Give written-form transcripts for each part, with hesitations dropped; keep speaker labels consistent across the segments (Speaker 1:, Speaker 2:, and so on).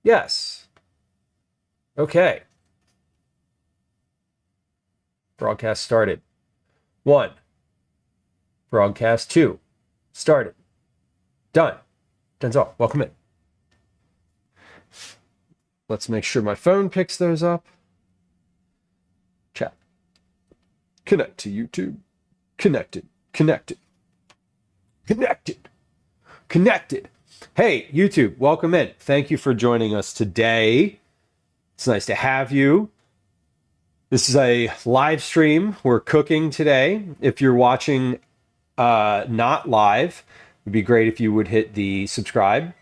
Speaker 1: Yes. Okay. Broadcast started. 1. Broadcast 2. Started. Done. Denzel, welcome in. Let's make sure my phone picks those up. Chat. Connect to YouTube. Connected. Connected. Connected. Connected. Hey, YouTube, welcome in. Thank you for joining us today. It's nice to have you. This is a live stream. We're cooking today. If you're watching not live, it'd be great if you would hit the subscribe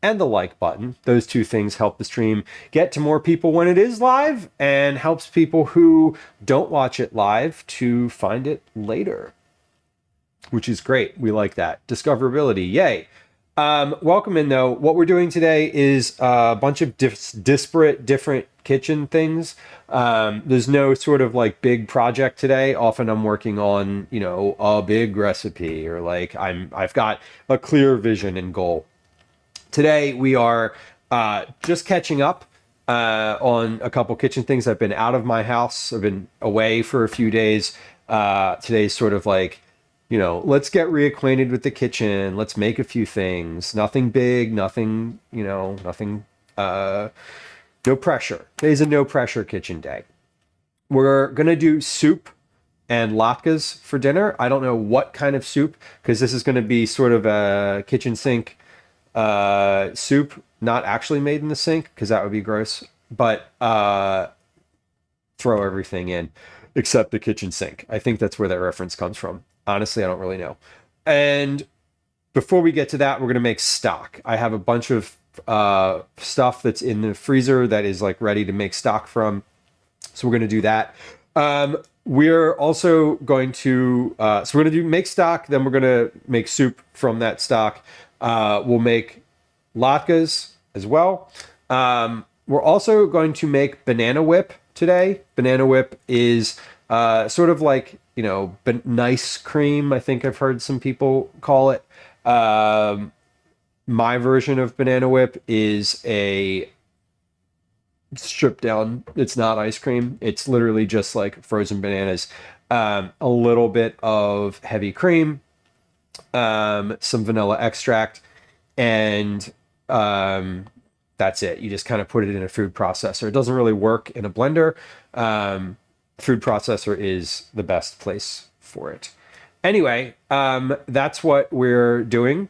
Speaker 1: and the like button. Those two things help the stream get to more people when it is live and helps people who don't watch it live to find it later, which is great. We like that. Discoverability, yay. Welcome in though. What we're doing today is a bunch of disparate, different kitchen things. There's no sort of like big project today. Often I'm working on, a big recipe or like I've got a clear vision and goal. Today we are just catching up on a couple kitchen things. I've been out of my house. I've been away for a few days. Today's sort of like, let's get reacquainted with the kitchen. Let's make a few things. Nothing big, nothing, nothing, no pressure. Today's a no pressure kitchen day. We're going to do soup and latkes for dinner. I don't know what kind of soup, because this is going to be sort of a kitchen sink soup, not actually made in the sink, because that would be gross, but throw everything in except the kitchen sink. I think that's where that reference comes from. Honestly, I don't really know. And before we get to that, we're going to make stock. I have a bunch of stuff that's in the freezer that is like ready to make stock from. So we're going to do that. We're also going to, so we're going to make stock, then we're going to make soup from that stock. We'll make latkes as well. We're also going to make banana whip today. Banana whip is sort of like, nice cream, I think I've heard some people call it. My version of banana whip is a stripped down. It's not ice cream. It's literally just like frozen bananas. A little bit of heavy cream, some vanilla extract, and that's it. You just kind of put it in a food processor. It doesn't really work in a blender. Food processor is the best place for it. Anyway, that's what we're doing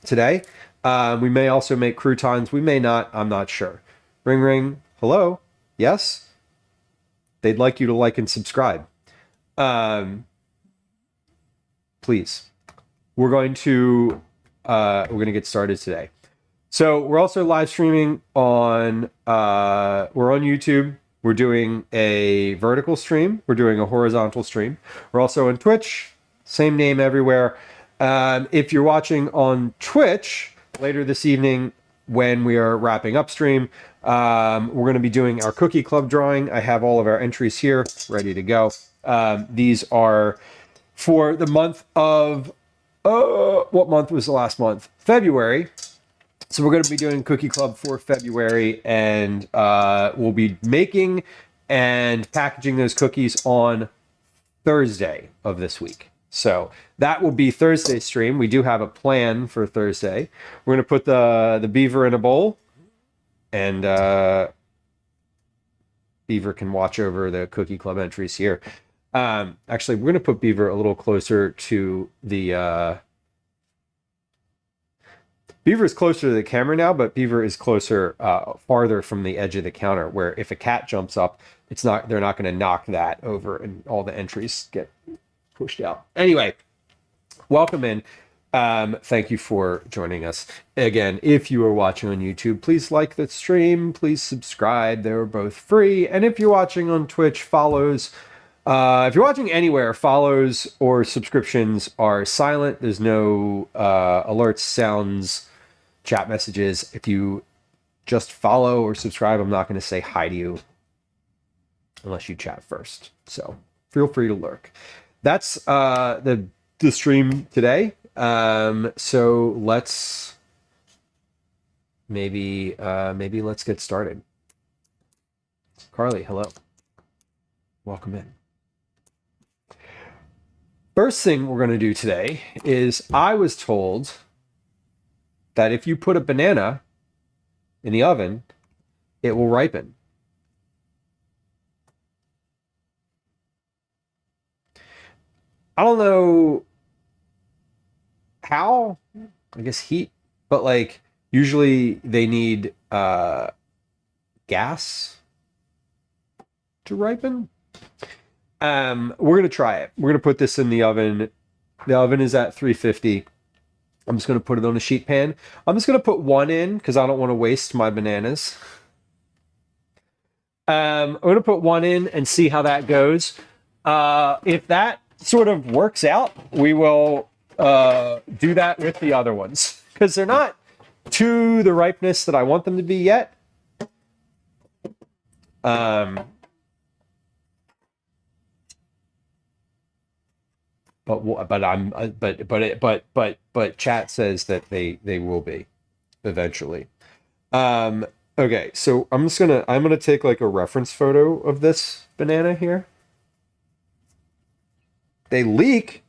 Speaker 1: today. We may also make croutons. We may not. I'm not sure. Ring, ring. Hello? Yes? They'd like you to like and subscribe. Please. We're going to get started today. So we're also live streaming on, we're on YouTube. We're doing a vertical stream. We're doing a horizontal stream. We're also on Twitch, same name everywhere. If you're watching on Twitch later this evening when we are wrapping up stream, we're going to be doing our cookie club drawing. I have all of our entries here ready to go. These are for the month of, what month was the last month? February. So we're going to be doing Cookie Club for February, and we'll be making and packaging those cookies on Thursday of this week. So that will be Thursday's stream. We do have a plan for Thursday. We're going to put the beaver in a bowl, and Beaver can watch over the Cookie Club entries here. Actually, we're going to put Beaver a little closer to the... Beaver is closer to the camera now, but Beaver is closer, farther from the edge of the counter, where if a cat jumps up, they're not going to knock that over and all the entries get pushed out. Anyway, welcome in. Thank you for joining us. Again, if you are watching on YouTube, please like the stream, please subscribe. They're both free. And if you're watching on Twitch, follows. If you're watching anywhere, follows or subscriptions are silent. There's no alerts, sounds, chat messages. If you just follow or subscribe, I'm not going to say hi to you unless you chat first. So feel free to lurk. That's the stream today. So let's maybe let's get started. Carly, hello. Welcome in. First thing we're going to do today is I was told that if you put a banana in the oven, it will ripen. I don't know how, I guess heat, but like usually they need gas to ripen. We're going to try it. We're going to put this in the oven. The oven is at 350. I'm just going to put it on a sheet pan. I'm just going to put one in because I don't want to waste my bananas. I'm going to put one in and see how that goes. If that sort of works out, we will do that with the other ones because they're not to the ripeness that I want them to be yet. But chat says that they will be eventually. Okay, so I'm gonna take like a reference photo of this banana here. They leak.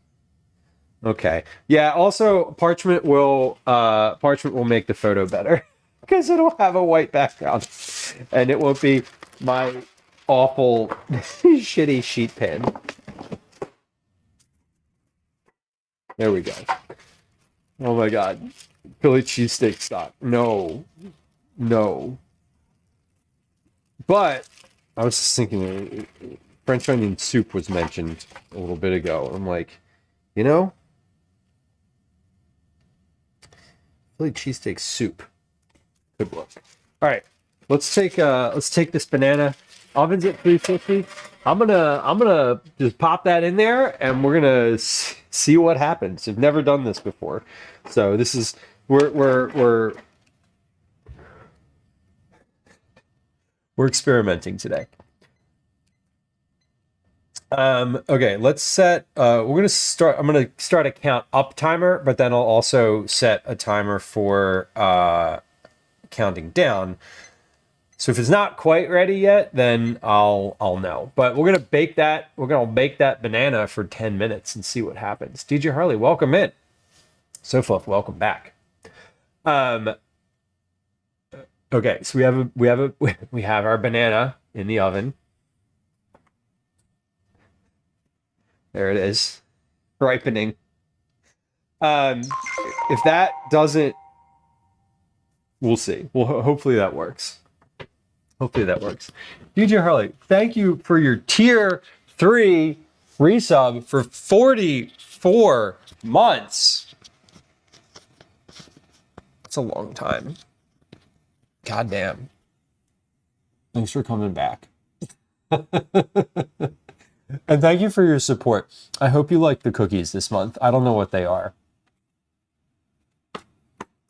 Speaker 1: Okay. Yeah, also parchment will make the photo better because it'll have a white background and it won't be my awful shitty sheet pan. There we go. Oh my god. Philly cheesesteak stock. No. But I was just thinking French onion soup was mentioned a little bit ago. I'm like, you know, Philly cheesesteak soup could work. All right, let's take this banana. Oven's at 350. I'm gonna just pop that in there, and we're gonna see what happens. I've never done this before, so this is we're experimenting today. Okay, let's set, I'm going to start a count up timer, but then I'll also set a timer for, counting down. So if it's not quite ready yet, then I'll know, but we're going to bake that banana for 10 minutes and see what happens. DJ Harley, welcome in. Sofluff, welcome back. Okay, so we have our banana in the oven. There it is, ripening. If that doesn't, we'll see. Well, hopefully that works. DJ Harley, thank you for your tier 3 resub for 44 months. That's a long time. God damn. Thanks for coming back. And thank you for your support. I hope you like the cookies this month. I don't know what they are.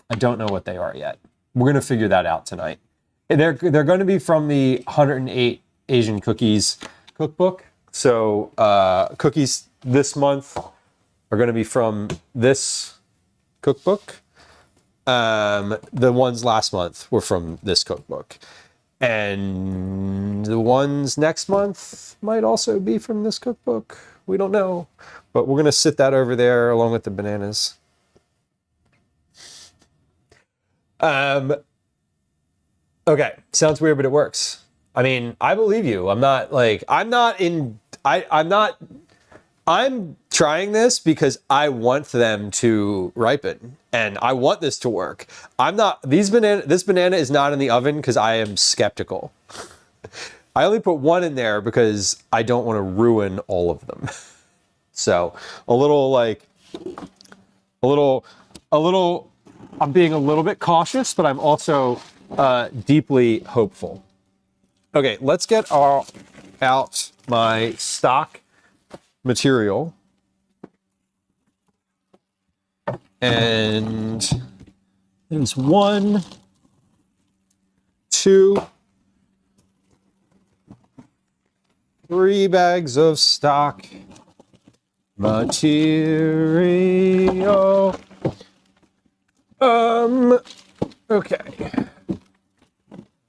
Speaker 1: I don't know what they are yet. We're going to figure that out tonight. They're going to be from the 108 Asian Cookies cookbook. So cookies this month are going to be from this cookbook. The ones last month were from this cookbook. And the ones next month might also be from this cookbook. We don't know. But we're going to sit that over there along with the bananas. Okay, sounds weird, but it works. I mean, I believe you. I'm trying this because I want them to ripen and I want this to work. This banana is not in the oven because I am skeptical. I only put one in there because I don't want to ruin all of them. So I'm being a little bit cautious, but I'm also deeply hopeful. Okay, let's get out my stock material. And there's 1, 2, 3 bags of stock material. Okay.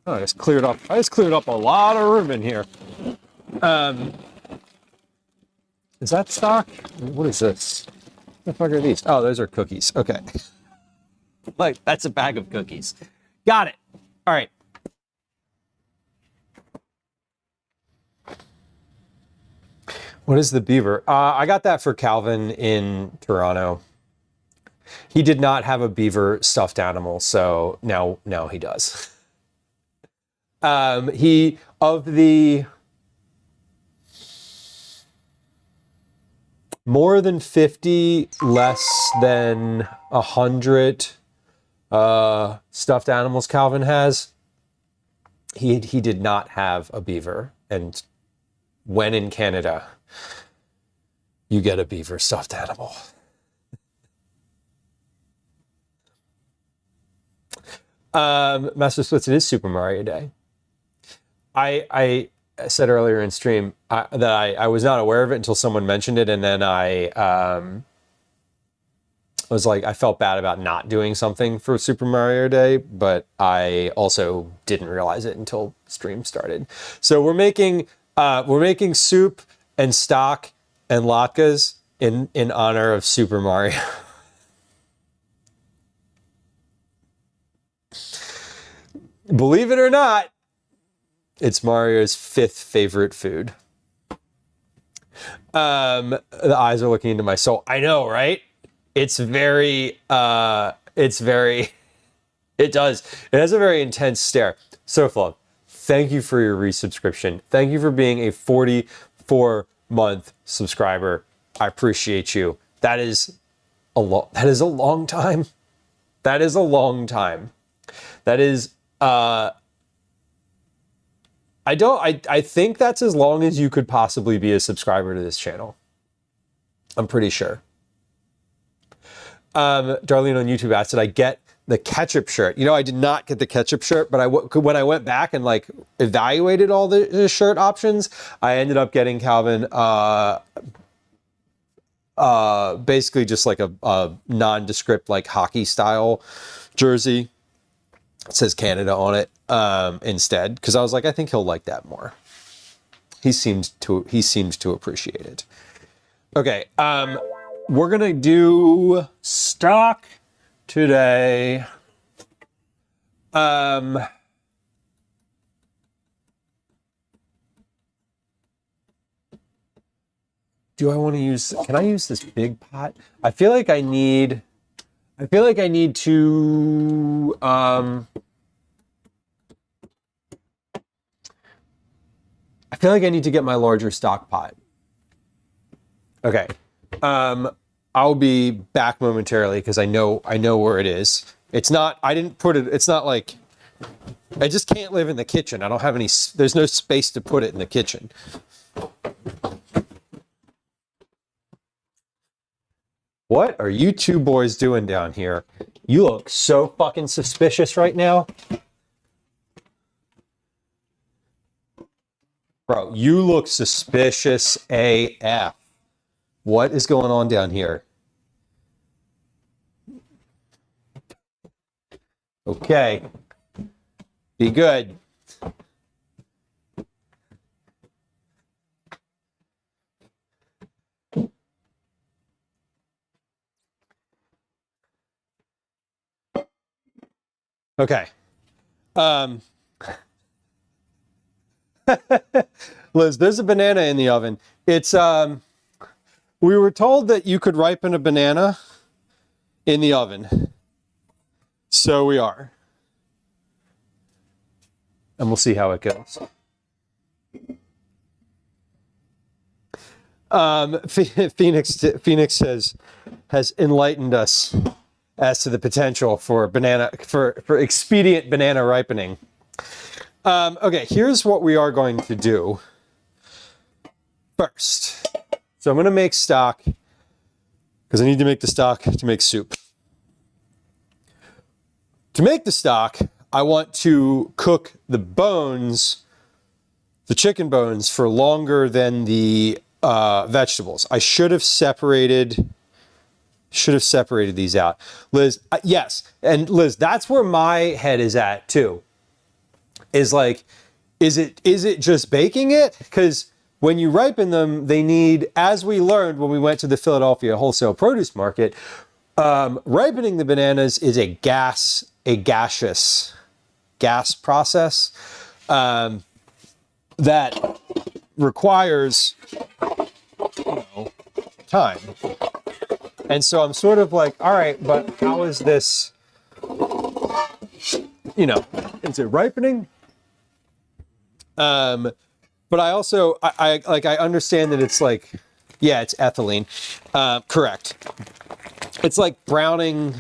Speaker 1: Oh, I just cleared up a lot of room in here. Is that stock? What is this? What the fuck are these? Oh, those are cookies. Okay. Like, that's a bag of cookies. Got it. All right. What is the beaver? I got that for Calvin in Toronto. He did not have a beaver stuffed animal, so now he does. He, of the more than 50, less than 100 stuffed animals Calvin has, he did not have a beaver. And when in Canada, you get a beaver stuffed animal. Master Splits, it is Super Mario Day. I said earlier in stream that I was not aware of it until someone mentioned it, and then I was like, I felt bad about not doing something for Super Mario Day, but I also didn't realize it until stream started. So we're making soup and stock and latkes in honor of Super Mario. Believe it or not, it's Mario's 5th favorite food. The eyes are looking into my soul. I know, right? It has a very intense stare. Soflove, thank you for your resubscription. Thank you for being a 44-month subscriber. I appreciate you. That is a long time. That is a long time. That is, I think that's as long as you could possibly be a subscriber to this channel. I'm pretty sure. Darlene on YouTube asked, did I get the ketchup shirt? You know, I did not get the ketchup shirt, but when I went back and like evaluated all the shirt options, I ended up getting Calvin basically just like a nondescript like hockey style jersey. It says Canada on it instead, because I was like, I think he'll like that more. He seems to appreciate it. Okay, we're gonna do stock today. Do I want to use? Can I use this big pot? I feel like I need to. I feel like I need to get my larger stock pot. Okay. I'll be back momentarily because I know where it is. It's not, I didn't put it, it's not like, I just can't live in the kitchen. I don't have any, there's no space to put it in the kitchen. What are you two boys doing down here? You look so fucking suspicious right now. Bro, you look suspicious AF. What is going on down here? Okay. Be good. Okay. Liz, there's a banana in the oven. It's we were told that you could ripen a banana in the oven. So we are. And we'll see how it goes. Phoenix has enlightened us as to the potential for expedient banana ripening. Okay, here's what we are going to do first. So I'm going to make stock because I need to make the stock to make soup. To make the stock, I want to cook the bones, the chicken bones, for longer than the vegetables. I should have separated should have separated these out. Liz, yes. And Liz, that's where my head is at too. Is like, is it just baking it? Because when you ripen them, they need, as we learned when we went to the Philadelphia wholesale produce market, ripening the bananas is a gaseous gas process that requires, time. And so I'm sort of like, all right, but how is this, is it ripening? But I also, I understand that it's like, yeah, it's ethylene. Correct. It's like browning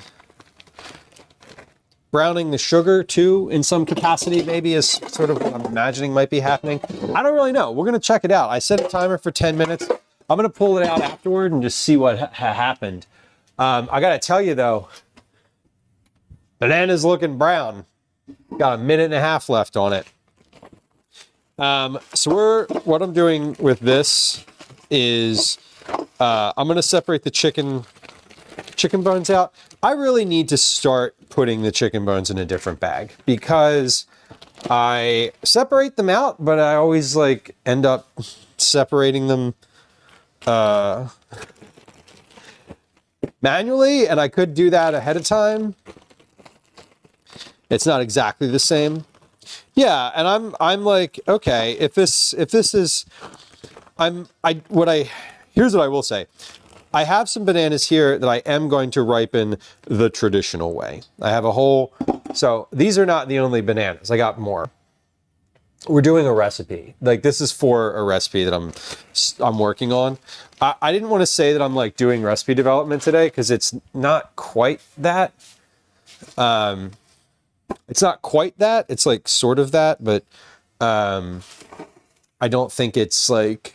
Speaker 1: the sugar too, in some capacity, maybe, is sort of what I'm imagining might be happening. I don't really know. We're going to check it out. I set a timer for 10 minutes. I'm going to pull it out afterward and just see what happened. I got to tell you though, banana's looking brown. Got a minute and a half left on it. So what I'm doing with this is, I'm going to separate the chicken bones out. I really need to start putting the chicken bones in a different bag because I separate them out, but I always like end up separating them manually, and I could do that ahead of time. It's not exactly the same. Yeah, and I'm like, okay, if this is, here's what I will say. I have some bananas here that I am going to ripen the traditional way. I have a whole, so these are not the only bananas. I got more. We're doing a recipe. Like, this is for a recipe that I'm working on. I didn't want to say that I'm like doing recipe development today because it's not quite that. It's not quite that. It's like sort of that, but I don't think it's like,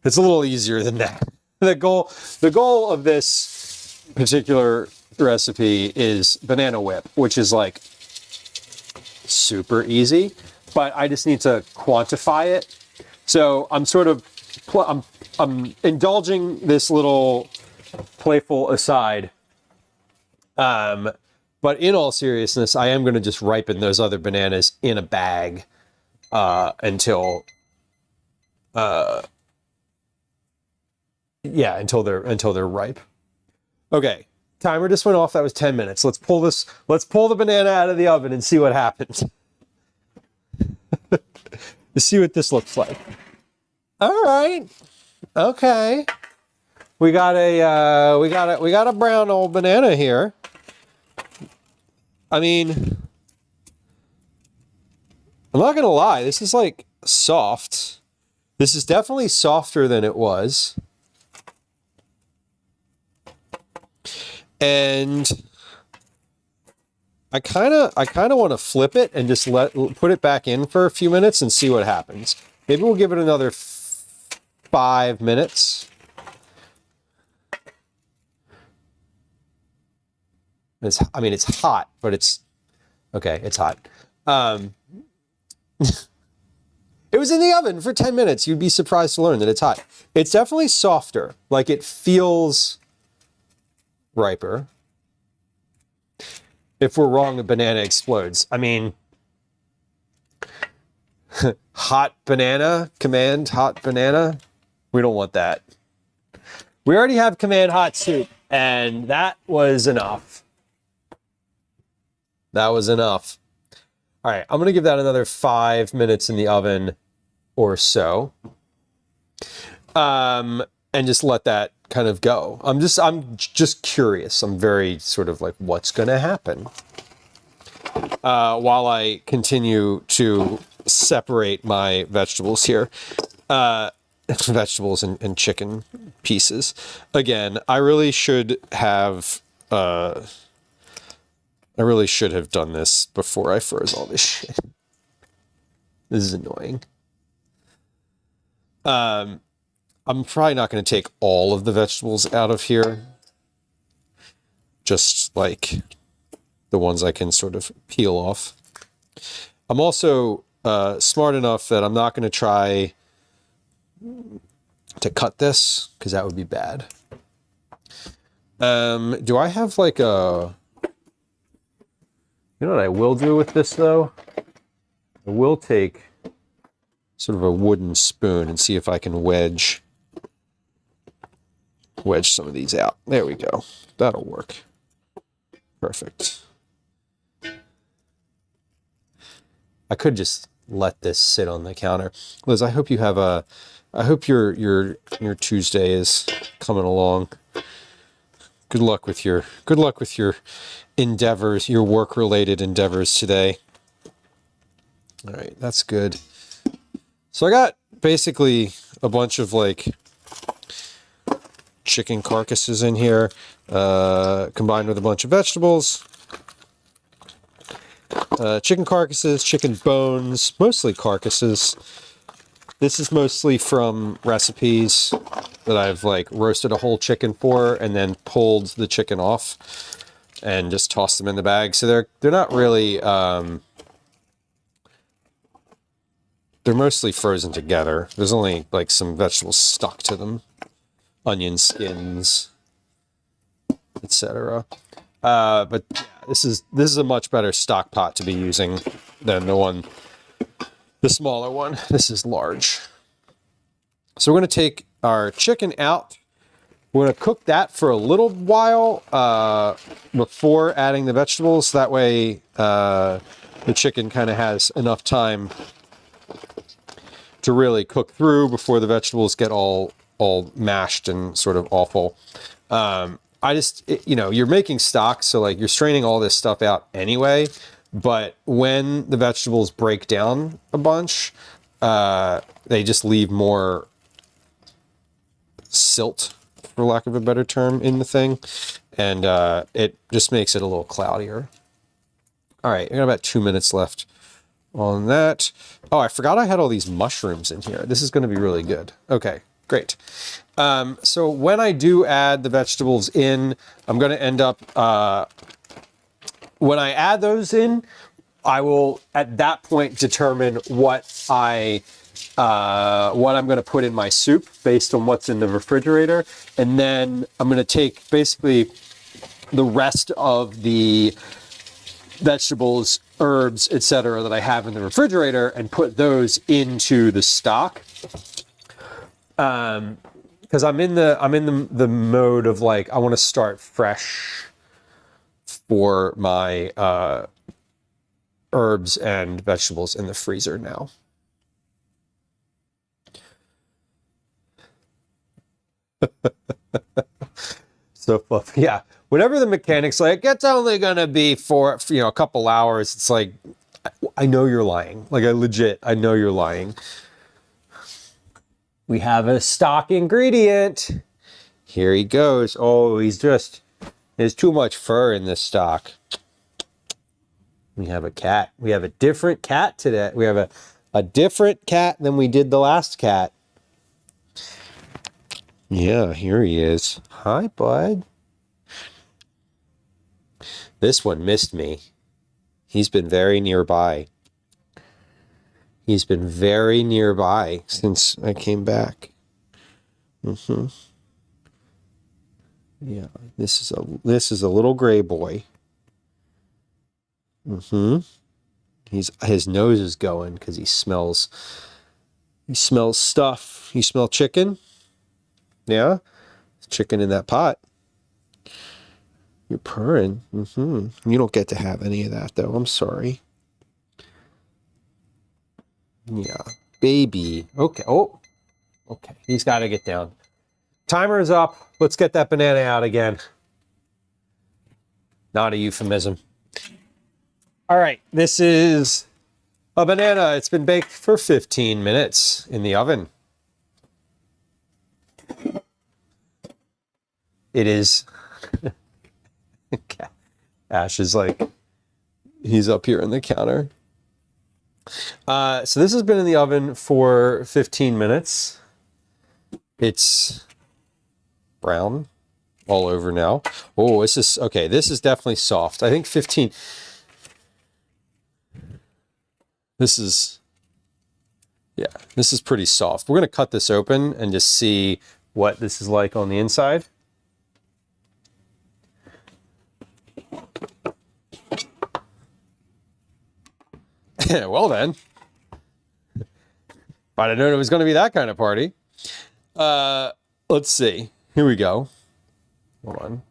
Speaker 1: it's a little easier than that. The goal of this particular recipe is banana whip, which is like super easy, but I just need to quantify it. So I'm sort of, I'm indulging this little playful aside. But in all seriousness, I am going to just ripen those other bananas in a bag until they're ripe. Okay, timer just went off. That was 10 minutes. Let's pull the banana out of the oven and see what happens. To see what this looks like. All right. Okay. We got a brown old banana here. I mean, I'm not gonna lie, this is like soft. This is definitely softer than it was. And I kind of want to flip it and just put it back in for a few minutes and see what happens. Maybe we'll give it another 5 minutes. It's hot, but it's okay. It's hot. It was in the oven for 10 minutes. You'd be surprised to learn that it's hot. It's definitely softer. Like, it feels riper. If we're wrong, a banana explodes. I mean, hot banana, command hot banana. We don't want that. We already have command hot soup, and that was enough. That was enough. All right, I'm going to give that another 5 minutes in the oven or so. And just let that kind of go. I'm just curious. I'm very sort of like, what's going to happen? While I continue to separate my vegetables here. Vegetables and chicken pieces. Again, I really should have done this before I froze all this shit. This is annoying. I'm probably not going to take all of the vegetables out of here. Just like the ones I can sort of peel off. I'm also smart enough that I'm not going to try to cut this, because that would be bad. Do I have like a... You know what I will do with this though? I will take sort of a wooden spoon and see if I can wedge some of these out. There we go. That'll work. Perfect. I could just let this sit on the counter. Liz, I hope you have a... I hope your Tuesday is coming along. Good luck with your endeavors, your work-related endeavors today. All right, that's good. So I got basically a bunch of like chicken carcasses in here, combined with a bunch of vegetables. Chicken carcasses, chicken bones, mostly carcasses. This is mostly from recipes that I've like roasted a whole chicken for and then pulled the chicken off and just tossed them in the bag. So they're not really, they're mostly frozen together. There's only like some vegetables stuck to them, onion skins, etc. But yeah, this is a much better stock pot to be using than the smaller one. This is large. So we're going to take our chicken out. We're going to cook that for a little while before adding the vegetables. That way the chicken kind of has enough time to really cook through before the vegetables get all mashed and sort of awful. You're making stock, so like you're straining all this stuff out anyway. But when the vegetables break down a bunch, they just leave more silt, for lack of a better term, in the thing. And it just makes it a little cloudier. All right, I got about 2 minutes left on that. Oh, I forgot I had all these mushrooms in here. This is going to be really good. Okay, great. So when I do add the vegetables in, I'm going to end up... when I add those in, I will at that point determine what I'm going to put in my soup based on what's in the refrigerator, and then I'm going to take basically the rest of the vegetables, herbs, etc. that I have in the refrigerator and put those into the stock. Because I'm in the mode of like I want to start fresh for my herbs and vegetables in the freezer now. So fluffy. Yeah. Whatever the mechanics like, it's only gonna be for a couple hours. It's like, I know you're lying. Like I know you're lying. We have a stock ingredient. Here he goes. Oh, there's too much fur in this stock. We have a cat. We have a different cat today. We have a different cat than we did the last cat. Yeah, here he is. Hi, bud. This one missed me. He's been very nearby. He's been very nearby since I came back. Yeah, this is a little gray boy. His nose is going because he smells stuff. You smell chicken? Yeah? Chicken in that pot. You're purring. You don't get to have any of that though. I'm sorry. Yeah. Baby. Okay. Oh. Okay. He's got to get down. Timer is up. Let's get that banana out again. Not a euphemism. All right. This is a banana. It's been baked for 15 minutes in the oven. It is. Ash is like, he's up here on the counter. So this has been in the oven for 15 minutes. It's brown all over now. Oh, this is okay. This is definitely soft. I think 15. This is pretty soft. We're going to cut this open and just see what this is like on the inside. Well then. If I'd have known it was going to be that kind of party. Let's see. Here we go. Hold on.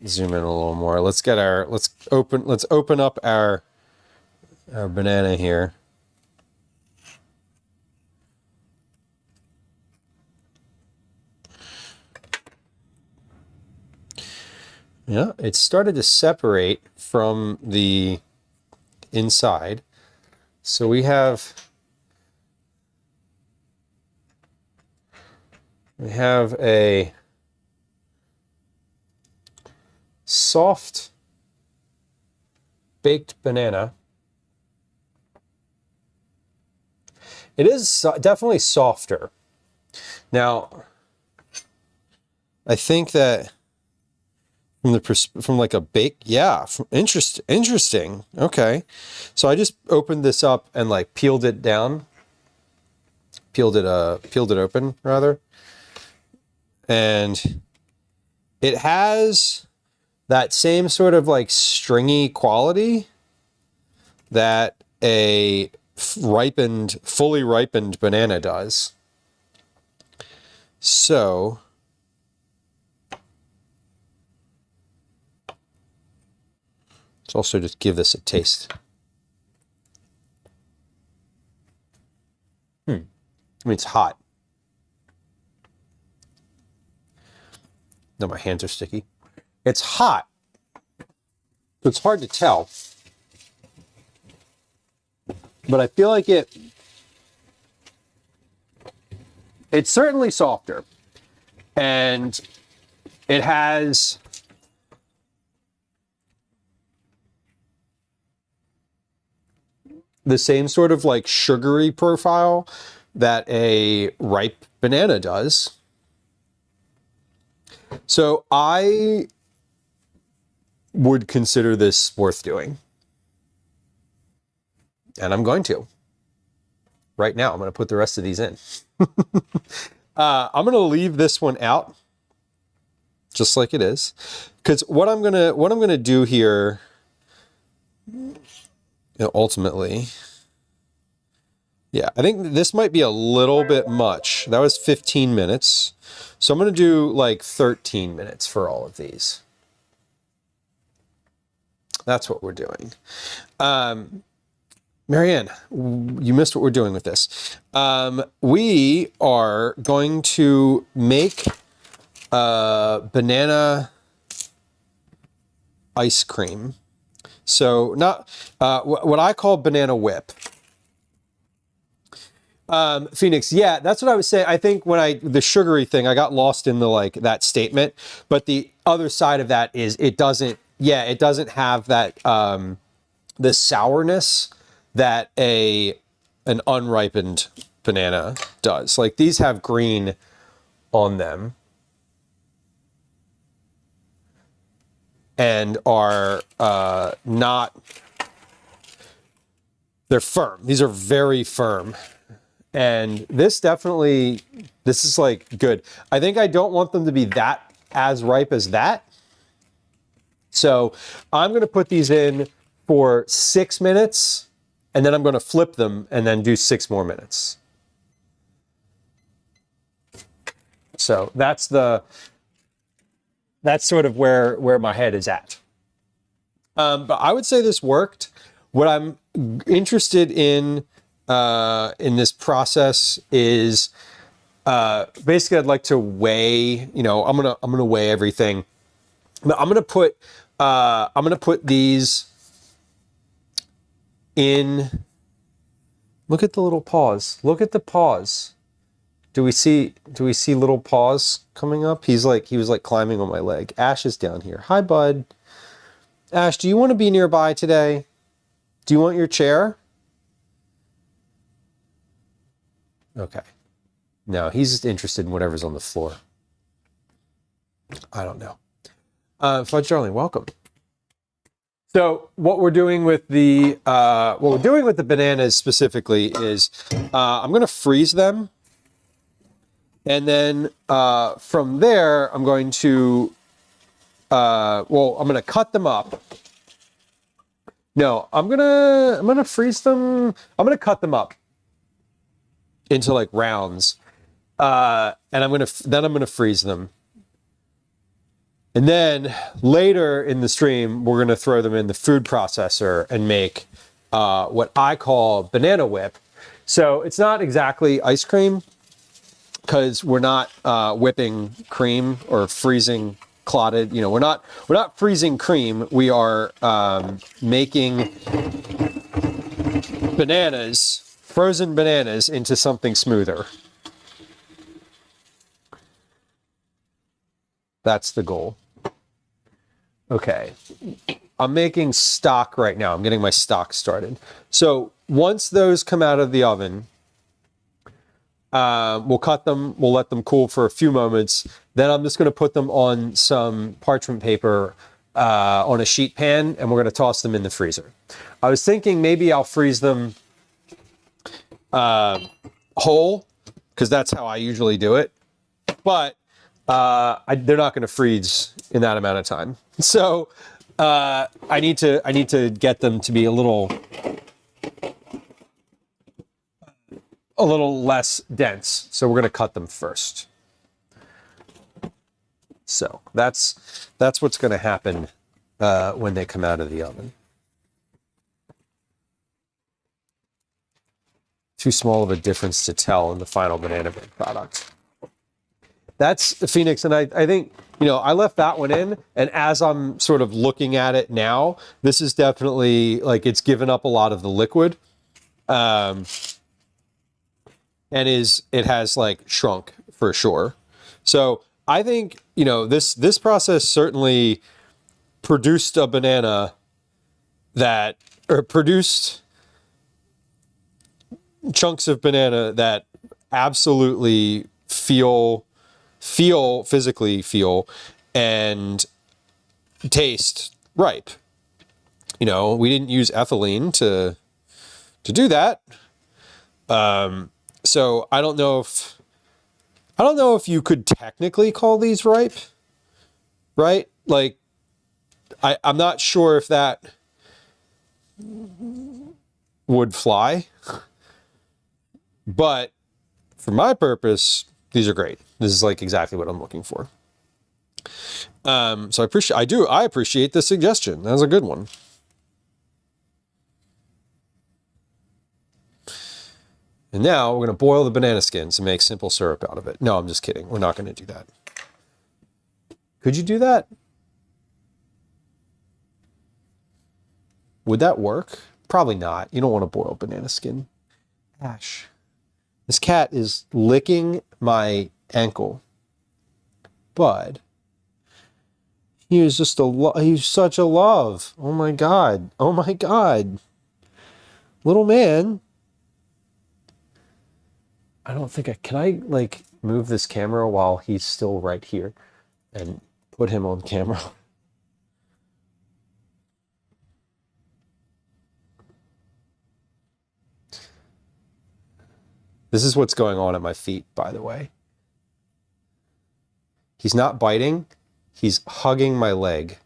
Speaker 1: Zoom in a little more. Let's open up our banana here. Yeah, it started to separate from the inside. So we have a soft baked banana. It is definitely softer. Now, I think that from like a bake, yeah, interesting. Okay, so I just opened this up and like peeled it open rather, and it has that same sort of like stringy quality that a fully ripened banana does. So let's also just give this a taste. I mean, it's hot. No, my hands are sticky. It's hot, so it's hard to tell. But I feel like it's certainly softer. And it has the same sort of like sugary profile that a ripe banana does. So I would consider this worth doing. And I'm going to. Right now, I'm going to put the rest of these in. I'm going to leave this one out, just like it is, because what I'm gonna do here, ultimately, yeah, I think this might be a little bit much. That was 15 minutes, so I'm going to do like 13 minutes for all of these. That's what we're doing. Marianne, you missed what we're doing with this. We are going to make banana ice cream. So not what I call banana whip. Phoenix, yeah, that's what I was saying. I think the sugary thing, I got lost in that statement. But the other side of that is it doesn't have that the sourness that an unripened banana does. Like these have green on them and are not, they're firm. These are very firm. And this is like good. I think I don't want them to be that as ripe as that. So I'm going to put these in for 6 minutes. And then I'm going to flip them and then do 6 more minutes. So that's sort of where my head is at. But I would say this worked. What I'm interested in this process is basically I'd like to weigh. I'm gonna weigh everything. But I'm gonna put these in. Look at the little paws. Look at the paws. Do we see little paws coming up? He was like climbing on my leg. Ash is down here. Hi, bud. Ash, do you want to be nearby today? Do you want your chair? Okay. No, he's interested in whatever's on the floor. I don't know. Fudge Darling, welcome. So what we're doing with the bananas specifically is I'm going to freeze them, and then from there I'm going to cut them up No, I'm gonna freeze them. I'm gonna cut them up into like rounds, and I'm gonna freeze them. And then later in the stream, we're gonna throw them in the food processor and make what I call banana whip. So it's not exactly ice cream because we're not whipping cream or freezing clotted. You know, we're not freezing cream. We are making frozen bananas into something smoother. That's the goal. Okay. I'm making stock right now. I'm getting my stock started. So once those come out of the oven, we'll cut them. We'll let them cool for a few moments. Then I'm just going to put them on some parchment paper on a sheet pan, and we're going to toss them in the freezer. I was thinking maybe I'll freeze them whole, because that's how I usually do it. But they're not going to freeze in that amount of time. So I need to get them to be a little less dense. So we're going to cut them first. So that's what's going to happen when they come out of the oven. Too small of a difference to tell in the final banana bread product. That's Phoenix, and I think, you know, I left that one in, and as I'm sort of looking at it now, this is definitely, like, it's given up a lot of the liquid, and it has, like, shrunk for sure. So I think, you know, this process certainly produced a banana produced chunks of banana that absolutely physically feel and taste ripe. You know, we didn't use ethylene to do that. So I don't know if you could technically call these ripe, right? Like, I'm not sure if that would fly, but for my purpose, these are great. This is like exactly what I'm looking for. So I appreciate the suggestion. That was a good one. And now we're going to boil the banana skins and make simple syrup out of it. No, I'm just kidding. We're not going to do that. Could you do that? Would that work? Probably not. You don't want to boil banana skin. Ash. This cat is licking my ankle. Bud. He is just he's such a love. Oh my God. Oh my God. Little man. I don't think can I like move this camera while he's still right here and put him on camera? This is what's going on at my feet, by the way. He's not biting. He's hugging my leg.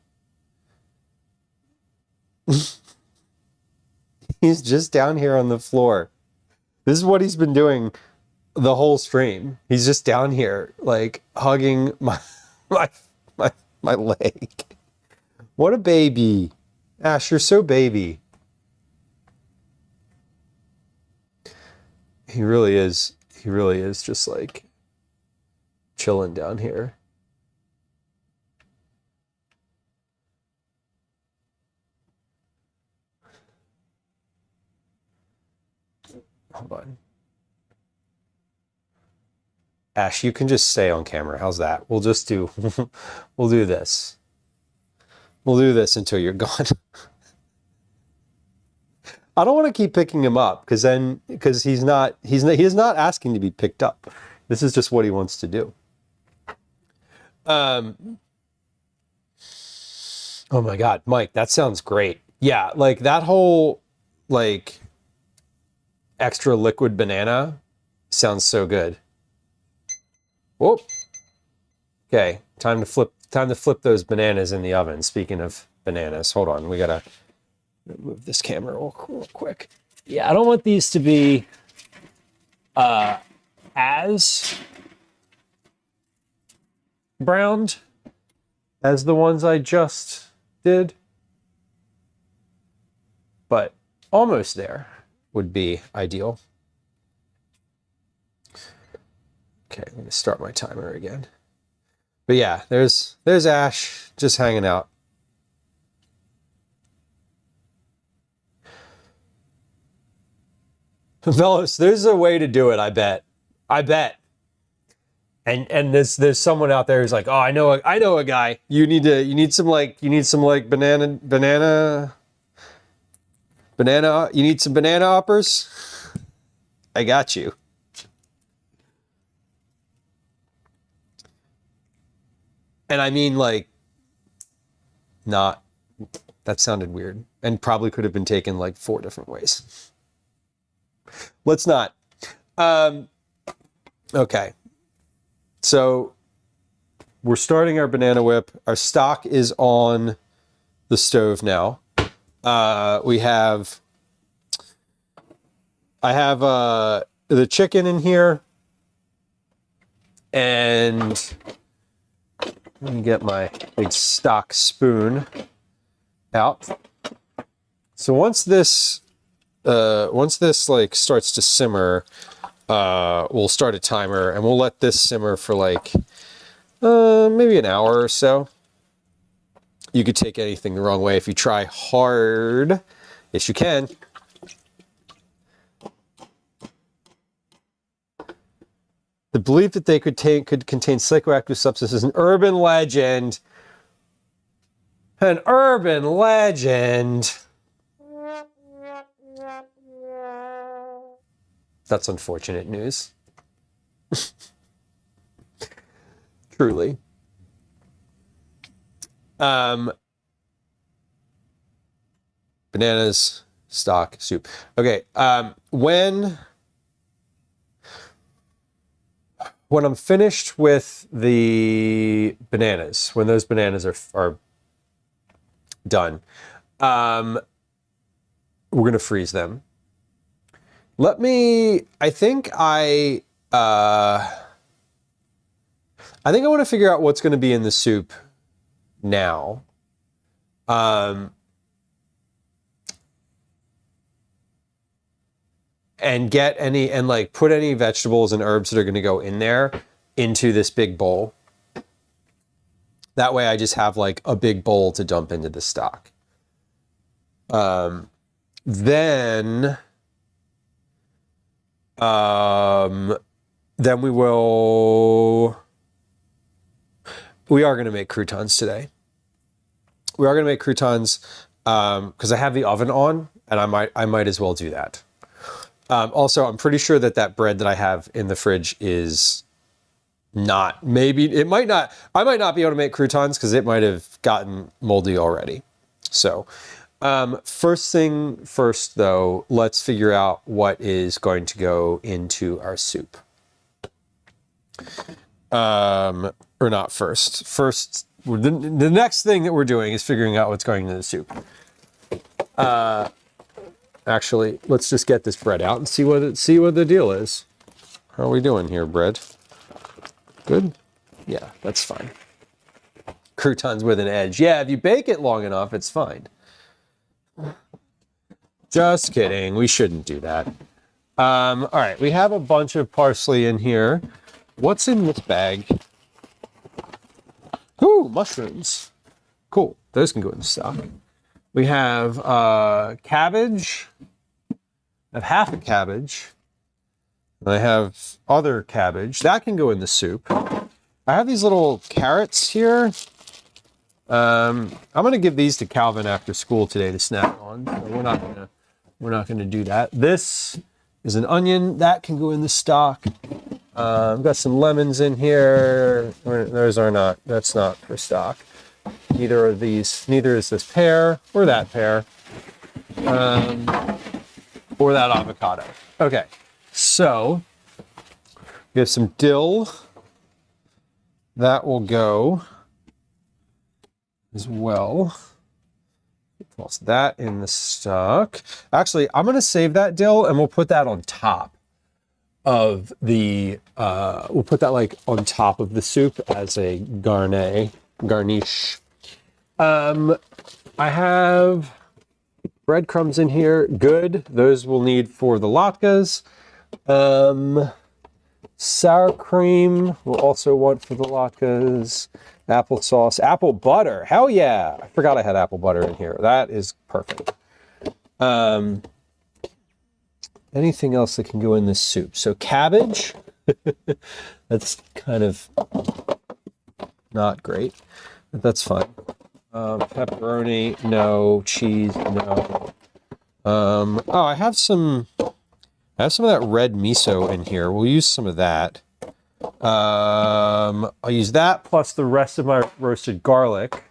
Speaker 1: He's just down here on the floor. This is what he's been doing the whole stream. He's just down here, like, hugging my leg. What a baby. Ash, you're so baby. He really is just like chilling down here. Hold on. Ash, you can just stay on camera. How's that? We'll do this. We'll do this until you're gone. I don't want to keep picking him up because he's not asking to be picked up. This is just what he wants to do. Oh my God, Mike, that sounds great. Yeah, like that whole like extra liquid banana sounds so good. Whoop. Okay, time to flip those bananas in the oven. Speaking of bananas, hold on, we gotta Move this camera real quick. Yeah, I don't want these to be as browned as the ones I just did, but almost there would be ideal. Okay, I'm gonna start my timer again. But yeah, there's Ash just hanging out. Velos, there's a way to do it, I bet. And there's someone out there who's like, oh, I know a guy. You need some banana, you need some banana hoppers? I got you. And I mean, like, not, that sounded weird and probably could have been taken like 4 different ways. Let's not. Okay. So we're starting our banana whip. Our stock is on the stove now. I have the chicken in here, and let me get my big stock spoon out. So once this like starts to simmer, we'll start a timer, and we'll let this simmer for like maybe an hour or so. You could take anything the wrong way if you try hard. Yes, you can. The belief that they could contain psychoactive substances is an urban legend. An urban legend. That's unfortunate news. Truly. Bananas, stock, soup. Okay, when I'm finished with the bananas, when those bananas are done, we're gonna freeze them. I think I want to figure out what's going to be in the soup now. And put any vegetables and herbs that are going to go in there into this big bowl. That way I just have like a big bowl to dump into the stock. Then we are going to make croutons today. We are going to make croutons because I have the oven on, and I might as well do that. Also, I'm pretty sure that bread that I have in the fridge is not, I might not be able to make croutons because it might have gotten moldy already. So first thing first, though, let's figure out what is going to go into our soup. Or not first. First, the next thing that we're doing is figuring out what's going into the soup. Actually, let's just get this bread out and see what the deal is. How are we doing here, bread? Good? Yeah, that's fine. Croutons with an edge. Yeah, if you bake it long enough, it's fine. Just kidding. We shouldn't do that. All right, we have a bunch of parsley in here. What's in this bag? Ooh, mushrooms. Cool. Those can go in the stock. We have cabbage. I have half a cabbage. And I have other cabbage. That can go in the soup. I have these little carrots here. I'm going to give these to Calvin after school today to snack on. So we're not gonna do that. This is an onion. That can go in the stock. I've got some lemons in here. Those are not. That's not for stock. Neither are these. Neither is this pear or that pear. Or that avocado. Okay, so we have some dill. That will go as well. toss that in the stock. Actually, I'm going to save that dill and we'll put that on top of the, we'll put that like on top of the soup as a garnish. I have breadcrumbs in here. Good. Those we'll need for the latkes. Sour cream we'll also want for the latkes. Applesauce, apple butter. Hell yeah. I forgot I had apple butter in here. That is perfect. Anything else that can go in this soup? So cabbage. That's kind of not great, but that's fine. Pepperoni, no. Cheese, no. Oh, I have some of that red miso in here. We'll use some of that. I'll use that plus the rest of my roasted garlic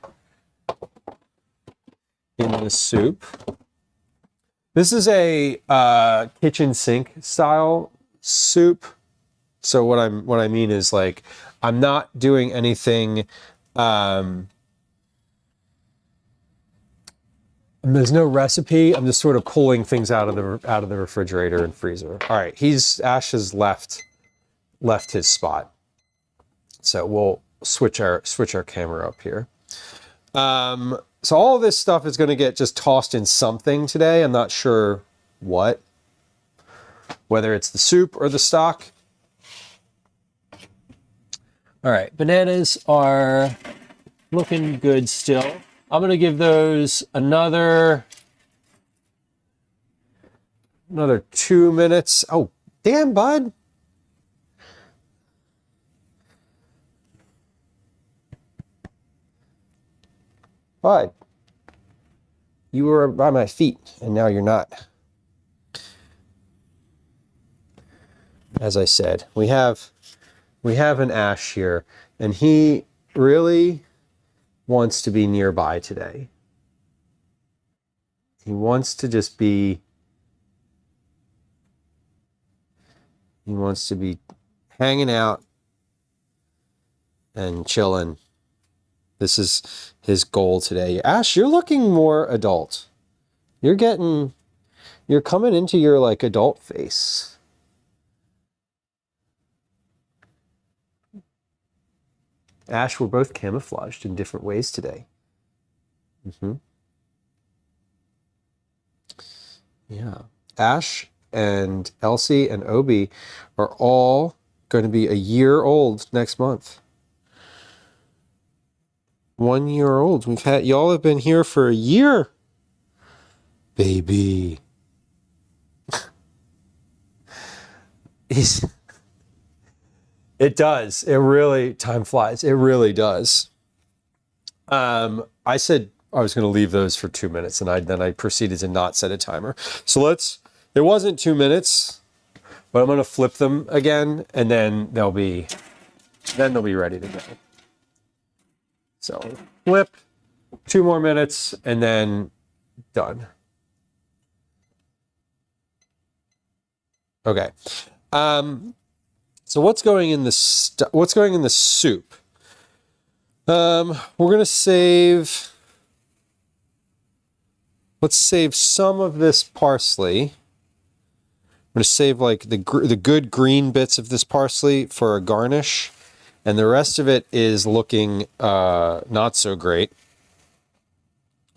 Speaker 1: in the soup. This is a kitchen sink style soup. So what I mean is, like, I'm not doing anything. There's no recipe. I'm just sort of pulling things out of the refrigerator and freezer. All right, Ash has left his spot, so we'll switch our camera up here. So all of this stuff is going to get just tossed in something today. I'm not sure what, whether it's the soup or the stock. All right, bananas are looking good still. I'm going to give those another 2 minutes. Oh, damn, bud. Bud, you were by my feet, and now you're not. As I said, we have an Ash here, and he really wants to be nearby today. He wants to just be. He wants to be hanging out and chilling. This is his goal today. Ash, you're looking more adult. You're coming into your, like, adult face. Ash, we're both camouflaged in different ways today. Yeah. Ash and Elsie and Obi are all going to be a year old next month. 1 year old. Y'all have been here for a year. Baby. It does. It really, time flies. It really does. I said I was going to leave those for 2 minutes, and then I proceeded to not set a timer. So it wasn't 2 minutes, but I'm going to flip them again, and then they'll be ready to go. So flip, 2 more minutes, and then done. Okay. So what's going in the soup? We're gonna save. Let's save some of this parsley. I'm gonna save like the good green bits of this parsley for a garnish. And the rest of it is looking not so great.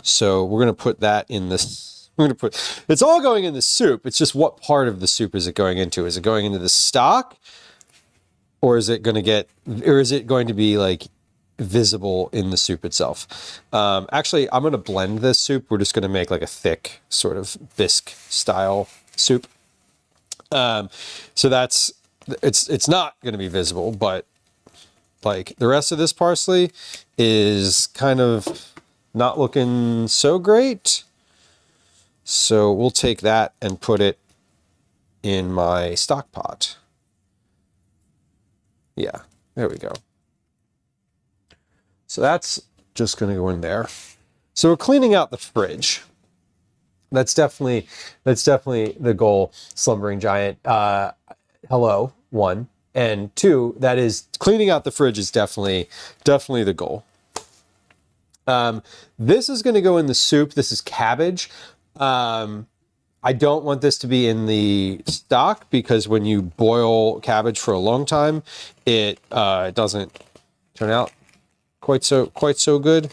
Speaker 1: So we're going to put that in this. It's all going in the soup. It's just what part of the soup is it going into? Is it going into the stock? Or is it going to be like visible in the soup itself? Actually, I'm going to blend this soup. We're just going to make like a thick sort of bisque style soup. So it's not going to be visible, but like the rest of this parsley is kind of not looking so great. So we'll take that and put it in my stock pot. Yeah, there we go. So that's just going to go in there. So we're cleaning out the fridge. That's definitely the goal, Slumbering Giant. Hello, 1. And 2, that is, cleaning out the fridge is definitely the goal. This is going to go in the soup. This is cabbage. I don't want this to be in the stock because when you boil cabbage for a long time, it doesn't turn out quite so good.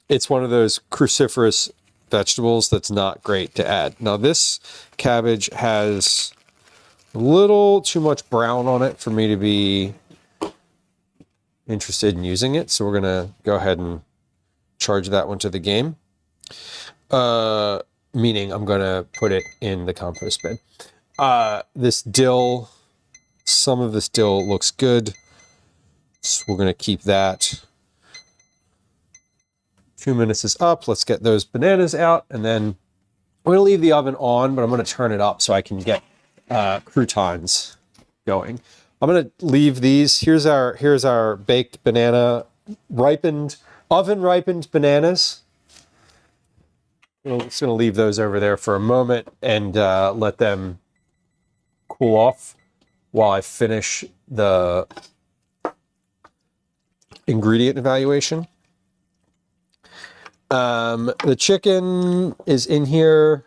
Speaker 1: It's one of those cruciferous vegetables that's not great to add. Now this cabbage has a little too much brown on it for me to be interested in using it, so we're gonna go ahead and charge that one to the game. Meaning I'm gonna put it in the compost bin. This dill, some of this dill looks good, so we're gonna keep that. 2 minutes is up. Let's get those bananas out, and then I'm gonna leave the oven on, but I'm gonna turn it up so I can get croutons going. I'm gonna leave these. Here's our baked banana, oven ripened bananas. I'm just gonna leave those over there for a moment and let them cool off while I finish the ingredient evaluation. The chicken is in here.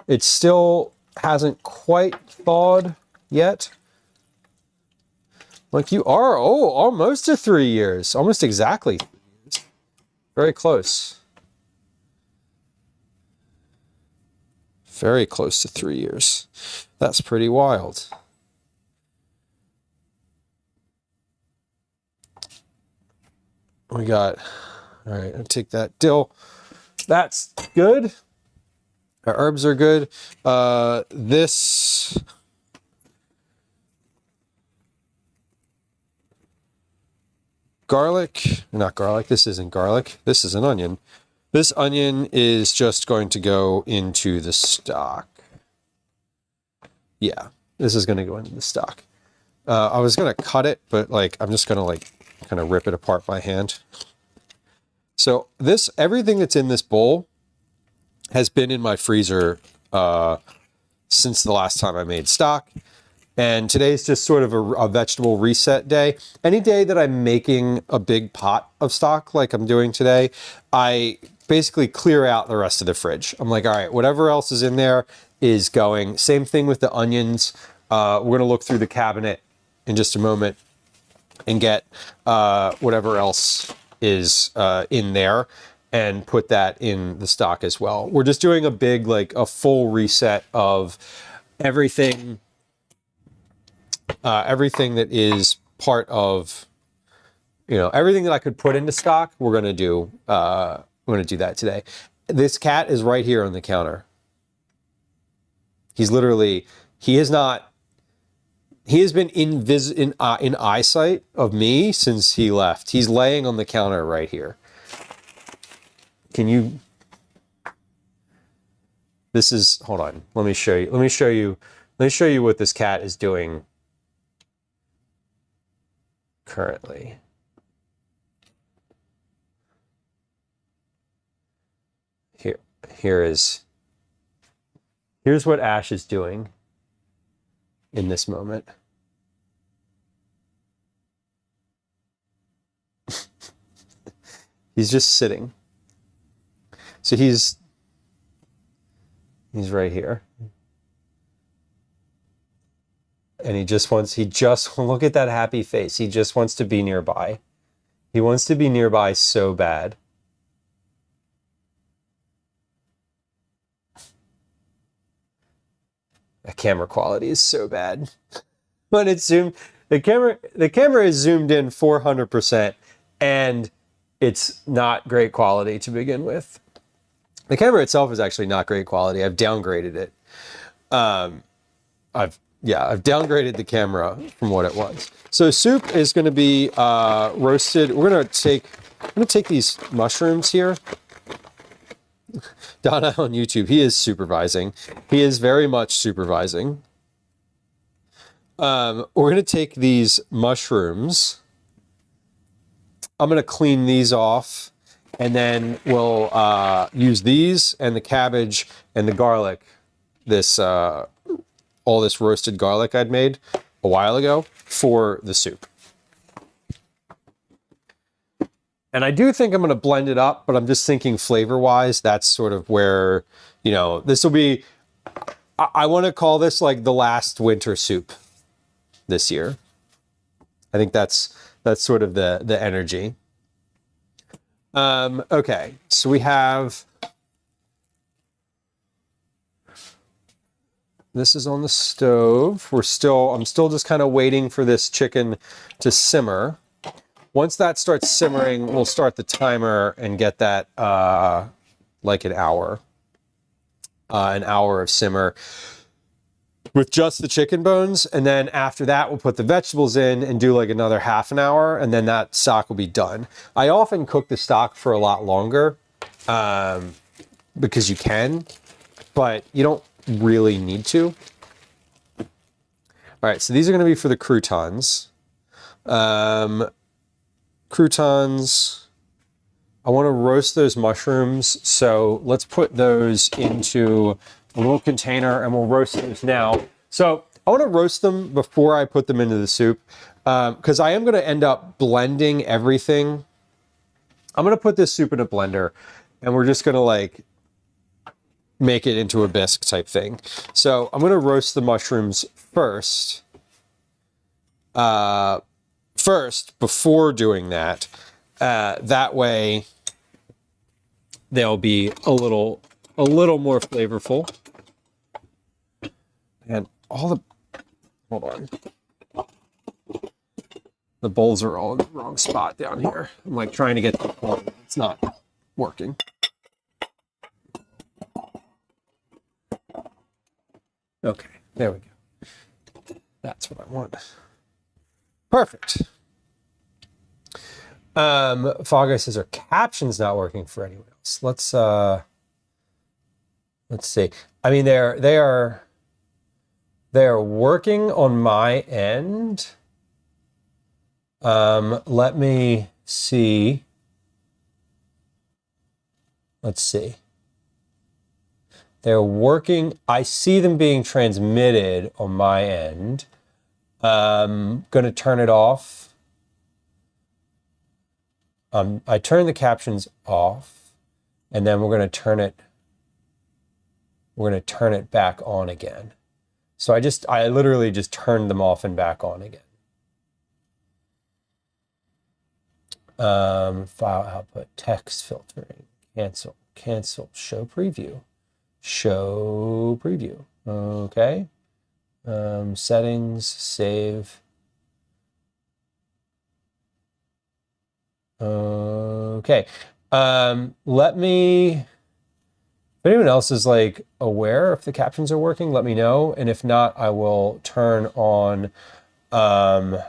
Speaker 1: It still hasn't quite thawed yet. Like you are, almost to 3 years. Almost exactly. Very close. Very close to 3 years. That's pretty wild. We got, all right, I'll take that dill. That's good. Our herbs are good. This garlic, not garlic, this isn't garlic. This is an onion. This onion is just going to go into the stock. Yeah, this is going to go into the stock. I was going to cut it, but like, I'm just going to like kind of rip it apart by hand. So everything that's in this bowl has been in my freezer since the last time I made stock. And today's just sort of a vegetable reset day. Any day that I'm making a big pot of stock like I'm doing today, I basically clear out the rest of the fridge. I'm like, all right, whatever else is in there is going. Same thing with the onions. We're going to look through the cabinet in just a moment and get whatever else is in there and put that in the stock as well. We're just doing a big, like a full reset of everything, everything that is part of, everything that I could put into stock. We're gonna do that today. This cat is right here on the counter. He's literally, he has been in eyesight of me since he left. He's laying on the counter right here. Hold on. Let me show you what this cat is doing currently. Here's what Ash is doing in this moment. He's just sitting. So he's right here. And he just look at that happy face. He just wants to be nearby. He wants to be nearby so bad. The camera quality is so bad. When it's zoomed, the camera is zoomed in 400%, and it's not great quality to begin with. The camera itself is actually not great quality. I've downgraded it. I've downgraded the camera from what it was. So soup is going to be roasted. I'm going to take these mushrooms here. Donna on YouTube, he is supervising. He is very much supervising. We're going to take these mushrooms. I'm going to clean these off, and then we'll use these and the cabbage and the garlic, all this roasted garlic I'd made a while ago, for the soup. And I do think I'm going to blend it up, but I'm just thinking flavor-wise, that's sort of where, you know, this will be, I want to call this like the last winter soup this year. I think that's sort of the energy. Okay, so we have, this is on the stove. I'm still just kind of waiting for this chicken to simmer. Once that starts simmering, we'll start the timer and get that like an hour of simmer with just the chicken bones. And then after that, we'll put the vegetables in and do like another half an hour, and then that stock will be done. I often cook the stock for a lot longer because you can, but you don't really need to. All right, so these are going to be for the croutons. Croutons, I want to roast those mushrooms, so let's put those into a little container and we'll roast those now. So I want to roast them before I put them into the soup because I am going to end up blending everything. I'm going to put this soup in a blender and we're just going to like make it into a bisque type thing. So I'm going to roast the mushrooms first. Before doing that, that way they'll be a little more flavorful. And hold on. The bowls are all in the wrong spot down here. I'm like trying to get the point. It's not working. Okay, there we go. That's what I want. Perfect. Fogger says our caption's not working for anyone else. Let's see. I mean, they are working on my end. Let me see. Let's see. They're working. I see them being transmitted on my end. Going to turn it off. I turn the captions off, and then we're going to turn it back on again. So I literally just turned them off and back on again. File output, text filtering, cancel, show preview. Okay. Settings, save. Okay. Let me, if anyone else is like aware if the captions are working, let me know. And if not, I will turn on, the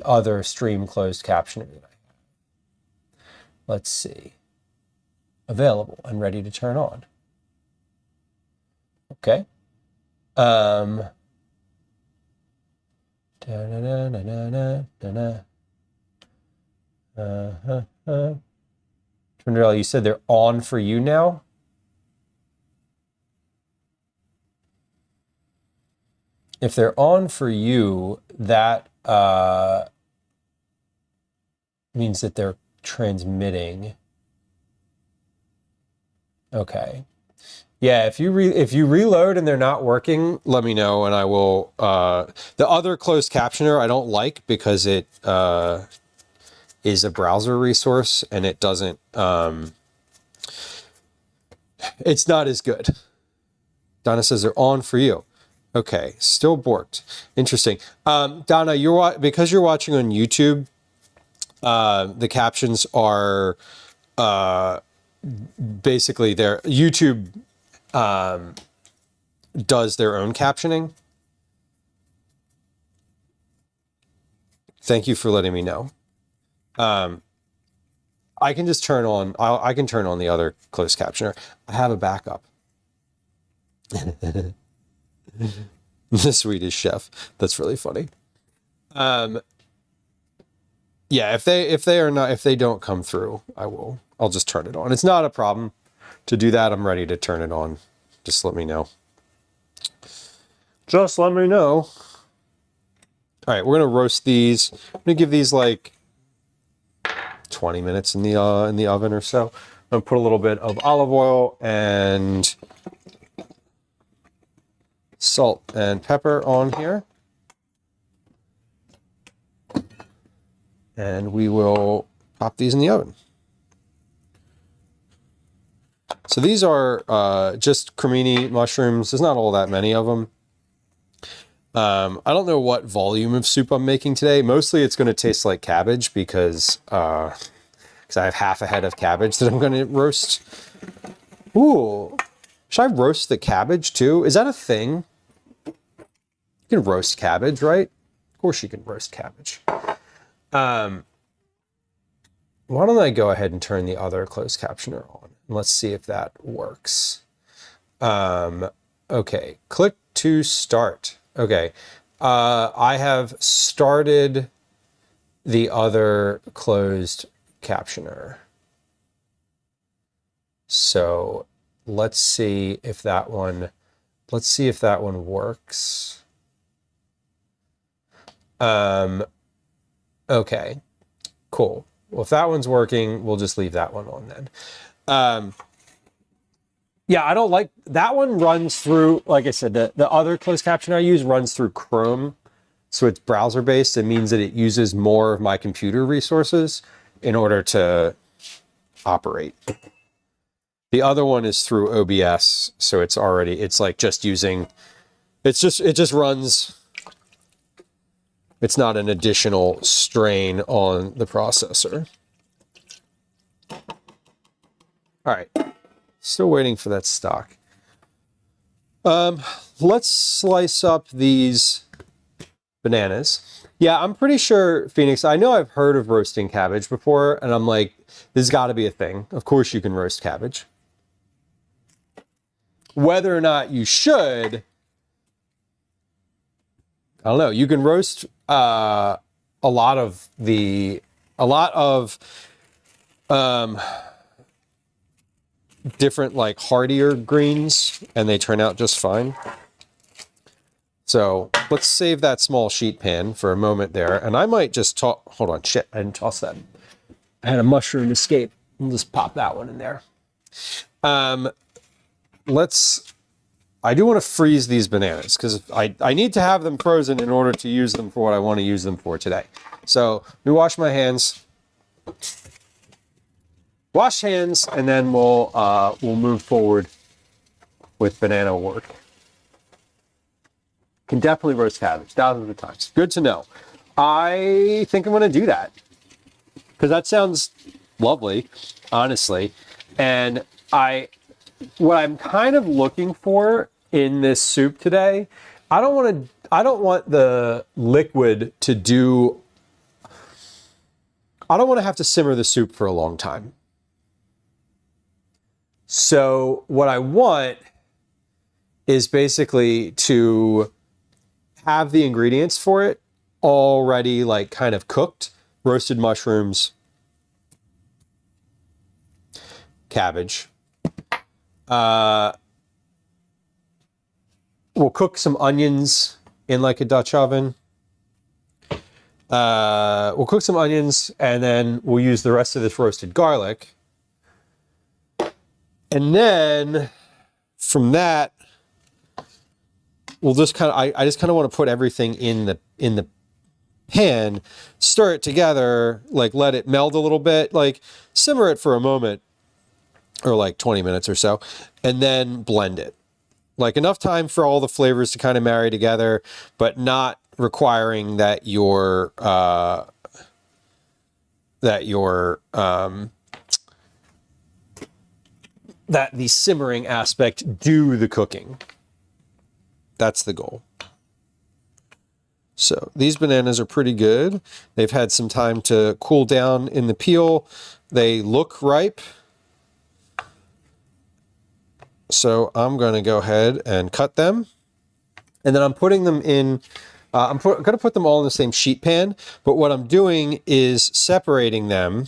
Speaker 1: other stream closed captioner that I have. Let's see. Available and ready to turn on. Okay. Trindrell, you said they're on for you now? If they're on for you, that means that they're transmitting. Okay. Yeah, if you reload and they're not working, let me know and I will. The other closed captioner I don't like because it is a browser resource and it doesn't. It's not as good. Donna says they're on for you. Okay, still borked. Interesting. Donna, because you're watching on YouTube, the captions are basically their YouTube does their own captioning. Thank you for letting me know. I can just turn on. I can turn on the other closed captioner. I have a backup. The Swedish chef. That's really funny. Yeah, if they don't come through, I'll just turn it on. It's not a problem to do that. I'm ready to turn it on. Just let me know. Just let me know. All right, we're gonna roast these. I'm gonna give these like 20 minutes in the oven or so. I'm gonna put a little bit of olive oil and salt and pepper on here. And we will pop these in the oven. So these are just cremini mushrooms. There's not all that many of them. I don't know what volume of soup I'm making today. Mostly it's going to taste like cabbage because I have half a head of cabbage that I'm going to roast. Ooh, should I roast the cabbage too? Is that a thing? You can roast cabbage, right? Of course you can roast cabbage. Why don't I go ahead and turn the other closed captioner on? Let's see if that works. Okay, click to start. Okay, I have started the other closed captioner. So let's see if that one works. Okay, cool. Well, if that one's working, we'll just leave that one on then. Yeah, I don't like that one. Runs through, like I said, the other closed caption I use runs through Chrome, so it's browser based. It means that it uses more of my computer resources in order to operate. The other one is through OBS, so it's like just using. It just runs. It's not an additional strain on the processor. All right. Still waiting for that stock. Let's slice up these bananas. Yeah, I'm pretty sure, Phoenix, I know I've heard of roasting cabbage before, and I'm like, this has got to be a thing. Of course you can roast cabbage. Whether or not you should, I don't know. You can roast a lot of different like hardier greens, and they turn out just fine. So let's save that small sheet pan for a moment there, and I might just hold on, shit, I didn't toss that. I had a mushroom escape. We'll just pop that one in there. I do want to freeze these bananas because I need to have them frozen in order to use them for what I want to use them for today. So let me wash my hands. Wash hands, and then we'll move forward with banana work. Can definitely roast cabbage thousands of times. Good to know. I think I'm going to do that because that sounds lovely, honestly. And what I'm kind of looking for in this soup today, I don't want the liquid to do. I don't want to have to simmer the soup for a long time. So what I want is basically to have the ingredients for it already like kind of cooked. Roasted mushrooms, cabbage. We'll cook some onions in like a Dutch oven. We'll cook some onions, and then we'll use the rest of this roasted garlic. And then from that, we'll just kind of, I just kind of want to put everything in the pan, stir it together, like let it meld a little bit, like simmer it for a moment or like 20 minutes or so, and then blend it. Like enough time for all the flavors to kind of marry together, but not requiring that that the simmering aspect do the cooking. That's the goal. So these bananas are pretty good. They've had some time to cool down in the peel. They look ripe. So I'm going to go ahead and cut them. And then I'm putting them in, I'm going to put them all in the same sheet pan. But what I'm doing is separating them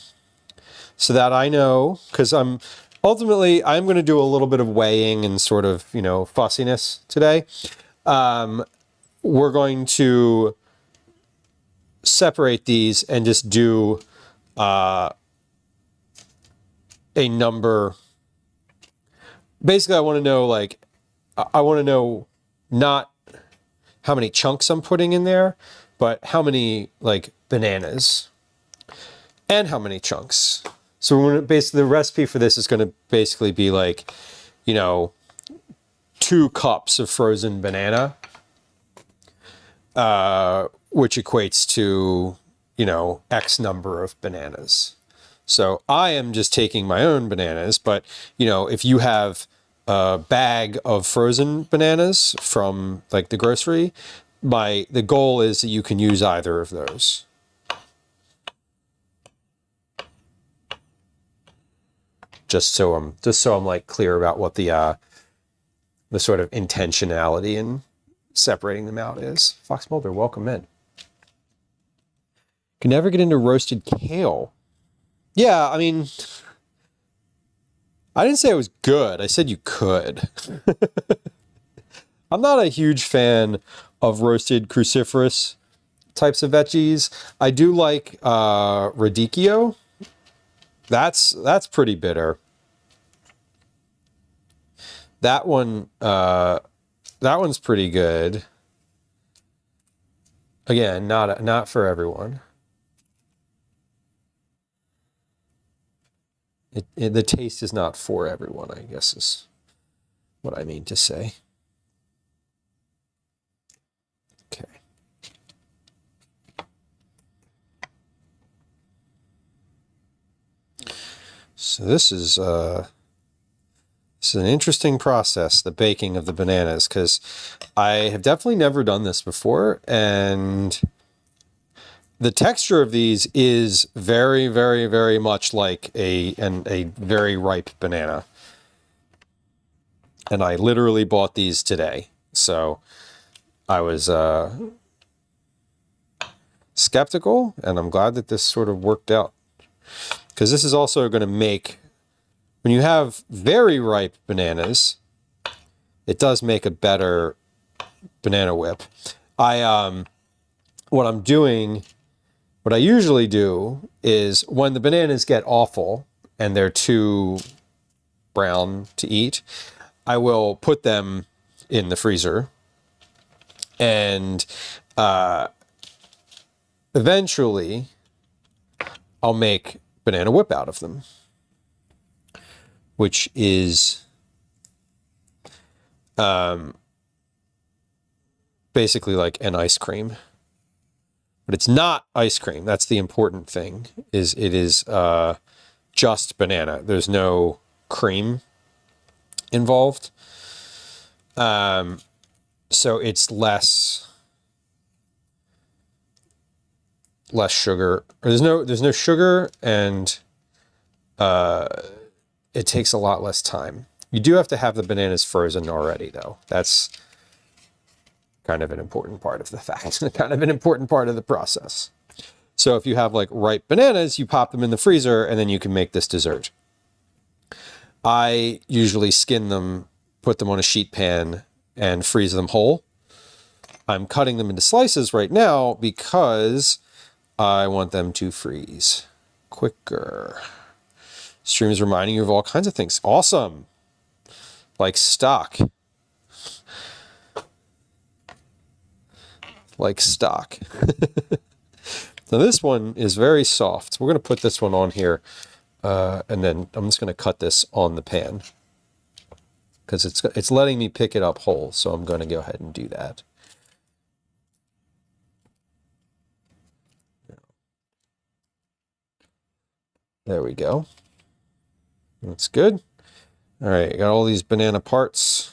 Speaker 1: so that I know, because I'm going to do a little bit of weighing and sort of, fussiness today. We're going to separate these and just do a number. Basically, I want to know, like, I want to know not how many chunks I'm putting in there, but how many, like, bananas and how many chunks. So we're gonna, basically, the recipe for this is going to basically be like, you know, 2 cups of frozen banana, which equates to, you know, X number of bananas. So I am just taking my own bananas, but, you know, if you have a bag of frozen bananas from, like, the grocery, the goal is that you can use either of those. Just so I'm like clear about what the sort of intentionality in separating them out is. Fox Mulder, welcome in. Can never get into roasted kale. Yeah, I mean, I didn't say it was good. I said you could. I'm not a huge fan of roasted cruciferous types of veggies. I do like radicchio. That's pretty bitter. That one's pretty good. Again, not for everyone. The taste is not for everyone, I guess is what I mean to say. Okay. So this is an interesting process, the baking of the bananas, because I have definitely never done this before, and the texture of these is very, very, very much like a very ripe banana. And I literally bought these today, so I was skeptical, and I'm glad that this sort of worked out. Because this is also going to make, when you have very ripe bananas, it does make a better banana whip. What I usually do is when the bananas get awful and they're too brown to eat, I will put them in the freezer, and eventually I'll make banana whip out of them, which is basically like an ice cream. But it's not ice cream. That's the important thing, is it is just banana. There's no cream involved. So it's less sugar. Or there's no sugar, and it takes a lot less time. You do have to have the bananas frozen already, though. That's kind of an important part of the fact, kind of an important part of the process. So if you have like ripe bananas, you pop them in the freezer, and then you can make this dessert. I usually skin them, put them on a sheet pan, and freeze them whole. I'm cutting them into slices right now because I want them to freeze quicker. Stream is reminding you of all kinds of things. Awesome. Like stock. Like stock. Now this one is very soft. So we're going to put this one on here, and then I'm just going to cut this on the pan because it's letting me pick it up whole. So I'm going to go ahead and do that. There we go. That's good. All right, got all these banana parts.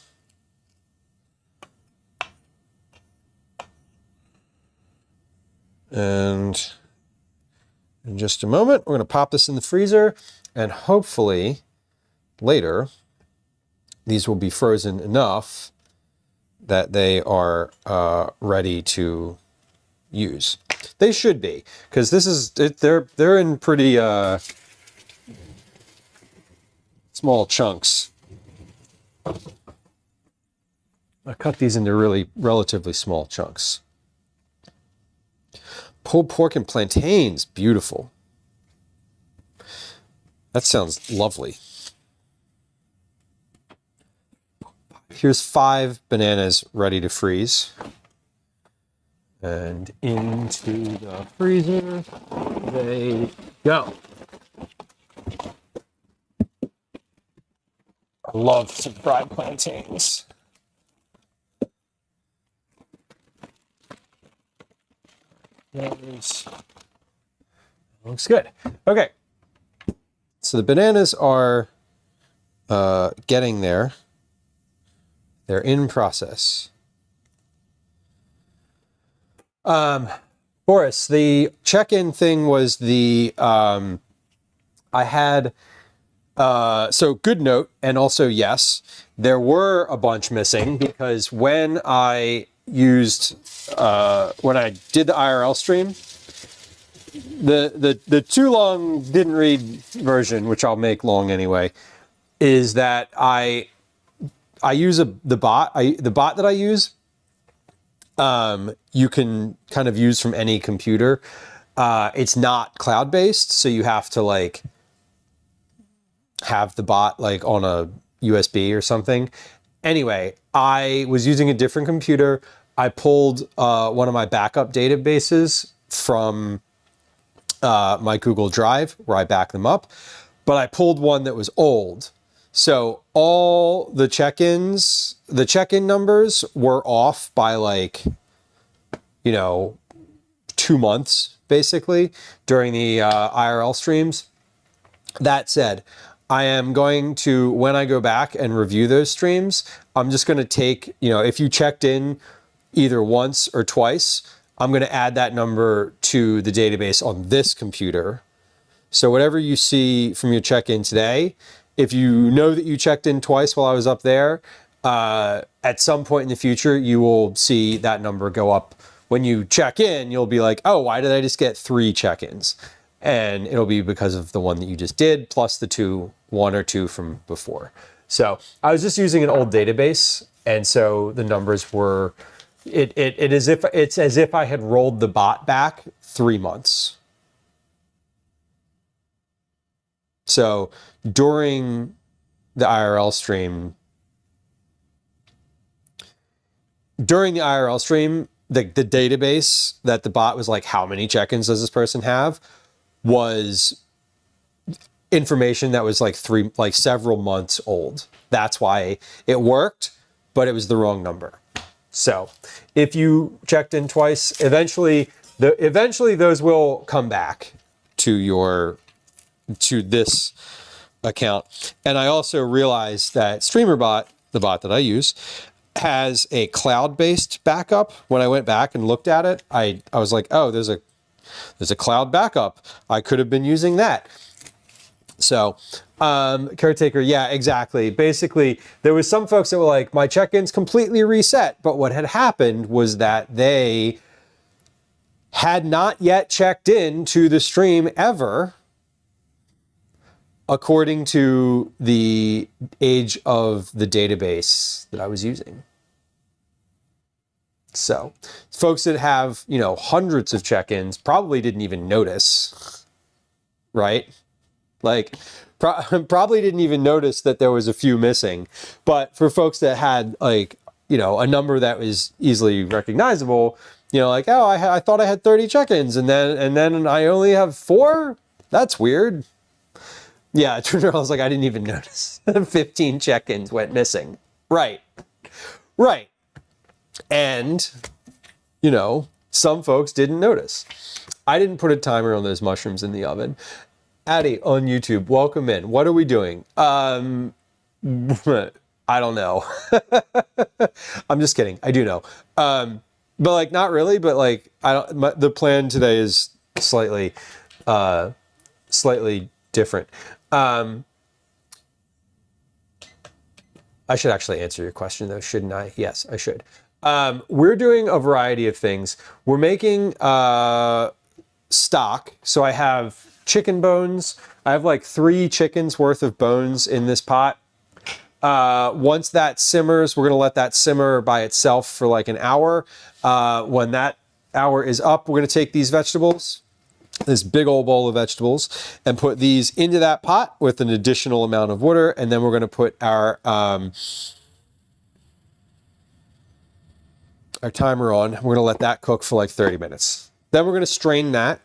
Speaker 1: And in just a moment, we're going to pop this in the freezer, and hopefully later these will be frozen enough that they are ready to use. They should be, because this is they're in pretty small chunks. I cut these into relatively small chunks. Pulled pork and plantains. Beautiful. That sounds lovely. Here's 5 bananas ready to freeze. And into the freezer they go. I love some fried plantains. Looks good. Okay. So the bananas are getting there. They're in process. Boris, the check-in thing was the I had so good note, and also yes, there were a bunch missing because when I used when I did the IRL stream, the too long didn't read version, which I'll make long anyway, is that I use the bot that I use. You can kind of use from any computer. It's not cloud-based, so you have to like have the bot like on a USB or something. Anyway, I was using a different computer. I pulled one of my backup databases from my Google Drive where I back them up, but I pulled one that was old. So all the check-ins, the check-in numbers were off by like, 2 months basically during the IRL streams. That said, I am going to, when I go back and review those streams, I'm just going to take, if you checked in either once or twice, I'm going to add that number to the database on this computer. So whatever you see from your check-in today, if you know that you checked in twice while I was up there, at some point in the future, you will see that number go up. When you check in, you'll be like, oh, why did I just get 3 check-ins? And it'll be because of the one that you just did, plus the 1 or 2 from before. So I was just using an old database, and so the numbers were, it's as if I had rolled the bot back 3 months. So during the IRL stream, the database that the bot was like, how many check-ins does this person have, was information that was like several months old. That's why it worked, but it was the wrong number. So if you checked in twice, eventually those will come back to this account. And I also realized that StreamerBot, the bot that I use, has a cloud-based backup. When I went back and looked at it, I was like, oh, there's a cloud backup. I could have been using that. So, caretaker, yeah, exactly. Basically, there was some folks that were like, my check-in's completely reset. But what had happened was that they had not yet checked in to the stream ever, according to the age of the database that I was using. So folks that have, hundreds of check-ins probably didn't even notice, right? Like probably didn't even notice that there was a few missing. But for folks that had like, a number that was easily recognizable, like, oh, I thought I had 30 check-ins and then I only have 4. That's weird. Yeah, it turned around, I was like, I didn't even notice. 15 check-ins went missing. Right. And, some folks didn't notice. I didn't put a timer on those mushrooms in the oven. Addie on YouTube, welcome in. What are we doing? I don't know. I'm just kidding. I do know. But like, not really, but like, the plan today is slightly different. I should actually answer your question though, shouldn't I? Yes, I should. We're doing a variety of things. We're making stock. So I have chicken bones. I have like 3 chickens worth of bones in this pot. Once that simmers, we're going to let that simmer by itself for like an hour. When that hour is up, we're going to take these vegetables, this big old bowl of vegetables, and put these into that pot with an additional amount of water. And then we're going to put our timer on. We're going to let that cook for like 30 minutes. Then we're going to strain it,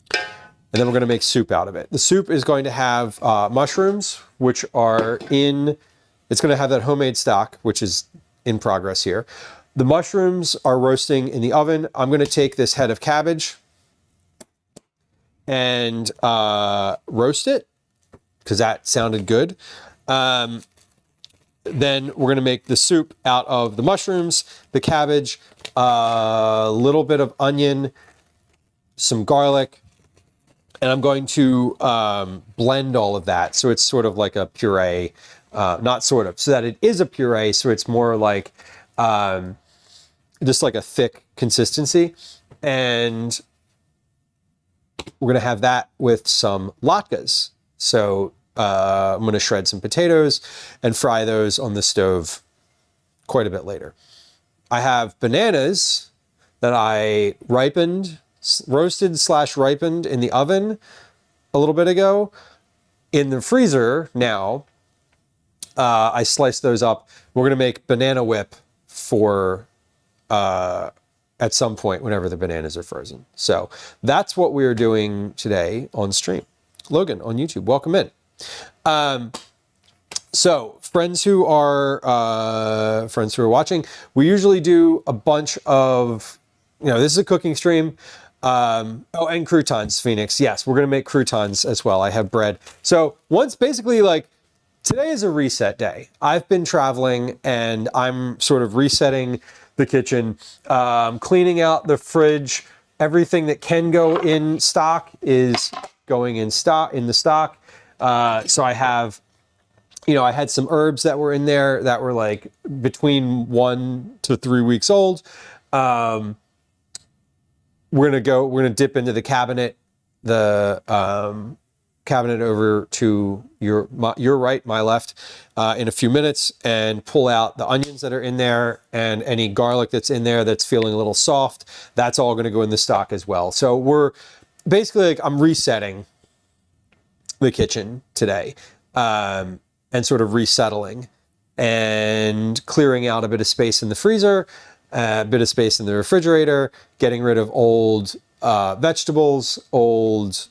Speaker 1: and then we're going to make soup out of it. The soup is going to have mushrooms, which are it's going to have that homemade stock, which is in progress here. The mushrooms are roasting in the oven. I'm going to take this head of cabbage and roast it, because that sounded good. Then we're going to make the soup out of the mushrooms, the cabbage, a little bit of onion, some garlic, and I'm going to blend all of that so it's sort of like a puree, not sort of, so that it is a puree, so it's more like just like a thick consistency. And we're going to have that with some latkes. So I'm going to shred some potatoes and fry those on the stove quite a bit later. I have bananas that I roasted/ripened in the oven a little bit ago. In the freezer now, I sliced those up. We're going to make banana whip for at some point whenever the bananas are frozen. So that's what we're doing today on stream. Logan on YouTube, welcome in. So friends who are watching, we usually do a bunch of, this is a cooking stream. And croutons, Phoenix. Yes, we're going to make croutons as well. I have bread. So basically today is a reset day. I've been traveling and I'm sort of resetting the kitchen, cleaning out the fridge. Everything that can go in stock is going in the stock. So I have, I had some herbs that were in there that were like between 1 to 3 weeks old. We're going to dip into the cabinet, cabinet over to your right, my left, in a few minutes, and pull out the onions that are in there and any garlic that's in there that's feeling a little soft. That's all going to go in the stock as well. So we're basically I'm resetting the kitchen today, and sort of resettling and clearing out a bit of space in the freezer, a bit of space in the refrigerator, getting rid of old vegetables, old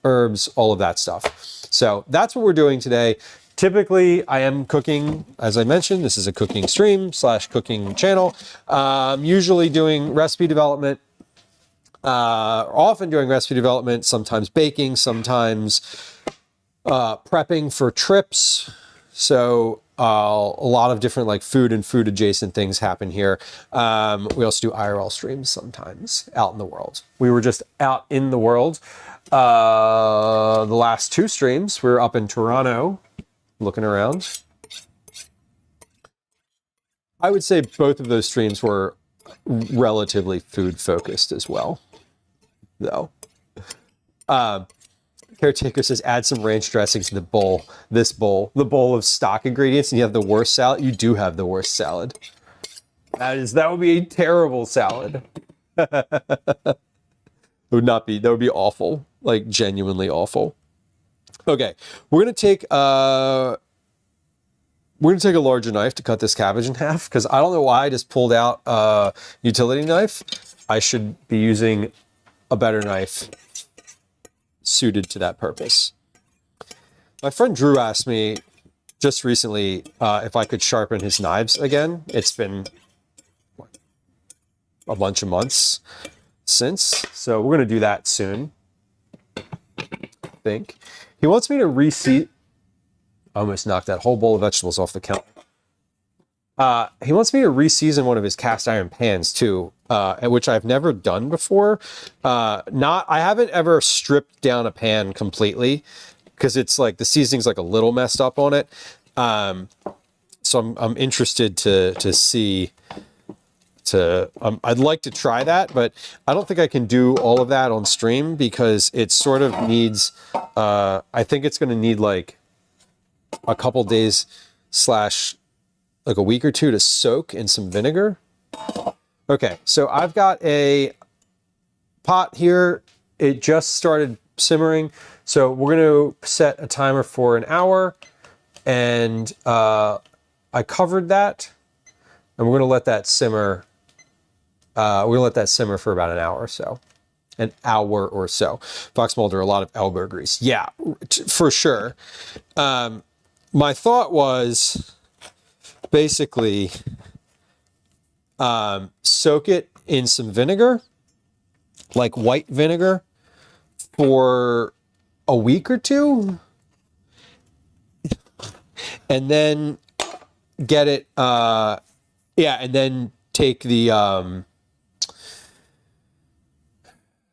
Speaker 1: herbs, all of that stuff. So that's what we're doing today. Typically, I am cooking, as I mentioned, this is a cooking stream / cooking channel. Usually doing recipe development, often doing recipe development, sometimes baking, sometimes prepping for trips. So a lot of different food and food adjacent things happen here. We also do IRL streams sometimes out in the world. We were just out in the world. The last 2 streams, we were up in Toronto looking around. I would say both of those streams were relatively food focused as well, though. Caretaker says, add some ranch dressing to the bowl. The bowl of stock ingredients, and you have the worst salad. You do have the worst salad. That would be a terrible salad. That would be awful. Genuinely awful. Okay, we're gonna take a larger knife to cut this cabbage in half, because I don't know why I just pulled out a utility knife. I should be using a better knife suited to that purpose. My friend Drew asked me just recently if I could sharpen his knives again. It's been a bunch of months since, so we're going to do that soon, I think. He wants me to I almost knocked that whole bowl of vegetables off the counter. He wants me to reseason one of his cast iron pans too, which I've never done before. I haven't ever stripped down a pan completely, because it's the seasoning's a little messed up on it. So I'm interested to see. I'd like to try that, but I don't think I can do all of that on stream, because it sort of needs. I think it's going to need a couple days / a week or 2 to soak in some vinegar Okay, so I've got a pot here. It just started simmering. So we're going to set a timer for an hour. And I covered that. And we're going to let that simmer. We're going to let that simmer for about an hour or so. An hour or so. Fox Mulder, a lot of elbow grease. Yeah, for sure. My thought was basically soak it in some vinegar, like white vinegar, for a week or two, and then get it, and then take the,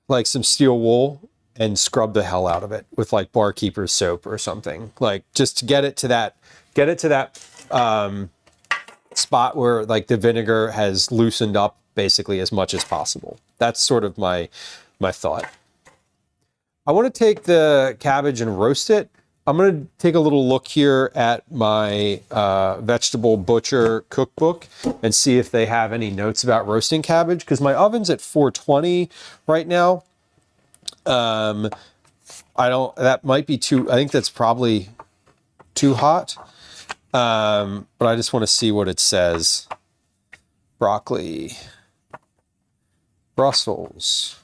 Speaker 1: like some steel wool and scrub the hell out of it with like barkeeper's soap or something, like just to get it to that spot where like the vinegar has loosened up basically as much as possible. That's sort of my thought. I want to take the cabbage and roast it. I'm going to take a little look here at my vegetable butcher cookbook and see if they have any notes about roasting cabbage, because my oven's at 420 right now. That might be too, I think that's probably too hot. But I just want to see what it says. Broccoli, Brussels,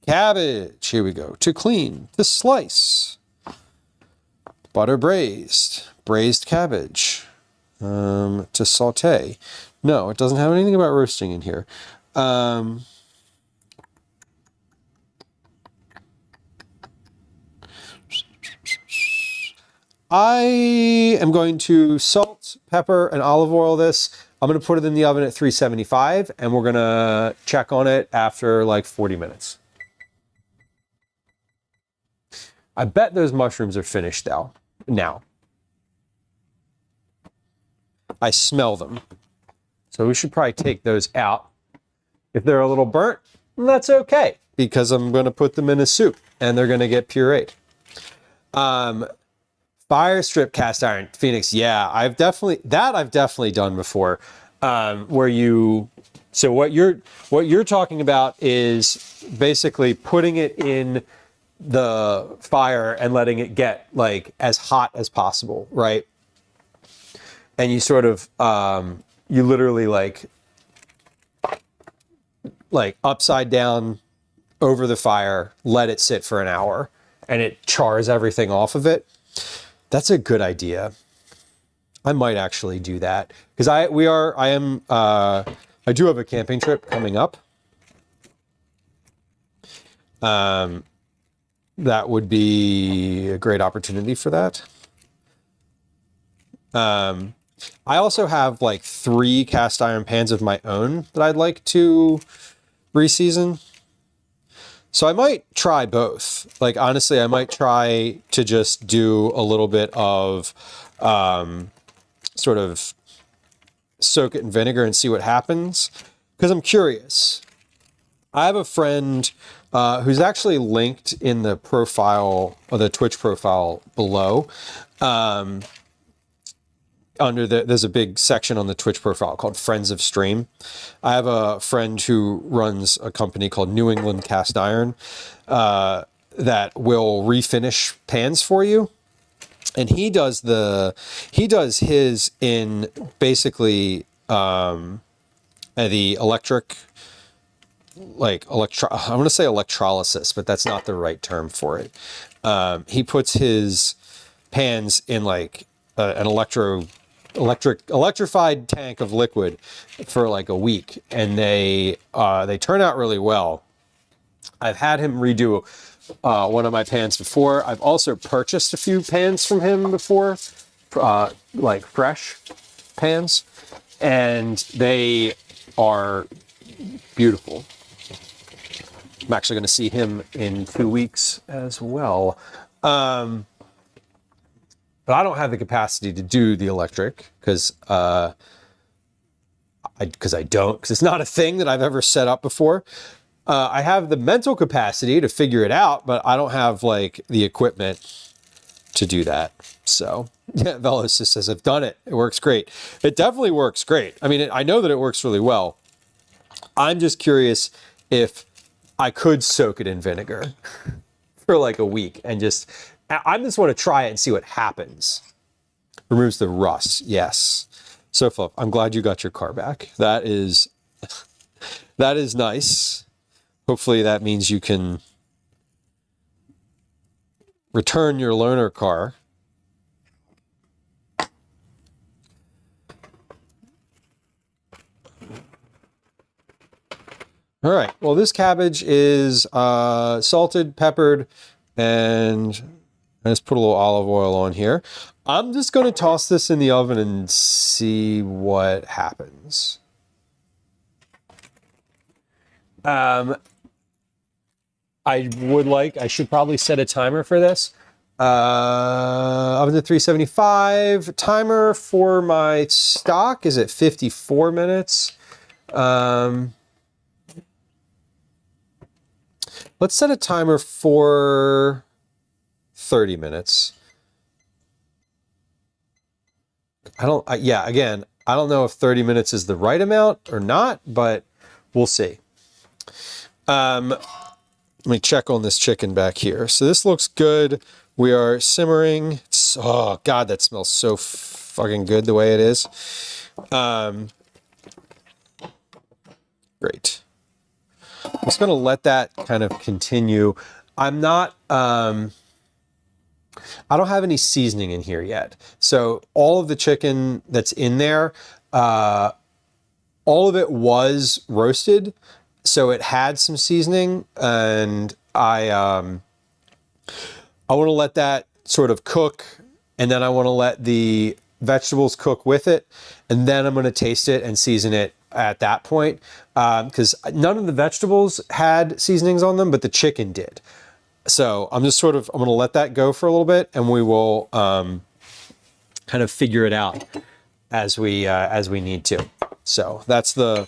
Speaker 1: cabbage, here we go. To clean, to slice, butter braised cabbage, to saute. No, it doesn't have anything about roasting in here. I am going to salt, pepper, and olive oil this. I'm going to put it in the oven at 375, and we're going to check on it after like 40 minutes. I bet those mushrooms are finished now. I smell them. So we should probably take those out. If they're a little burnt, that's okay, because I'm going to put them in a soup, and they're going to get pureed. Fire strip cast iron, Phoenix. Yeah, I've definitely done before. What you're talking about is basically putting it in the fire and letting it get like as hot as possible, right? And you sort of you literally like upside down over the fire, let it sit for an hour, and it chars everything off of it. That's a good idea. I might actually do that, because I do have a camping trip coming up. That would be a great opportunity for that. I also have like 3 cast iron pans of my own that I'd like to reseason. So I might try both. Like, honestly, I might try to just do a little bit of sort of soak it in vinegar and see what happens, because I'm curious. I have a friend who's actually linked in the profile, or the Twitch profile below. There's a big section on the Twitch profile called Friends of Stream. I have a friend who runs a company called New England Cast Iron that will refinish pans for you. And he does his in basically the electric, I want to say electrolysis, but that's not the right term for it. He puts his pans in like an electrified tank of liquid for like a week, and they turn out really well. I've had him redo one of my pans before. I've also purchased a few pans from him before, like fresh pans, and they are beautiful. I'm actually going to see him in 2 weeks as well. But I don't have the capacity to do the electric, because it's not a thing that I've ever set up before. I have the mental capacity to figure it out, but I don't have like the equipment to do that. So yeah, Velos just says, I've done it. It works great. It definitely works great. I mean, I know that it works really well. I'm just curious if I could soak it in vinegar for like a week and I just want to try it and see what happens. Removes the rust. Yes. So Fluff, I'm glad you got your car back. That is nice. Hopefully that means you can return your loaner car. All right. Well, this cabbage is salted, peppered, and I just put a little olive oil on here. I'm just going to toss this in the oven and see what happens. I should probably set a timer for this. Oven to 375. Timer for my stock is at 54 minutes. Let's set a timer for 30 minutes. Again, I don't know if 30 minutes is the right amount or not, but we'll see. Let me check on this chicken back here. So this looks good. We are simmering. Oh God, that smells so fucking good the way it is. Great. I'm just going to let that kind of continue. I'm not, I don't have any seasoning in here yet. So all of the chicken that's in there, all of it was roasted. So it had some seasoning, and I want to let that sort of cook, and then I want to let the vegetables cook with it, and then I'm going to taste it and season it at that point, because none of the vegetables had seasonings on them, but the chicken did. So I'm going to let that go for a little bit, and we will kind of figure it out as we need to. So that's the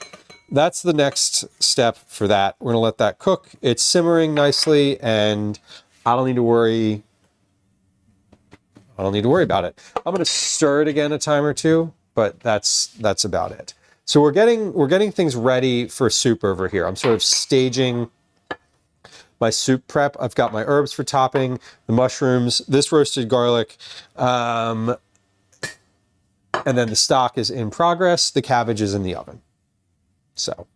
Speaker 1: next step for that. We're going to let that cook. It's simmering nicely, and I don't need to worry about it. I'm going to stir it again a time or two, but that's about it. So we're getting things ready for soup over here. I'm sort of staging my soup prep. I've got my herbs for topping, the mushrooms, this roasted garlic, and then the stock is in progress. The cabbage is in the oven. So,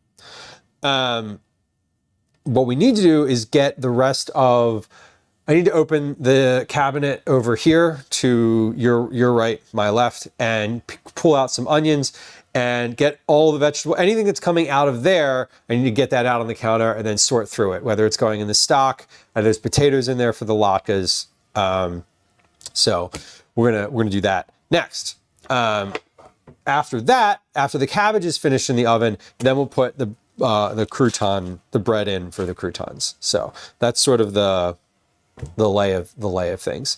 Speaker 1: what we need to do is get the rest of, I need to open the cabinet over here to your right, my left, and pull out some onions and get all the vegetable, anything that's coming out of there, I need to get that out on the counter and then sort through it, whether it's going in the stock, there's potatoes in there for the latkes. So we're gonna do that next. After that, after the cabbage is finished in the oven, then we'll put the crouton, the bread in for the croutons. So that's sort of the lay of things.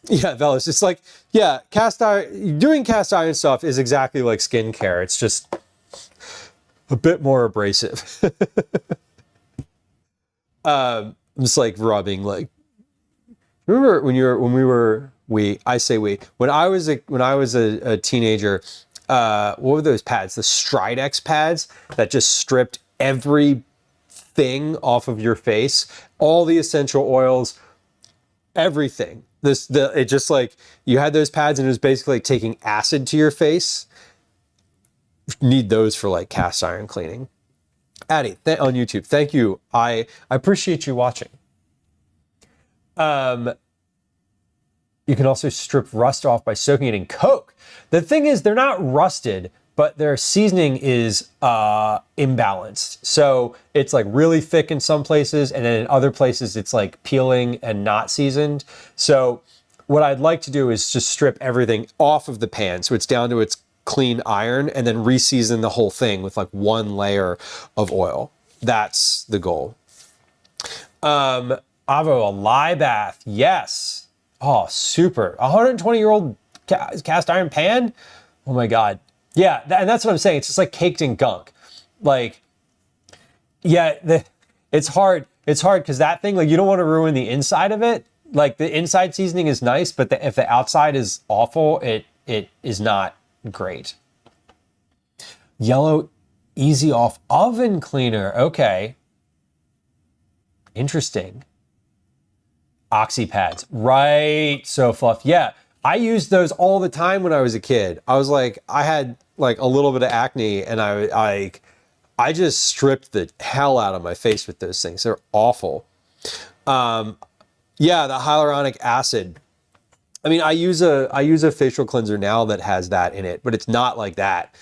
Speaker 1: Yeah, Velas, it's like, yeah, doing cast iron stuff is exactly like skincare. It's just a bit more abrasive. Just like rubbing, like, remember when I was a teenager, what were those pads? The Stridex pads that just stripped everything off of your face, all the essential oils, everything. It just like, you had those pads and it was basically like taking acid to your face. Need those for like cast iron cleaning. Addie, on YouTube, thank you. I appreciate you watching. You can also strip rust off by soaking it in Coke. The thing is, they're not rusted, but their seasoning is imbalanced. So it's like really thick in some places, and then in other places it's like peeling and not seasoned. So what I'd like to do is just strip everything off of the pan so it's down to its clean iron, and then re-season the whole thing with like one layer of oil. That's the goal. Avo, a lye bath, yes. Oh, super. 120-year-old cast iron pan? Oh my God. Yeah, and that's what I'm saying. It's just like caked in gunk. Like, yeah, it's hard. It's hard because that thing, like, you don't want to ruin the inside of it. like the inside seasoning is nice, but if the outside is awful, it is not great. Yellow easy off oven cleaner. Okay. Interesting. Oxy pads. Right. So fluff. Yeah. I used those all the time when I was a kid. I was like, I had like a little bit of acne and I just stripped the hell out of my face with those things. They're awful. Yeah, the hyaluronic acid. I mean, I use a facial cleanser now that has that in it, but it's not like that.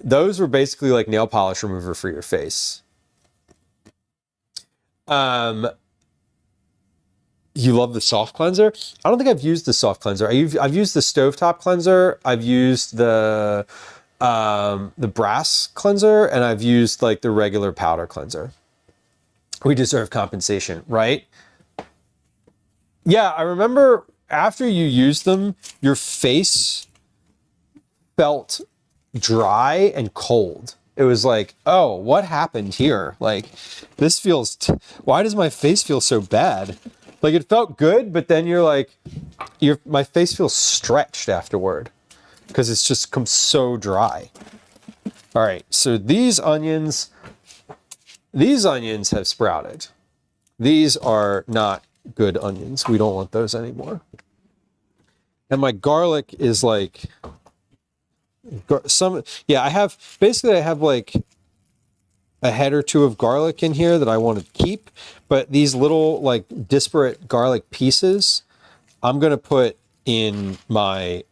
Speaker 1: Those were basically like nail polish remover for your face. You love the soft cleanser? I don't think I've used the soft cleanser. I've used the stovetop cleanser. I've used the brass cleanser, and I've used like the regular powder cleanser. We deserve compensation, right? Yeah, I remember after you used them, your face felt dry and cold. It was like, oh, what happened here? Like, this feels, why does my face feel so bad? Like, it felt good, but then you're like, my face feels stretched afterward because it's just come so dry. All right, so these onions have sprouted. These are not good onions. We don't want those anymore. And my garlic is like I have like a head or two of garlic in here that I want to keep, but these little like disparate garlic pieces, I'm going to put in my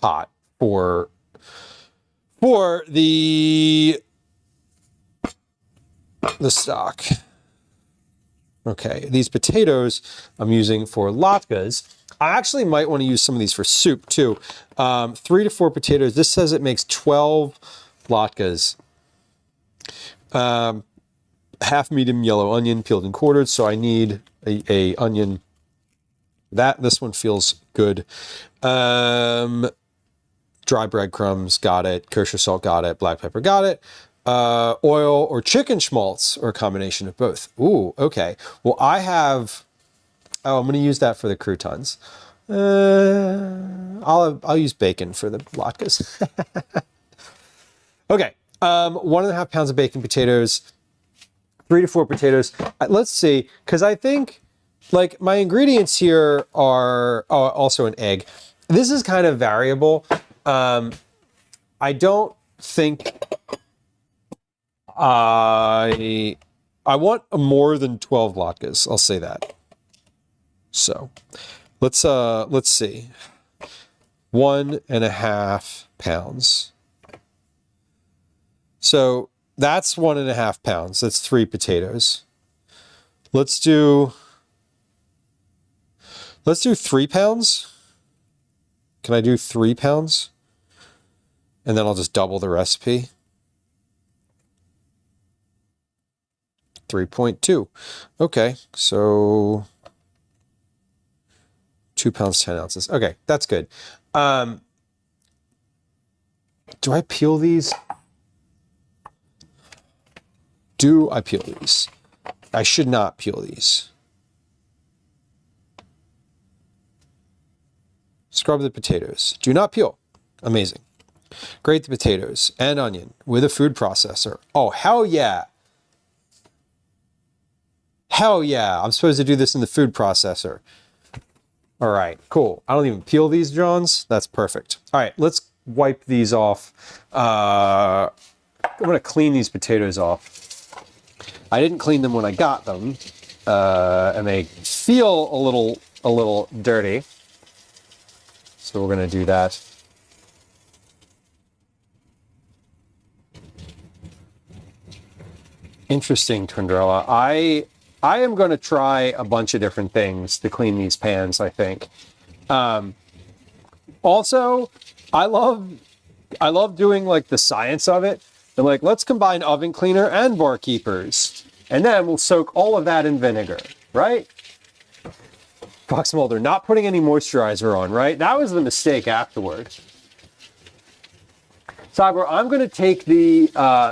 Speaker 1: pot for the stock. Okay, these potatoes I'm using for latkes. I actually might want to use some of these for soup too. 3 to 4 potatoes. This says it makes 12 latkes. Half medium yellow onion peeled and quartered. So I need a onion. This one feels good. Dry breadcrumbs, got it. Kosher salt, got it. Black pepper, got it. Oil or chicken schmaltz, or a combination of both. Ooh, okay. Well, I'm going to use that for the croutons. I'll use bacon for the latkes. Okay. 1.5 pounds of bacon potatoes, 3 to 4 potatoes. Let's see, because I think like my ingredients here are also an egg. This is kind of variable. I don't think I want more than 12 latkes. I'll say that. So let's see. 1.5 pounds. So that's 1.5 pounds. That's 3 potatoes. Let's do 3 pounds. Can I do 3 pounds? And then I'll just double the recipe. 3.2. Okay, so 2 pounds, 10 ounces. Okay, that's good. Do I peel these? Do I peel these? I should not peel these. Scrub the potatoes. Do not peel. Amazing. Grate the potatoes and onion with a food processor. Oh, hell yeah. Hell yeah. I'm supposed to do this in the food processor. All right, cool. I don't even peel these, Johns. That's perfect. All right, let's wipe these off. I'm going to clean these potatoes off. I didn't clean them when I got them, and they feel a little dirty. So we're going to do that. Interesting, Twindrella. I am going to try a bunch of different things to clean these pans, I think. Also, I love doing like the science of it. And like, let's combine oven cleaner and barkeepers. And then we'll soak all of that in vinegar, right? Fox Mulder, not putting any moisturizer on, right? That was the mistake afterwards. Cyber, I'm going to take the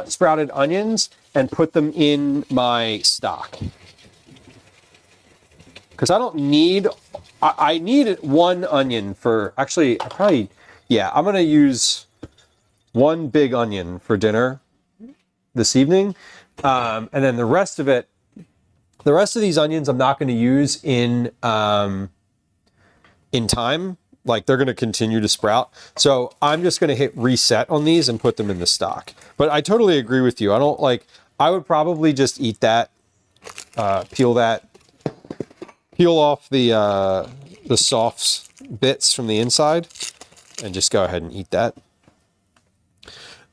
Speaker 1: sprouted onions and put them in my stock. because I don't need, I need 1 onion for, actually, I'm going to use 1 big onion for dinner this evening. And then the rest of these onions I'm not going to use in time. Like, they're going to continue to sprout. So I'm just going to hit reset on these and put them in the stock. But I totally agree with you. I would probably just eat that, peel off the soft bits from the inside and just go ahead and eat that.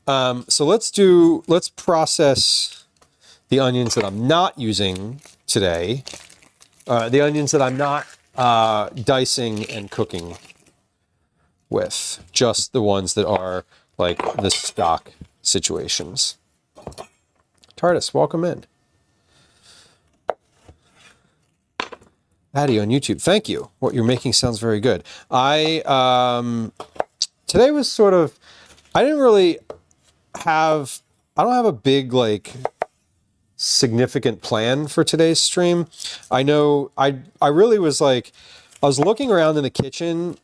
Speaker 1: So let's process the onions that I'm not using today. The onions that I'm not dicing and cooking with, just the ones that are like the stock situations. TARDIS, welcome in. Addy on YouTube, thank you. What you're making sounds very good. Today was sort of, I don't have a big, like, significant plan for today's stream. I know I really was like, I was looking around in the kitchen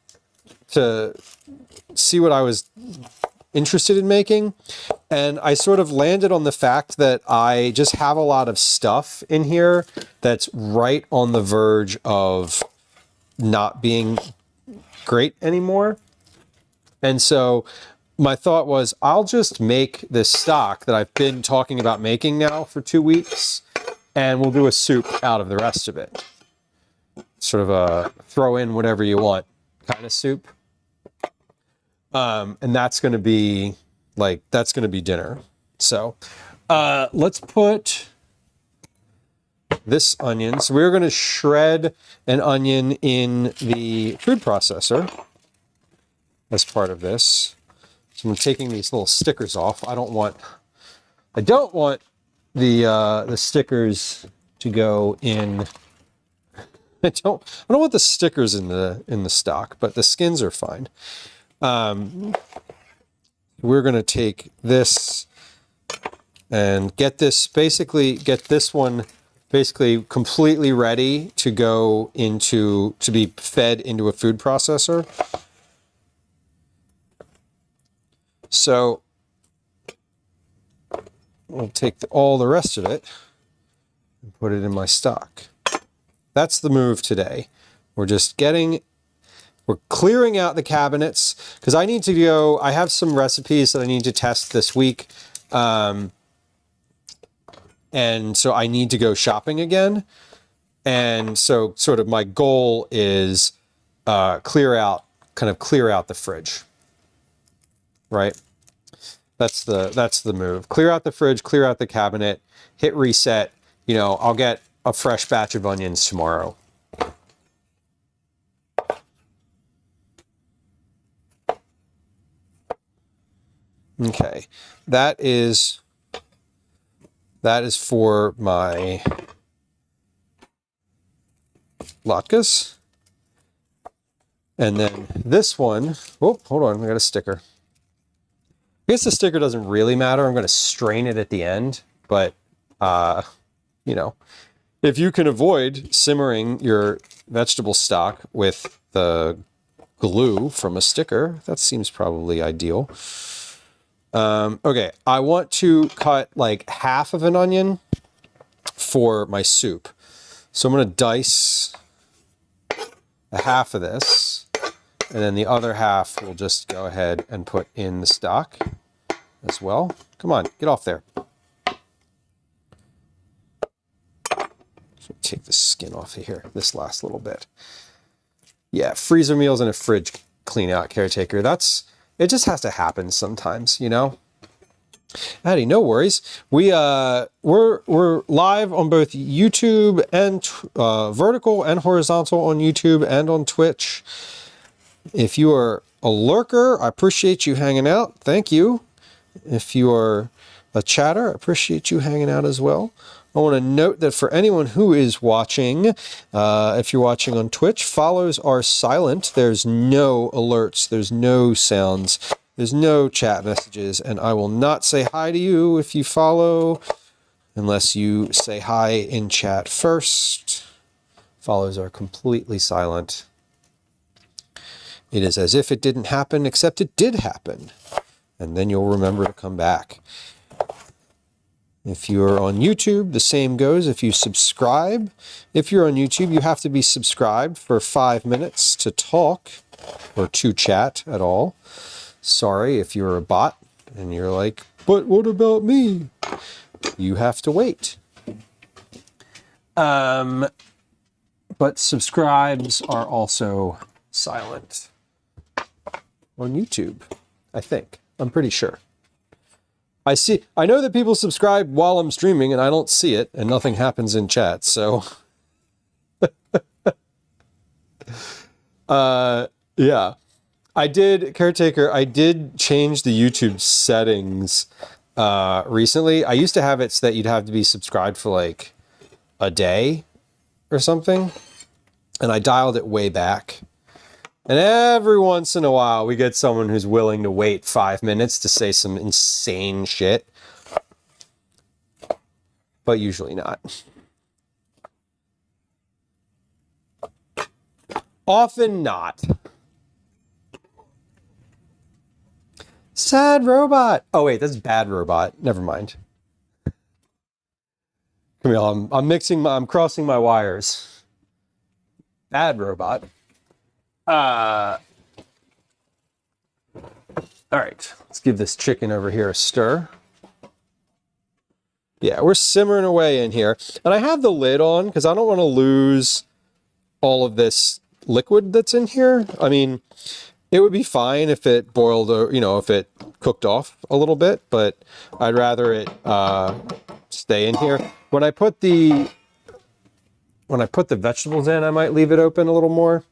Speaker 1: to see what I was interested in making, and I sort of landed on the fact that I just have a lot of stuff in here that's right on the verge of not being great anymore. And so my thought was, I'll just make this stock that I've been talking about making now for 2 weeks, and we'll do a soup out of the rest of it. Sort of a throw in whatever you want kind of soup. And that's going to be dinner. So let's put this onion. So we're going to shred an onion in the food processor as part of this. So I'm taking these little stickers off. I don't want the stickers to go in. I don't want the stickers in the stock, but the skins are fine. We're going to take this and get this one basically completely ready to go to be fed into a food processor. So I'll take all the rest of it and put it in my stock. That's the move today. We're clearing out the cabinets because I have some recipes that I need to test this week. And so I need to go shopping again. And so sort of my goal is clear out the fridge. Right? That's the move. Clear out the fridge, clear out the cabinet, hit reset. I'll get a fresh batch of onions tomorrow. Okay, that is for my latkes. And then this one, oh, hold on, I got a sticker. I guess the sticker doesn't really matter. I'm going to strain it at the end, but, if you can avoid simmering your vegetable stock with the glue from a sticker, that seems probably ideal. Okay, I want to cut like half of an onion for my soup. So I'm going to dice a half of this, and then the other half we'll just go ahead and put in the stock as well. Come on, get off there. So take the skin off of here, this last little bit. Yeah, freezer meals and a fridge clean out caretaker. It just has to happen sometimes, Addie, no worries. We're live on both YouTube and vertical and horizontal on YouTube and on Twitch. If you are a lurker, I appreciate you hanging out. Thank you. If you are a chatter, I appreciate you hanging out as well. I want to note that for anyone who is watching, if you're watching on Twitch, follows are silent. There's no alerts. There's no sounds. There's no chat messages. And I will not say hi to you if you follow unless you say hi in chat first. Follows are completely silent. It is as if it didn't happen, except it did happen. And then you'll remember to come back. If you're on YouTube, the same goes. If you subscribe, if you're on YouTube, you have to be subscribed for 5 minutes to talk or to chat at all. Sorry if you're a bot and you're like, but what about me? You have to wait. But subscribes are also silent on YouTube, I think. I'm pretty sure. I know that people subscribe while I'm streaming and I don't see it and nothing happens in chat, so yeah. I did change the YouTube settings recently. I used to have it so that you'd have to be subscribed for like a day or something, and I dialed it way back. And every once in a while, we get someone who's willing to wait 5 minutes to say some insane shit. But usually not. Often not. Sad robot. Oh, wait, that's bad robot. Never mind. Camille, I'm crossing my wires. Bad robot. All right, let's give this chicken over here a stir. Yeah, we're simmering away in here. And I have the lid on because I don't want to lose all of this liquid that's in here. I mean, it would be fine if it boiled, or, you know, if it cooked off a little bit, but I'd rather it stay in here. When I put the vegetables in, I might leave it open a little more.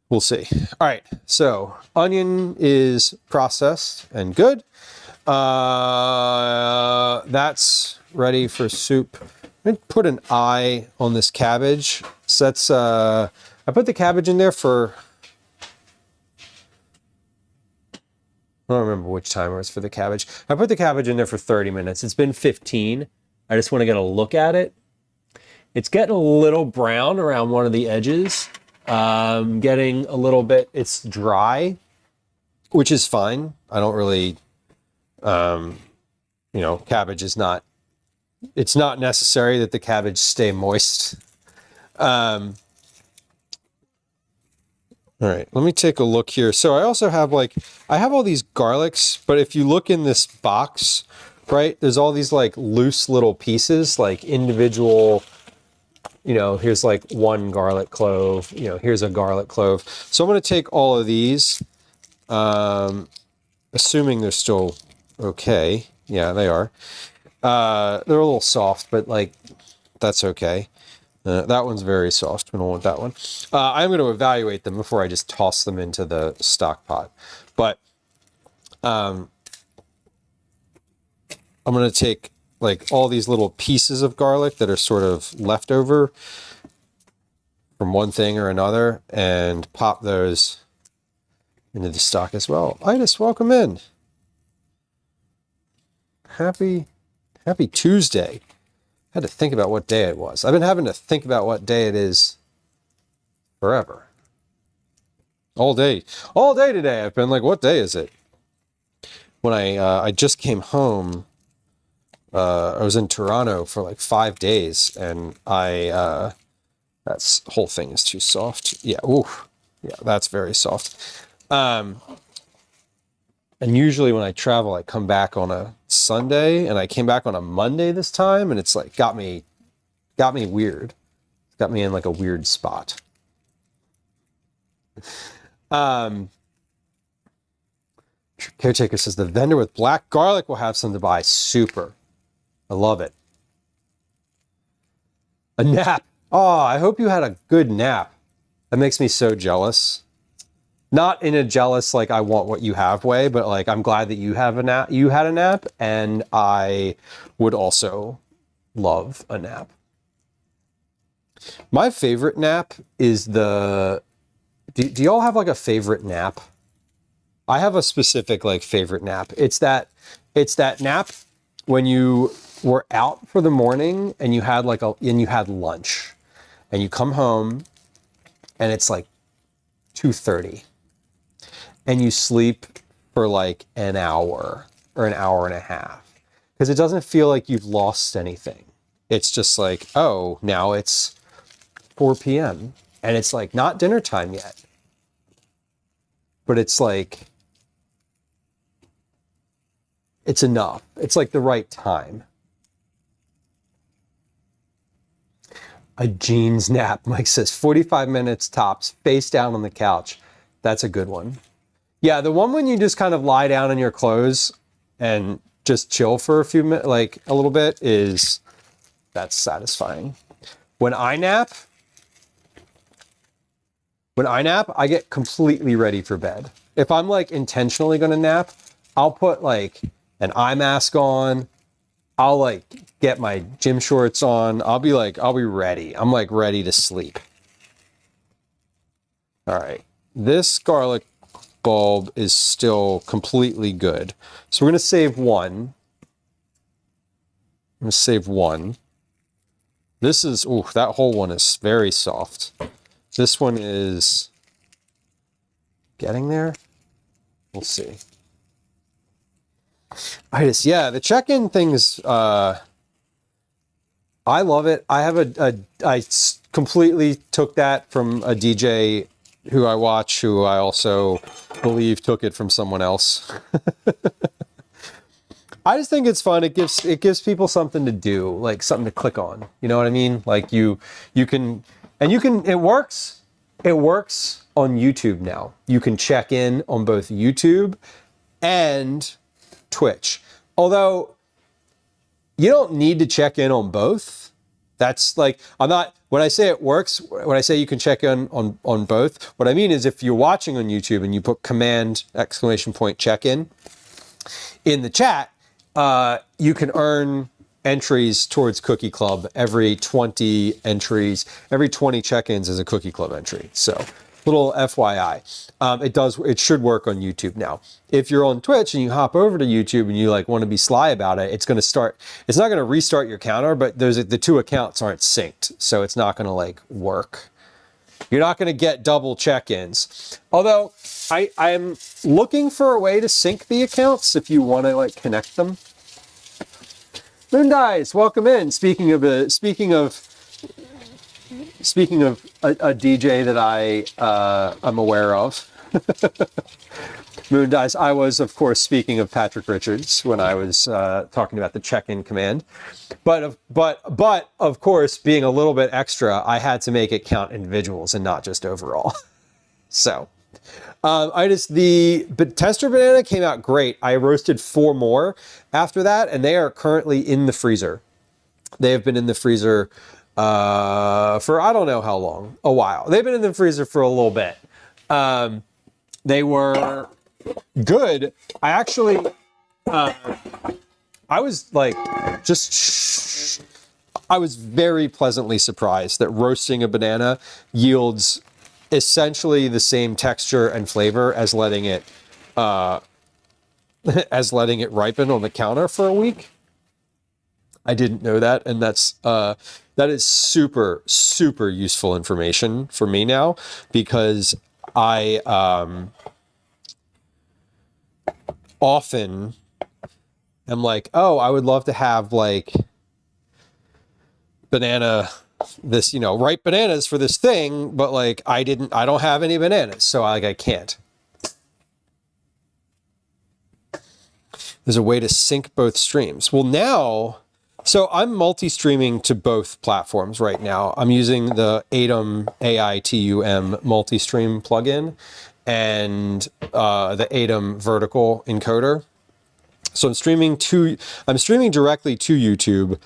Speaker 1: We'll see. All right, so onion is processed and good. That's ready for soup. I'm gonna put an eye on this cabbage. So that's I put the cabbage in there for, I don't remember which time it was for the cabbage. I put the cabbage in there for 30 minutes. It's been 15. I just want to get a look at it. It's getting a little brown around one of the edges. Getting a little bit, it's dry, which is fine. I don't really, you know, cabbage is not, it's not necessary that the cabbage stay moist. All right, let me take a look here. So I also have I have all these garlics, but if you look in this box, right, there's all these like loose little pieces, like individual, you know, here's like one garlic clove, you know, here's a garlic clove. So I'm going to take all of these, assuming they're still okay. Yeah, they are. They're a little soft, but like, that's okay. That one's very soft. We don't want that one. I'm going to evaluate them before I just toss them into the stock pot. But I'm going to take like all these little pieces of garlic that are sort of left over from one thing or another and pop those into the stock as well. Itis, welcome in. Happy Tuesday. I had to think about what day it was. I've been having to think about what day it is forever. All day today. I've been like, what day is it? When I just came home, I was in Toronto for like 5 days, and that whole thing is too soft. Yeah, ooh, yeah, that's very soft. And usually when I travel, I come back on a Sunday, and I came back on a Monday this time, and it's like got me weird. Got me in like a weird spot. Caretaker says the vendor with black garlic will have some to buy. Super. I love it. A nap. Oh, I hope you had a good nap. That makes me so jealous. Not in a jealous, like I want what you have way, but like I'm glad that you have a nap. You had a nap, and I would also love a nap. My favorite nap is the. Do y'all have like a favorite nap? I have a specific like favorite nap. It's that nap when you were out for the morning and you had lunch and you come home and it's like 2:30 and you sleep for like an hour or an hour and a half, because it doesn't feel like you've lost anything. It's just like, oh, now it's 4 p.m. and it's like not dinner time yet, but it's like, it's enough. It's like the right time. A jeans nap, Mike says, 45 minutes tops, face down on the couch. That's a good one. Yeah, the one when you just kind of lie down in your clothes and just chill for a few minutes, like a little bit, that's satisfying. When I nap, I get completely ready for bed. If I'm like intentionally going to nap, I'll put like an eye mask on. I'll like get my gym shorts on. I'll be ready. I'm like ready to sleep. All right. This garlic bulb is still completely good. So we're going to save one. I'm going to save one. This is, that whole one is very soft. This one is getting there. We'll see. Yeah, the check-in things, I love it. I have I completely took that from a DJ who I watch, who I also believe took it from someone else. I just think it's fun. It gives people something to do, like something to click on. You know what I mean? Like it works. It works on YouTube now. You can check in on both YouTube and Twitch. Although you don't need to check in on both. That's like, when I say it works, when I say you can check in on both, what I mean is if you're watching on YouTube and you put command ! check in the chat, you can earn entries towards Cookie Club. Every 20 entries, every 20 check-ins is a Cookie Club entry. So little FYI, it should work on YouTube now. If you're on Twitch and you hop over to YouTube and you like want to be sly about it, it's not going to restart your counter, but the two accounts aren't synced. So it's not going to like work. You're not going to get double check-ins. Although I'm looking for a way to sync the accounts if you want to like connect them. Moon Dice, welcome in. Speaking of a DJ that I'm aware of, Moon Dice, I was, of course, speaking of Patrick Richards when I was talking about the check-in command. But of course, being a little bit extra, I had to make it count individuals and not just overall. So, the tester banana came out great. I roasted 4 more after that, and they are currently in the freezer. They have been in the freezer for I don't know how long, a while. They've been in the freezer for a little bit. They were good. I actually, I was like, I was very pleasantly surprised that roasting a banana yields essentially the same texture and flavor as letting it ripen on the counter for a week. I didn't know that, and that is super, super useful information for me now, because I often am like, oh, I would love to have like ripe bananas for this thing, but like I don't have any bananas, so I can't. There's a way to sync both streams. Well, now, so I'm multi-streaming to both platforms right now. I'm using the ATOM, AITUM multi-stream plugin and the ATOM vertical encoder. So I'm streaming directly to YouTube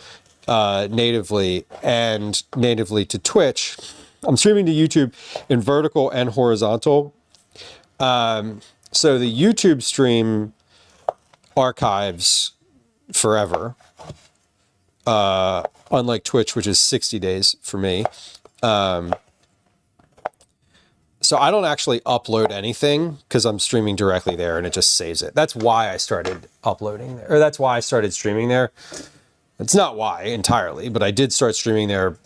Speaker 1: natively and natively to Twitch. I'm streaming to YouTube in vertical and horizontal. So the YouTube stream archives forever. Unlike Twitch, which is 60 days for me. So I don't actually upload anything because I'm streaming directly there and it just saves it. That's why I started uploading there, or that's why I started streaming there. It's not why entirely, but I did start streaming there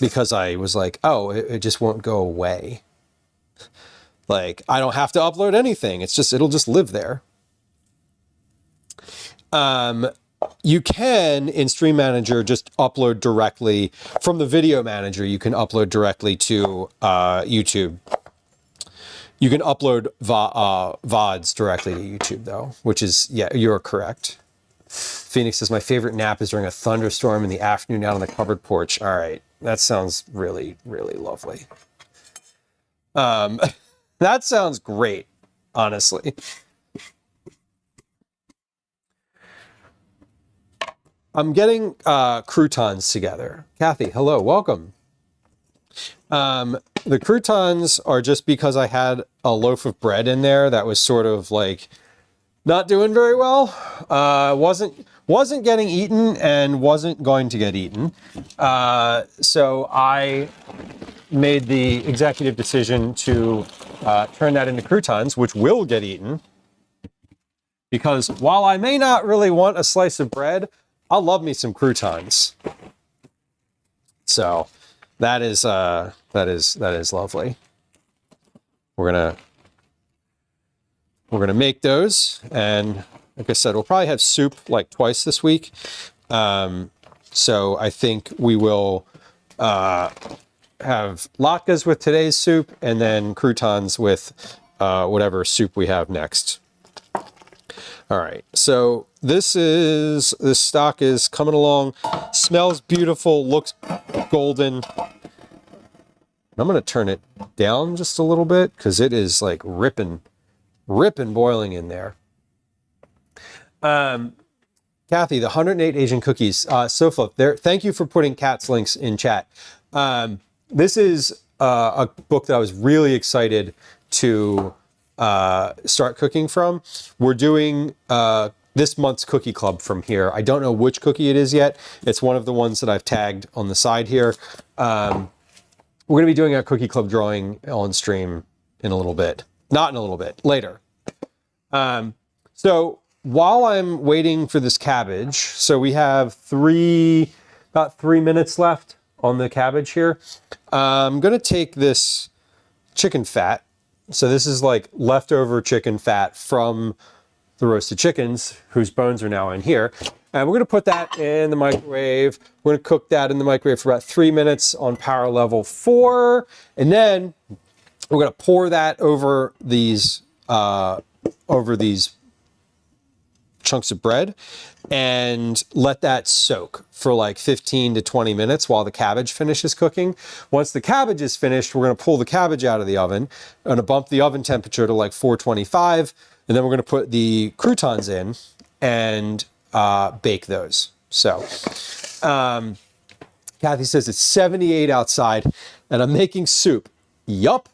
Speaker 1: because I was like, oh, it just won't go away. Like, I don't have to upload anything. It'll just live there. You can, in Stream Manager, just upload directly from the video manager. You can upload directly to YouTube. You can upload VODs directly to YouTube, though, which is, yeah, you're correct. Phoenix says, my favorite nap is during a thunderstorm in the afternoon out on the covered porch. All right. That sounds really, really lovely. That sounds great, honestly. I'm getting croutons together. Kathy, hello, welcome. The croutons are just because I had a loaf of bread in there that was sort of like not doing very well. Wasn't getting eaten and wasn't going to get eaten. So I made the executive decision to turn that into croutons, which will get eaten. Because while I may not really want a slice of bread, I'll love me some croutons. So that is lovely. We're gonna make those, and like I said, we'll probably have soup like twice this week. So I think we will have latkes with today's soup, and then croutons with whatever soup we have next. All right, so this stock is coming along, smells beautiful, looks golden. I'm gonna turn it down just a little bit because it is like ripping boiling in there. Kathy, the 108 Asian cookies, Sofa, there. Thank you for putting Kat's links in chat. This is a book that I was really excited to start cooking from. We're doing this month's cookie club from here. I don't know which cookie it is yet. It's one of the ones that I've tagged on the side here. We're going to be doing a cookie club drawing on stream in a little bit. Not in a little bit, later. So while I'm waiting for this cabbage, so we have about 3 minutes left on the cabbage here. I'm going to take this chicken fat. So this is like leftover chicken fat from the roasted chickens, whose bones are now in here. And we're going to put that in the microwave. We're going to cook that in the microwave for about 3 minutes on power level 4. And then we're going to pour that over these chunks of bread and let that soak for like 15 to 20 minutes while the cabbage finishes cooking. Once the cabbage is finished, we're going to pull the cabbage out of the oven. I'm going to bump the oven temperature to like 425, and then we're going to put the croutons in and bake those. So Kathy says it's 78 outside and I'm making soup. Yup.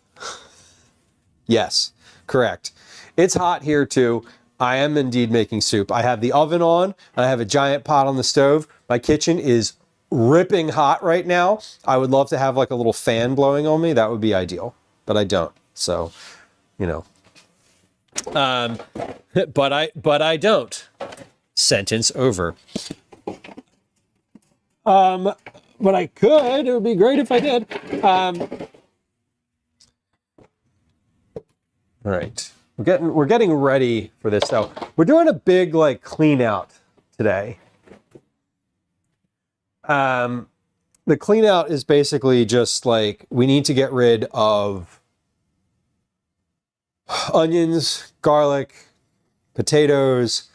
Speaker 1: Yes, correct. It's hot here too. I am indeed making soup. I have the oven on, and I have a giant pot on the stove. My kitchen is ripping hot right now. I would love to have like a little fan blowing on me. That would be ideal, but I don't. So, you know. But I don't. Sentence over. But I could. It would be great if I did. All right. We're getting ready for this though. We're doing a big like clean out today. The clean out is basically just like we need to get rid of onions, garlic, potatoes,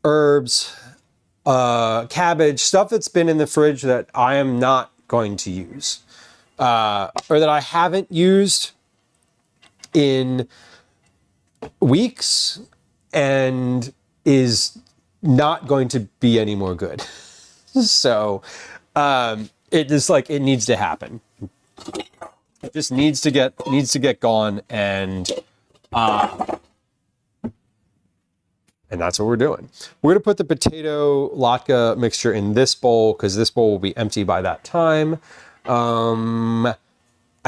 Speaker 1: herbs, cabbage, stuff that's been in the fridge that I am not going to use, or that I haven't used in weeks and is not going to be any more good. So it just like it needs to happen. It just needs to get gone, and that's what we're doing. We're gonna put the potato latke mixture in this bowl because this bowl will be empty by that time. I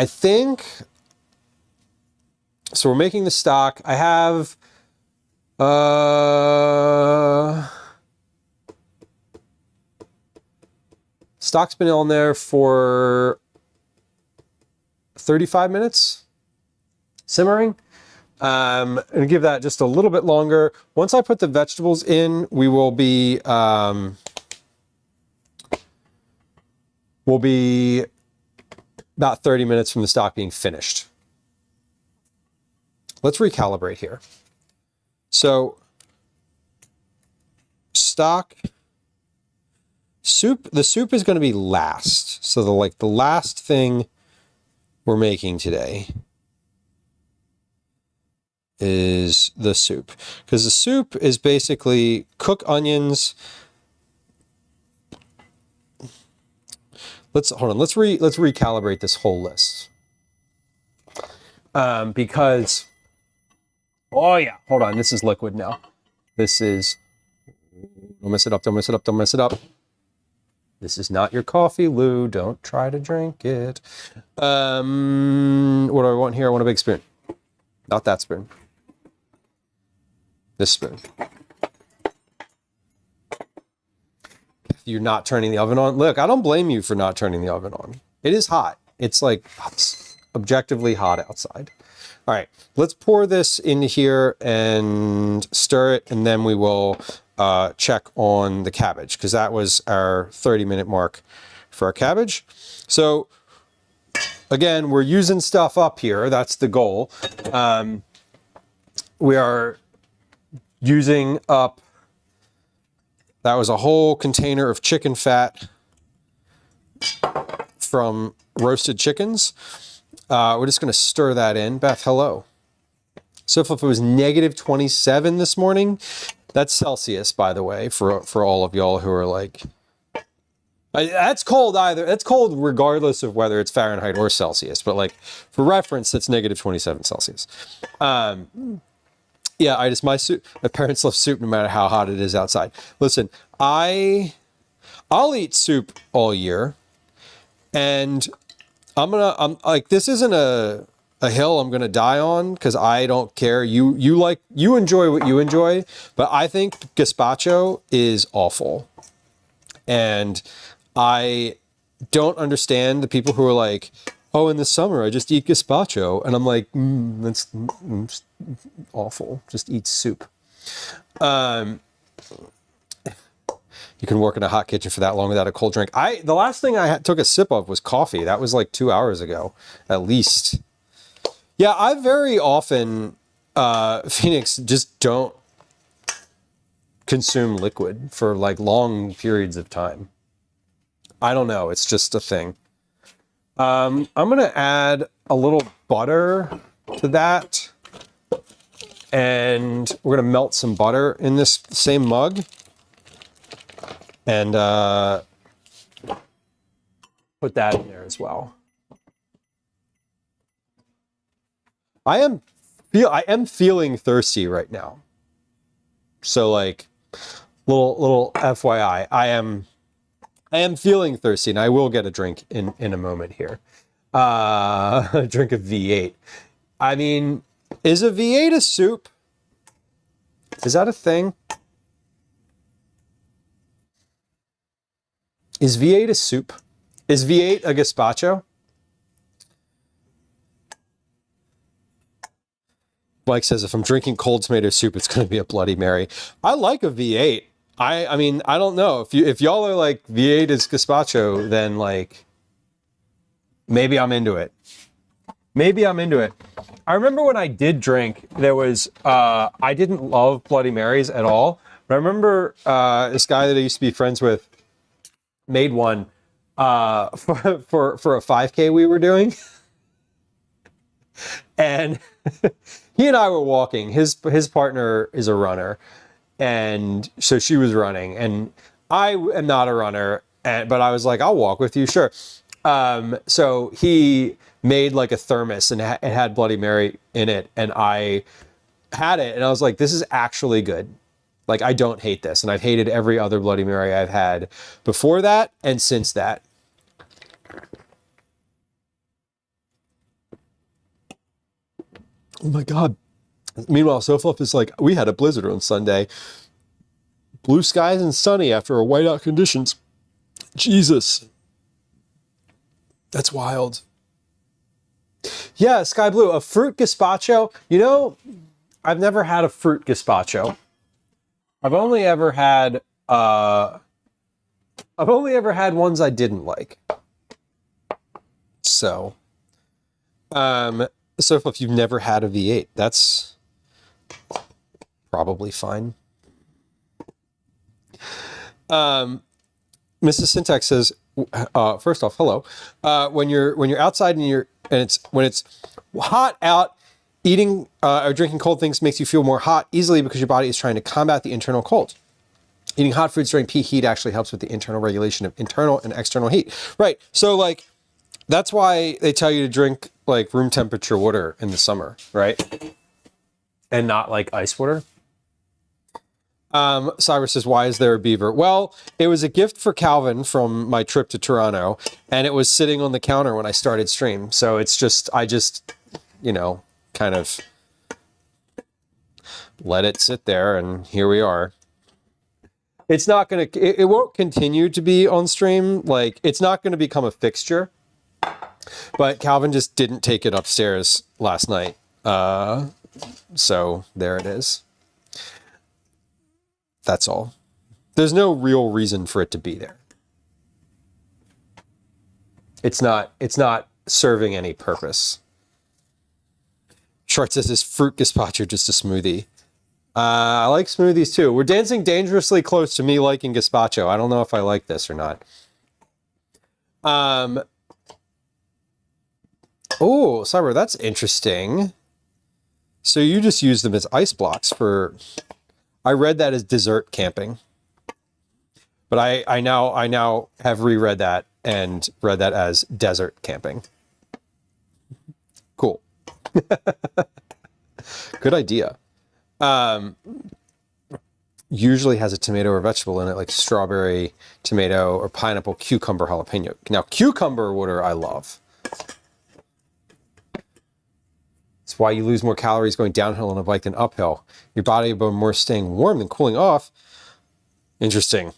Speaker 1: think. So we're making the stock. I have Stock's been on there for 35 minutes, simmering. And give that just a little bit longer. Once I put the vegetables in, we will be about 30 minutes from the stock being finished. Let's recalibrate here. So stock, soup, the soup is going to be last. So the last thing we're making today is the soup, because the soup is basically cook onions. Let's recalibrate this whole list. Because, oh yeah, hold on, this is liquid now. This is, don't mess it up, don't mess it up, don't mess it up. This is not your coffee, Lou. Don't try to drink it. What do I want here? I want a big spoon. Not that spoon. This spoon. You're not turning the oven on. Look, I don't blame you for not turning the oven on. It is hot. It's like objectively hot outside. All right, let's pour this into here and stir it, and then we will check on the cabbage, because that was our 30-minute mark for our cabbage. So again, we're using stuff up here. That's the goal. We are using up, that was a whole container of chicken fat from roasted chickens. We're just going to stir that in. Beth, hello. So if it was negative 27 this morning, that's Celsius, by the way, for all of y'all who are like, that's cold either. That's cold regardless of whether it's Fahrenheit or Celsius. But like for reference, that's negative 27 Celsius. Yeah, my parents love soup no matter how hot it is outside. Listen, I'll eat soup all year, and I'm like, this isn't a hill I'm gonna die on, because I don't care. You enjoy what you enjoy, but I think gazpacho is awful, and I don't understand the people who are like, oh, in the summer I just eat gazpacho, and I'm like, that's awful. Just eat soup. You can work in a hot kitchen for that long without a cold drink. The last thing I took a sip of was coffee. That was like 2 hours ago, at least. Yeah, I very often, Phoenix, just don't consume liquid for like long periods of time. I don't know. It's just a thing. I'm going to add a little butter to that. And we're going to melt some butter in this same mug. And put that in there as well. I am feeling thirsty right now. So like, little FYI, I am feeling thirsty, and I will get a drink in a moment here. A drink of V8. I mean, is a V8 a soup? Is that a thing? Is V8 a soup? Is V8 a gazpacho? Mike says, if I'm drinking cold tomato soup, it's going to be a Bloody Mary. I like a V8. I mean, I don't know. If y'all are like, V8 is gazpacho, then like, maybe I'm into it. Maybe I'm into it. I remember when I did drink, there was, I didn't love Bloody Marys at all. But I remember this guy that I used to be friends with made one for a 5K we were doing. And he and I were walking. His partner is a runner. And so she was running, and I am not a runner, but I was like, I'll walk with you, sure. So he made like a thermos, and it had Bloody Mary in it, and I had it, and I was like, this is actually good. Like, I don't hate this, and I've hated every other Bloody Mary I've had before that and since that. Oh my God. Meanwhile, Soflip is like, we had a blizzard on Sunday. Blue skies and sunny after a whiteout conditions. Jesus. That's wild. Yeah, Sky Blue, a fruit gazpacho. You know, I've never had a fruit gazpacho. I've only ever had ones I didn't like. So, so if you've never had a V8, that's probably fine. Mrs. Syntax says, first off, hello. When you're outside and when it's hot out, eating or drinking cold things makes you feel more hot easily because your body is trying to combat the internal cold. Eating hot foods during peak heat actually helps with the internal regulation of internal and external heat. Right. So like, that's why they tell you to drink like room temperature water in the summer, right? And not like ice water. Cyrus says, why is there a beaver? Well, it was a gift for Calvin from my trip to Toronto, and it was sitting on the counter when I started stream. So it's just, I just, you know, kind of let it sit there, and here we are. It's not going to, it won't continue to be on stream. Like, it's not going to become a fixture, but Calvin just didn't take it upstairs last night. So there it is. That's all. There's no real reason for it to be there. It's not serving any purpose. Short says, is fruit gazpacho just a smoothie? I like smoothies too. We're dancing dangerously close to me liking gazpacho. I don't know if I like this or not. Oh, Cyber, that's interesting. So you just use them as ice blocks for... I read that as dessert camping. But I now have reread that and read that as desert camping. Cool. Good idea. Usually has a tomato or vegetable in it, like strawberry, tomato, or pineapple, cucumber, jalapeno. Now, cucumber water I love. It's why you lose more calories going downhill on a bike than uphill. Your body will be more staying warm than cooling off. Interesting.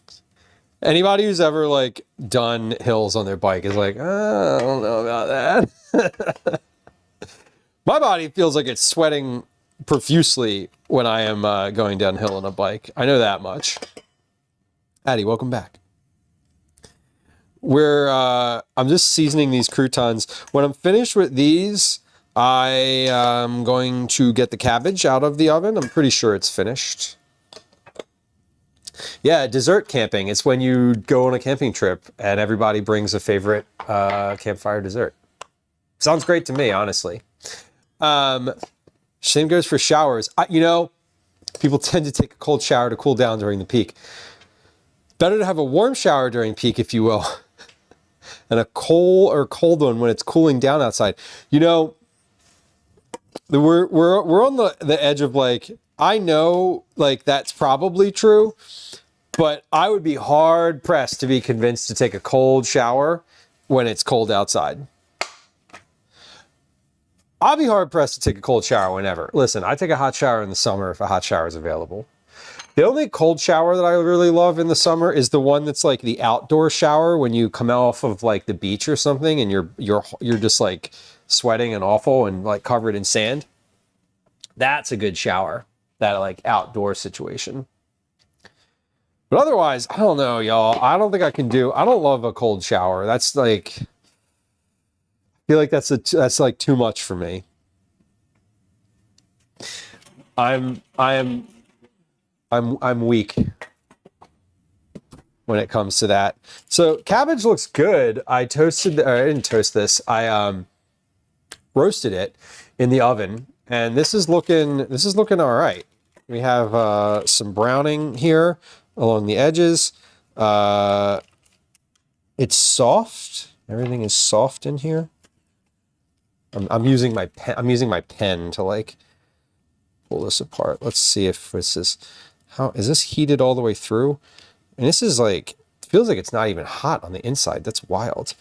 Speaker 1: Anybody who's ever like done hills on their bike is like, I don't know about that. My body feels like it's sweating profusely when I am going downhill on a bike. I know that much. Addie, welcome back. I'm just seasoning these croutons. When I'm finished with these, I am going to get the cabbage out of the oven. I'm pretty sure it's finished. Yeah, dessert camping. It's when you go on a camping trip and everybody brings a favorite campfire dessert. Sounds great to me, honestly. Same goes for showers. You know, people tend to take a cold shower to cool down during the peak. Better to have a warm shower during peak, if you will, and a cold one when it's cooling down outside. You know, we're on the edge of like, I know like that's probably true, but I would be hard pressed to be convinced to take a cold shower when it's cold outside. I'll be hard pressed to take a cold shower whenever. Listen, I take a hot shower in the summer if a hot shower is available. The only cold shower that I really love in the summer is the one that's like the outdoor shower when you come off of like the beach or something and you're just like sweating and awful and like covered in sand. That's a good shower, that like outdoor situation. But otherwise, I don't know, y'all. I don't think I don't love a cold shower. That's like, I feel like that's like too much for me. I'm weak when it comes to that. So cabbage looks good. I didn't toast this. I roasted it in the oven, and this is looking all right. We have some browning here along the edges. It's soft. Everything is soft in here. I'm using my pen. I'm using my pen to like pull this apart. Let's see if this is is this heated all the way through? And this is like, feels like it's not even hot on the inside. That's wild.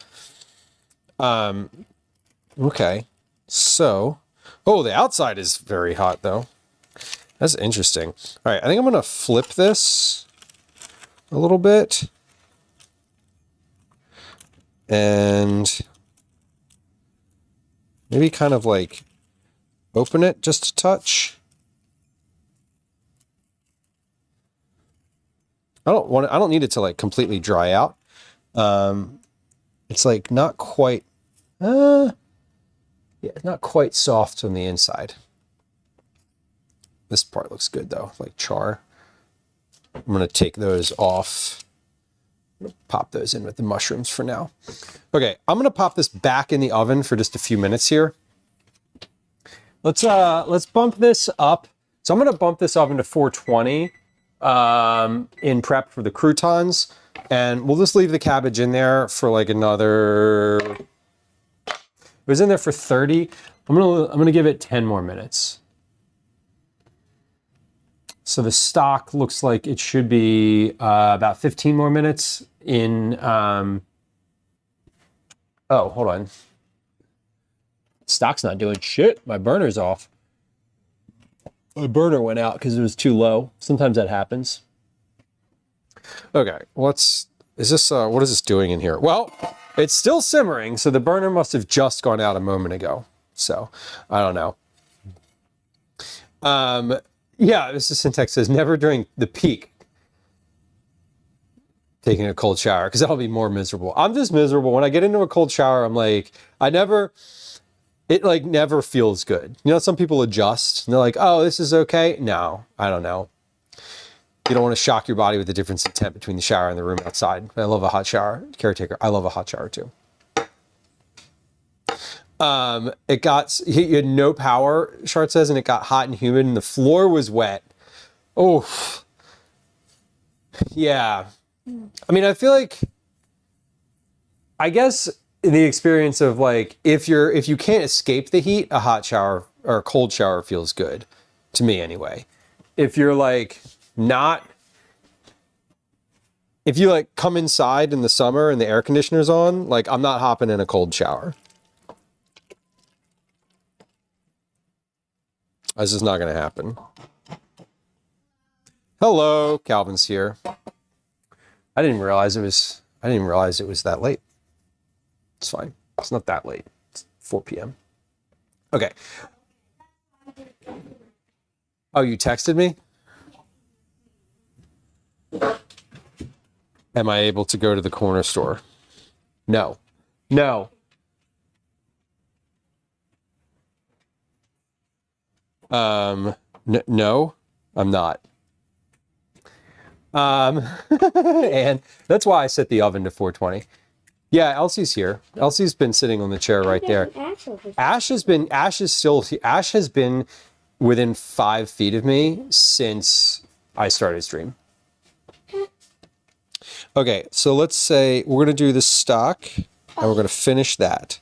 Speaker 1: Okay. So, the outside is very hot though. That's interesting. All right, I think I'm gonna flip this a little bit. and maybe kind of like open it just a touch. I don't need it to like completely dry out. It's like not quite, yeah, not quite soft on the inside. This part looks good though, like char. I'm going to take those off. I'm going to pop those in with the mushrooms for now. Okay, I'm going to pop this back in the oven for just a few minutes here. Let's bump this up. So I'm going to bump this oven to 420 in prep for the croutons, and we'll just leave the cabbage in there for like another. It was in there for 30. I'm gonna give it 10 more minutes. So the stock looks like it should be about 15 more minutes in. Oh, hold on. Stock's not doing shit. My burner's off. My burner went out because it was too low. Sometimes that happens. Okay, what is this doing in here? Well, it's still simmering, so the burner must have just gone out a moment ago. So, I don't know. Yeah, this is Syntax says, never during the peak taking a cold shower, because that'll be more miserable. I'm just miserable. When I get into a cold shower, I'm like, it like never feels good. You know, some people adjust and they're like, oh, this is okay. No, I don't know. You don't want to shock your body with the difference in temp between the shower and the room outside. I love a hot shower. Caretaker, I love a hot shower too. You had no power, Shart says, and it got hot and humid and the floor was wet. Oh, yeah. I mean, I feel like, I guess the experience of like, if you can't escape the heat, a hot shower or a cold shower feels good to me anyway. If you're like if you like come inside in the summer and the air conditioner's on, like I'm not hopping in a cold shower. This is not going to happen. Hello, Calvin's here. I didn't realize it was that late. It's fine. It's not that late. It's 4 p.m. Okay. Oh, you texted me? Am I able to go to the corner store? No. No. No, I'm not. And that's why I set the oven to 420. Yeah, Elsie's here. Elsie's been sitting on the chair right there. Ash has been within 5 feet of me since I started stream. Okay, so let's say we're going to do the stock, and we're going to finish that.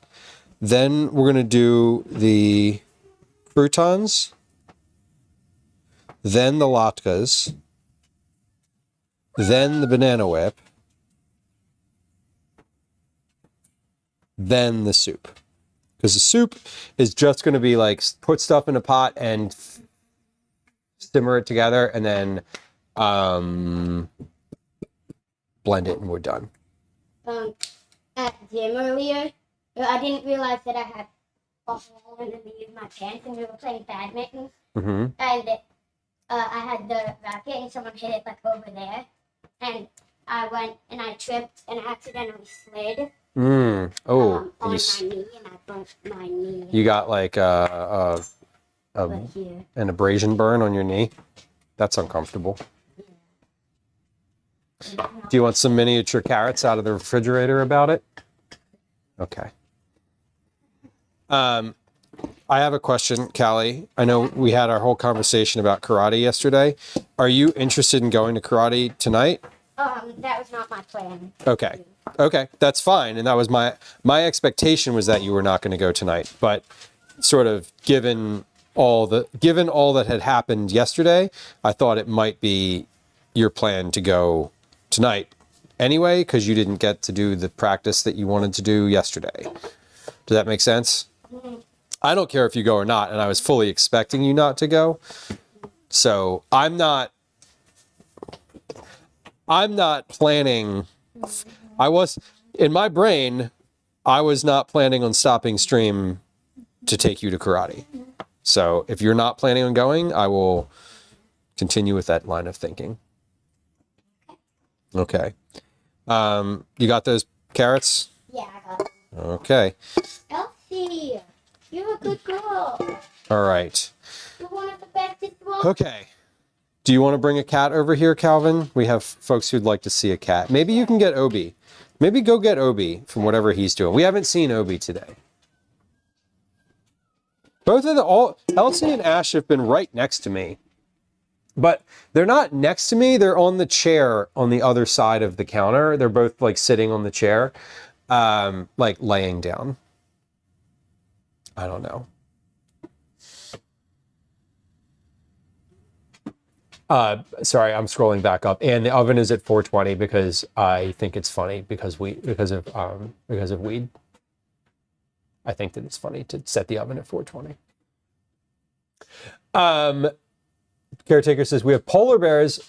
Speaker 1: Then we're going to do the croutons, then the latkes, then the banana whip, then the soup. Because the soup is just going to be like put stuff in a pot and simmer it together, and then blend it, and we're done.
Speaker 2: At gym earlier, I didn't realize that I had a hole in the knee of my pants, and we were playing badminton.
Speaker 1: Mm-hmm.
Speaker 2: And I had the racket, and someone hit it like over there, and I went and I tripped and accidentally slid.
Speaker 1: Oh,
Speaker 2: on my knee, and I burnt my knee.
Speaker 1: You got like an abrasion burn on your knee? That's uncomfortable. Do you want some miniature carrots out of the refrigerator about it? Okay. I have a question, Callie. I know we had our whole conversation about karate yesterday. Are you interested in going to karate tonight?
Speaker 2: That was not my plan.
Speaker 1: Okay. Okay, that's fine. And that was my expectation was that you were not going to go tonight. But sort of given all that had happened yesterday, I thought it might be your plan to go tonight anyway, because you didn't get to do the practice that you wanted to do yesterday. Does that make sense? Mm-hmm. I don't care if you go or not, and I was fully expecting you not to go. So I'm not planning. I was, in my brain, I was not planning on stopping stream to take you to karate. So if you're not planning on going, I will continue with that line of thinking. Okay. You got those carrots?
Speaker 2: Yeah, I got it.
Speaker 1: Okay.
Speaker 2: Elsie, you're a good girl.
Speaker 1: All right.
Speaker 2: You're one of the bestest ones.
Speaker 1: Okay. Do you want to bring a cat over here, Calvin? We have folks who'd like to see a cat. Maybe you can get Obi. Maybe go get Obi from whatever he's doing. We haven't seen Obi today. Both of Elsie and Ash have been right next to me. But they're not next to me. They're on the chair on the other side of the counter. They're both like sitting on the chair, like laying down. I don't know. Sorry, I'm scrolling back up, and the oven is at 420 because I think it's funny because of weed. I think that it's funny to set the oven at 420. Caretaker says we have polar bears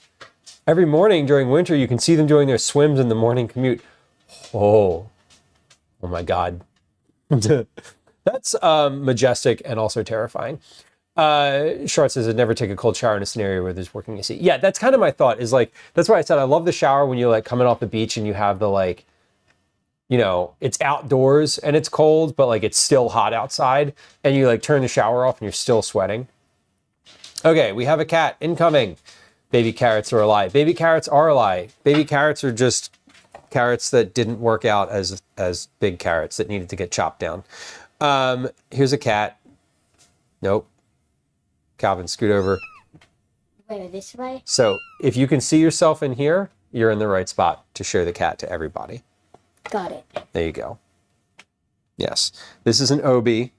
Speaker 1: every morning during winter. You can see them doing their swims in the morning commute. Oh my God, that's majestic and also terrifying. Shart says I'd never take a cold shower in a scenario where there's working AC. Yeah, that's kind of my thought, is like, that's why I said I love the shower when you're like coming off the beach and you have the like, you know, it's outdoors and it's cold, but like it's still hot outside, and you like turn the shower off and you're still sweating. Okay, we have a cat incoming. Baby carrots are a lie. Baby carrots are a lie. Baby carrots are just carrots that didn't work out as big carrots that needed to get chopped down. Here's a cat. Nope. Calvin, scoot over.
Speaker 2: Wait, this way?
Speaker 1: So if you can see yourself in here, you're in the right spot to show the cat to everybody.
Speaker 2: Got it.
Speaker 1: There you go. Yes. This is an Obi.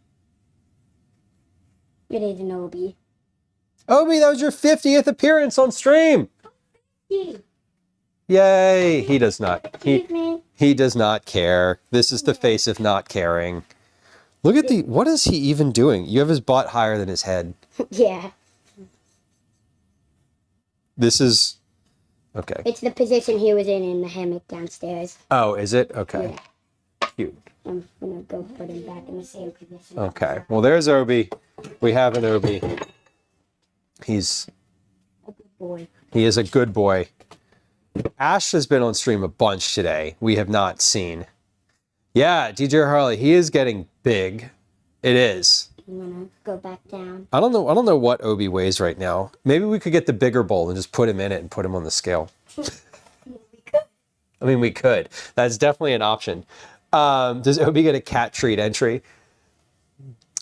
Speaker 2: It is an Obi.
Speaker 1: Obi, that was your 50th appearance on stream. Yay. He does not. He does not care. This is the face of not caring. Look at what is he even doing? You have his butt higher than his head.
Speaker 2: Yeah.
Speaker 1: This is, okay.
Speaker 2: It's the position he was in the hammock downstairs.
Speaker 1: Oh, is it? Okay.
Speaker 2: Yeah.
Speaker 1: Cute.
Speaker 2: I'm gonna go put him back in the same position.
Speaker 1: Okay. Well, there's Obi. We have an Obi. He's
Speaker 2: A good boy.
Speaker 1: He is a good boy. Ash has been on stream a bunch today. We have not seen. Yeah, DJ Harley, he is getting big. It is.
Speaker 2: I'm gonna go back down.
Speaker 1: I don't know what Obi weighs right now. Maybe we could get the bigger bowl and just put him in it and put him on the scale. I mean, we could. That's definitely an option. Does Obi get a cat treat entry?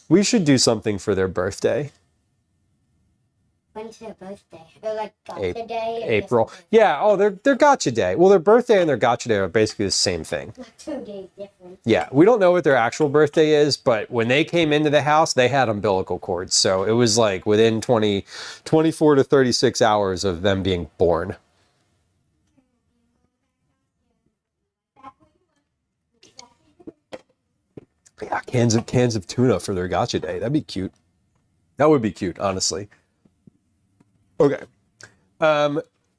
Speaker 1: We should do something for their birthday.
Speaker 2: When's their birthday? They're like gotcha day?
Speaker 1: April. Yeah, oh, their gotcha day. Well, their birthday and their gotcha day are basically the same thing.
Speaker 2: 2 days different.
Speaker 1: Yeah, we don't know what their actual birthday is, but when they came into the house, they had umbilical cords. So it was like within 24 to 36 hours of them being born. Yeah, cans of tuna for their gotcha day. That'd be cute. That would be cute, honestly. Okay.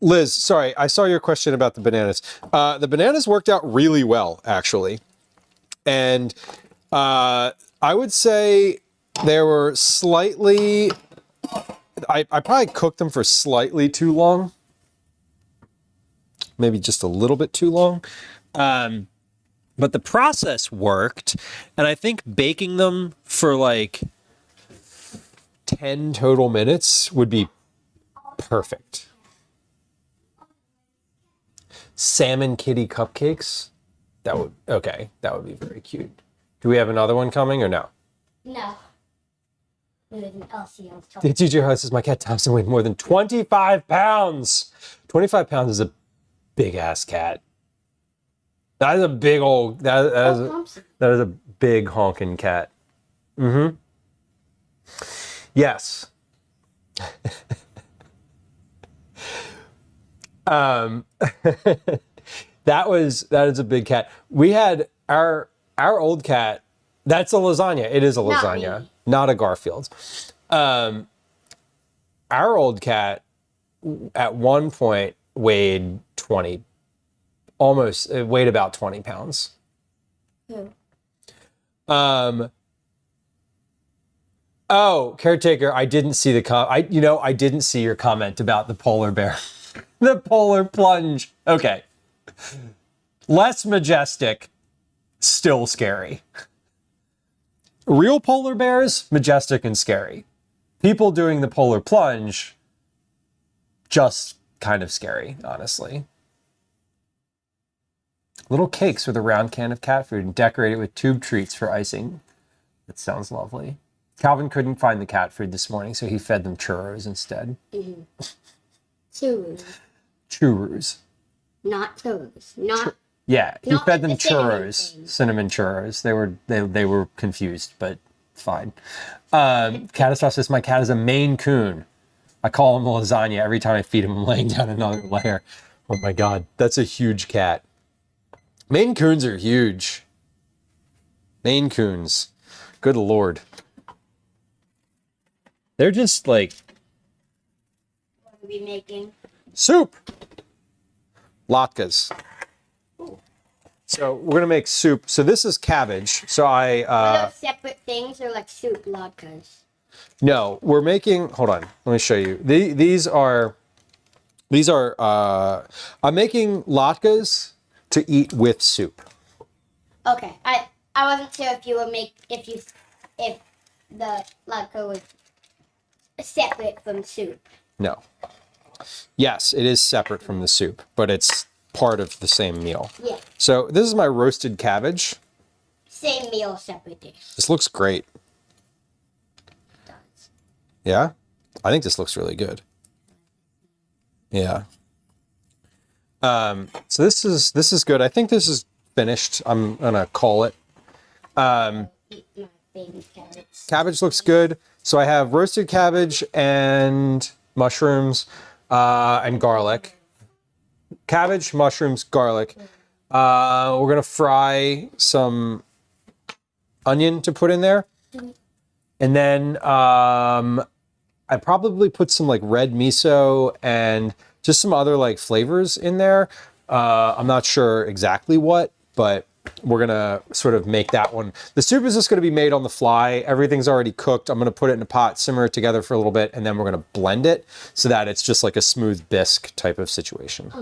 Speaker 1: Liz, sorry, I saw your question about the bananas. The bananas worked out really well, actually. And I would say they were slightly... I probably cooked them for slightly too long. Maybe just a little bit too long. But the process worked. And I think baking them for like 10 total minutes would be perfect. Salmon kitty cupcakes? That would be very cute. Do we have another one coming or no?
Speaker 2: No. There's an Elsie on top.
Speaker 1: The teacher house says my cat Thompson weighed more than 25 pounds. 25 pounds is a big ass cat. That is a big old, that is a big honking cat. Mm-hmm. Yes. That is a big cat. We had our old cat. That's a lasagna. It is a lasagna, not a Garfield. Our old cat at one point weighed about 20 pounds.
Speaker 2: Who?
Speaker 1: Oh, caretaker, I didn't see the I didn't see your comment about the polar bear. The polar plunge. Okay. Less majestic, still scary. Real polar bears, majestic and scary. People doing the polar plunge, just kind of scary, honestly. Little cakes with a round can of cat food and decorate it with tube treats for icing. That sounds lovely. Calvin couldn't find the cat food this morning, so he fed them churros instead.
Speaker 2: Mm-hmm. Churros.
Speaker 1: Churros.
Speaker 2: Not churros. Not.
Speaker 1: Yeah, he
Speaker 2: not
Speaker 1: fed
Speaker 2: like
Speaker 1: them
Speaker 2: the cinnamon
Speaker 1: churros,
Speaker 2: thing.
Speaker 1: cinnamon churros. They were confused, but fine. Catastrophe says my cat is a Maine Coon. I call him lasagna every time I feed him. I'm laying down another layer. Oh my god, that's a huge cat. Maine Coons are huge. Maine Coons, good lord. They're just like
Speaker 2: What are we making?
Speaker 1: soup. Latkes. So we're gonna make soup. So this is cabbage. So
Speaker 2: Are those separate things or like soup latkes?
Speaker 1: no, we're making. Hold on, let me show you. These are. I'm making latkes to eat with soup.
Speaker 2: Okay, I wasn't sure if if the latke was separate from soup.
Speaker 1: No. Yes, it is separate from the soup, but it's part of the same meal.
Speaker 2: Yeah,
Speaker 1: So this is my roasted cabbage.
Speaker 2: same meal, separate dish.
Speaker 1: This looks great.
Speaker 2: Does.
Speaker 1: Yeah? I think this looks really good. Yeah. So this is good. I think this is finished. I'm gonna call it.
Speaker 2: Eat my baby carrots.
Speaker 1: Cabbage looks good. So I have roasted cabbage and mushrooms and garlic. Cabbage, mushrooms, garlic. We're gonna fry some onion to put in there, and then I probably put some like red miso and just some other like flavors in there. I'm not sure exactly what, but we're gonna sort of make that one. The soup is just gonna be made on the fly. Everything's already cooked. I'm gonna put it in a pot, simmer it together for a little bit, and then we're gonna blend it so that it's just like a smooth bisque type of situation.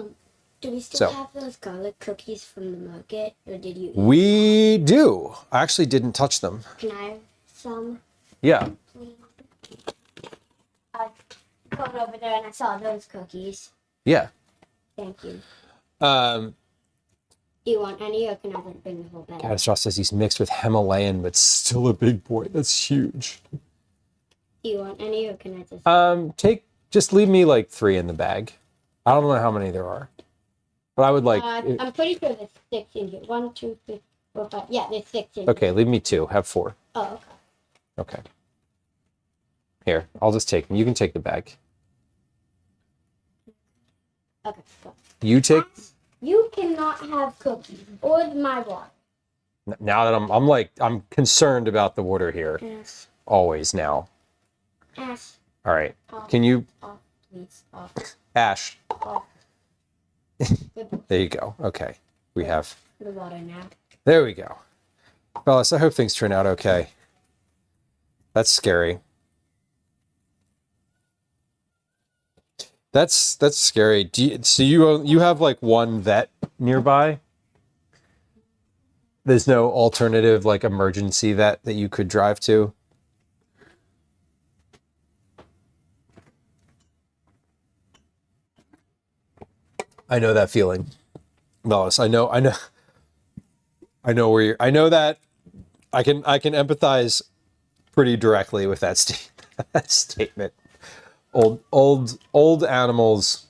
Speaker 2: Do we still
Speaker 1: So.
Speaker 2: have those garlic cookies from the market, or did you eat?
Speaker 1: We do. I actually didn't touch them.
Speaker 2: Can I have some?
Speaker 1: Yeah.
Speaker 2: Please? I went over there and I saw those cookies.
Speaker 1: Yeah.
Speaker 2: Thank you.
Speaker 1: Um,
Speaker 2: Do you want any, or can I just bring the whole bag?
Speaker 1: Catastrophe says he's mixed with Himalayan, but still a big boy. That's huge.
Speaker 2: Do you want any, or can I just?
Speaker 1: Just leave me like 3 in the bag. I don't know how many there are, but I would like.
Speaker 2: I'm pretty sure there's 6 in here. 1, 2, 3, 4, 5. Yeah, there's 6 in here.
Speaker 1: Okay, leave me 2. Have 4.
Speaker 2: Oh, okay.
Speaker 1: Okay. Here, I'll just take them. You can take the bag.
Speaker 2: Okay, go.
Speaker 1: You take.
Speaker 2: You cannot have cookies or my water.
Speaker 1: Now that I'm concerned about the water here.
Speaker 2: Ash,
Speaker 1: Always now.
Speaker 2: Ash,
Speaker 1: All right.
Speaker 2: off,
Speaker 1: Can you,
Speaker 2: off, please, off,
Speaker 1: Ash?
Speaker 2: off.
Speaker 1: There you go. Okay. We have.
Speaker 2: The water now.
Speaker 1: There we go. Fellas, I hope things turn out okay. That's scary. That's scary. So you have like one vet nearby? There's no alternative like emergency vet that you could drive to? I know that feeling. Bellis, I know where you're. I know that I can empathize pretty directly with that that statement. Old animals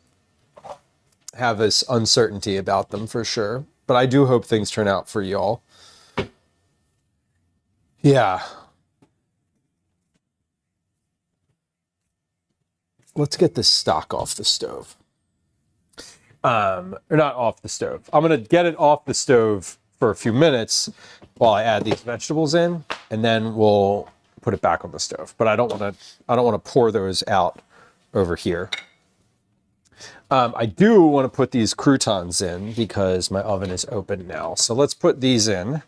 Speaker 1: have this uncertainty about them for sure, but I do hope things turn out for y'all. Yeah. Let's get this stock off the stove. Or not off the stove. I'm gonna get it off the stove for a few minutes while I add these vegetables in, and then we'll put it back on the stove. But I don't want to pour those out over here. I do want to put these croutons in because my oven is open now. So let's put these in.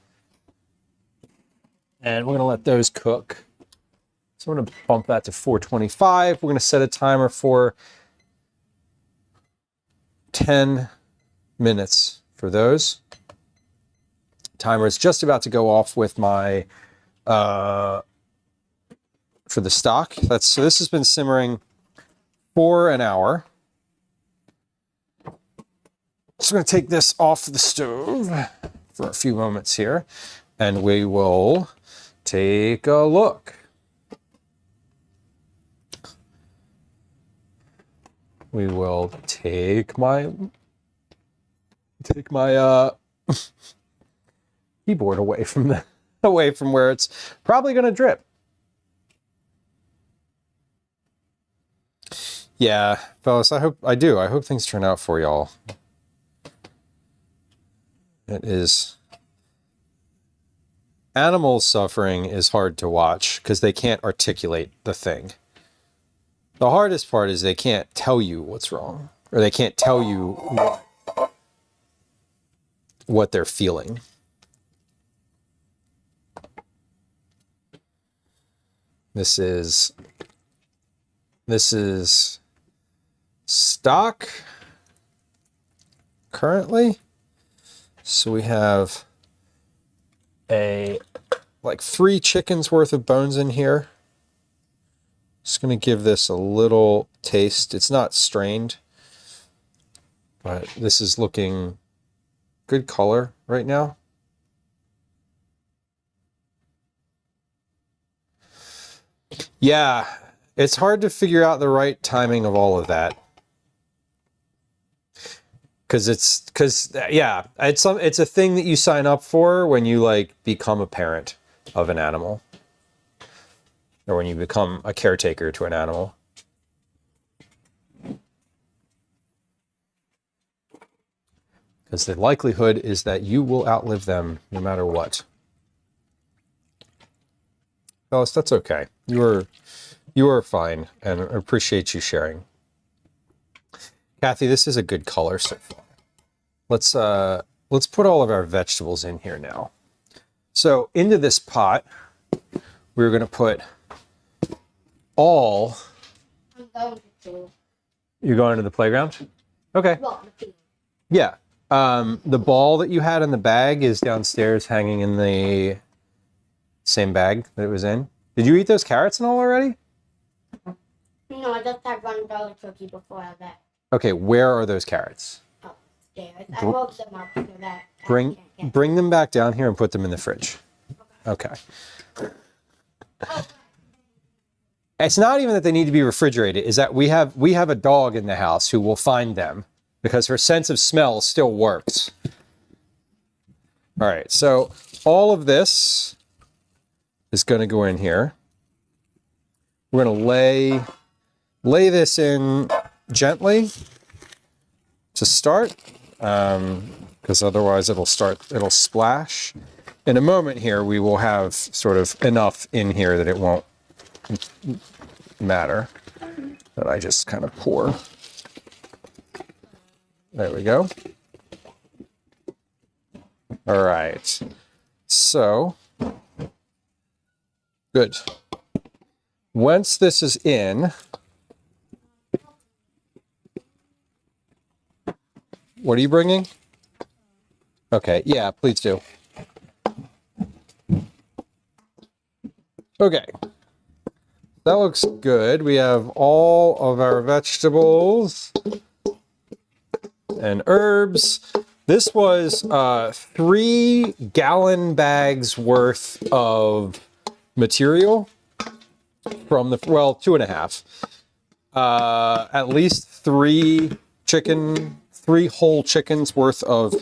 Speaker 1: And we're going to let those cook. So I'm going to bump that to 425. We're going to set a timer for 10 minutes for those. Timer is just about to go off with my, for the stock. So this has been simmering for an hour. So I'm going to take this off the stove for a few moments here, and we will take a look. We will take my keyboard away from where it's probably going to drip. Yeah, fellas, I hope things turn out for y'all. It is. Animals suffering is hard to watch because they can't articulate the thing. The hardest part is they can't tell you what's wrong, or they can't tell you what they're feeling. This is stock currently. So we have like 3 chickens worth of bones in here. Just going to give this a little taste. It's not strained, but this is looking good color right now. Yeah, it's hard to figure out the right timing of all of that. It's a thing that you sign up for when you like become a parent of an animal, or when you become a caretaker to an animal. Because the likelihood is that you will outlive them no matter what. Fellas, that's okay. You are fine, and I appreciate you sharing. Kathy, this is a good color so far. Let's put all of our vegetables in here now. So into this pot, we're going to put all.
Speaker 2: I'm going to.
Speaker 1: You're going to the playground? Okay.
Speaker 2: Well,
Speaker 1: Yeah. The ball that you had in the bag is downstairs, hanging in the same bag that it was in. Did you eat those carrots and all already?
Speaker 2: no, I just had $1 cookie before I left.
Speaker 1: Okay, where are those carrots?
Speaker 2: Upstairs. I rolled them up so that
Speaker 1: Bring them back down here and put them in the fridge. Okay. It's not even that they need to be refrigerated, is that we have a dog in the house who will find them because her sense of smell still works. All right, so all of this is going to go in here. We're going to lay this in gently to start, because otherwise it'll splash. In a moment here, we will have sort of enough in here that it won't matter. That I just kind of pour. There we go. All right. So, good. Once this is in, what are you bringing? Okay, yeah, please do. Okay. That looks good. We have all of our vegetables and herbs. This was 3 gallon bags worth of material from 2.5. At least 3 whole chickens worth of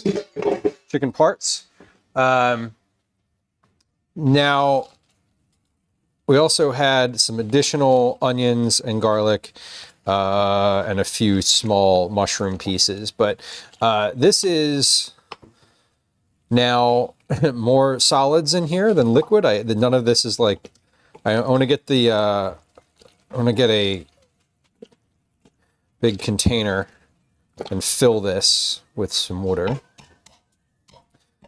Speaker 1: chicken parts. Now, we also had some additional onions and garlic and a few small mushroom pieces. But this is now more solids in here than liquid. None of this is like, I want to get a big container and fill this with some water,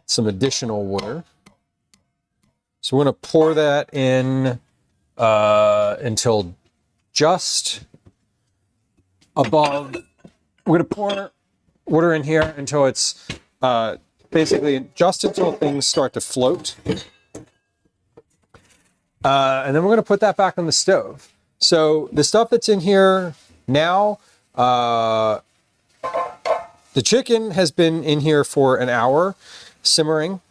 Speaker 1: some additional water. So we're going to pour that in until just above. We're going to pour water in here until it's basically just until things start to float. And then we're going to put that back on the stove. So the stuff that's in here now, the chicken has been in here for an hour simmering.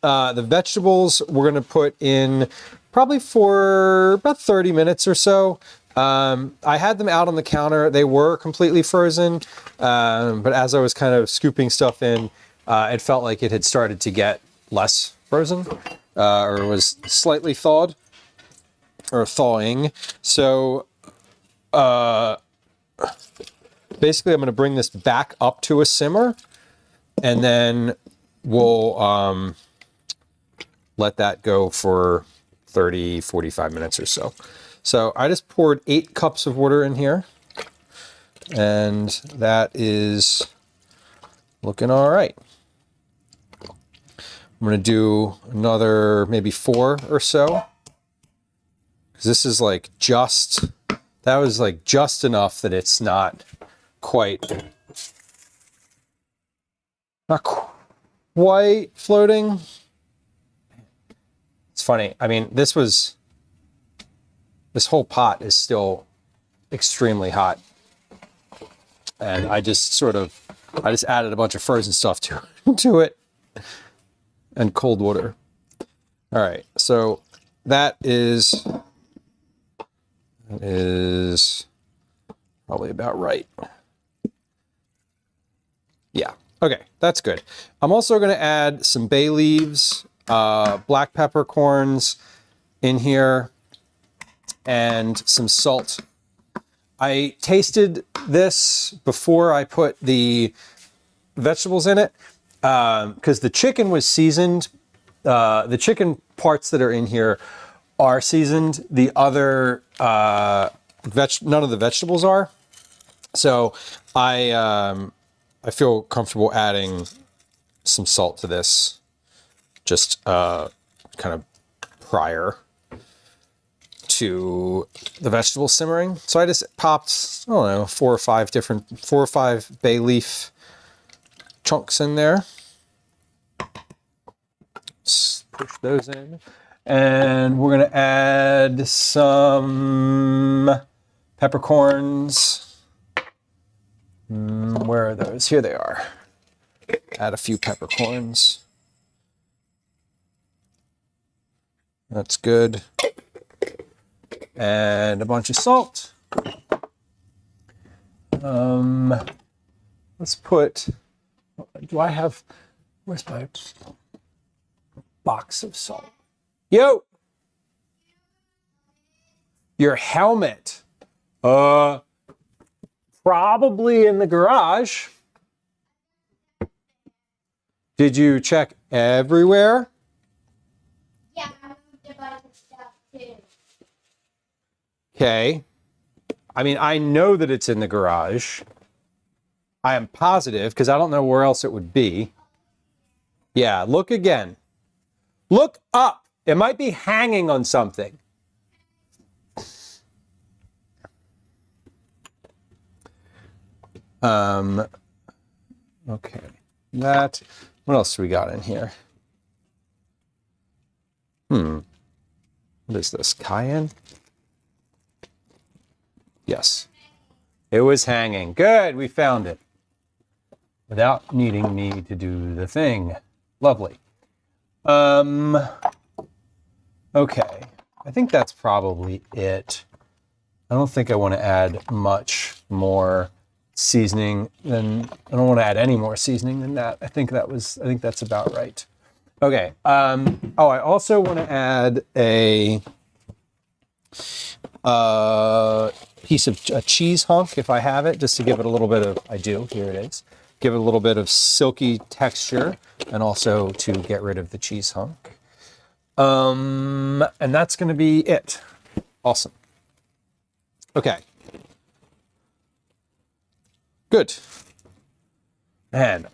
Speaker 1: The vegetables we're going to put in probably for about 30 minutes or so. I had them out on the counter. They were completely frozen, but as I was kind of scooping stuff in, it felt like it had started to get less frozen, or was slightly thawed, or thawing. So basically I'm going to bring this back up to a simmer, and then we'll let that go for 30, 45 minutes or so. So I just poured 8 cups of water in here, and that is looking all right. I'm going to do another maybe 4 or so, because this is like just, that was like just enough that it's not quite floating. It's funny. I mean, this whole pot is still extremely hot. And I just added a bunch of frozen stuff to it and cold water. All right. So that is probably about right. Yeah. Okay. That's good. I'm also going to add some bay leaves, black peppercorns in here, and some salt. I tasted this before I put the vegetables in it, because the chicken was seasoned. The chicken parts that are in here are seasoned. The other, none of the vegetables are. So I feel comfortable adding some salt to this, just kind of prior to the vegetable simmering. So I just popped, I don't know, 4 or 5 bay leaf chunks in there. Just push those in. And we're going to add some peppercorns. Where are those? Here they are. Add a few peppercorns. That's good. And a bunch of salt. Let's put, where's my box of salt? Yo! Your helmet. Probably in the garage. Did you check everywhere?
Speaker 2: Yeah, I moved a bunch of stuff too.
Speaker 1: Okay. I mean, I know that it's in the garage. I am positive, because I don't know where else it would be. Yeah, look again. Look up. It might be hanging on something. Okay. What else do we got in here? What is this? Cayenne? Yes. It was hanging. Good, we found it. Without needing me to do the thing. Lovely. Okay. I think that's probably it. I don't think I want to add much more seasoning than, I don't want to add any more seasoning than that. I think that's about right. Okay. I also want to add a piece of a cheese hunk, if I have it, just to give it a little bit of, I do, here it is, give it a little bit of silky texture, and also to get rid of the cheese hunk. And that's going to be it. Awesome. Okay. Good. Man,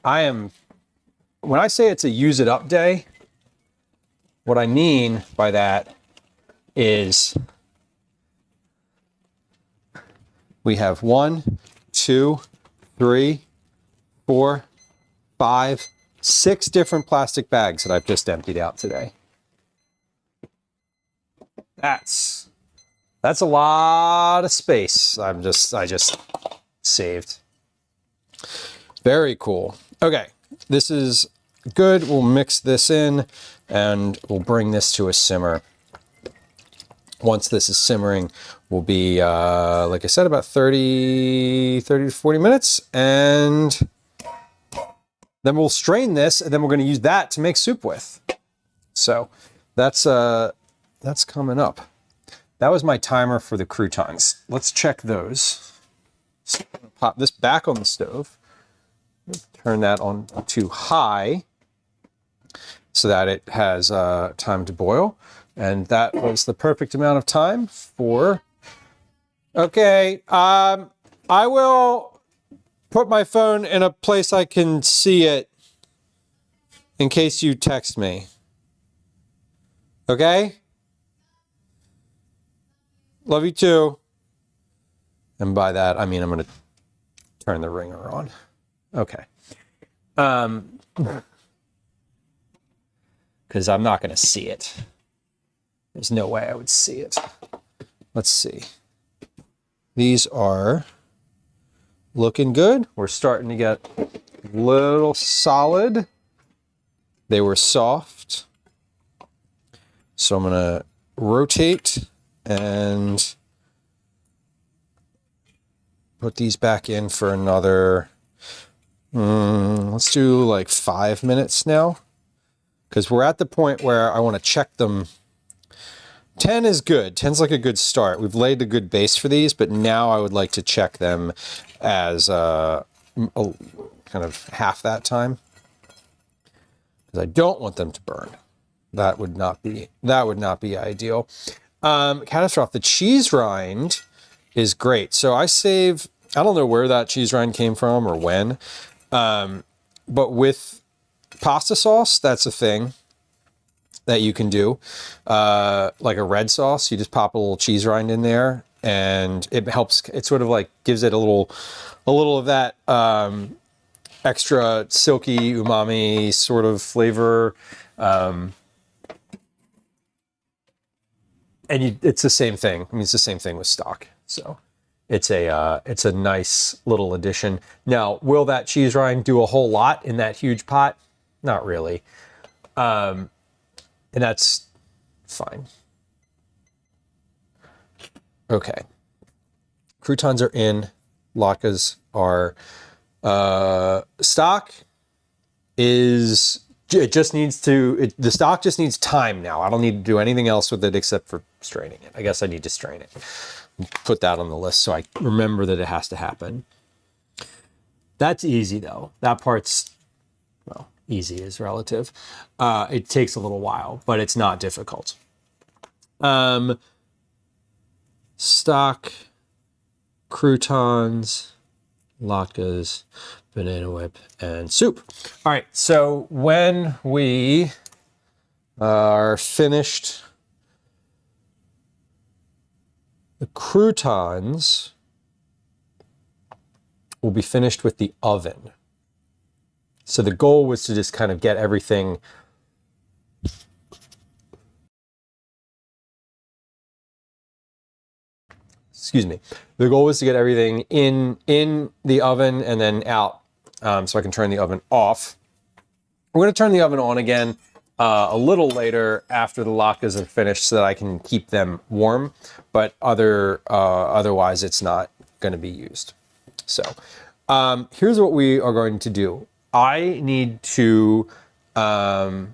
Speaker 1: when I say it's a use it up day, What I mean by that is we have 1, 2, 3, 4, 5, 6 different plastic bags that I've just emptied out today. That's a lot of space. I just saved. Very cool. Okay, this is good. We'll mix this in and we'll bring this to a simmer. Once this is simmering, will be, like I said, about 30 to 40 minutes. And then we'll strain this, and then we're going to use that to make soup with. So that's coming up. That was my timer for the croutons. Let's check those. So I'm going to pop this back on the stove. Turn that on to high so that it has time to boil. And that was the perfect amount of time for... Okay, I will put my phone in a place I can see it in case you text me. Okay? Love you too. And by that, I mean I'm going to turn the ringer on. Okay. Because I'm not going to see it. There's no way I would see it. Let's see. These are looking good. We're starting to get a little solid. They were soft. So I'm going to rotate and put these back in for another, let's do like 5 minutes now. Because we're at the point where I want to check them. 10 is good. 10's like a good start. We've laid a good base for these, but now I would like to check them as kind of half that time. Because I don't want them to burn. That would not be ideal. Catastrophe. The cheese rind is great. So I don't know where that cheese rind came from or when, but with pasta sauce, that's a thing that you can do. Like a red sauce, you just pop a little cheese rind in there and it helps. It sort of like gives it a little of that extra silky umami sort of flavor. And it's the same thing. I mean, it's the same thing with stock. So it's a nice little addition. Now, will that cheese rind do a whole lot in that huge pot? Not really. And that's fine. Okay. Croutons are in. Latkes are stock is... It just needs to, the stock just needs time now. I don't need to do anything else with it except for straining it. I guess I need to strain it. Put that on the list so I remember that it has to happen. That's easy though. That part's, well, easy is relative. It takes a little while, but it's not difficult. Stock, croutons, latkes, banana whip, and soup. All right, so when we are finished, the croutons will be finished with the oven. So the goal was to just kind of get everything The goal was to get everything in the oven and then out, so I can turn the oven off. We're going to turn the oven on again a little later after the latkes are finished so that I can keep them warm, but otherwise it's not going to be used. So here's what we are going to do. I need to do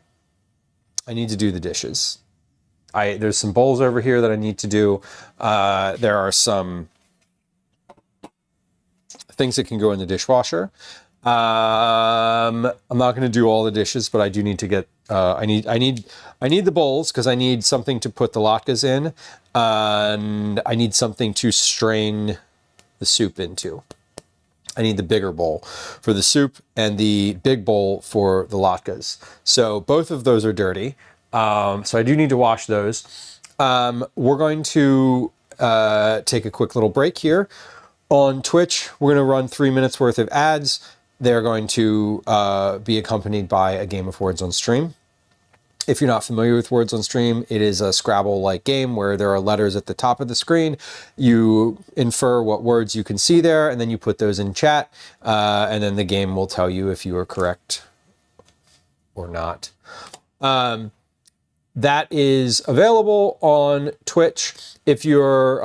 Speaker 1: the dishes. There's some bowls over here that I need to do. There are some things that can go in the dishwasher. I'm not going to do all the dishes, but I do need to get. I need the bowls because I need something to put the latkes in, and I need something to strain the soup into. I need the bigger bowl for the soup and the big bowl for the latkes. So both of those are dirty. So I do need to wash those. We're going to take a quick little break here. On Twitch, we're going to run 3 minutes worth of ads. They're going to be accompanied by a game of Words on Stream. If you're not familiar with Words on Stream, it is a Scrabble-like game where there are letters at the top of the screen. You infer what words you can see there, and then you put those in chat, and then the game will tell you if you are correct or not. That is available on Twitch. If you're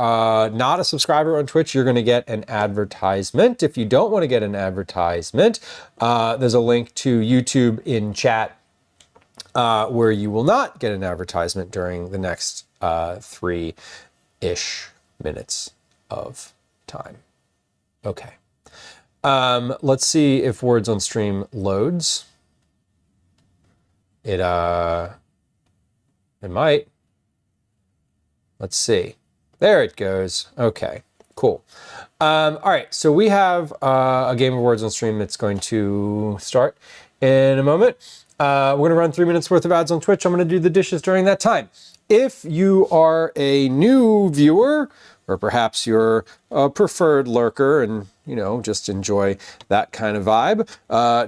Speaker 1: not a subscriber on Twitch, you're going to get an advertisement. If you don't want to get an advertisement, there's a link to YouTube in chat where you will not get an advertisement during the next 3-ish minutes of time. Okay. Let's see if Words on Stream loads. It might. Let's see. There it goes. Okay, cool. All right, so we have a game of Words on Stream that's going to start in a moment. We're going to run 3 minutes worth of ads on Twitch. I'm going to do the dishes during that time. If you are a new viewer, or perhaps you're a preferred lurker and, you know, just enjoy that kind of vibe,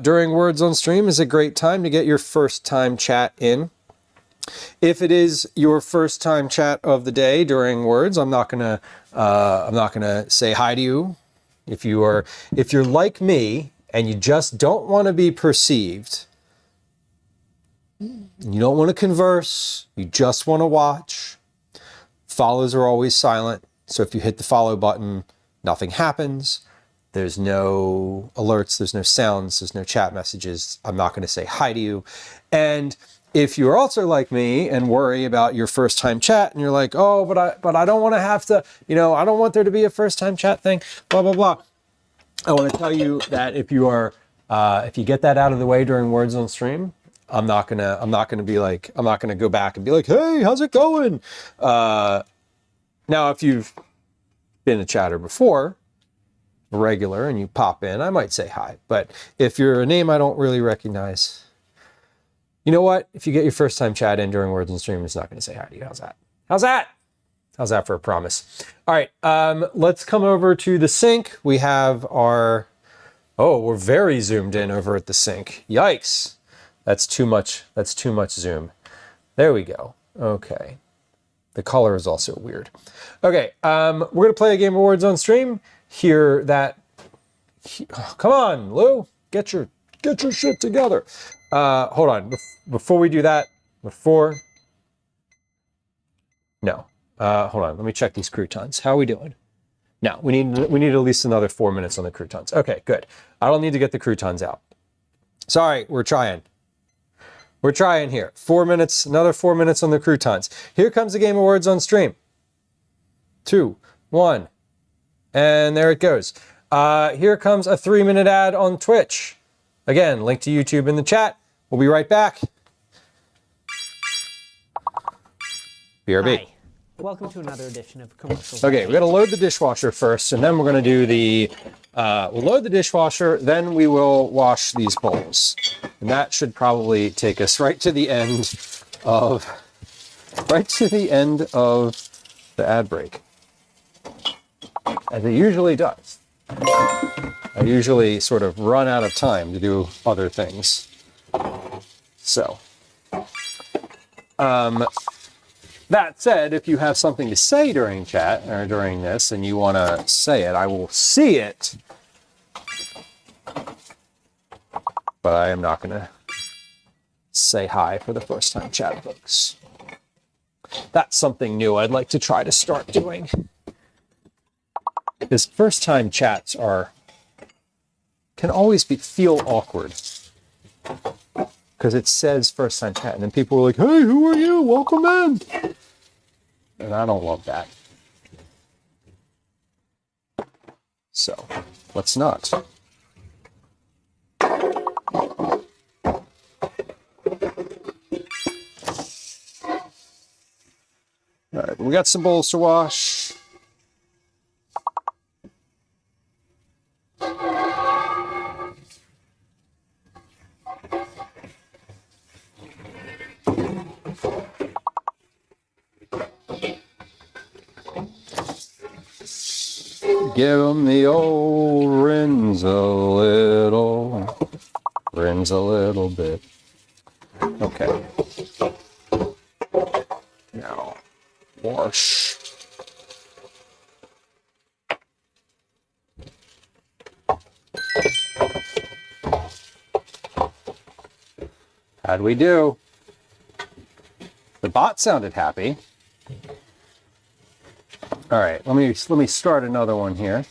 Speaker 1: during Words on Stream is a great time to get your first time chat in. If it is your first time chat of the day during Words, I'm not gonna say hi to you. If you're like me and you just don't want to be perceived, you don't want to converse, you just want to watch, follows are always silent. So if you hit the follow button, nothing happens. There's no alerts, there's no sounds, there's no chat messages. I'm not going to say hi to you. And if you're also like me and worry about your first time chat and you're like, oh, but I don't want to have to, you know, I don't want there to be a first time chat thing, blah, blah, blah. I want to tell you that if you get that out of the way during Words on Stream, I'm not gonna go back and be like, hey, how's it going? Now, if you've been a chatter before, regular, and you pop in, I might say hi. But if you're a name I don't really recognize, you know what? If you get your first time chat in during Words on Stream, it's not going to say hi to you. How's that? How's that? How's that for a promise? All right, let's come over to the sink. We have our, we're very zoomed in over at the sink. Yikes. That's too much zoom. There we go. Okay. The color is also weird. Okay, we're going to play a game of Words on Stream. Hear that. Come on, Lou. Get your shit together. Hold on. Before we do that, no. Hold on. Let me check these croutons. How are we doing? No, we need at least another 4 minutes on the croutons. Okay, good. I don't need to get the croutons out. Sorry, we're trying. We're trying here. 4 minutes, another 4 minutes on the croutons. Here comes the game of Words on Stream. 2, 1, and there it goes. Here comes a 3-minute ad on Twitch. Again, link to YouTube in the chat. We'll be right back. BRB.
Speaker 3: Hi. Welcome to another edition of Commercials.
Speaker 1: Okay, we got to load the dishwasher first, and then we're going to do the, we'll load the dishwasher, then we will wash these bowls. And that should probably take us right to the end of the ad break. As it usually does. I usually sort of run out of time to do other things. So, that said, if you have something to say during chat or during this and you want to say it, I will see it. But I am not going to say hi for the first time chat, folks. That's something new I'd like to try to start doing. Because first time chats can always feel awkward. Because it says first time chat, and then people are like, hey, who are you? Welcome in. And I don't love that. So, let's not. All right, we got some bowls to wash. give them the old rinse a little bit. Okay. Now, wash. How'd we do? The bot sounded happy. All right, let me start another one here.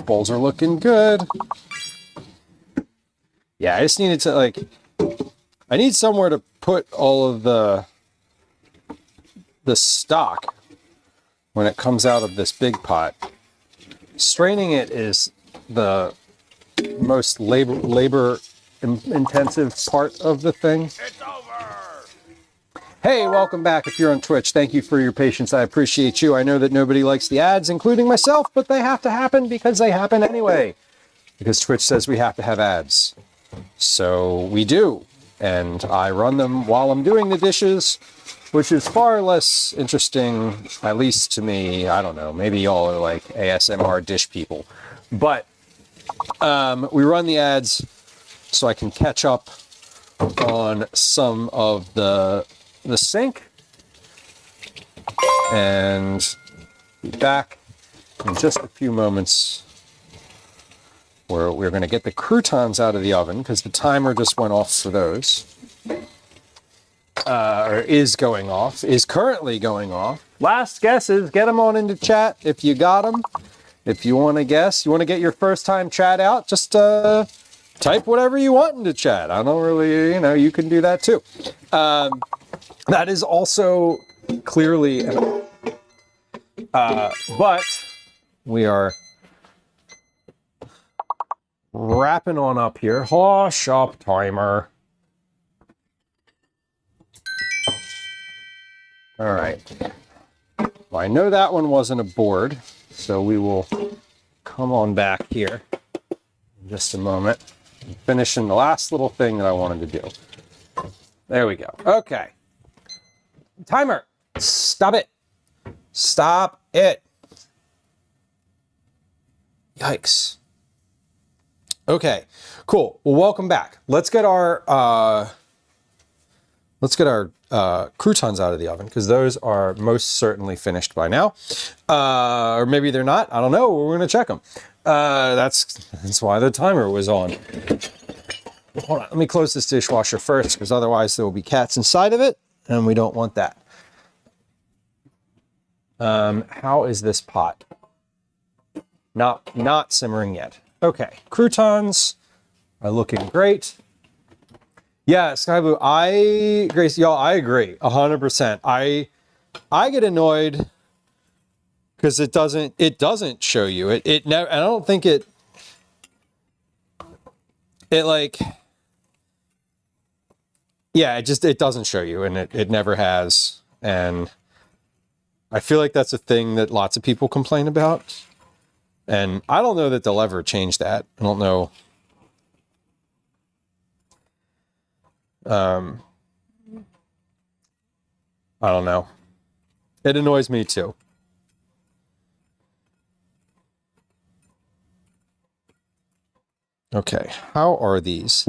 Speaker 1: Bowls are looking good. Yeah, I just needed to I need somewhere to put all of the stock when it comes out of this big pot. Straining it is the most labor intensive part of the thing.
Speaker 4: It's over!
Speaker 1: Hey, welcome back. If you're on Twitch, thank you for your patience. I appreciate you. I know that nobody likes the ads, including myself, but they have to happen because they happen anyway. Because Twitch says we have to have ads. So we do. And I run them while I'm doing the dishes, which is far less interesting, at least to me. I don't know. Maybe y'all are like ASMR dish people. But we run the ads so I can catch up on some of the sink, and be back in just a few moments where we're going to get the croutons out of the oven because the timer just went off for those, or is currently going off. Last guesses, get them on into chat if you got them. If you want to guess, you want to get your first time chat out, just type whatever you want into chat. I don't really, you can do that too. That is also clearly, but we are wrapping on up here. Hush up, timer. All right. Well, I know that one wasn't a board, so we will come on back here in just a moment. I'm finishing the last little thing that I wanted to do. There we go. Okay. Timer, stop it. Stop it. Yikes. Okay, cool. Well, welcome back. Let's get our croutons out of the oven because those are most certainly finished by now. Or maybe they're not. I don't know. We're going to check them. That's why the timer was on. Hold on. Let me close this dishwasher first because otherwise there will be cats inside of it. And we don't want that. How is this pot? Not simmering yet. Okay, croutons are looking great. Yeah, Sky Blue, Grace, y'all, I agree 100%. I get annoyed because it doesn't show you. It never. I don't think it like. Yeah, it doesn't show you, and it never has. And I feel like that's a thing that lots of people complain about. And I don't know that they'll ever change that. I don't know. I don't know. It annoys me too. Okay, how are these?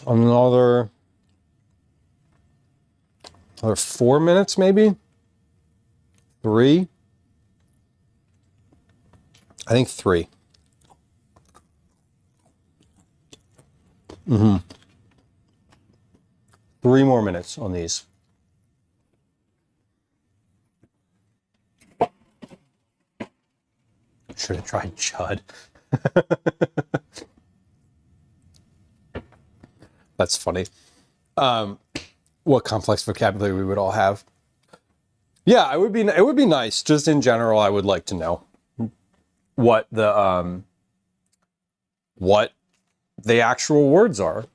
Speaker 1: Another 4 minutes, maybe 3. I think 3. 3 more minutes on these. Should have tried Chud. That's funny. What complex vocabulary we would all have. Yeah, it would be nice. Just in general, I would like to know what the actual words are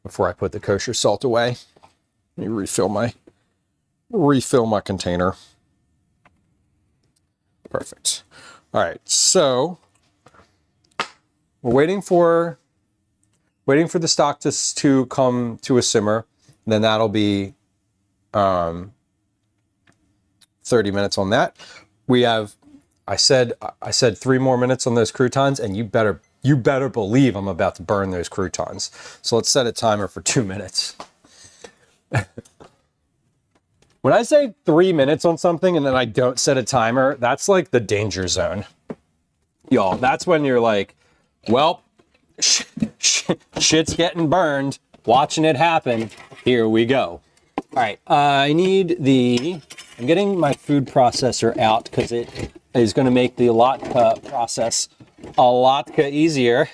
Speaker 1: before I put the kosher salt away. Let me refill my container. Perfect. All right, so we're waiting for the stock to come to a simmer. Then that'll be 30 minutes on that. We have, I said 3 more minutes on those croutons, and you better believe I'm about to burn those croutons. So let's set a timer for 2 minutes. When I say 3 minutes on something and then I don't set a timer, that's like the danger zone. Y'all, that's when you're like, well, shit's getting burned. Watching it happen. Here we go. All right, I'm getting my food processor out because it is going to make the latke process a latke easier.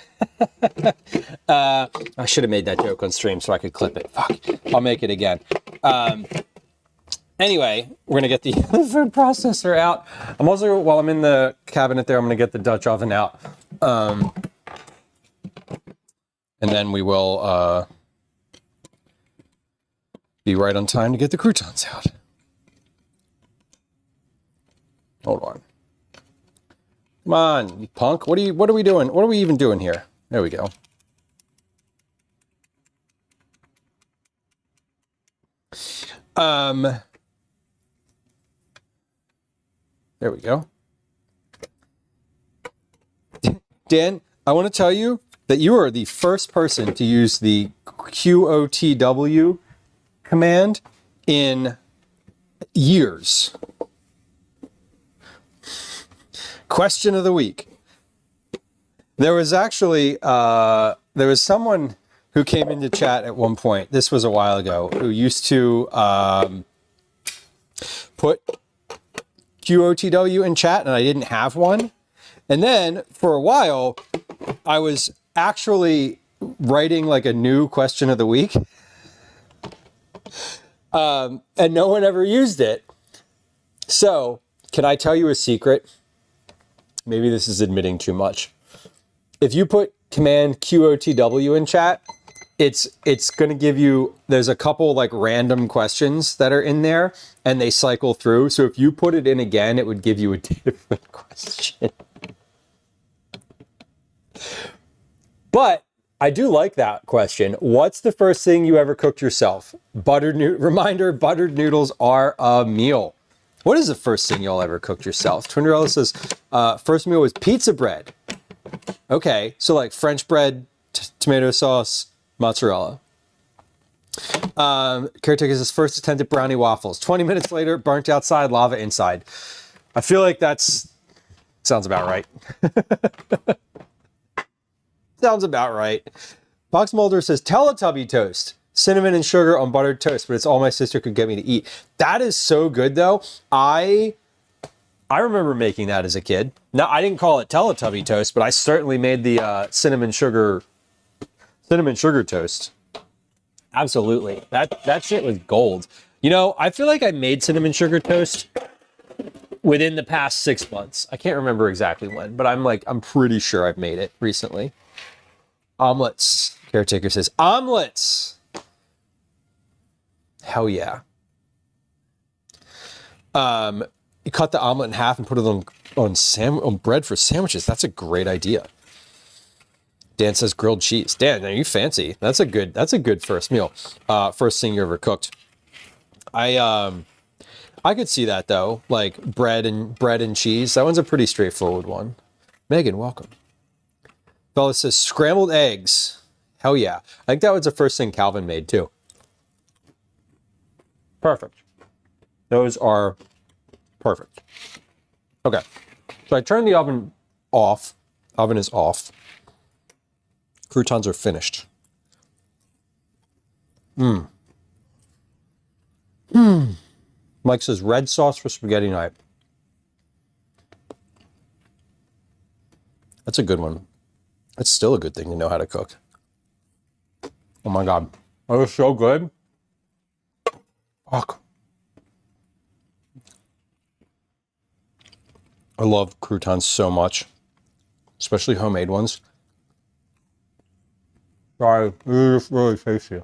Speaker 1: I should have made that joke on stream so I could clip it. Fuck, I'll make it again. Anyway, we're going to get the food processor out. I'm also, while I'm in the cabinet there, I'm going to get the Dutch oven out. And then we will be right on time to get the croutons out. Hold on. Come on, you punk. What are we doing? What are we even doing here? There we go. There we go. Dan, I want to tell you that you are the first person to use the QOTW command in years. Question of the week. There was actually, there was someone who came into chat at one point, this was a while ago, who used to put QOTW in chat, and I didn't have one. And then for a while, I was actually writing like a new question of the week. And no one ever used it. So, can I tell you a secret? Maybe this is admitting too much. If you put command QOTW in chat, it's going to give you, there's a couple like random questions that are in there and they cycle through. So if you put it in again, it would give you a different question. But I do like that question. What's the first thing you ever cooked yourself? Reminder, buttered noodles are a meal. What is the first thing y'all ever cooked yourself? Twinderella says, first meal was pizza bread. Okay, so like French bread, tomato sauce, mozzarella. Caretaker says, first attempt at brownie waffles. 20 minutes later, burnt outside, lava inside. I feel like sounds about right. Sounds about right. Fox Mulder says, Teletubby toast. Cinnamon and sugar on buttered toast, but it's all my sister could get me to eat. That is so good, though. I remember making that as a kid. Now, I didn't call it Teletubby toast, but I certainly made the cinnamon sugar toast. Absolutely. That shit was gold. You know, I feel like I made cinnamon sugar toast within the past 6 months. I can't remember exactly when, but I'm pretty sure I've made it recently. Omelets. Caretaker says, omelets. Hell yeah. You cut the omelet in half and put it on bread for sandwiches. That's a great idea. Dan says grilled cheese. Dan, are you fancy? That's a good first meal. First thing you ever cooked. I could see that though, like bread and cheese. That one's a pretty straightforward one. Megan, welcome. Bella says scrambled eggs. Hell yeah. I think that was the first thing Calvin made too. Perfect. Those are perfect. Okay. So I turned the oven off. Oven is off. Croutons are finished. Mike says red sauce for spaghetti night. That's a good one. It's still a good thing to know how to cook. Oh my God. That was so good. Fuck. I love croutons so much, especially homemade ones. Sorry, they're just really tasty.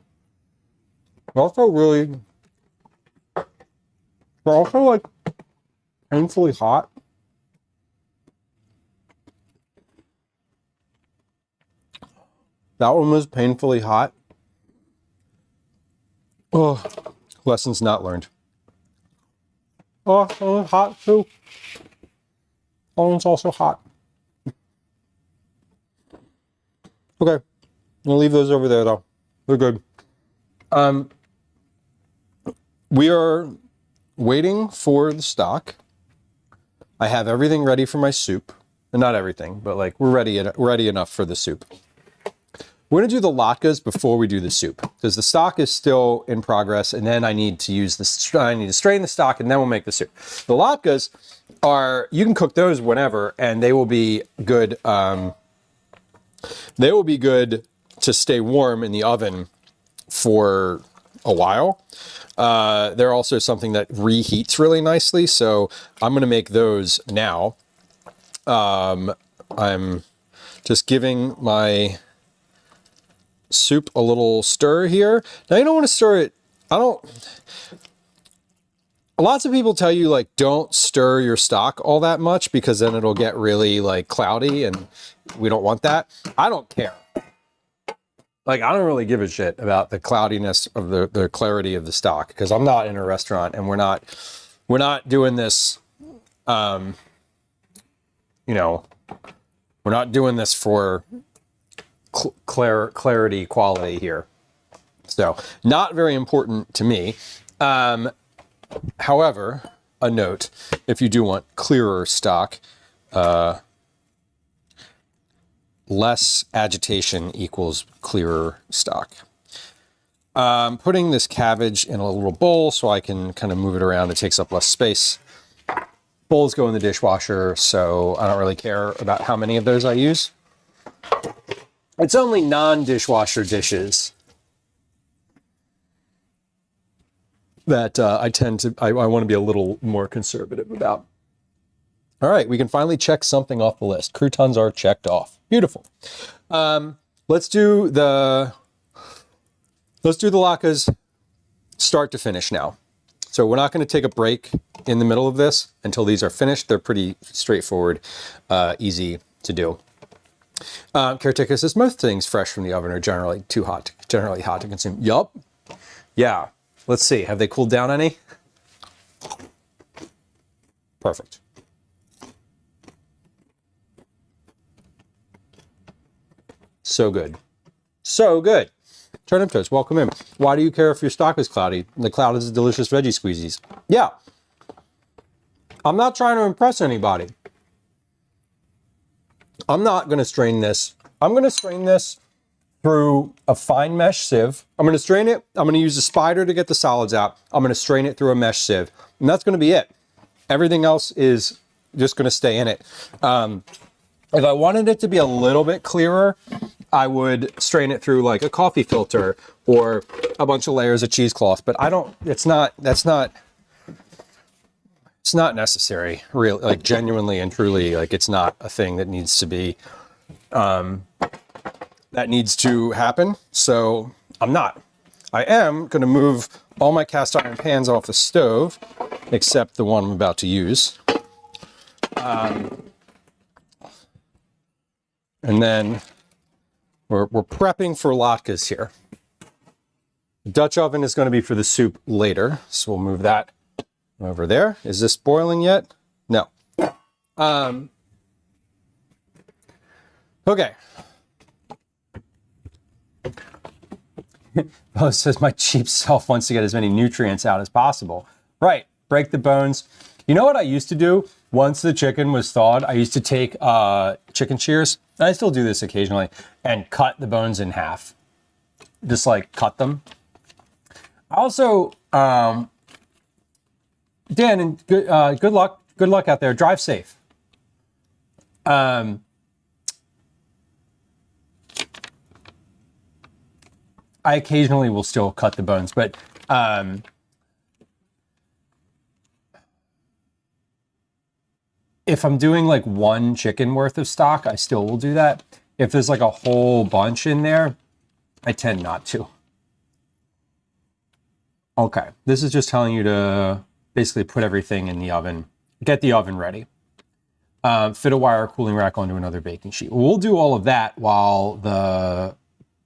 Speaker 1: They're also like painfully hot. That one was painfully hot. Oh, lessons not learned. Oh, that one's hot too. That one's also hot. Okay, I'm gonna leave those over there though. They're good. We are waiting for the stock. I have everything ready for my soup. Not everything, but like we're ready enough for the soup. We're gonna do the latkes before we do the soup because the stock is still in progress, and then I need to strain the stock, and then we'll make the soup. The latkes you can cook those whenever, and they will be good. They will be good to stay warm in the oven for a while. They're also something that reheats really nicely, so I'm gonna make those now. I'm just giving my soup a little stir here. Now you don't want to stir it. Lots of people tell you like don't stir your stock all that much because then it'll get really like cloudy and we don't want that. I don't care. Like I don't really give a shit about the cloudiness of the clarity of the stock because I'm not in a restaurant and we're not doing this we're not doing this for clarity quality here. So not very important to me. However, a note, if you do want clearer stock, less agitation equals clearer stock. Putting this cabbage in a little bowl so I can kind of move it around. It takes up less space. Bowls go in the dishwasher, so I don't really care about how many of those I use. It's only non-dishwasher dishes that I want to be a little more conservative about. All right, we can finally check something off the list. Croutons are checked off. Beautiful. Let's do the latkes start to finish now. So we're not going to take a break in the middle of this until these are finished. They're pretty straightforward, easy to do. Caretaker says most things fresh from the oven are generally hot to consume. Yup. Yeah. Let's see. Have they cooled down any? Perfect. So good. So good. Turnip toast, welcome in. Why do you care if your stock is cloudy? The cloud is a delicious veggie squeezies. Yeah. I'm not trying to impress anybody. I'm not going to strain this. I'm going to strain this through a fine mesh sieve. I'm going to strain it. I'm going to use a spider to get the solids out. I'm going to strain it through a mesh sieve. And that's going to be it. Everything else is just going to stay in it. If I wanted it to be a little bit clearer, I would strain it through like a coffee filter or a bunch of layers of cheesecloth, but it's not necessary, really, like genuinely and truly, like it's not a thing that needs to be, that needs to happen. So I am going to move all my cast iron pans off the stove, except the one I'm about to use. And then we're prepping for latkes here. The Dutch oven is going to be for the soup later, so we'll move that over there. Is this boiling yet? No. Okay. Bo says my cheap self wants to get as many nutrients out as possible. Right. Break the bones. You know what I used to do? Once the chicken was thawed, I used to take chicken shears, and I still do this occasionally, and cut the bones in half. Just like cut them. Also, Dan, and good luck out there. Drive safe. I occasionally will still cut the bones, but if I'm doing like one chicken worth of stock, I still will do that. If there's like a whole bunch in there, I tend not to. Okay, this is just telling you to basically put everything in the oven, get the oven ready. Fit a wire cooling rack onto another baking sheet. We'll do all of that while the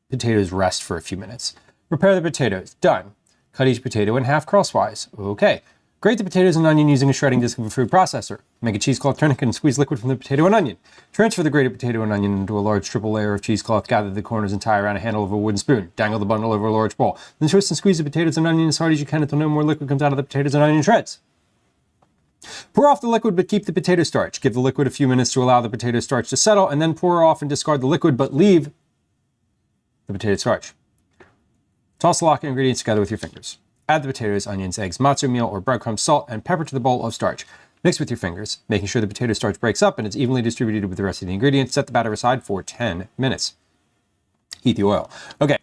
Speaker 1: potatoes rest for a few minutes. Prepare the potatoes. Done. Cut each potato in half crosswise. Okay. Grate the potatoes and onion using a shredding disc of a food processor. Make a cheesecloth tourniquet and squeeze liquid from the potato and onion. Transfer the grated potato and onion into a large triple layer of cheesecloth. Gather the corners and tie around a handle of a wooden spoon. Dangle the bundle over a large bowl. Then twist and squeeze the potatoes and onion as hard as you can until no more liquid comes out of the potatoes and onion shreds. Pour off the liquid, but keep the potato starch. Give the liquid a few minutes to allow the potato starch to settle, and then pour off and discard the liquid, but leave the potato starch. Toss the lock ingredients together with your fingers. Add the potatoes, onions, eggs, matzo meal, or breadcrumbs, salt, and pepper to the bowl of starch. Mix with your fingers, making sure the potato starch breaks up and is evenly distributed with the rest of the ingredients. Set the batter aside for 10 minutes. Heat the oil. Okay,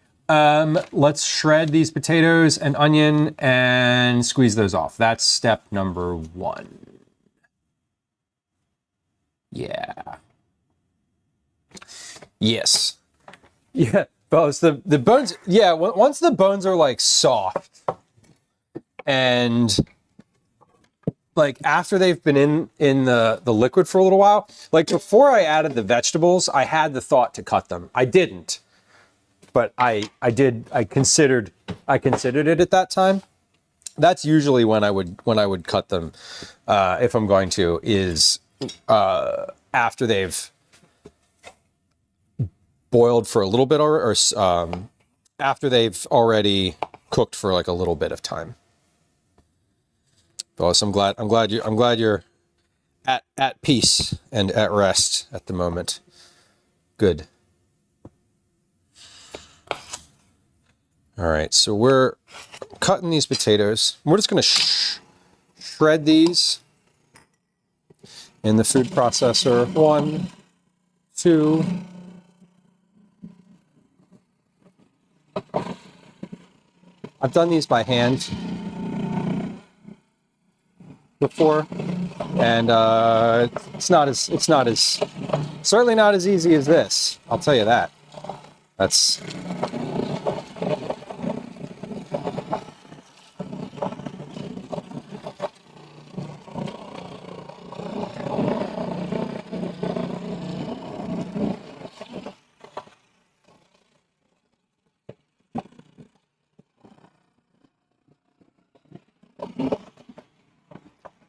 Speaker 1: let's shred these potatoes and onion and squeeze those off. That's step number 1. Yeah. Yes. Yeah, both the bones. Yeah, once the bones are like soft and like after they've been in the liquid for a little while, like before I added the vegetables, I had the thought to cut them. I didn't, but I considered it at that time. That's usually when I would cut them, if I'm going to, is after they've boiled for a little bit, or after they've already cooked for like a little bit of time. Boss, I'm glad you're at peace and at rest at the moment. Good. All right, so we're cutting these potatoes. We're just going to shred these in the food processor. 1, 2. I've done these by hand before, and it's certainly not as easy as this. I'll tell you that. That's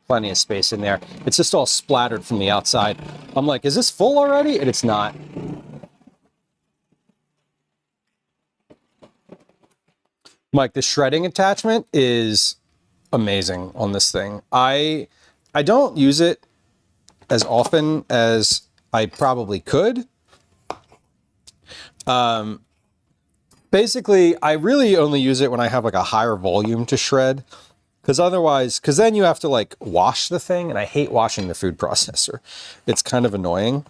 Speaker 1: plenty of space in there. It's just all splattered from the outside. I'm like, is this full already? And it's not. Mike, the shredding attachment is amazing on this thing. I don't use it as often as I probably could. Basically, I really only use it when I have like a higher volume to shred. Because then you have to like wash the thing, and I hate washing the food processor. It's kind of annoying.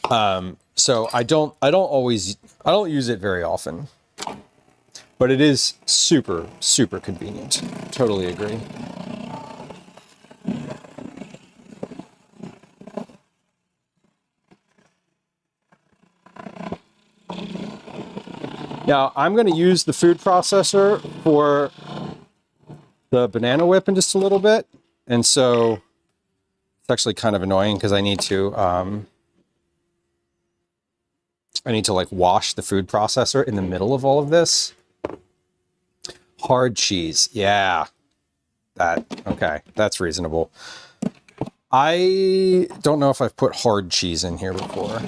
Speaker 1: So I don't use it very often, but it is super, super convenient. Totally agree. Now I'm going to use the food processor for the banana whip in just a little bit, and so it's actually kind of annoying because I need to like wash the food processor in the middle of all of this. Hard cheese, yeah, okay, that's reasonable. I don't know if I've put hard cheese in here before.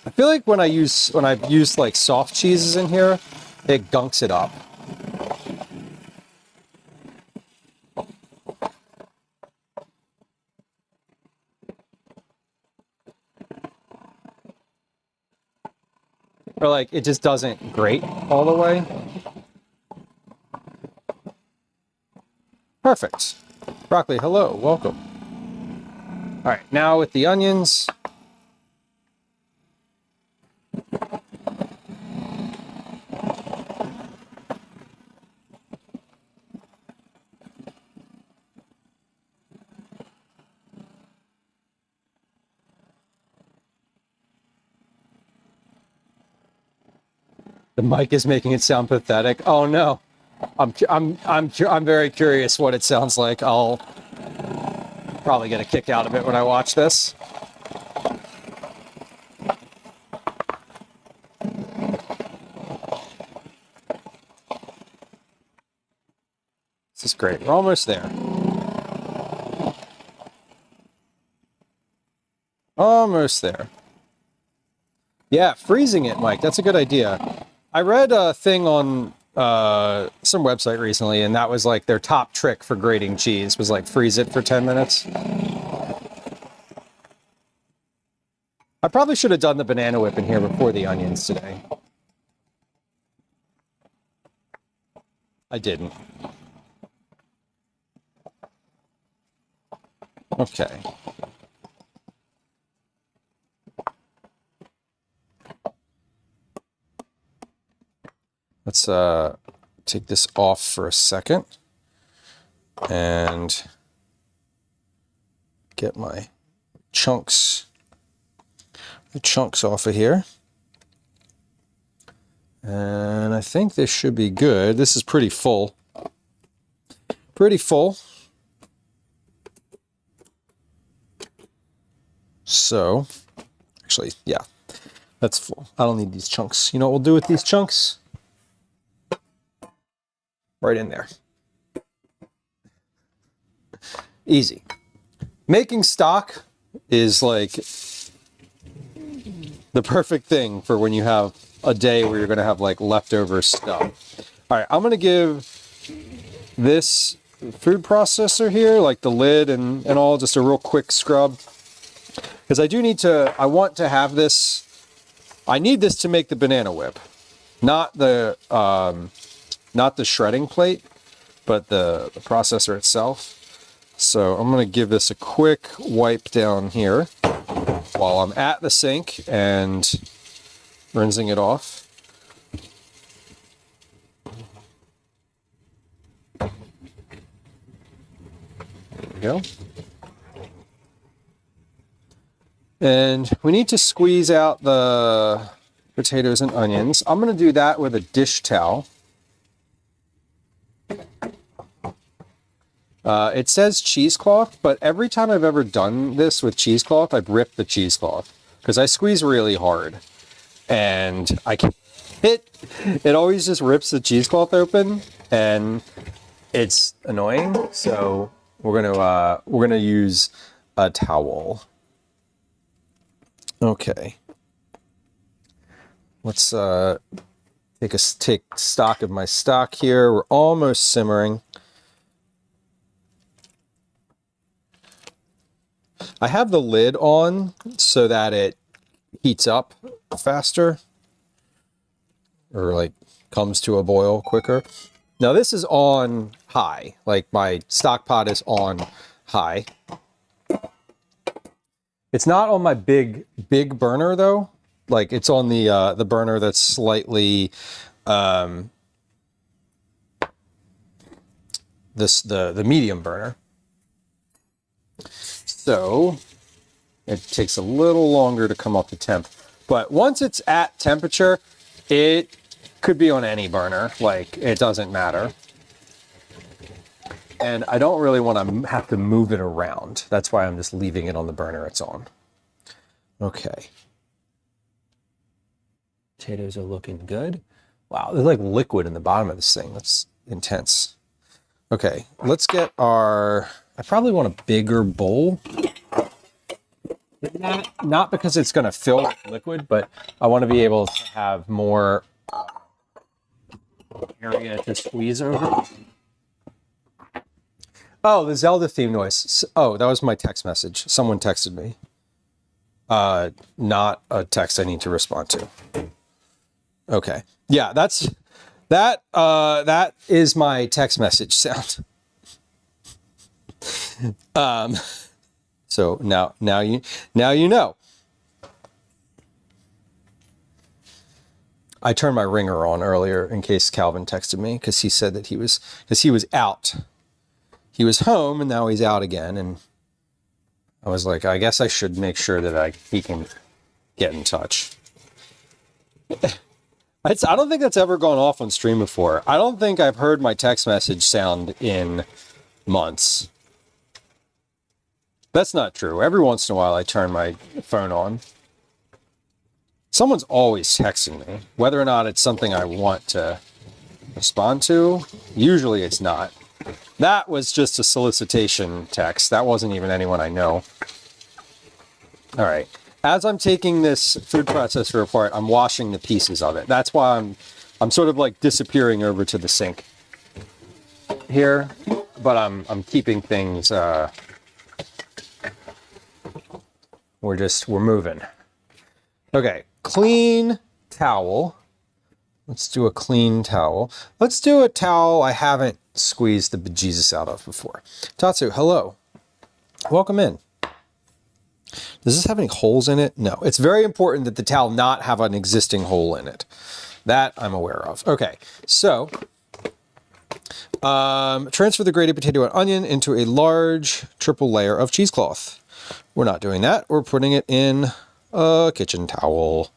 Speaker 1: I feel like when I've used like soft cheeses in here, it gunks it up. Or like, it just doesn't grate all the way. Perfect. Broccoli, hello, welcome. All right, now with the onions. The mic is making it sound pathetic. Oh no. I'm very curious what it sounds like. I'll probably get a kick out of it when I watch this. This is great. We're almost there. Almost there. Yeah, freezing it, Mike. That's a good idea. I read a thing on some website recently, and that was like their top trick for grating cheese was like freeze it for 10 minutes. I probably should have done the banana whip in here before the onions today. I didn't. Okay. Let's take this off for a second and get my the chunks off of here. And I think this should be good. This is pretty full. Pretty full. So, actually, yeah, that's full. I don't need these chunks. You know what we'll do with these chunks? Right in there. Easy. Making stock is like the perfect thing for when you have a day where you're going to have like leftover stuff. All right, I'm going to give this food processor here, like the lid and all, just a real quick scrub. Because I want to have this, I need this to make the banana whip. Not the shredding plate, but the processor itself. So I'm going to give this a quick wipe down here while I'm at the sink and rinsing it off. There we go. And we need to squeeze out the potatoes and onions. I'm going to do that with a dish towel. It says cheesecloth, but every time I've ever done this with cheesecloth, I've ripped the cheesecloth because I squeeze really hard, and it always just rips the cheesecloth open, and it's annoying. So we're gonna use a towel. Okay. Let's take stock of my stock here. We're almost simmering. I have the lid on so that it heats up faster or like comes to a boil quicker. Now this is on high, like my stock pot is on high. It's not on my big burner though. Like it's on the burner that's slightly the medium burner. So it takes a little longer to come up to temp. But once it's at temperature, it could be on any burner. Like, it doesn't matter. And I don't really want to have to move it around. That's why I'm just leaving it on the burner it's on. Okay. Potatoes are looking good. Wow, there's like liquid in the bottom of this thing. That's intense. Okay, let's get our... I probably want a bigger bowl. Not because it's going to fill with liquid, but I want to be able to have more area to squeeze over. Oh, the Zelda theme noise. Oh, that was my text message. Someone texted me. Not a text I need to respond to. Okay. Yeah, that is my text message sound. So now you know. I turned my ringer on earlier in case Calvin texted me because he said that he was out. He was home and now he's out again, and I was like, I guess I should make sure that he can get in touch. I don't think that's ever gone off on stream before. I don't think I've heard my text message sound in months. That's not true. Every once in a while I turn my phone on. Someone's always texting me, whether or not it's something I want to respond to. Usually it's not. That was just a solicitation text. That wasn't even anyone I know. All right. As I'm taking this food processor apart, I'm washing the pieces of it. That's why I'm sort of like disappearing over to the sink here, but I'm keeping things. We're moving. Okay, clean towel. Let's do a clean towel. Let's do a towel I haven't squeezed the bejesus out of before. Tatsu, hello. Welcome in. Does this have any holes in it? No. It's very important that the towel not have an existing hole in it. That I'm aware of. Okay, so transfer the grated potato and onion into a large triple layer of cheesecloth. We're not doing that. We're putting it in a kitchen towel.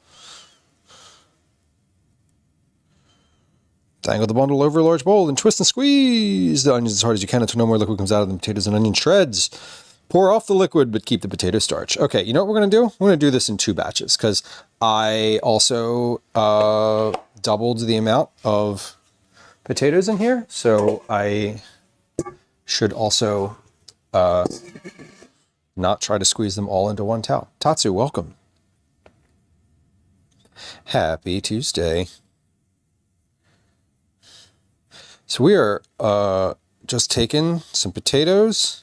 Speaker 1: Dangle the bundle over a large bowl and twist and squeeze the onions as hard as you can until no more liquid comes out of the potatoes and onion shreds. Pour off the liquid, but keep the potato starch. Okay, you know what we're going to do? We're going to do this in 2 batches because I also doubled the amount of potatoes in here. So I should also not try to squeeze them all into one towel. Tatsu, welcome. Happy Tuesday. So we are just taking some potatoes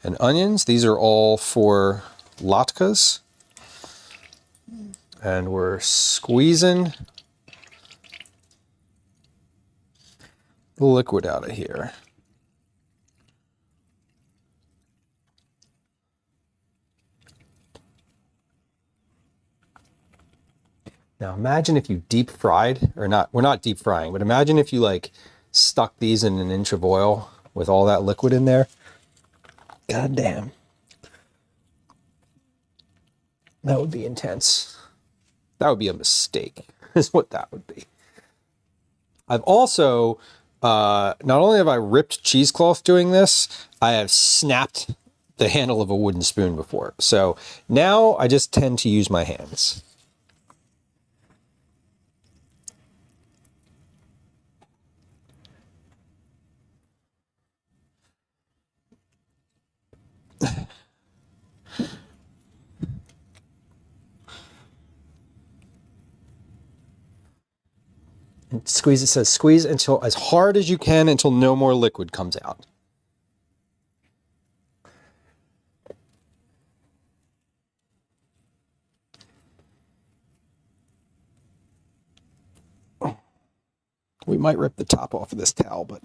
Speaker 1: and onions. These are all for latkes. And we're squeezing the liquid out of here. Now imagine if you deep fried, or not, we're not deep frying, but imagine if you like stuck these in an inch of oil with all that liquid in there. God damn. That would be intense. That would be a mistake, is what that would be. I've also, not only have I ripped cheesecloth doing this, I have snapped the handle of a wooden spoon before. So now I just tend to use my hands. Squeeze, it says squeeze until as hard as you can until no more liquid comes out. We might rip the top off of this towel, but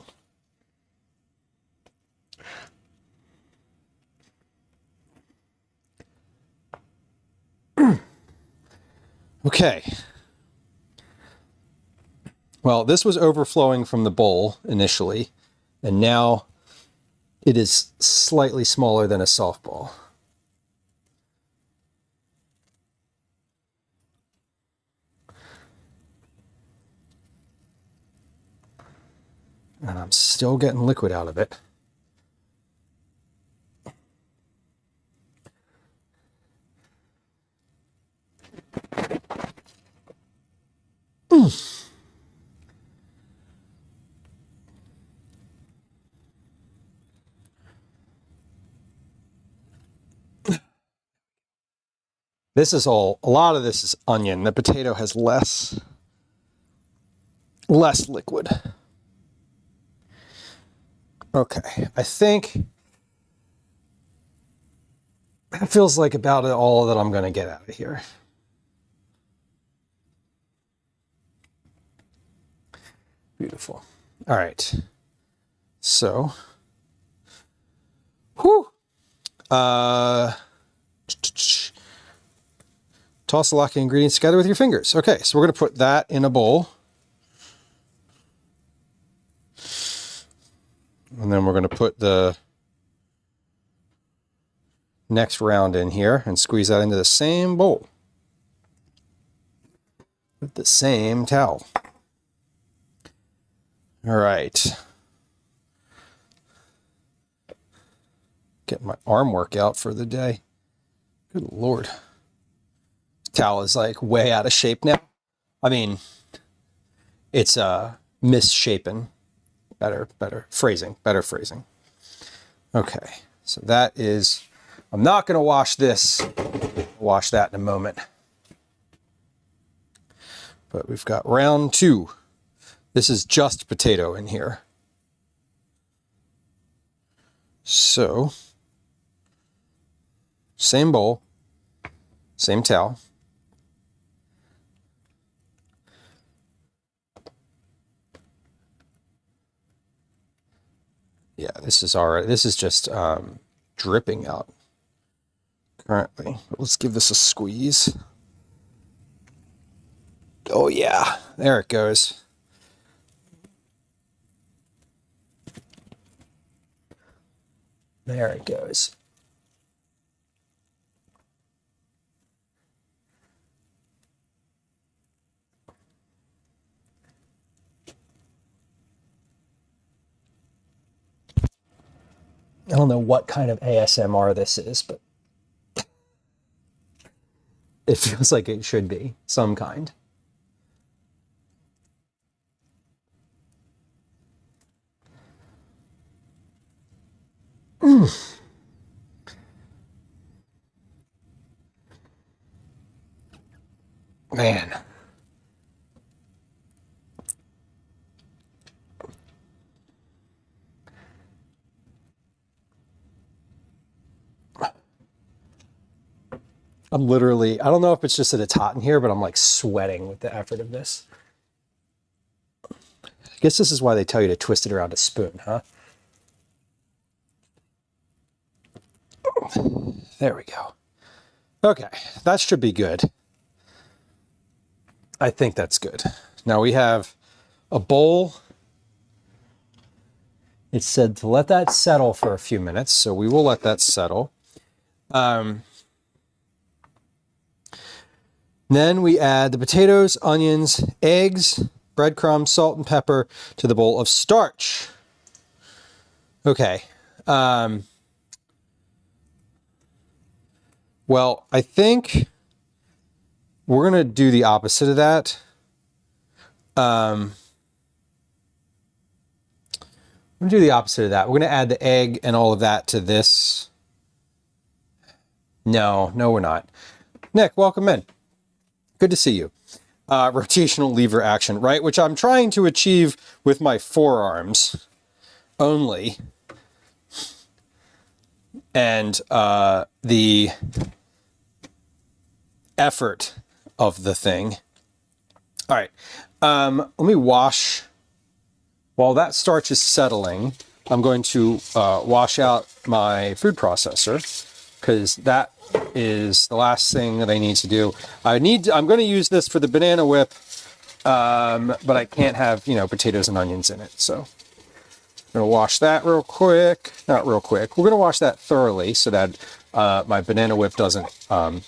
Speaker 1: okay. Well, this was overflowing from the bowl initially, and now it is slightly smaller than a softball. And I'm still getting liquid out of it. This is all, a lot of this is onion. The potato has less liquid. Okay, I think that feels like about all that I'm going to get out of here. Beautiful. All right. So, toss the lacking ingredients together with your fingers. Okay, so we're going to put that in a bowl. And then we're going to put the next round in here and squeeze that into the same bowl. with the same towel. All right. Getting my arm workout for the day. Good Lord. Towel is like way out of shape now. I mean, it's misshapen. Better phrasing. Okay, so that is, I'm not going to wash this. I'll wash that in a moment. But we've got round 2. This is just potato in here. So, same bowl, same towel. Yeah, this is just dripping out currently. Let's give this a squeeze. Oh yeah, there it goes. There it goes. I don't know what kind of ASMR this is, but it feels like it should be some kind. Man. I'm literally, I don't know if it's just that it's hot in here, but I'm like sweating with the effort of this. I guess this is why they tell you to twist it around a spoon, huh? There we go. Okay, that should be good. I think that's good. Now we have a bowl. It said to let that settle for a few minutes, so we will let that settle. Then we add the potatoes, onions, eggs, breadcrumbs, salt, and pepper to the bowl of starch. Okay. Well, I think we're going to do the opposite of that. We're going to do the opposite of that. We're going to add the egg and all of that to this. No, we're not. Nick, welcome in. Good to see you. Rotational lever action, right? Which I'm trying to achieve with my forearms only. And the effort of the thing. All right. Let me wash. While that starch is settling, I'm going to wash out my food processor, because that is the last thing that I need to do. I'm going to use this for the banana whip, but I can't have, potatoes and onions in it. So I'm going to wash that real quick. Not real quick. We're going to wash that thoroughly so that my banana whip doesn't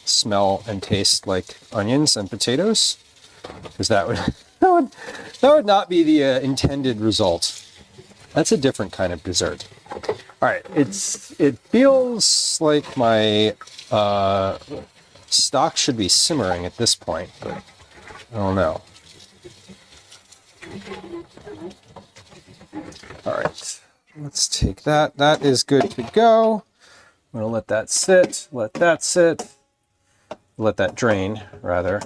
Speaker 1: smell and taste like onions and potatoes, because that would not be the intended result. That's a different kind of dessert. All right, it feels like my stock should be simmering at this point, but I don't know. All right, let's take that. That is good to go. I'm gonna let that sit, let that drain, rather.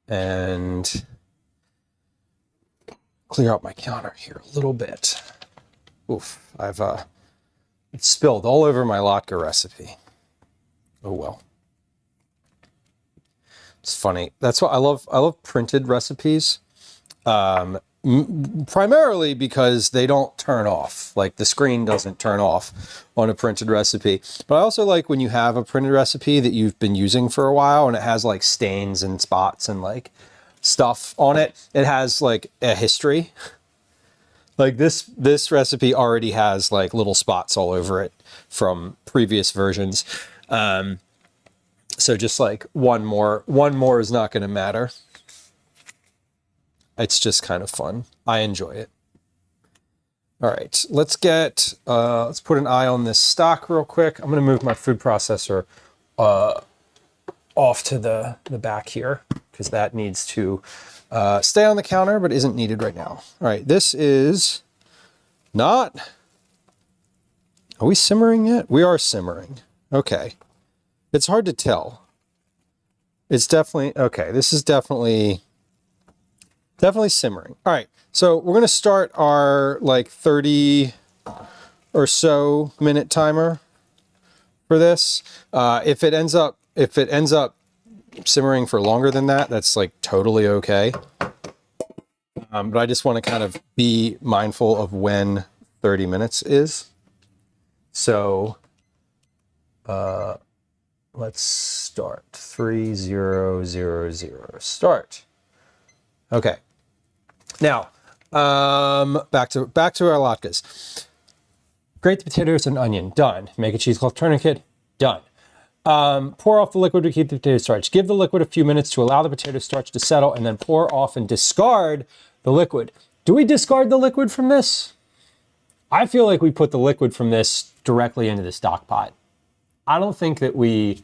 Speaker 1: And clear out my counter here a little bit. Oof, I've it's spilled all over my latke recipe. Oh well. It's funny. That's what I love. I love printed recipes. Primarily because they don't turn off. Like the screen doesn't turn off on a printed recipe. But I also like when you have a printed recipe that you've been using for a while and it has like stains and spots and like stuff on it. It has like a history. Like this recipe already has like little spots all over it from previous versions. So just like one more is not going to matter. It's just kind of fun. I enjoy it. All right, let's put an eye on this stock real quick. I'm going to move my food processor off to the back here because that needs to stay on the counter but isn't needed right now. All right, this is not... Are we simmering yet? We are simmering. Okay. It's hard to tell. It's definitely... Okay, this is definitely simmering. All right, so we're going to start our like 30 or so minute timer for this. If it ends up simmering for longer than that, that's like totally okay. But I just want to kind of be mindful of when 30 minutes is. So let's start 3000 start. Okay. Now, back to our latkes. Grate the potatoes and onion. Done. Make a cheesecloth tourniquet. Done. Pour off the liquid to keep the potato starch. Give the liquid a few minutes to allow the potato starch to settle, and then pour off and discard the liquid. Do we discard the liquid from this? I feel like we put the liquid from this directly into the stock pot. I don't think that we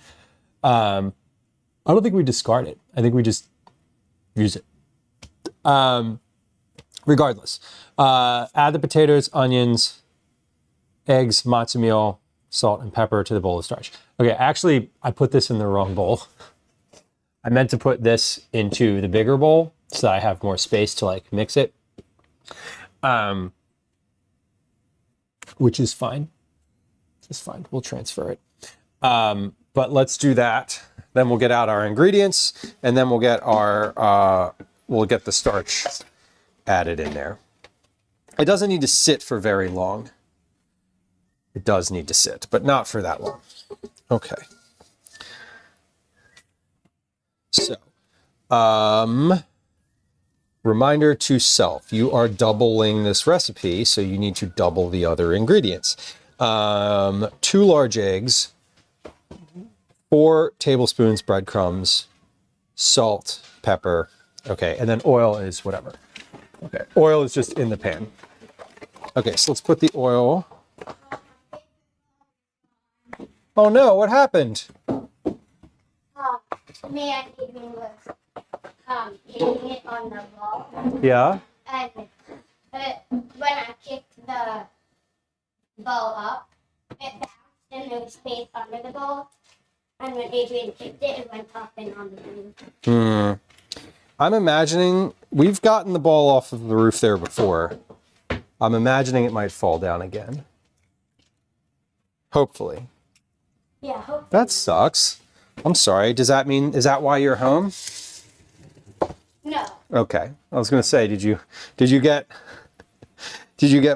Speaker 1: discard it. I think we just use it. Regardless, add the potatoes, onions, eggs, matzo meal, salt, and pepper to the bowl of starch. Okay, actually, I put this in the wrong bowl. I meant to put this into the bigger bowl so that I have more space to like mix it, which is fine. It's fine. We'll transfer it. But let's do that. Then we'll get out our ingredients, and then we'll get the starch added in there. It doesn't need to sit for very long. It does need to sit, but not for that long. Okay. So, reminder to self, you are doubling this recipe, so you need to double the other ingredients. 2 large eggs, 4 tablespoons breadcrumbs, salt, pepper. Okay, and then oil is whatever. Okay, oil is just in the pan. Okay, so let's put the oil. Oh no, what happened?
Speaker 2: Me and Adrian was eating it on the wall.
Speaker 1: Yeah?
Speaker 2: And when I kicked the bowl up, it bounced and there was space under the bowl. And when Adrian kicked it, it went up and on the roof.
Speaker 1: I'm imagining, we've gotten the ball off of the roof there before. I'm imagining it might fall down again. Hopefully.
Speaker 2: Yeah, hopefully.
Speaker 1: That sucks. I'm sorry. Is that why you're home?
Speaker 2: No.
Speaker 1: Okay. I was going to say, did you get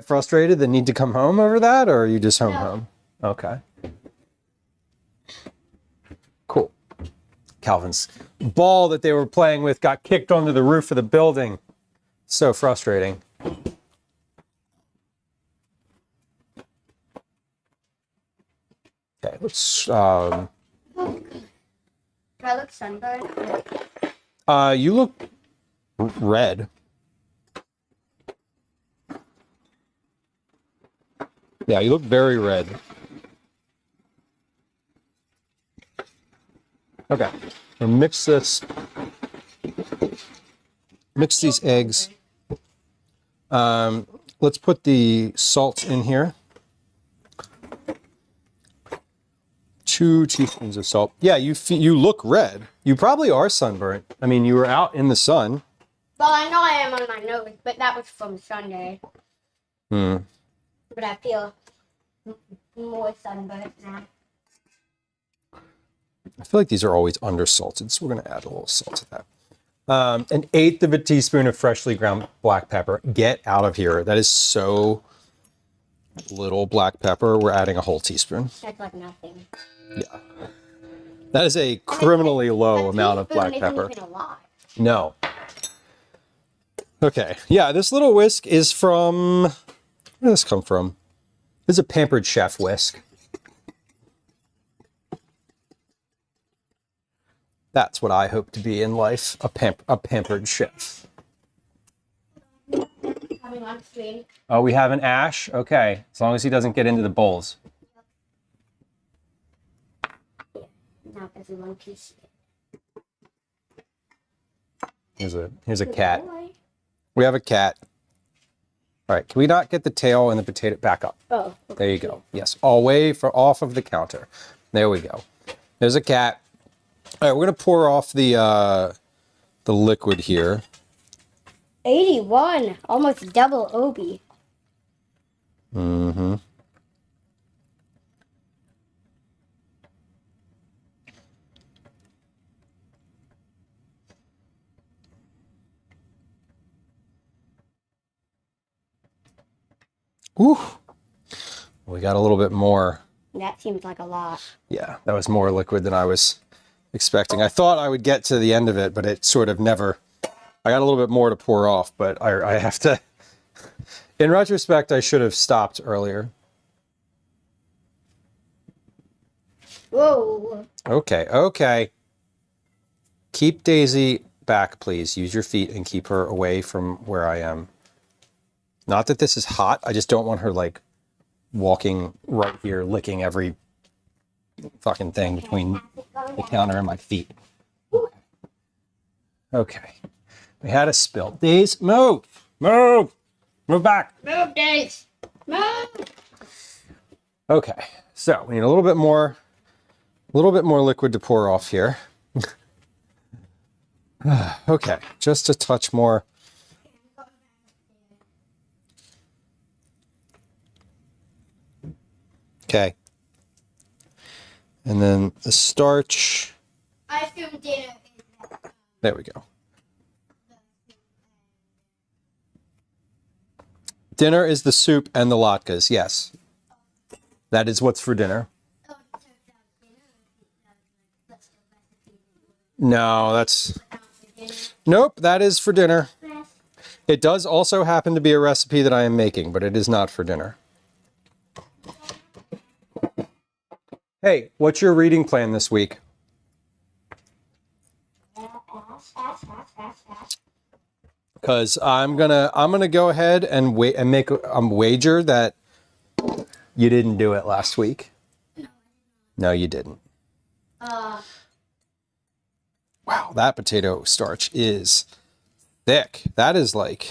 Speaker 1: frustrated and need to come home over that, or are you just home? Okay. Cool. Calvin's ball that they were playing with got kicked onto the roof of the building. So frustrating. Okay, let's
Speaker 2: Do I look sunburned?
Speaker 1: you look red. Yeah, you look very red. Okay, we'll mix this. Mix these eggs. Let's put the salt in here. 2 teaspoons of salt. Yeah, you look red. You probably are sunburnt. I mean, you were out in the sun.
Speaker 2: Well, I know I am on my nose, but that was from Sunday. But I feel more sunburnt now.
Speaker 1: I feel like these are always undersalted, so we're going to add a little salt to that. 1/8 of a teaspoon of freshly ground black pepper. Get out of here. That is so little black pepper. We're adding a whole teaspoon.
Speaker 2: That's like nothing.
Speaker 1: Yeah. That is a criminally low amount of black pepper.
Speaker 2: Isn't even a lot.
Speaker 1: No. Okay. Yeah, this little whisk is from... Where did this come from? This is a Pampered Chef whisk. That's what I hope to be in life, a pampered chef.
Speaker 2: Coming on stream.
Speaker 1: Oh, we have an Ash? Okay, as long as he doesn't get into the bowls.
Speaker 2: Now everyone can see
Speaker 1: Here's a cat.
Speaker 2: it.
Speaker 1: We have a cat. All right, can we not get the tail and the potato back up?
Speaker 2: Oh.
Speaker 1: There you go. Yes, away off of the counter. There we go. There's a cat. All right, we're gonna pour off the liquid here.
Speaker 2: 81. Almost double Obi.
Speaker 1: Mm-hmm. Whew. We got a little bit more.
Speaker 2: That seems like a lot.
Speaker 1: Yeah, that was more liquid than I was expecting. I thought I would get to the end of it, but it sort of never. I got a little bit more to pour off, but I have to. In retrospect, I should have stopped earlier.
Speaker 2: Whoa.
Speaker 1: Okay. Keep Daisy back, please. Use your feet and keep her away from where I am. Not that this is hot. I just don't want her, like, walking right here, licking every fucking thing between the counter and my feet. Okay. We had a spill. Daisy, move! Move! Move back!
Speaker 2: Move, Days. Move.
Speaker 1: Okay. So we need a little bit more liquid to pour off here. Okay. Just a touch more. Okay. And then the starch.
Speaker 2: I assume dinner is
Speaker 1: There we go. Dinner is the soup and the latkes, yes. That is what's for dinner. No, that's... Nope, that is for dinner. It does also happen to be a recipe that I am making, but it is not for dinner. Hey, what's your reading plan this week? Because I'm gonna go ahead and wait and make a wager that you didn't do it last week. No, you didn't. Wow, that potato starch is thick. That is like,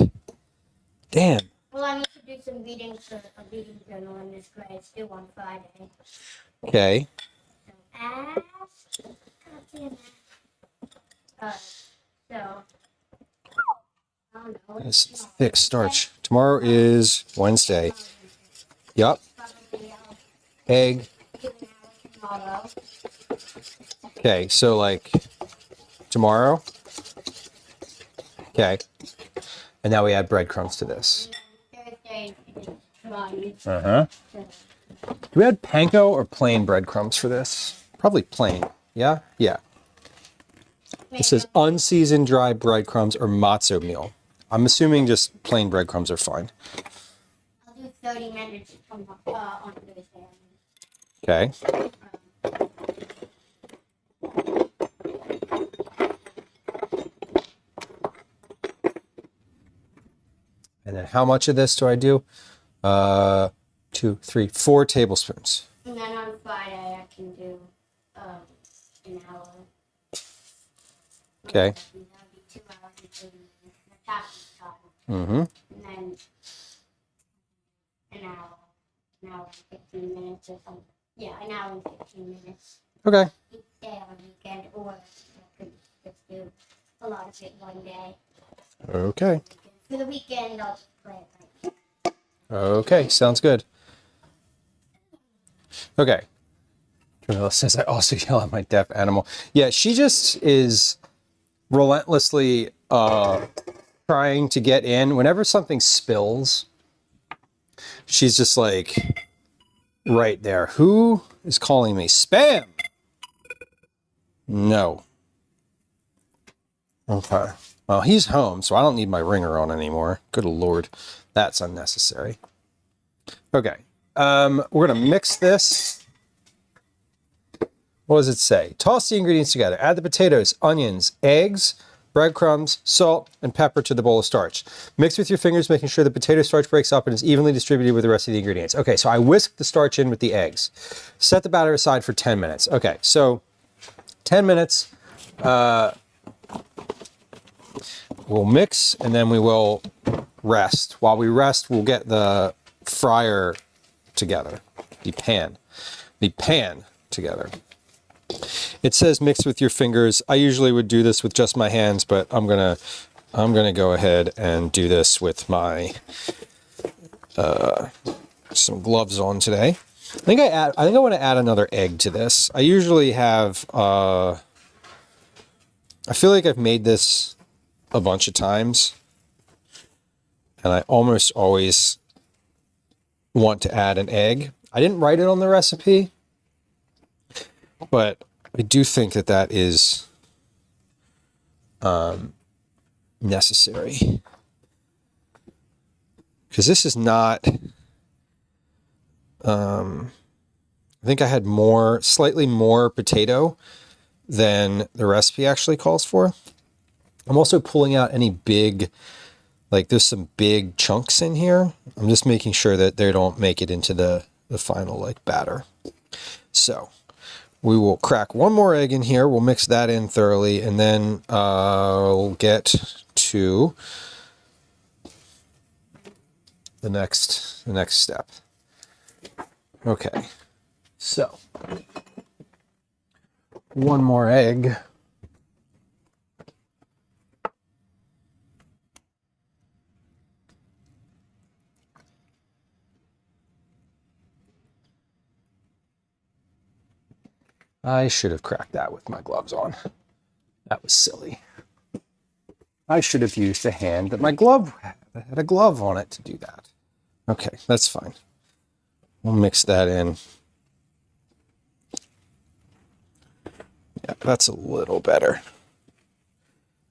Speaker 1: damn.
Speaker 2: Well, I need to do some reading for a reading journal in this grade. It's due on Friday.
Speaker 1: Okay.
Speaker 2: So, God damn it. So, I don't know.
Speaker 1: It's thick starch. Tomorrow is Wednesday. Yup.
Speaker 2: Probably,
Speaker 1: Egg.
Speaker 2: 2 hours tomorrow.
Speaker 1: Okay, so like tomorrow. Okay. And now we add breadcrumbs to this.
Speaker 2: Thursday is drawing.
Speaker 1: Uh-huh. Do we add panko or plain breadcrumbs for this? Probably plain. Yeah? Yeah. It says unseasoned dry breadcrumbs or matzo meal. I'm assuming just plain breadcrumbs are fine.
Speaker 2: I'll do 30 minutes on Thursday.
Speaker 1: Okay. And then how much of this do I do? 2, 3, 4 tablespoons.
Speaker 2: And then on Friday, I can do an hour.
Speaker 1: Okay.
Speaker 2: That'll be 2 hours and 30 minutes. That's half the time.
Speaker 1: Mm-hmm.
Speaker 2: And then an hour and 15 minutes or something. Yeah, an hour and 15 minutes.
Speaker 1: Okay.
Speaker 2: Each day on the weekend, or I could just do a lot of it one day.
Speaker 1: Okay.
Speaker 2: For the weekend, I'll just play it like
Speaker 1: Okay, sounds good. Okay. Jamila says I also yell at my deaf animal. Yeah, she just is relentlessly trying to get in. Whenever something spills, she's just like right there. Who is calling me? Spam! No. Okay. Well, he's home, so I don't need my ringer on anymore. Good Lord. That's unnecessary. Okay. We're going to mix this What does it say? Toss the ingredients together. Add the potatoes, onions, eggs, breadcrumbs, salt, and pepper to the bowl of starch. Mix with your fingers, making sure the potato starch breaks up and is evenly distributed with the rest of the ingredients. Okay, so I whisk the starch in with the eggs. Set the batter aside for 10 minutes. Okay, so 10 minutes. We'll mix and then we will rest. While we rest, we'll get the fryer together. The pan together. It says mix with your fingers. I usually would do this with just my hands, but I'm gonna go ahead and do this with my some gloves on today. I think I want to add another egg to this. I usually have I feel like I've made this a bunch of times, and I almost always want to add an egg. I didn't write it on the recipe, but I do think that that is necessary, because this is not I think I had slightly more potato than the recipe actually calls for. I'm also pulling out any big, like there's some big chunks in here. I'm just making sure that they don't make it into the final like batter. So we will crack one more egg in here. We'll mix that in thoroughly, and then we'll get to the next step. Okay, so one more egg. I should have cracked that with my gloves on. That was silly. I should have used the hand that my glove had a glove on it to do that. Okay, that's fine. We'll mix that in. Yeah, that's a little better.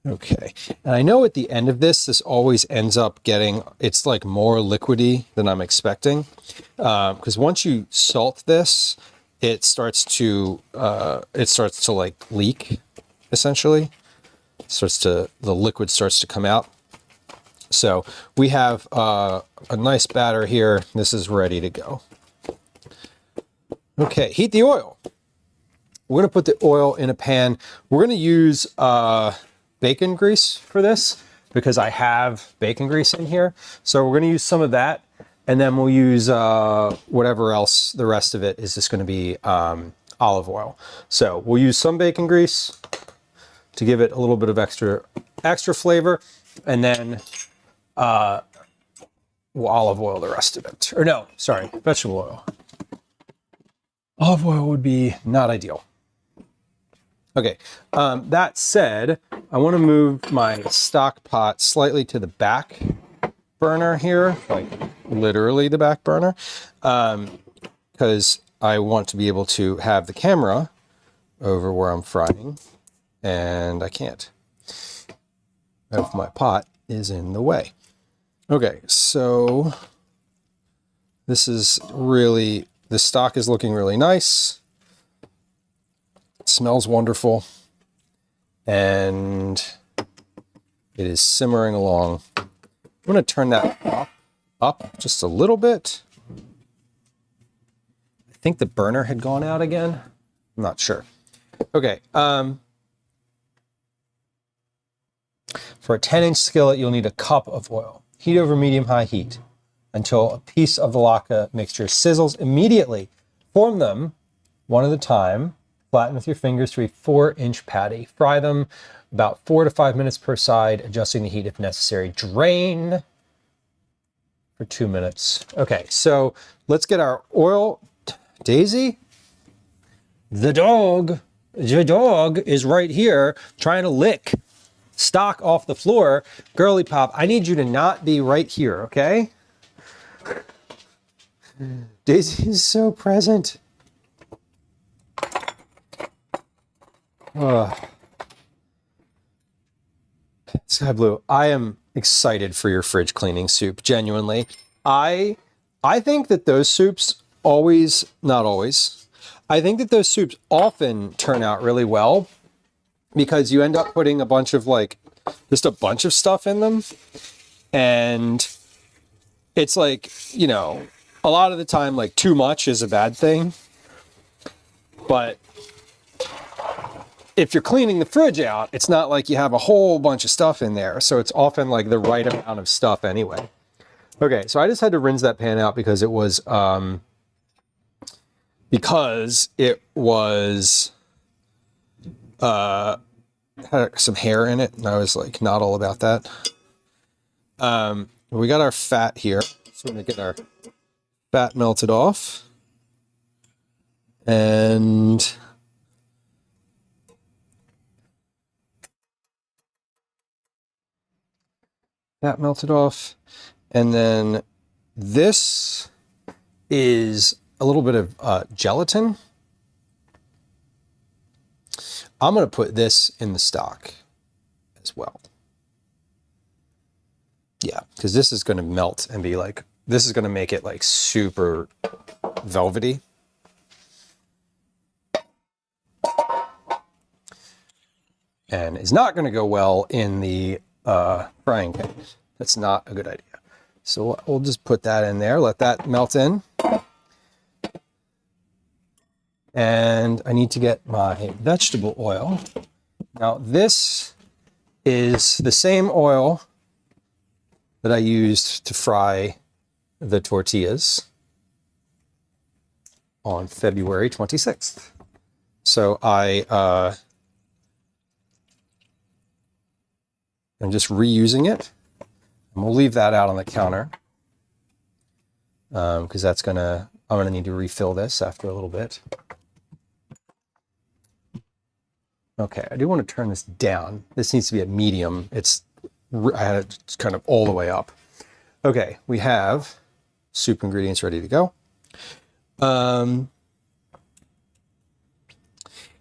Speaker 1: Okay, and I know at the end of this always ends up getting, it's like more liquidy than I'm expecting. Because once you salt this, it starts to like leak, essentially. The liquid starts to come out. So we have a nice batter here. This is ready to go. Okay, heat the oil. We're gonna put the oil in a pan. We're gonna use bacon grease for this because I have bacon grease in here. So we're gonna use some of that, and then we'll use whatever else. The rest of it is just gonna be olive oil. So we'll use some bacon grease to give it a little bit of extra flavor, and then we'll olive oil the rest of it. Or no, sorry, vegetable oil. Olive oil would be not ideal. Okay, that said, I want to move my stock pot slightly to the back burner here, like literally the back burner, because I want to be able to have the camera over where I'm frying, and I can't if my pot is in the way. Okay, so this is really, the stock is looking really nice. It smells wonderful. And it is simmering along. I'm going to turn that up just a little bit. I think the burner had gone out again. I'm not sure. Okay. For a 10-inch skillet, you'll need a cup of oil. Heat over medium-high heat until a piece of the latke mixture sizzles immediately. Form them one at a time. Flatten with your fingers to a 4-inch patty. Fry them about 4 to 5 minutes per side, adjusting the heat if necessary. Drain for 2 minutes. Okay, so let's get our oil. Daisy? The dog is right here trying to lick stock off the floor. Girly Pop, I need you to not be right here, okay? Daisy is so present. Sky Blue, I am excited for your fridge cleaning soup, genuinely. I think that those soups always, not always, I think that those soups often turn out really well because you end up putting a bunch of like, just a bunch of stuff in them. And it's like, you know, a lot of the time, like too much is a bad thing. But if you're cleaning the fridge out, it's not like you have a whole bunch of stuff in there. So it's often like the right amount of stuff anyway. Okay, so I just had to rinse that pan out because it was had some hair in it, and I was like not all about that. We got our fat here, so we're gonna get our fat melted off, and that melted off, and then this is a little bit of gelatin. I'm going to put this in the stock as well. Yeah, because this is going to melt and be like, this is going to make it like super velvety. And is not going to go well in the frying pan. That's not a good idea. So we'll just put that in there, let that melt in. And I need to get my vegetable oil. Now this is the same oil that I used to fry the tortillas on February 26th. So I'm just reusing it. And we'll leave that out on the counter because I'm gonna need to refill this after a little bit. Okay, I do want to turn this down. This needs to be at medium. I had it kind of all the way up. Okay, we have soup ingredients ready to go.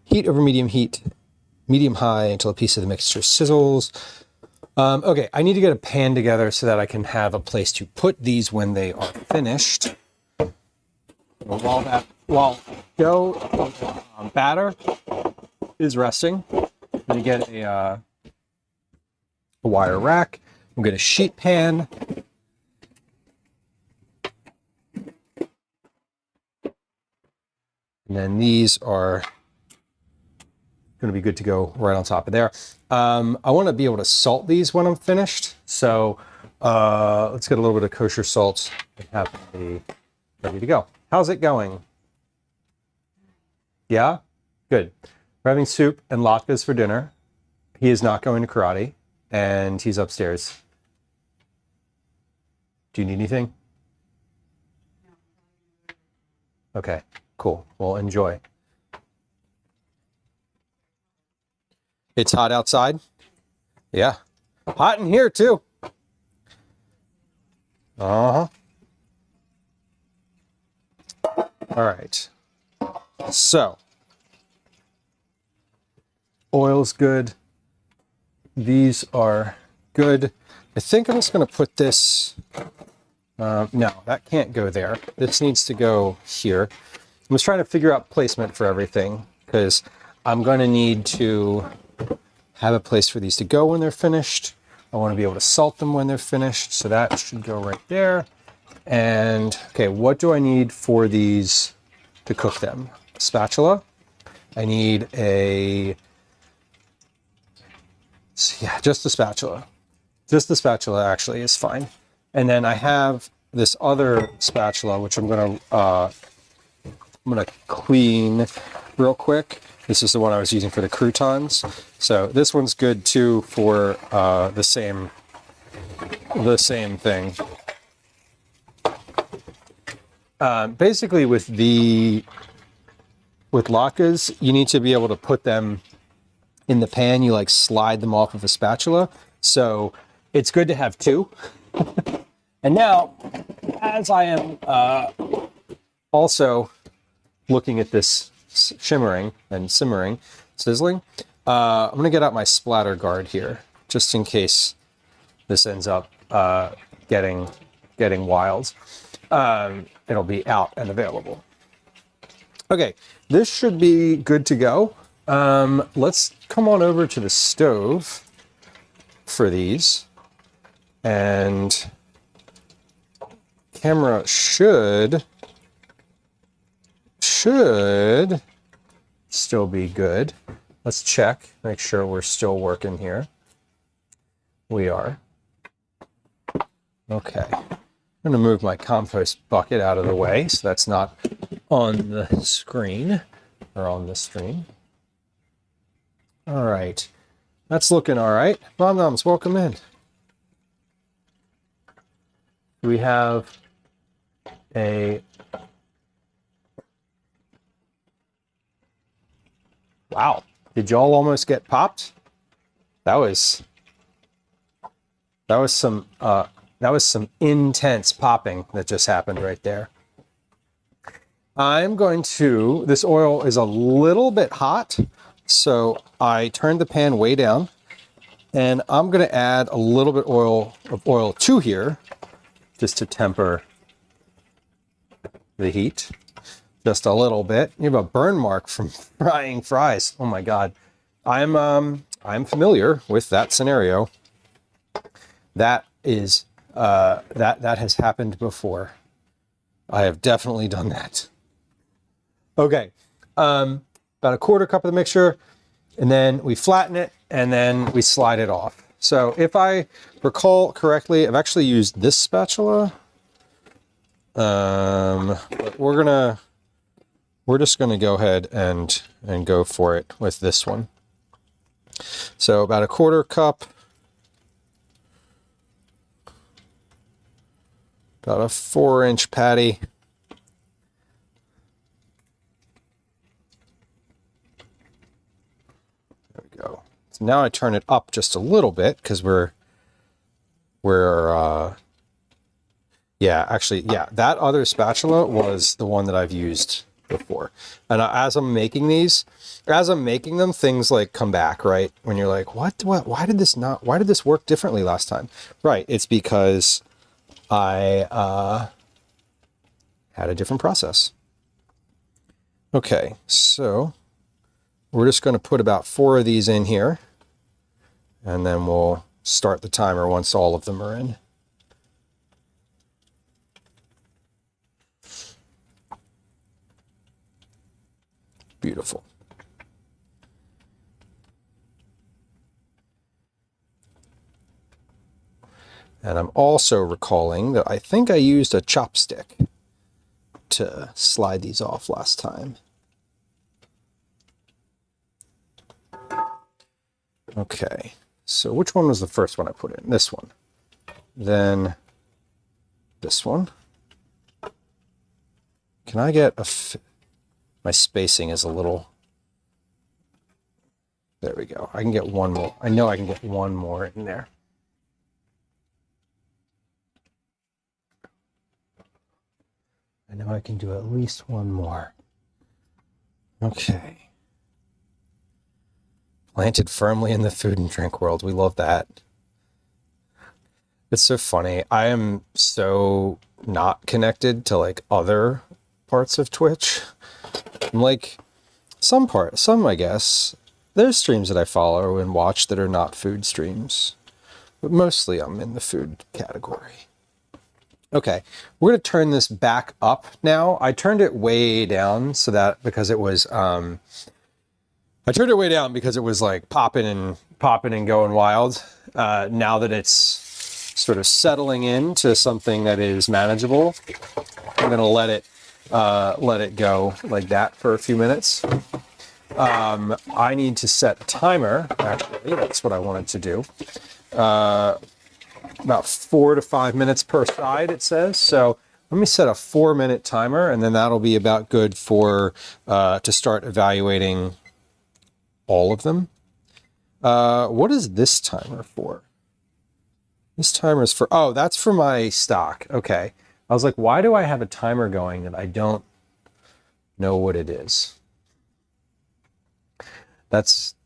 Speaker 1: Heat over medium heat, medium high until a piece of the mixture sizzles. Okay, I need to get a pan together so that I can have a place to put these when they are finished. While dough batter is resting, I'm going to get a wire rack. I'm going to get a sheet pan. And then these are going to be good to go right on top of there. I want to be able to salt these when I'm finished. So let's get a little bit of kosher salt and have them ready to go. How's it going? Yeah? Good. We're having soup and latkes for dinner. He is not going to karate, and he's upstairs. Do you need anything? Okay, cool. Well, enjoy. It's hot outside? Yeah. Hot in here, too. Uh-huh. All right. So, oil's good. These are good. I think I'm just going to put this... no, that can't go there. This needs to go here. I'm just trying to figure out placement for everything because I'm going to need to have a place for these to go when they're finished. I want to be able to salt them when they're finished. So that should go right there. And okay, what do I need for these to cook them? A spatula. I need just the spatula. Just the spatula actually is fine. And then I have this other spatula, which I'm gonna clean real quick. This is the one I was using for the croutons. So this one's good too for the same thing. Basically with latkes, you need to be able to put them in the pan. You like slide them off of a spatula. So it's good to have two. And now, as I am also looking at this shimmering and simmering, sizzling, I'm going to get out my splatter guard here, just in case this ends up getting wild. It'll be out and available. Okay, this should be good to go. Let's come on over to the stove for these. And camera should still be good. Let's check, make sure we're still working here. We are. Okay. I'm going to move my compost bucket out of the way so that's not on the screen or on the stream. All right. That's looking all right. Mom Noms, welcome in. We have a... Wow. Did y'all almost get popped? That was some intense popping that just happened right there. I'm going to, this oil is a little bit hot, so I turned the pan way down, and I'm going to add a little bit of oil to here, just to temper the heat. Just a little bit. You have a burn mark from frying fries. Oh my God. I'm familiar with that scenario. That is that has happened before. I have definitely done that. Okay, about a quarter cup of the mixture, and then we flatten it, and then we slide it off. So if I recall correctly, I've actually used this spatula, but we're just gonna go ahead and go for it with this one. So about a quarter cup. About a 4-inch patty. There we go. So now I turn it up just a little bit because that other spatula was the one that I've used before. And as I'm making them, things like come back, right? When you're like, why did this work differently last time? Right, it's because I had a different process. Okay, so we're just going to put about 4 of these in here, and then we'll start the timer once all of them are in. Beautiful. And I'm also recalling that I think I used a chopstick to slide these off last time. Okay, so which one was the first one I put in? This one. Then this one. Can I get my spacing is a little... There we go. I can get one more. I know I can get one more in there. I know I can do at least one more. Okay. Planted firmly in the food and drink world. We love that. It's so funny. I am so not connected to like other parts of Twitch. I'm like some, I guess. There's streams that I follow and watch that are not food streams. But mostly I'm in the food category. Okay, we're going to turn this back up now. I turned it way down because it was like popping and going wild. Now that it's sort of settling into something that is manageable, I'm going to let it go like that for a few minutes. I need to set a timer, actually. That's what I wanted to do. About 4 to 5 minutes per side, it says. So let me set a 4-minute timer, and then that'll be about good for to start evaluating all of them. What is this timer for? This timer is for, oh, that's for my stock. Okay. I was like, why do I have a timer going that I don't know what it is? That's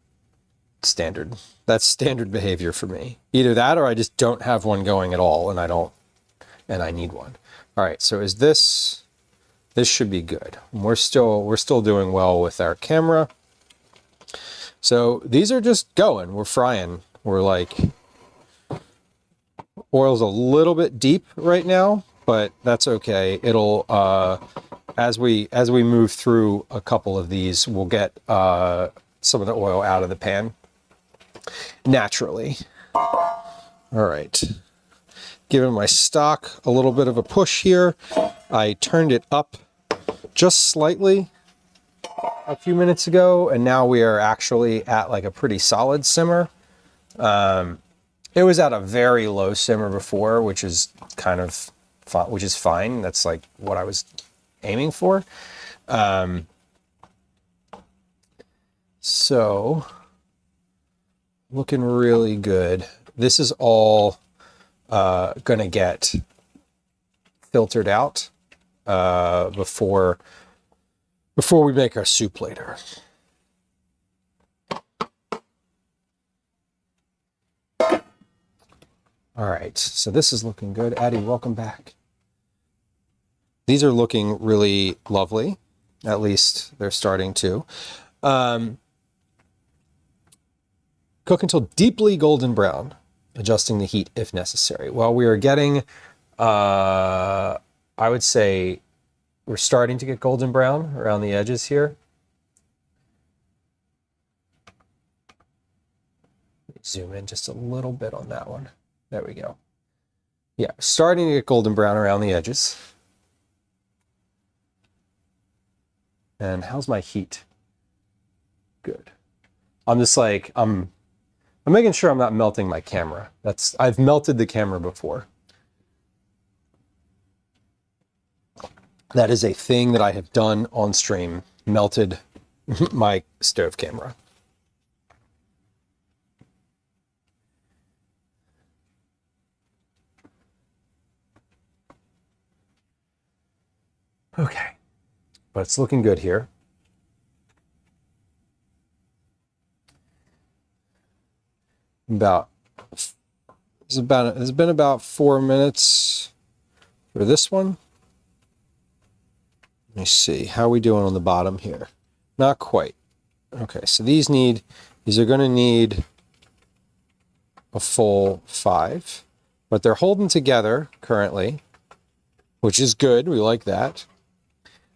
Speaker 1: standard. That's standard behavior for me. Either that or I just don't have one going at all and I need one. All right, so is this this should be good. We're still doing well with our camera. So these are just going. We're frying. We're like, oil's a little bit deep right now, but that's okay. It'll as we move through a couple of these, we'll get some of the oil out of the pan naturally. All right. Giving my stock a little bit of a push here. I turned it up just slightly a few minutes ago, and now we are actually at like a pretty solid simmer. It was at a very low simmer before, which is kind of fun, which is fine. That's like what I was aiming for. So looking really good. This is all gonna get filtered out before we make our soup later. All right, so this is looking good. Addie, welcome back. These are looking really lovely. At least they're starting to. Cook until deeply golden brown, adjusting the heat if necessary. Well, we are getting, I would say, we're starting to get golden brown around the edges here. Zoom in just a little bit on that one. There we go. Yeah, starting to get golden brown around the edges. And how's my heat? Good. I'm just like, I'm making sure I'm not melting my camera. I've melted the camera before. That is a thing that I have done on stream, melted my stove camera. Okay, but it's looking good here. It's been about 4 minutes for this one. Let me see, how are we doing on the bottom here? Not quite. Okay, so these are going to need a full 5, but they're holding together currently, which is good. We like that.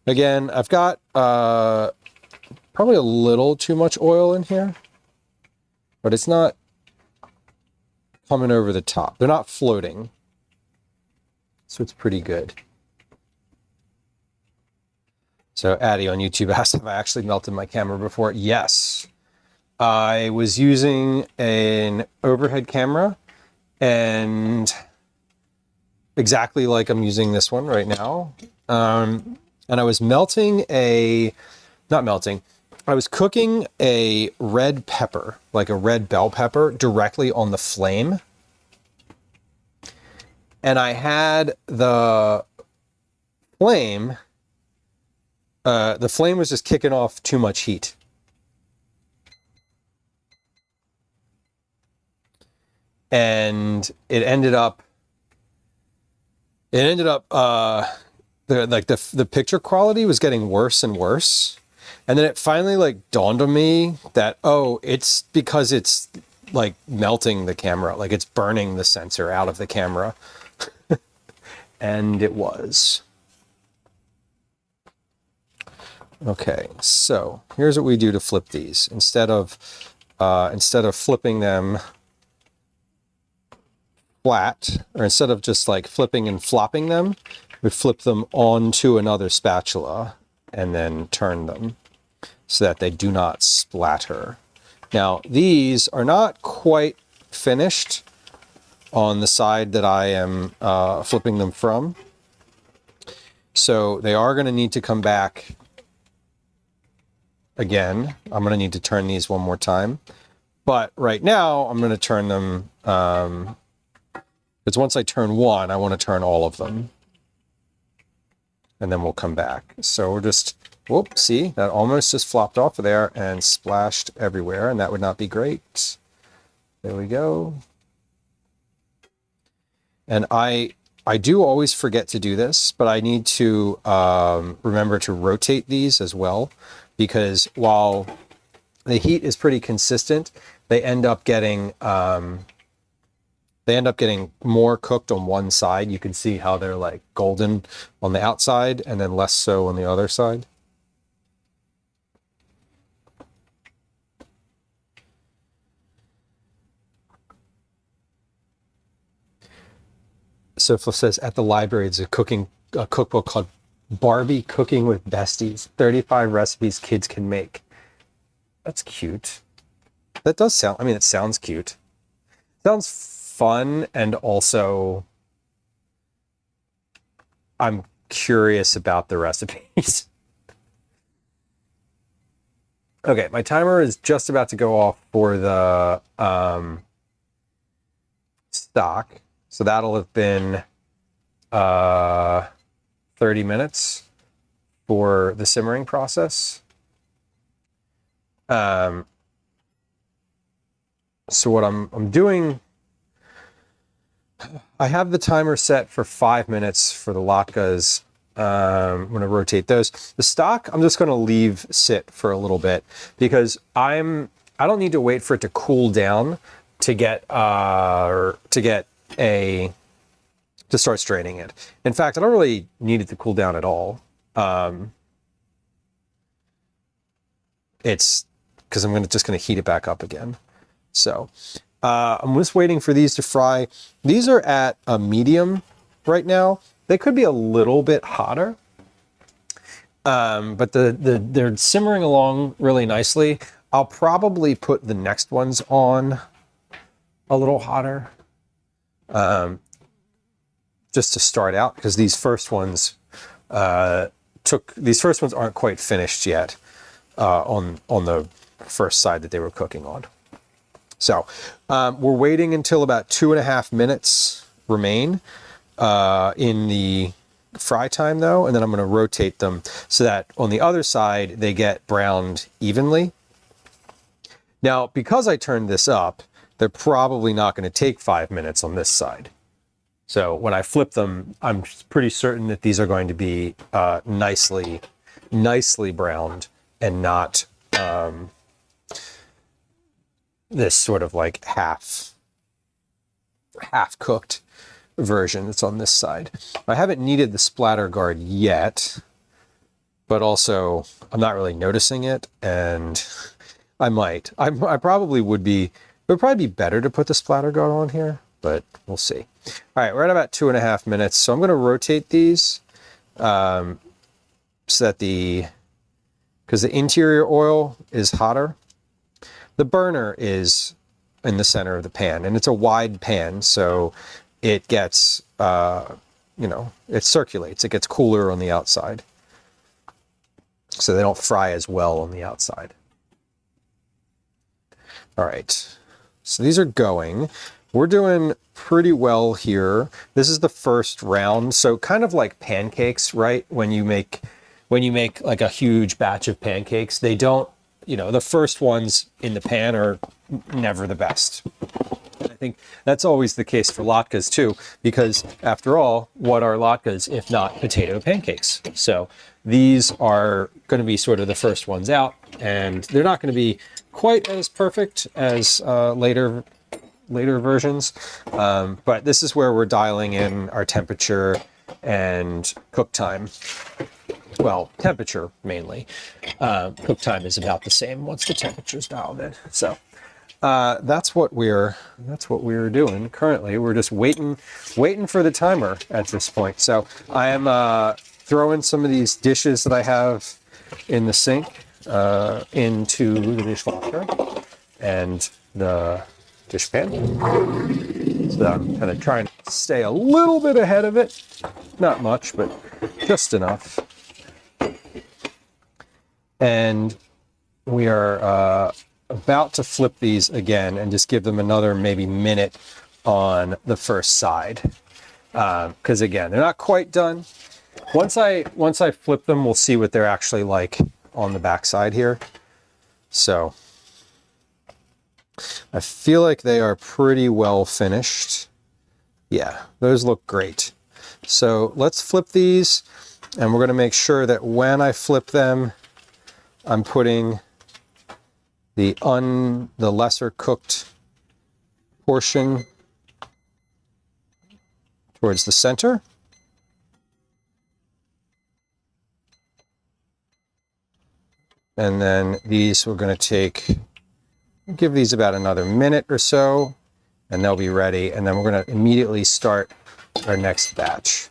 Speaker 1: Again, I've got probably a little too much oil in here, but it's not coming over the top. They're not floating, so it's pretty good. So Addie on YouTube asked if I actually melted my camera before. Yes. I was using an overhead camera, and exactly like I'm using this one right now. And I was I was cooking a red pepper, like a red bell pepper, directly on the flame. And I had the flame was just kicking off too much heat. And it ended up the picture quality was getting worse and worse. And then it finally like dawned on me that, oh, it's because it's like melting the camera, like it's burning the sensor out of the camera. And it was. Okay, so here's what we do to flip these. Instead of flipping them flat, or instead of just like flipping and flopping them, we flip them onto another spatula and then turn them so that they do not splatter. Now, these are not quite finished on the side that I am flipping them from. So they are going to need to come back again. I'm going to need to turn these one more time. But right now, I'm going to turn them, because once I turn one, I want to turn all of them. And then we'll come back. So we're just, whoop, see, that almost just flopped off of there and splashed everywhere, and that would not be great. There we go. And I I do always forget to do this, but I need to remember to rotate these as well, because while the heat is pretty consistent, they end up getting more cooked on one side. You can see how they're like golden on the outside and then less so on the other side. So Fluff says at the library there's a cookbook called Barbie Cooking with Besties, 35 recipes kids can make. That's cute. That does sound, I mean, it sounds cute. Sounds fun, and also I'm curious about the recipes. Okay, my timer is just about to go off for the stock. So that'll have been 30 minutes for the simmering process. So what I'm doing, I have the timer set for 5 minutes for the latkes. I'm going to rotate those. The stock, I'm just going to leave sit for a little bit, because I don't need to wait for it to cool down to to start straining it. In fact, I don't really need it to cool down at all. It's because I'm just going to heat it back up again. So I'm just waiting for these to fry. These are at a medium right now. They could be a little bit hotter, but they're simmering along really nicely. I'll probably put the next ones on a little hotter, just to start out, because these first ones aren't quite finished yet on the first side that they were cooking on. So we're waiting until about 2.5 minutes remain in the fry time, though, and then I'm going to rotate them so that on the other side they get browned evenly. Now, because I turned this up, they're probably not going to take 5 minutes on this side. So when I flip them, I'm pretty certain that these are going to be nicely browned, and not this sort of like half cooked version that's on this side. I haven't needed the splatter guard yet, but also I'm not really noticing it, and I might. I probably would be. It would probably be better to put the splatter guard on here, but we'll see. All right, we're at about 2.5 minutes, so I'm going to rotate these so that because the interior oil is hotter. The burner is in the center of the pan, and it's a wide pan, so it gets, it circulates. It gets cooler on the outside, so they don't fry as well on the outside. All right, so these are going. We're doing pretty well here. This is the first round, so kind of like pancakes, right? When you make like a huge batch of pancakes, they don't, the first ones in the pan are never the best. And I think that's always the case for latkes too, because after all, what are latkes if not potato pancakes? So these are going to be sort of the first ones out, and they're not going to be quite as perfect as later versions, but this is where we're dialing in our temperature and cook time. Well, temperature mainly. Cook time is about the same once the temperature's dialed in. So that's what we're doing currently. We're just waiting for the timer at this point. So I am throwing some of these dishes that I have in the sink into the dishwasher and the dish pan. So I'm kind of trying to stay a little bit ahead of it. Not much, but just enough. And we are about to flip these again and just give them another maybe minute on the first side. Because again, they're not quite done. Once I flip them, we'll see what they're actually like on the back side here. So I feel like they are pretty well finished. Yeah, those look great. So let's flip these, and we're going to make sure that when I flip them, I'm putting the lesser cooked portion towards the center. And then these we're going to give these about another minute or so, and they'll be ready. And then we're going to immediately start our next batch.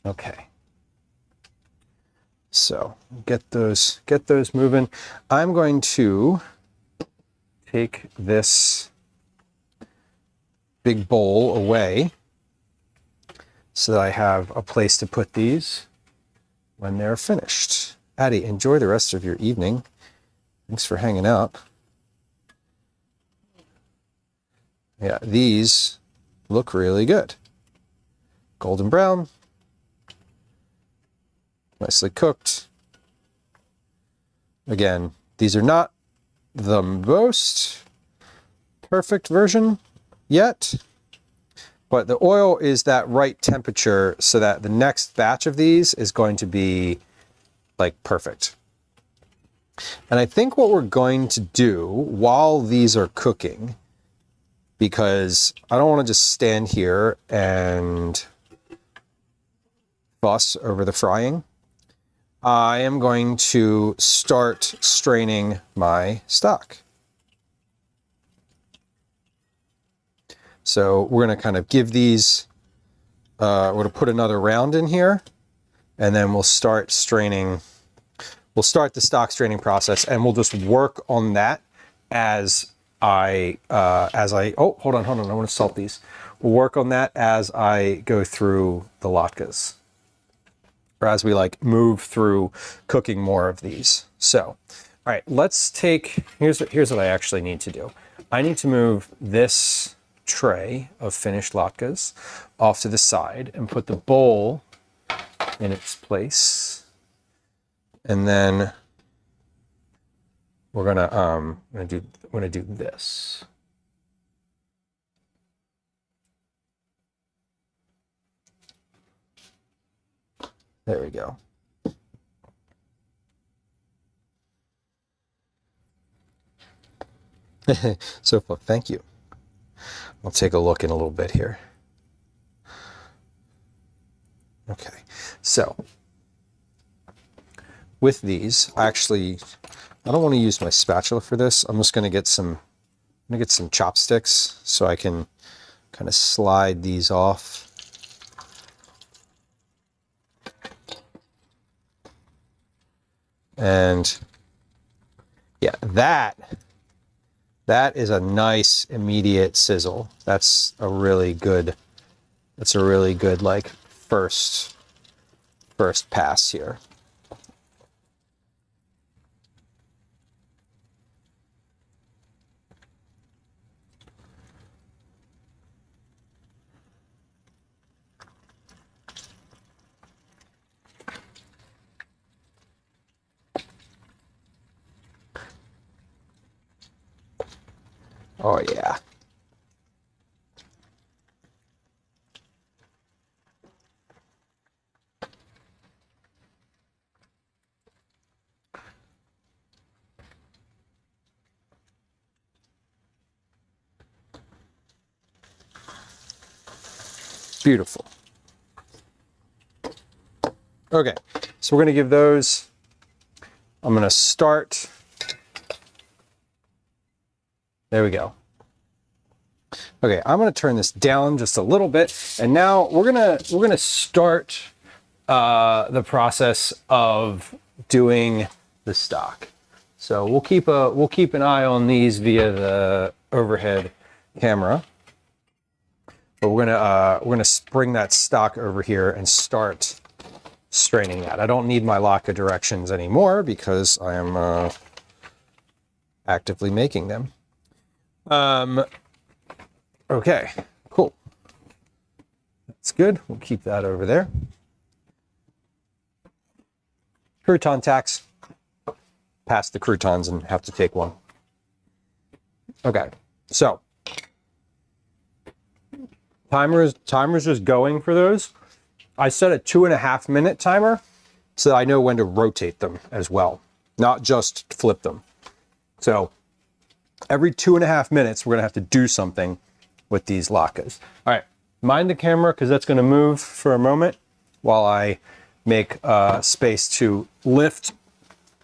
Speaker 1: Okay. So get those moving. I'm going to take this big bowl away so that I have a place to put these when they're finished. Addie, enjoy the rest of your evening. Thanks for hanging out. Yeah, these look really good. Golden brown. Nicely cooked. Again, these are not the most perfect version yet, but the oil is that right temperature so that the next batch of these is going to be like perfect. And I think what we're going to do while these are cooking, because I don't want to just stand here and fuss over the frying, I am going to start straining my stock. So we're going to kind of give these, we're going to put another round in here, and then we'll start straining. We'll start the stock straining process, and we'll just work on that as I, oh, hold on, I want to salt these. We'll work on that as I go through the latkes, or as we like move through cooking more of these. So, all right, let's take, here's what I actually need to do. I need to move this tray of finished latkes off to the side and put the bowl in its place. And then we're gonna do this. There we go. So thank you. I'll take a look in a little bit here. Okay, so with these, I don't want to use my spatula for this. I'm just going to get some chopsticks so I can kind of slide these off. And yeah, that is a nice immediate sizzle. That's a really good like first pass here. Oh yeah. Beautiful. Okay, so we're going to give those, I'm going to start. There we go. Okay, I'm going to turn this down just a little bit, and now we're gonna start the process of doing the stock. So we'll keep an eye on these via the overhead camera, but we're gonna bring that stock over here and start straining that. I don't need my latke directions anymore because I am actively making them. Okay, cool. That's good. We'll keep that over there. Crouton tax. Pass the croutons and have to take one. Okay, so timer's just going for those. I set a 2.5 minute timer so that I know when to rotate them as well, not just flip them. So every 2.5 minutes, we're gonna have to do something with these latkes. All right, mind the camera because that's gonna move for a moment while I make space to lift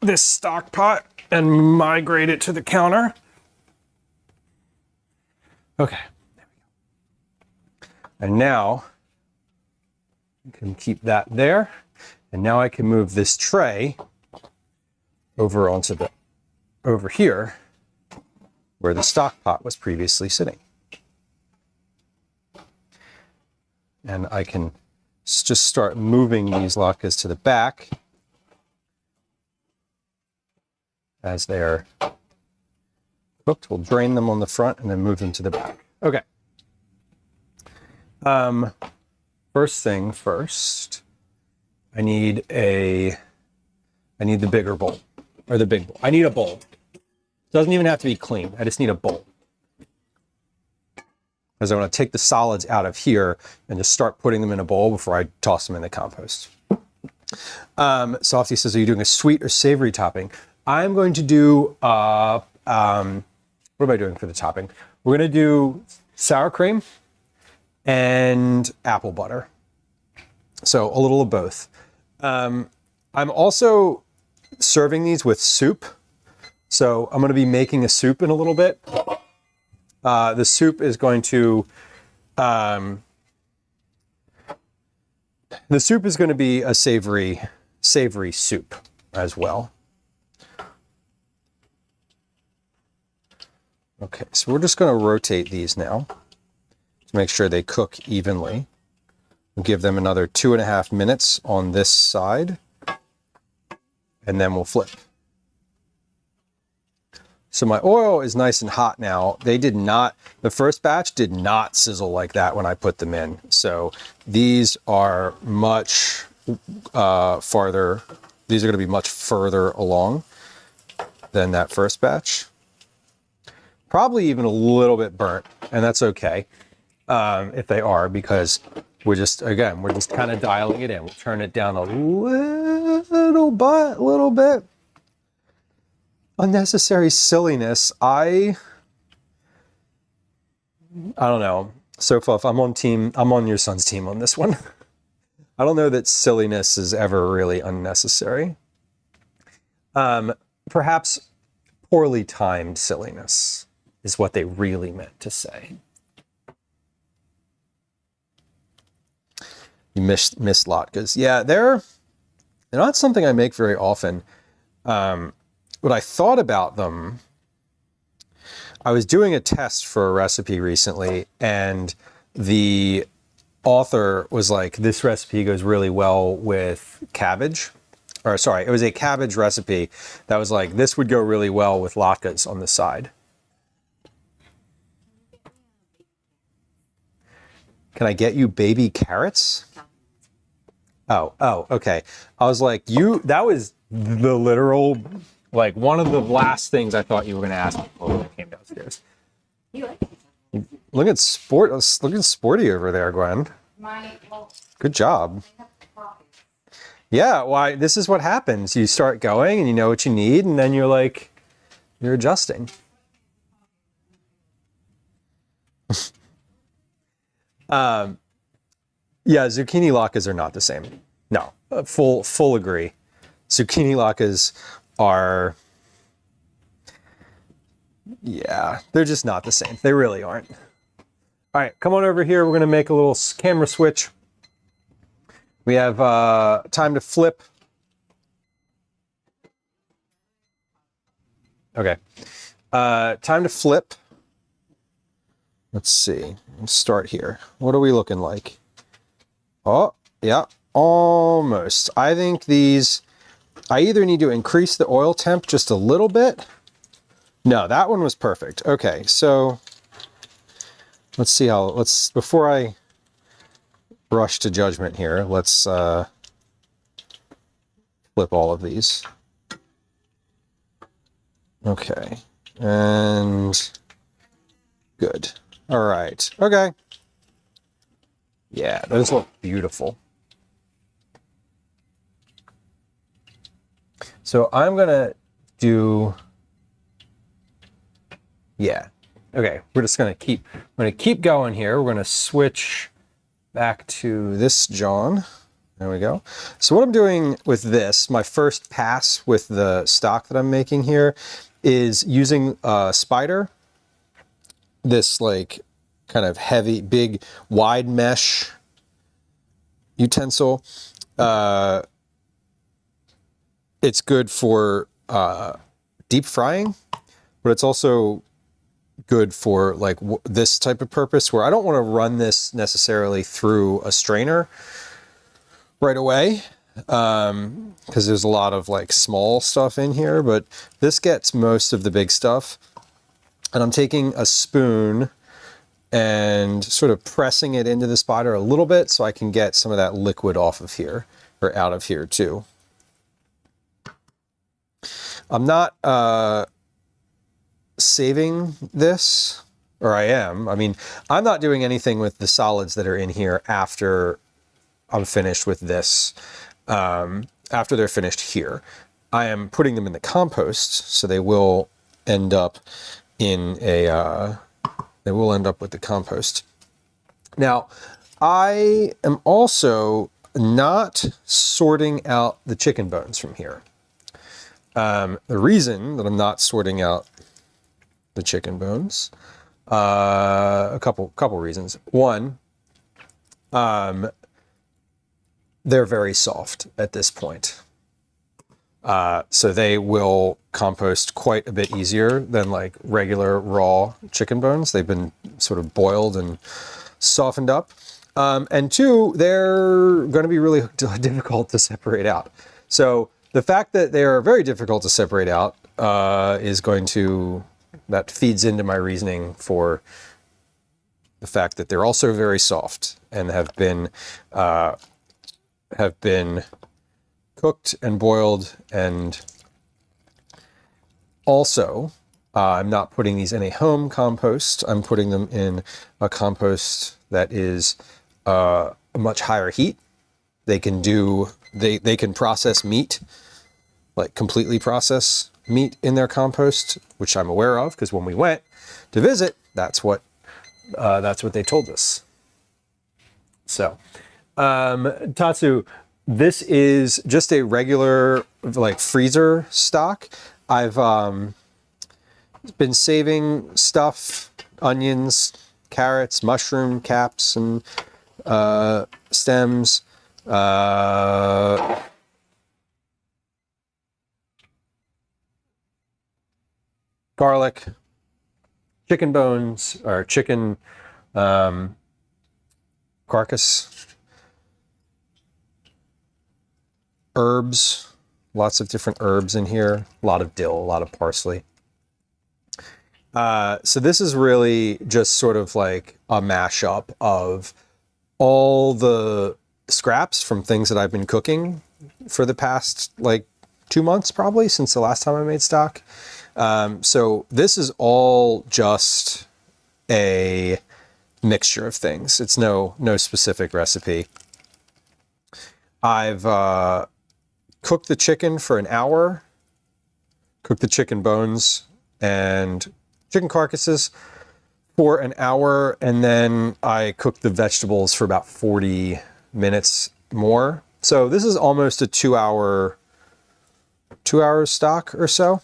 Speaker 1: this stock pot and migrate it to the counter. Okay, there we go. And now I can keep that there. And now I can move this tray over over here where the stock pot was previously sitting. And I can just start moving these latkes to the back as they're cooked. We'll drain them on the front and then move them to the back. Okay. First thing first, I need the bigger bowl, or the big bowl. I need a bowl. It doesn't even have to be clean. I just need a bowl. Because I want to take the solids out of here and just start putting them in a bowl before I toss them in the compost. Softy says, are you doing a sweet or savory topping? I'm going to do, what am I doing for the topping? We're going to do sour cream and apple butter. So a little of both. I'm also serving these with soup. So I'm going to be making a soup in a little bit. The soup is going to, be a savory soup as well. Okay, so we're just going to rotate these now to make sure they cook evenly. We'll give them another 2.5 minutes on this side, and then we'll flip. So my oil is nice and hot now. The first batch did not sizzle like that when I put them in. So these are much farther. These are going to be much further along than that first batch. Probably even a little bit burnt, and that's okay if they are, because we're just kind of dialing it in. We'll turn it down a little bit. Unnecessary silliness. I don't know. So Fluff, I'm on your son's team on this one. I don't know that silliness is ever really unnecessary. Perhaps poorly timed silliness is what they really meant to say. You missed latkes. Yeah, they're not something I make very often. What I thought about them, I was doing a test for a recipe recently, and the author was like, this recipe goes really well with cabbage. Or sorry, it was a cabbage recipe that was like, this would go really well with latkes on the side. Can I get you baby carrots? Oh, okay. I was like, that was the literal, like, one of the last things I thought you were going to ask before I came downstairs. Look at sporty over there, Gwen. Good job. Yeah, why? This is what happens. You start going and you know what you need, and then you're adjusting. Yeah, zucchini latkes are not the same. No, full agree. Zucchini latkes are, yeah, they're just not the same. They really aren't. All right, come on over here. We're going to make a little camera switch. We have time to flip. Okay, time to flip. Let's see. Let's start here. What are we looking like? Oh, yeah, almost. I think these, I either need to increase the oil temp just a little bit. No, that one was perfect. Okay, so let's see before I rush to judgment here, let's flip all of these. Okay, and Good. All right. Okay. Yeah, those look beautiful. So I'm going to do, yeah. Okay, we're just going to keep going here. We're going to switch back to this John. There we go. So what I'm doing with this, my first pass with the stock that I'm making here, is using a spider, this like kind of heavy, big, wide mesh utensil. It's good for deep frying, but it's also good for like this type of purpose where I don't want to run this necessarily through a strainer right away, because there's a lot of like small stuff in here, but this gets most of the big stuff. And I'm taking a spoon and sort of pressing it into the spider a little bit so I can get some of that liquid off of here, or out of here too. I'm not saving this, or I am. I mean, I'm not doing anything with the solids that are in here after I'm finished with this, after they're finished here. I am putting them in the compost, so they will end up in a, they will end up with the compost. Now, I am also not sorting out the chicken bones from here. The reason that I'm not sorting out the chicken bones, a couple reasons. One, they're very soft at this point. So they will compost quite a bit easier than like regular raw chicken bones. They've been sort of boiled and softened up. And two, they're going to be really difficult to separate out. So the fact that they are very difficult to separate out is going to, that feeds into my reasoning for the fact that they're also very soft and have been cooked and boiled. And also, I'm not putting these in a home compost. I'm putting them in a compost that is a much higher heat. They can do, they can process meat, like completely process meat in their compost, which I'm aware of because when we went to visit, that's what they told us. So, Tatsu, this is just a regular like freezer stock. I've been saving stuff, onions, carrots, mushroom caps, and stems. Garlic, chicken bones, or chicken carcass, herbs, lots of different herbs in here, a lot of dill, a lot of parsley. So this is really just sort of like a mashup of all the scraps from things that I've been cooking for the past like 2 months, probably since the last time I made stock. So this is all just a mixture of things. It's no specific recipe. I've cooked the chicken for an hour, cooked the chicken bones and chicken carcasses for an hour, and then I cooked the vegetables for about 40 minutes more. So this is almost a 2-hour stock or so.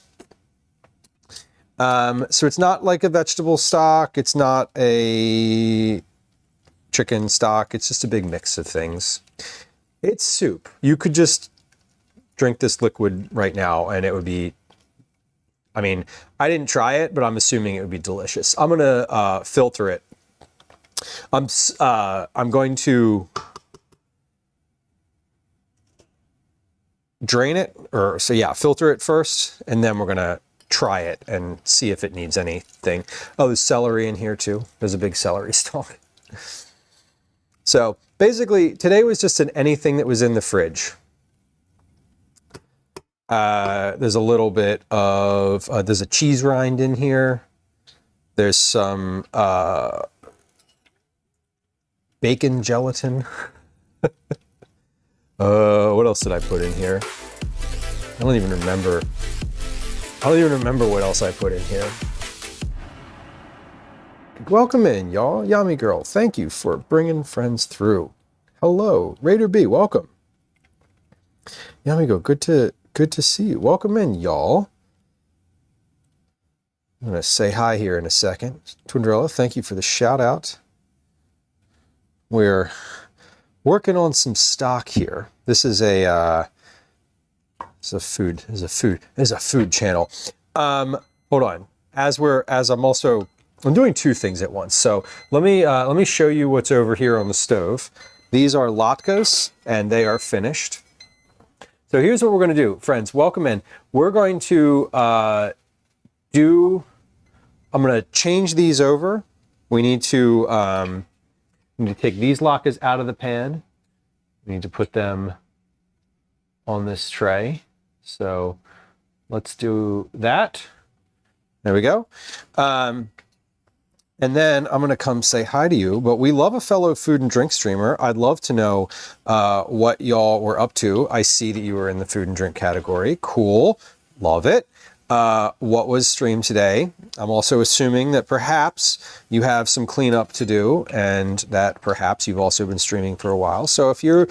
Speaker 1: So it's not like a vegetable stock. It's not a chicken stock. It's just a big mix of things. It's soup. You could just drink this liquid right now and it would be, I mean, I didn't try it, but I'm assuming it would be delicious. I'm going to filter it. I'm going to drain it, or so yeah, filter it first, and then we're going to try it and see if it needs anything. Oh, there's celery in here too. There's a big celery stalk. So basically today was just anything that was in the fridge. There's a little bit of, there's a cheese rind in here. There's some bacon gelatin. What else did I put in here? I don't even remember. I don't even remember what else I put in here. Welcome in, y'all. Yami Girl, thank you for bringing friends through. Hello, Raider B, welcome. Yami Girl, good to see you. Welcome in, y'all. I'm going to say hi here in a second. Twindrella, thank you for the shout out. We're working on some stock here. This is a food channel. Hold on. I'm doing two things at once. So let me show you what's over here on the stove. These are latkes and they are finished. So here's what we're going to do, friends. Welcome in. We're going to I'm going to change these over. We need to take these latkes out of the pan. We need to put them on this tray. So let's do that. There we go. And then I'm going to come say hi to you, but we love a fellow food and drink streamer. I'd love to know what y'all were up to. I see that you were in the food and drink category. Cool. Love it. What was streamed today? I'm also assuming that perhaps you have some cleanup to do and that perhaps you've also been streaming for a while. So if you're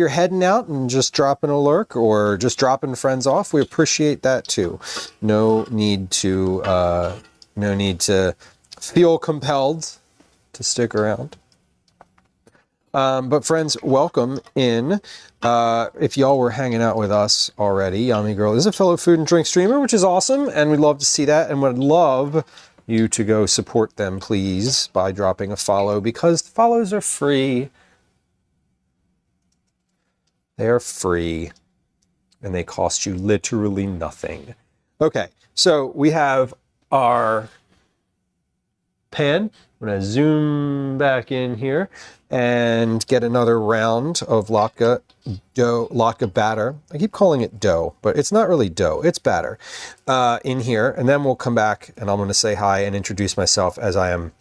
Speaker 1: heading out and just dropping a lurk or just dropping friends off, we appreciate that too. No need to feel compelled to stick around. But friends, welcome in. If y'all were hanging out with us already, Yami Girl is a fellow food and drink streamer, which is awesome, and we'd love to see that, and would love you to go support them, please, by dropping a follow, because follows are free. They are free, and they cost you literally nothing. Okay, so we have our pan. I'm going to zoom back in here and get another round of latke batter. I keep calling it dough, but it's not really dough, it's batter in here. And then we'll come back and I'm going to say hi and introduce myself as I am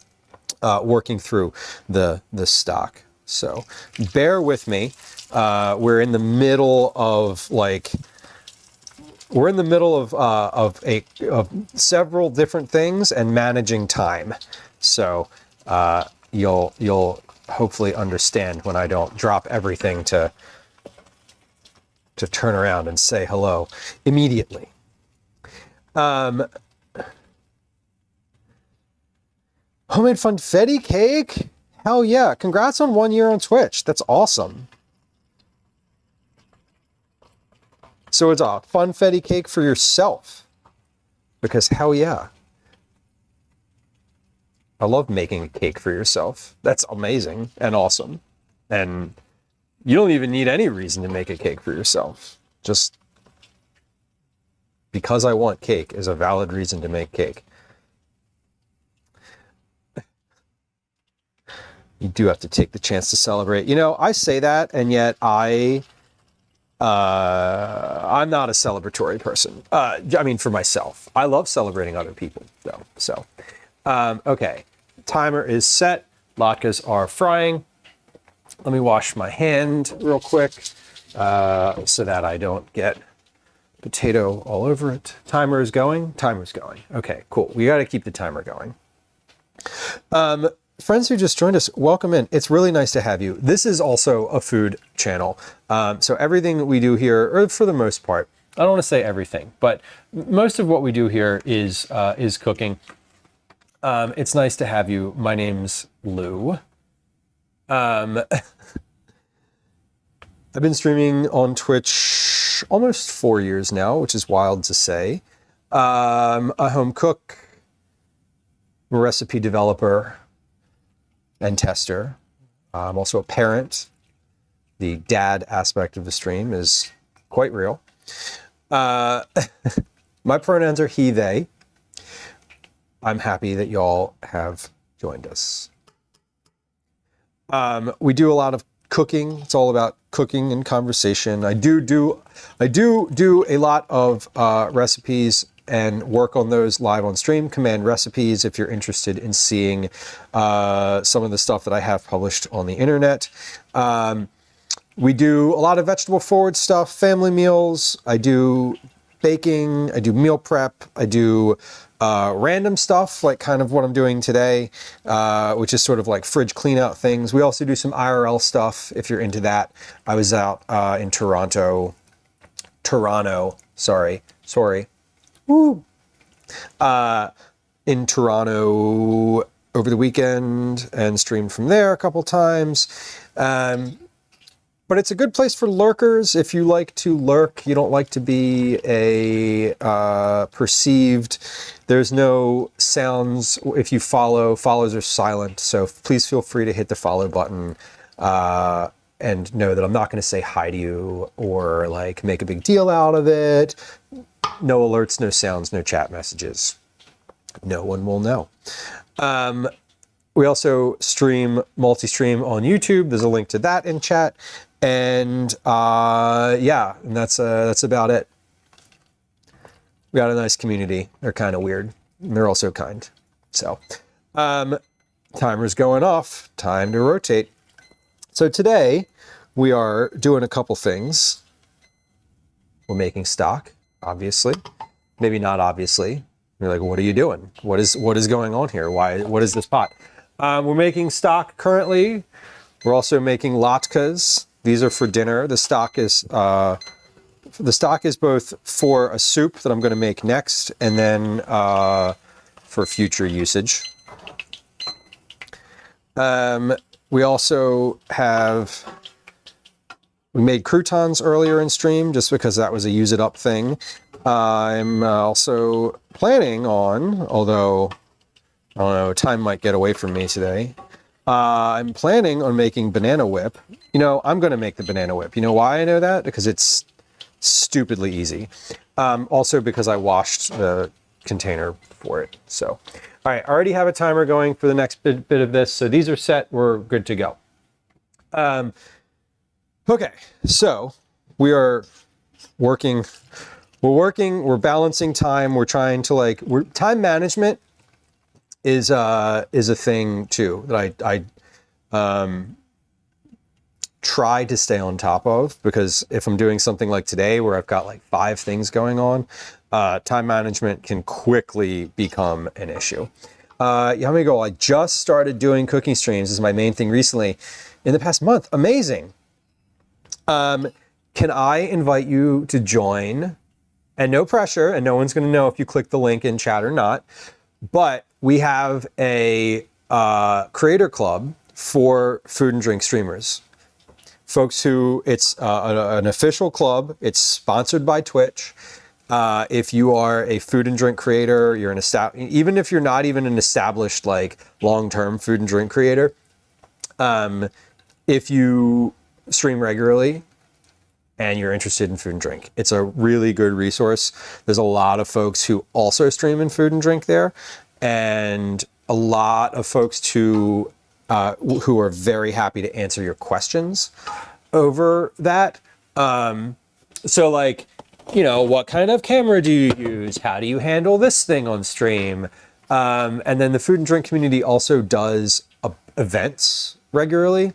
Speaker 1: working through the stock. So bear with me. We're in the middle of of several different things and managing time. So you'll hopefully understand when I don't drop everything to turn around and say hello immediately. Homemade funfetti cake? Hell yeah. Congrats on 1 year on Twitch. That's awesome. So it's a funfetti cake for yourself. Because hell yeah. I love making a cake for yourself. That's amazing and awesome. And you don't even need any reason to make a cake for yourself. Just because I want cake is a valid reason to make cake. You do have to take the chance to celebrate. You know, I say that, and yet I'm not a celebratory person. I mean, for myself. I love celebrating other people, though. So, okay. Timer is set. Latkes are frying. Let me wash my hand real quick so that I don't get potato all over it. Timer is going. Timer's going. Okay, cool. We got to keep the timer going. Friends who just joined us, welcome in. It's really nice to have you. This is also a food channel. So everything that we do here, or for the most part, I don't want to say everything, but most of what we do here is cooking. It's nice to have you. My name's Lou. I've been streaming on Twitch almost 4 years now, which is wild to say. A home cook, a recipe developer, and tester. I'm also a parent. The dad aspect of the stream is quite real. My pronouns are he, they. I'm happy that y'all have joined us. We do a lot of cooking. It's all about cooking and conversation. I do a lot of recipes and work on those live on stream. Command recipes if you're interested in seeing some of the stuff that I have published on the internet. We do a lot of vegetable forward stuff, family meals. I do baking, I do meal prep, I do random stuff like kind of what I'm doing today, which is sort of like fridge clean out things. We also do some IRL stuff if you're into that. I was out in Toronto, woo, in Toronto over the weekend and streamed from there a couple times. But it's a good place for lurkers. If you like to lurk, you don't like to be a perceived. There's no sounds. If you follow, follows are silent. So please feel free to hit the follow button and know that I'm not going to say hi to you or like make a big deal out of it. No alerts, no sounds, no chat messages. No one will know. We also stream multi-stream on YouTube. There's a link to that in chat. And yeah, and that's about it. We got a nice community. They're kind of weird. And they're also kind. So, timer's going off. Time to rotate. So today we are doing a couple things. We're making stock, obviously. Maybe not obviously. You're like, what are you doing? What is going on here? What is this pot? We're making stock currently. We're also making latkes. These are for dinner. The stock is both for a soup that I'm going to make next, and then for future usage. We also we made croutons earlier in stream just because that was a use it up thing. I'm also planning on, although I don't know, time might get away from me today. I'm planning on making banana whip. You know, I'm going to make the banana whip. You know why I know that? Because it's stupidly easy. Also because I washed the container for it. So, all right, I already have a timer going for the next bit of this. So these are set. We're good to go. Okay, so we are working. We're balancing time. We're trying to time management is a thing too that I try to stay on top of, because if I'm doing something like today where I've got like 5 things going on, time management can quickly become an issue. How many go? I just started doing cooking streams as my main thing recently in the past month. Amazing. Can I invite you to join? And no pressure, and no one's going to know if you click the link in chat or not. But we have a creator club for food and drink streamers. Folks who, it's an official club. It's sponsored by Twitch. If you are a food and drink creator, you're even if you're not even an established like long-term food and drink creator, if you stream regularly and you're interested in food and drink, it's a really good resource. There's a lot of folks who also stream in food and drink there, and a lot of folks who are very happy to answer your questions over that. So like, you know, what kind of camera do you use? How do you handle this thing on stream? And then the food and drink community also does events regularly.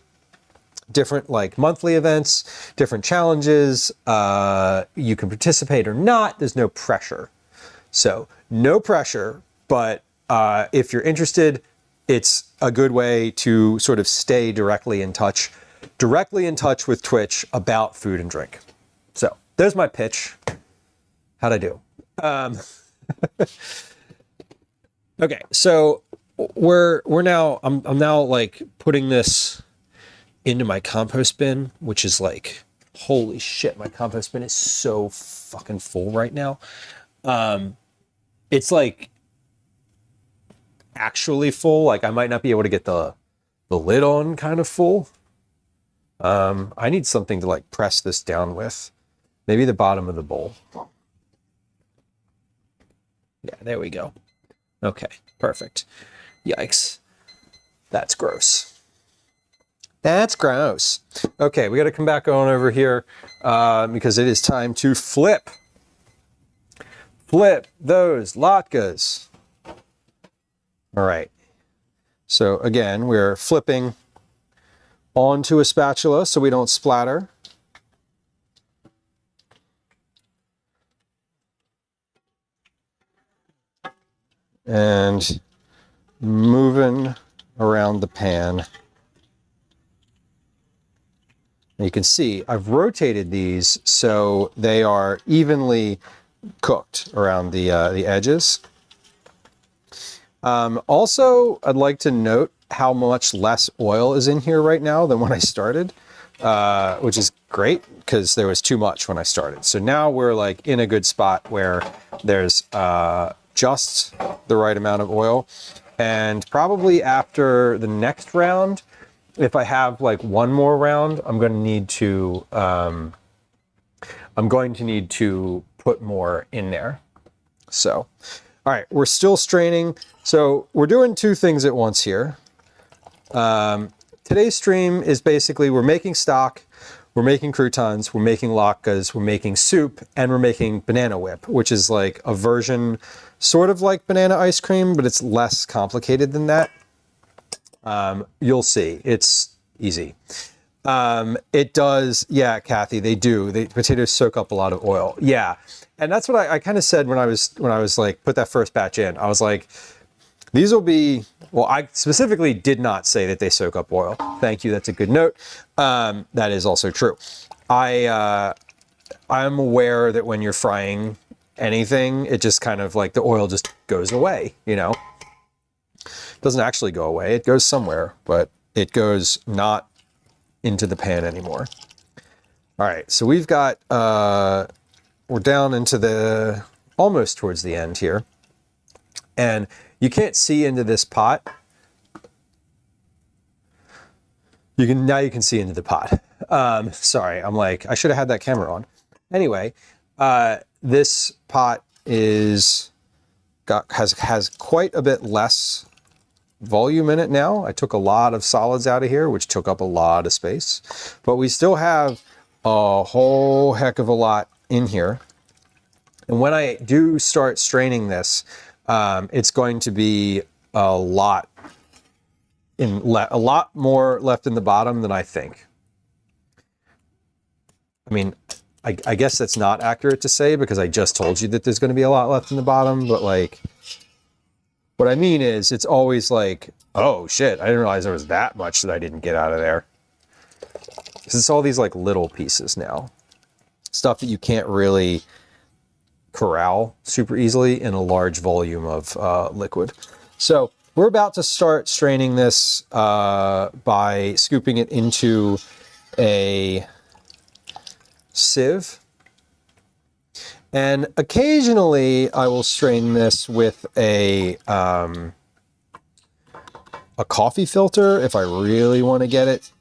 Speaker 1: Different like monthly events, different challenges. You can participate or not. There's no pressure. So no pressure, but if you're interested, it's a good way to sort of stay directly in touch with Twitch about food and drink. So there's my pitch. How'd I do? Okay, so I'm now like putting this into my compost bin, which is like, holy shit, my compost bin is so fucking full right now. It's like actually full. Like I might not be able to get the lid on kind of full. I need something to like press this down with. Maybe the bottom of the bowl. Yeah, there we go. Okay, perfect. Yikes. That's gross. That's gross. Okay, we got to come back on over here because it is time to flip Flip those latkes. All right. So again, we're flipping onto a spatula so we don't splatter. And moving around the pan. And you can see I've rotated these so they are evenly cooked around the edges. Also, I'd like to note how much less oil is in here right now than when I started, which is great because there was too much when I started. So now we're like in a good spot where there's just the right amount of oil. And probably after the next round, if I have like one more round, I'm going to need to put more in there. So, all right, we're still straining. So we're doing two things at once here. Today's stream is basically we're making stock, we're making croutons, we're making latkes, we're making soup, and we're making banana whip, which is like a version sort of like banana ice cream, but it's less complicated than that. You'll see, it's easy. It does, yeah, Kathy, they do. Potatoes soak up a lot of oil. Yeah, and that's what I kind of said when I was like put that first batch in. I was like, these will be. Well, I specifically did not say that they soak up oil. Thank you. That's a good note. That is also true. I'm aware that when you're frying anything, it just kind of like the oil just goes away. You know, it doesn't actually go away. It goes somewhere, but it goes not into the pan anymore. All right, so we've got, we're down into almost towards the end here. And you can't see into this pot. Now you can see into the pot. Sorry, I'm like, I should have had that camera on. Anyway, this pot has quite a bit less volume in it now. I took a lot of solids out of here, which took up a lot of space, but we still have a whole heck of a lot in here. And when I do start straining this, it's going to be a lot more left in the bottom than I think. I mean, I guess that's not accurate to say because I just told you that there's going to be a lot left in the bottom, but like, what I mean is it's always like, oh shit, I didn't realize there was that much that I didn't get out of there. Because it's all these like little pieces now. Stuff that you can't really corral super easily in a large volume of liquid. So we're about to start straining this by scooping it into a sieve. And occasionally I will strain this with a coffee filter if I really want to get it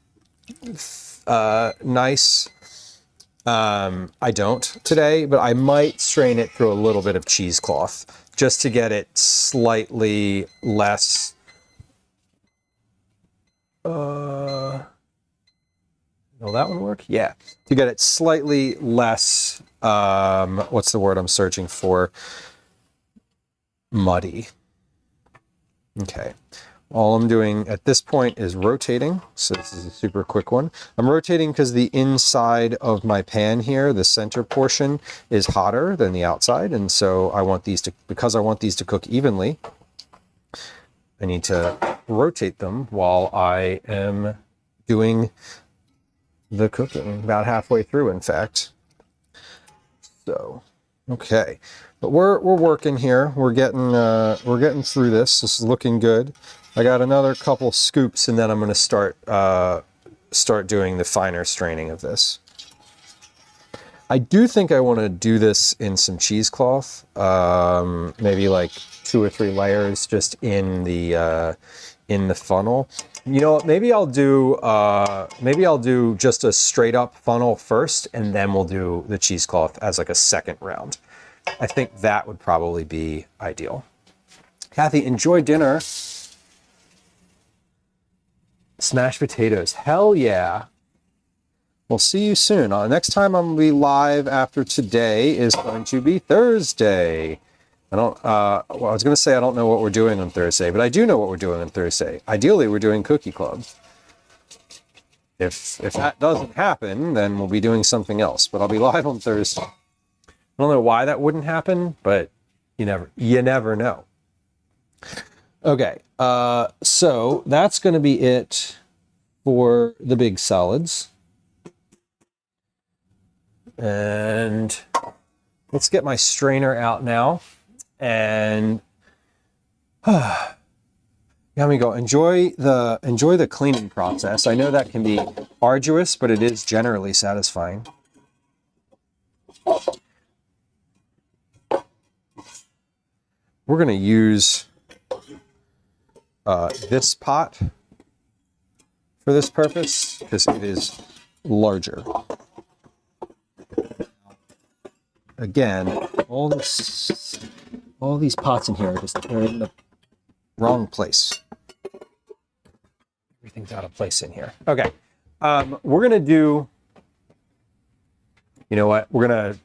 Speaker 1: nice. I don't today, but I might strain it through a little bit of cheesecloth just to get it slightly less. Will that one work? Yeah. To get it slightly less, what's the word I'm searching for? Muddy. Okay. All I'm doing at this point is rotating. So this is a super quick one. I'm rotating because the inside of my pan here, the center portion, is hotter than the outside. And so because I want these to cook evenly, I need to rotate them while I am doing the cooking, about halfway through, in fact. So, okay, but we're working here. We're getting through this. This is looking good. I got another couple scoops, and then I'm going to start doing the finer straining of this. I do think I want to do this in some cheesecloth, maybe like 2 or 3 layers, just in the funnel. You know what? Maybe I'll do just a straight up funnel first, and then we'll do the cheesecloth as like a second round. I think that would probably be ideal. Kathy, enjoy dinner. Smashed potatoes. Hell yeah. we'll see you soon. Next time I'm going to be live after today is going to be Thursday. Well, I was going to say I don't know what we're doing on Thursday, but I do know what we're doing on Thursday. Ideally, we're doing Cookie Club. If that doesn't happen, then we'll be doing something else. But I'll be live on Thursday. I don't know why that wouldn't happen, but you never know. Okay, so that's going to be it for the big solids. And let's get my strainer out now. And let me go. Enjoy the cleaning process. I know that can be arduous, but it is generally satisfying. We're going to use this pot for this purpose because it is larger. Again, all these pots in here are in the wrong place. Everything's out of place in here. Okay, we're gonna do. You know what? We're gonna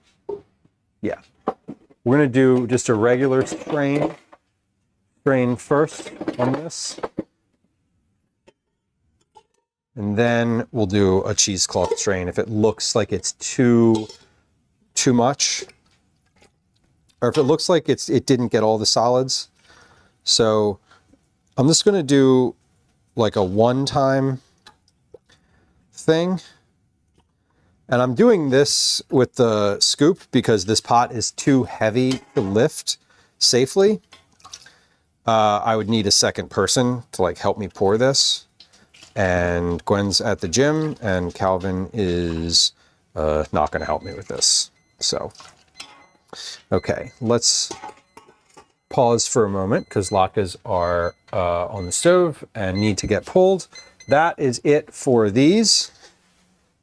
Speaker 1: do just a regular strain first on this, and then we'll do a cheesecloth strain if it looks like it's too much, or if it looks like it didn't get all the solids. So I'm just going to do like a one-time thing, and I'm doing this with the scoop because this pot is too heavy to lift safely. I would need a second person to like help me pour this, and Gwen's at the gym and Calvin is not going to help me with this. So, okay, let's pause for a moment because latkes are on the stove and need to get pulled. That is it for these.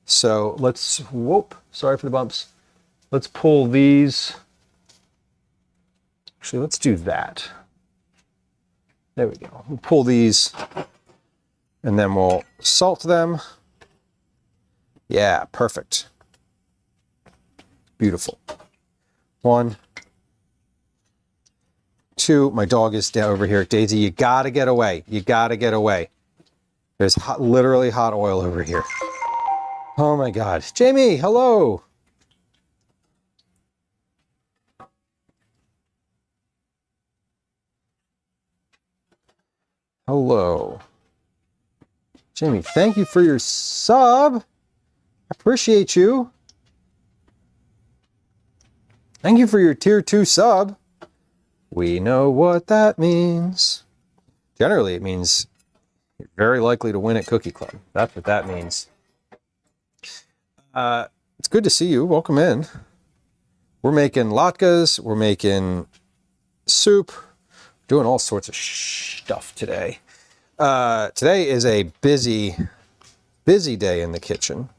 Speaker 1: So let's, sorry for the bumps. Let's pull these. Actually, let's do that. There we go. We'll pull these and then we'll salt them. Yeah, perfect. Beautiful. 1, 2. My dog is down over here. Daisy, you gotta get away. You gotta get away. There's literally hot oil over here. Oh my God. Jamie, hello. Hello. Jamie, thank you for your sub. Appreciate you. Thank you for your tier 2 sub. We know what that means. Generally, it means you're very likely to win at Cookie Club. That's what that means. It's good to see you. Welcome in. We're making latkes. We're making soup. Doing all sorts of stuff today. Today is a busy day in the kitchen.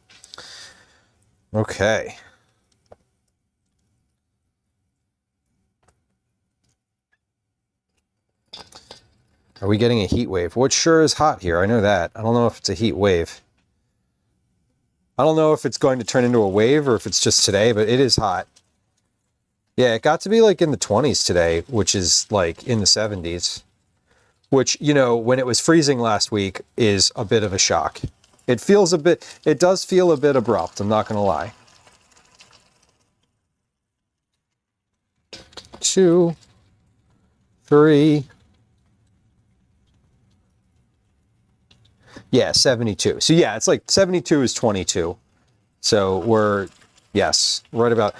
Speaker 1: Okay. Are we getting a heat wave? Well, it sure is hot here. I know that. I don't know if it's a heat wave. I don't know if it's going to turn into a wave or if it's just today, but it is hot. Yeah, it got to be like in the 20s today, which is like in the 70s. Which, you know, when it was freezing last week is a bit of a shock. It does feel a bit abrupt, I'm not going to lie. 2, 3. Yeah, 72. So yeah, it's like 72 is 22. So we're, yes, right about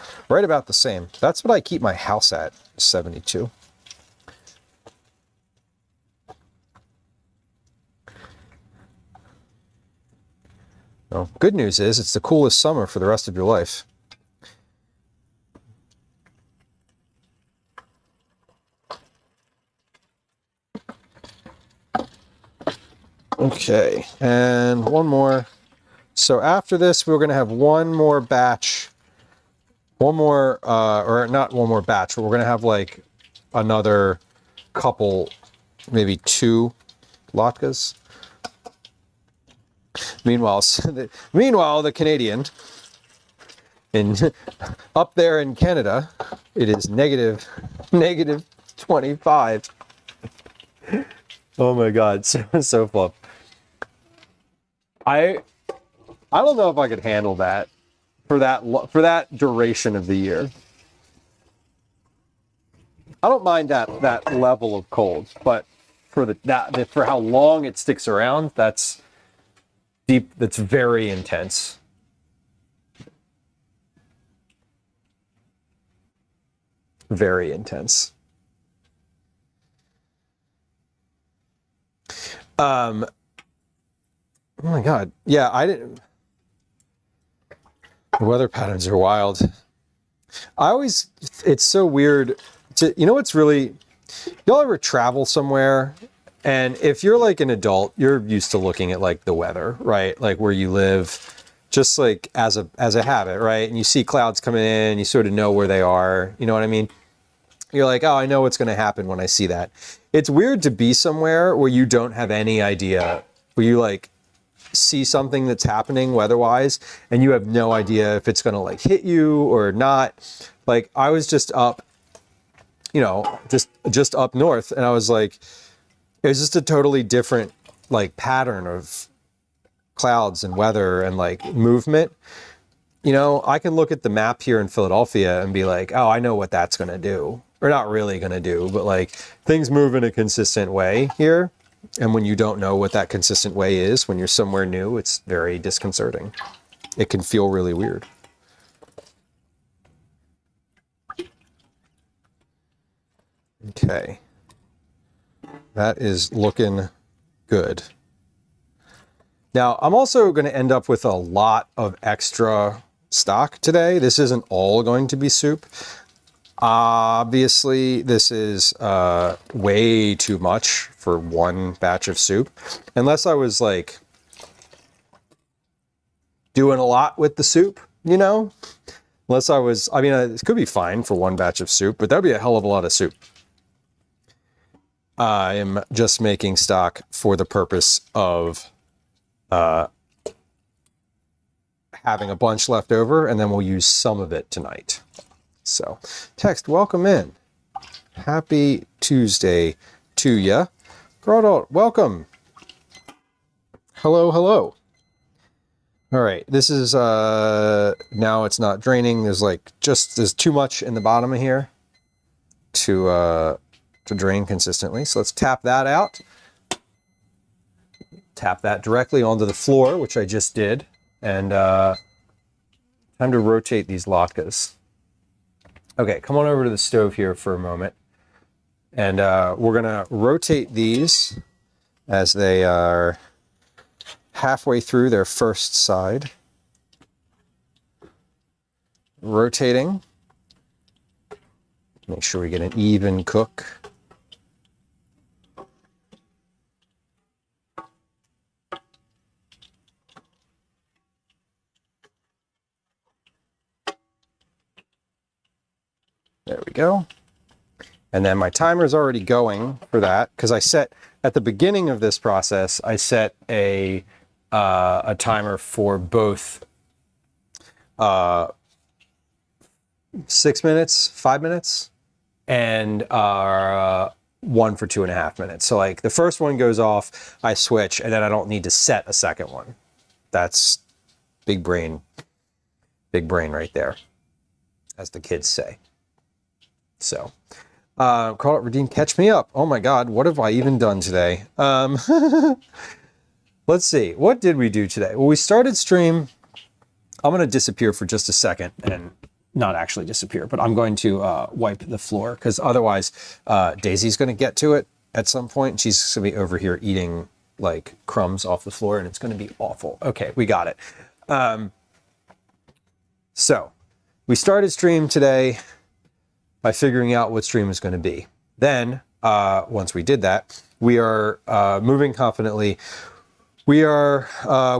Speaker 1: the same. That's what I keep my house at, 72. Well, good news is it's the coolest summer for the rest of your life. Okay, and one more. So after this, we're going to have one more batch. Or not one more batch, but we're going to have like another couple, maybe 2 latkes. Meanwhile, the Canadian up there in Canada, it is negative 25. Oh my God, so fun. I don't know if I could handle that for that duration of the year. I don't mind that level of cold, but for for how long it sticks around, that's deep. That's very intense. Very intense. Oh my God. Yeah, I didn't. The weather patterns are wild. It's so weird. What's really, y'all ever travel somewhere? And if you're like an adult, you're used to looking at like the weather, right? Like where you live, just like as a habit, right? And you see clouds coming in, you sort of know where they are. You know what I mean? You're like, oh, I know what's going to happen when I see that. It's weird to be somewhere where you don't have any idea, where you like see something that's happening weather-wise, and you have no idea if it's going to like hit you or not. Like I was just up, just up north, and I was like, it was just a totally different like pattern of clouds and weather and like movement. I can look at the map here in Philadelphia and be like, oh, I know what that's going to do. Or not really going to do, but like things move in a consistent way here. And when you don't know what that consistent way is, when you're somewhere new, it's very disconcerting. It can feel really weird. Okay. That is looking good. Now, I'm also going to end up with a lot of extra stock today. This isn't all going to be soup. Obviously, this is way too much for one batch of soup. Unless I was like doing a lot with the soup, Unless it could be fine for one batch of soup, but that'd be a hell of a lot of soup. I am just making stock for the purpose of having a bunch left over, and then we'll use some of it tonight. So, text, welcome in. Happy Tuesday to ya. Croutons, welcome. Hello, hello. All right, this is, now it's not draining. There's too much in the bottom of here to drain consistently. So let's tap that out. Tap that directly onto the floor, which I just did. And time to rotate these latkes. Okay, come on over to the stove here for a moment. And we're gonna rotate these as they are halfway through their first side. Rotating. Make sure we get an even cook. There we go. And then my timer's already going for that because I set, at the beginning of this process, I set a timer for both 6 minutes, 5 minutes, and one for 2.5 minutes. So like the first one goes off, I switch, and then I don't need to set a second one. That's big brain right there, as the kids say. So, call it redeem, catch me up. Oh my God, what have I even done today? Let's see, what did we do today? Well, we started stream. I'm going to disappear for just a second, and not actually disappear, but I'm going to wipe the floor because otherwise Daisy's going to get to it at some point. And she's going to be over here eating like crumbs off the floor, and it's going to be awful. Okay, we got it. So we started stream today by figuring out what stream is going to be. Then, once we did that, we are moving confidently. We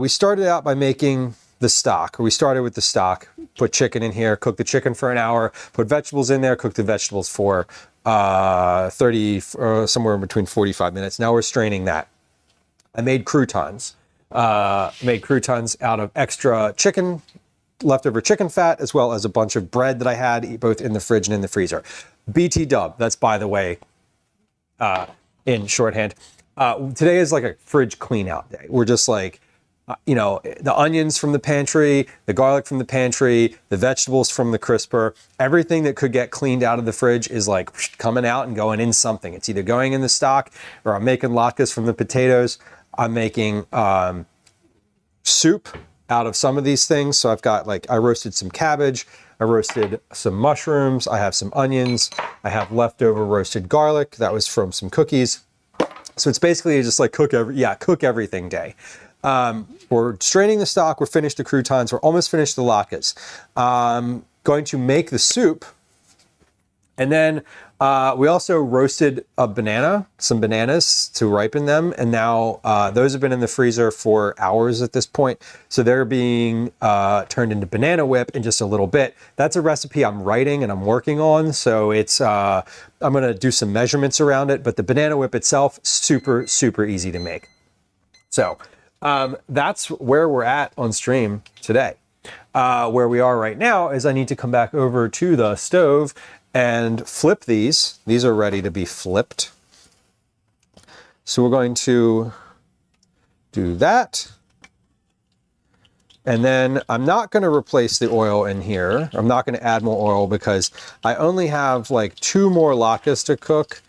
Speaker 1: started out by making the stock, or we started with the stock, put chicken in here, cook the chicken for an hour, put vegetables in there, cook the vegetables for 30, somewhere in between 45 minutes. Now we're straining that. I made croutons. Made croutons out of extra chicken, leftover chicken fat, as well as a bunch of bread that I had both in the fridge and in the freezer. BT dub, that's by the way, in shorthand. Today is like a fridge clean out day. We're just like, the onions from the pantry, the garlic from the pantry, the vegetables from the crisper, everything that could get cleaned out of the fridge is like coming out and going in something. It's either going in the stock, or I'm making latkes from the potatoes. I'm making soup out of some of these things. So I've got I roasted some cabbage, I roasted some mushrooms, I have some onions, I have leftover roasted garlic that was from some cookies. So it's basically just like cook everything day. We're straining the stock, we're finished the croutons, we're almost finished the latkes. Going to make the soup, and then we also roasted some bananas to ripen them, and now those have been in the freezer for hours at this point, so they're being turned into banana whip in just a little bit. That's a recipe I'm writing and I'm working on, so it's I'm going to do some measurements around it, but the banana whip itself, super, super easy to make. So that's where we're at on stream today. Where we are right now is I need to come back over to the stove and flip these. These are ready to be flipped. So we're going to do that. And then I'm not going to replace the oil in here. I'm not going to add more oil because I only have like 2 more latkes to cook.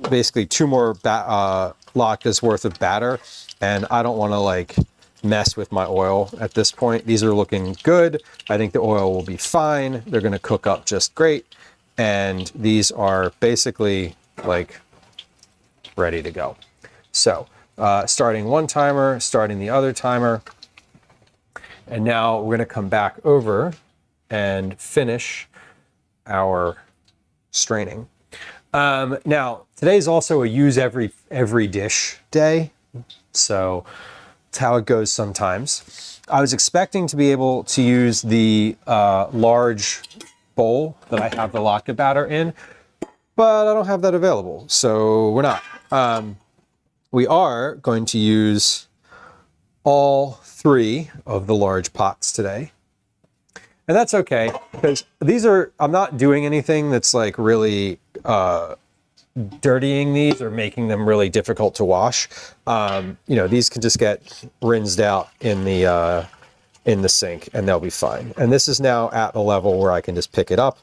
Speaker 1: Basically 2 more latkes worth of batter. And I don't want to mess with my oil at this point. These are looking good. I think the oil will be fine. They're going to cook up just great. And these are basically ready to go. So starting one timer, starting the other timer. And now we're going to come back over and finish our straining. Now, today's also a use every dish day. So it's how it goes sometimes. I was expecting to be able to use the large bowl that I have the latke batter in, but I don't have that available, so we're not. We are going to use all 3 of the large pots today. And that's okay, because I'm not doing anything that's really dirtying these or making them really difficult to wash. These can just get rinsed out in the sink and they'll be fine. And this is now at a level where I can just pick it up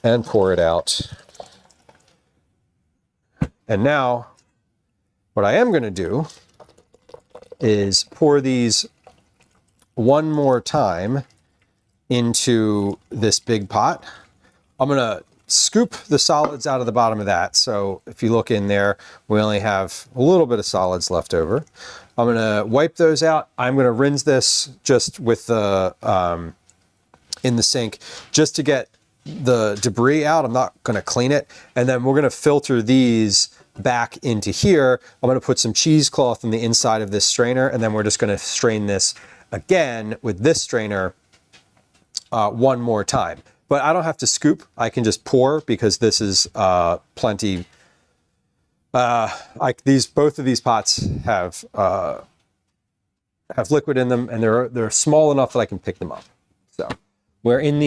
Speaker 1: and pour it out. And now what I am going to do is pour these one more time into this big pot. I'm going to scoop the solids out of the bottom of that. So if you look in there, we only have a little bit of solids left over. I'm going to wipe those out. I'm going to rinse this just with the in the sink just to get the debris out. I'm not going to clean it. And then we're going to filter these back into here. I'm going to put some cheesecloth on the inside of this strainer, and then we're just going to strain this again with this strainer one more time. But I don't have to scoop. I can just pour because this is plenty. Both of these pots have liquid in them, and they're small enough that I can pick them up. So we're in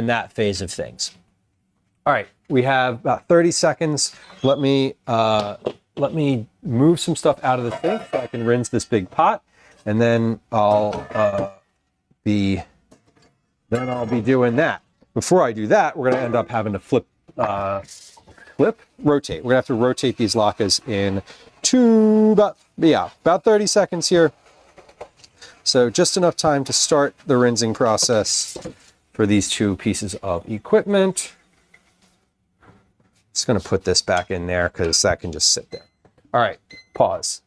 Speaker 1: that phase of things. All right, we have about 30 seconds. Let me move some stuff out of the sink so I can rinse this big pot, and then I'll be doing that. Before I do that, we're going to end up having to rotate. We're going to have to rotate these latkes in about 30 seconds here. So just enough time to start the rinsing process for these 2 pieces of equipment. Just going to put this back in there because that can just sit there. All right, pause.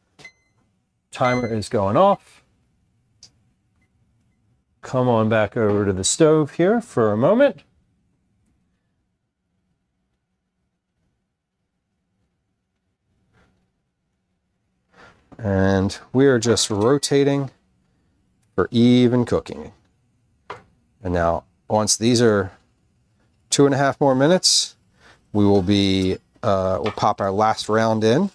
Speaker 1: Timer is going off. Come on back over to the stove here for a moment. And we are just rotating for even cooking. And now, once these are 2.5 more minutes, we will be, we'll pop our last round in.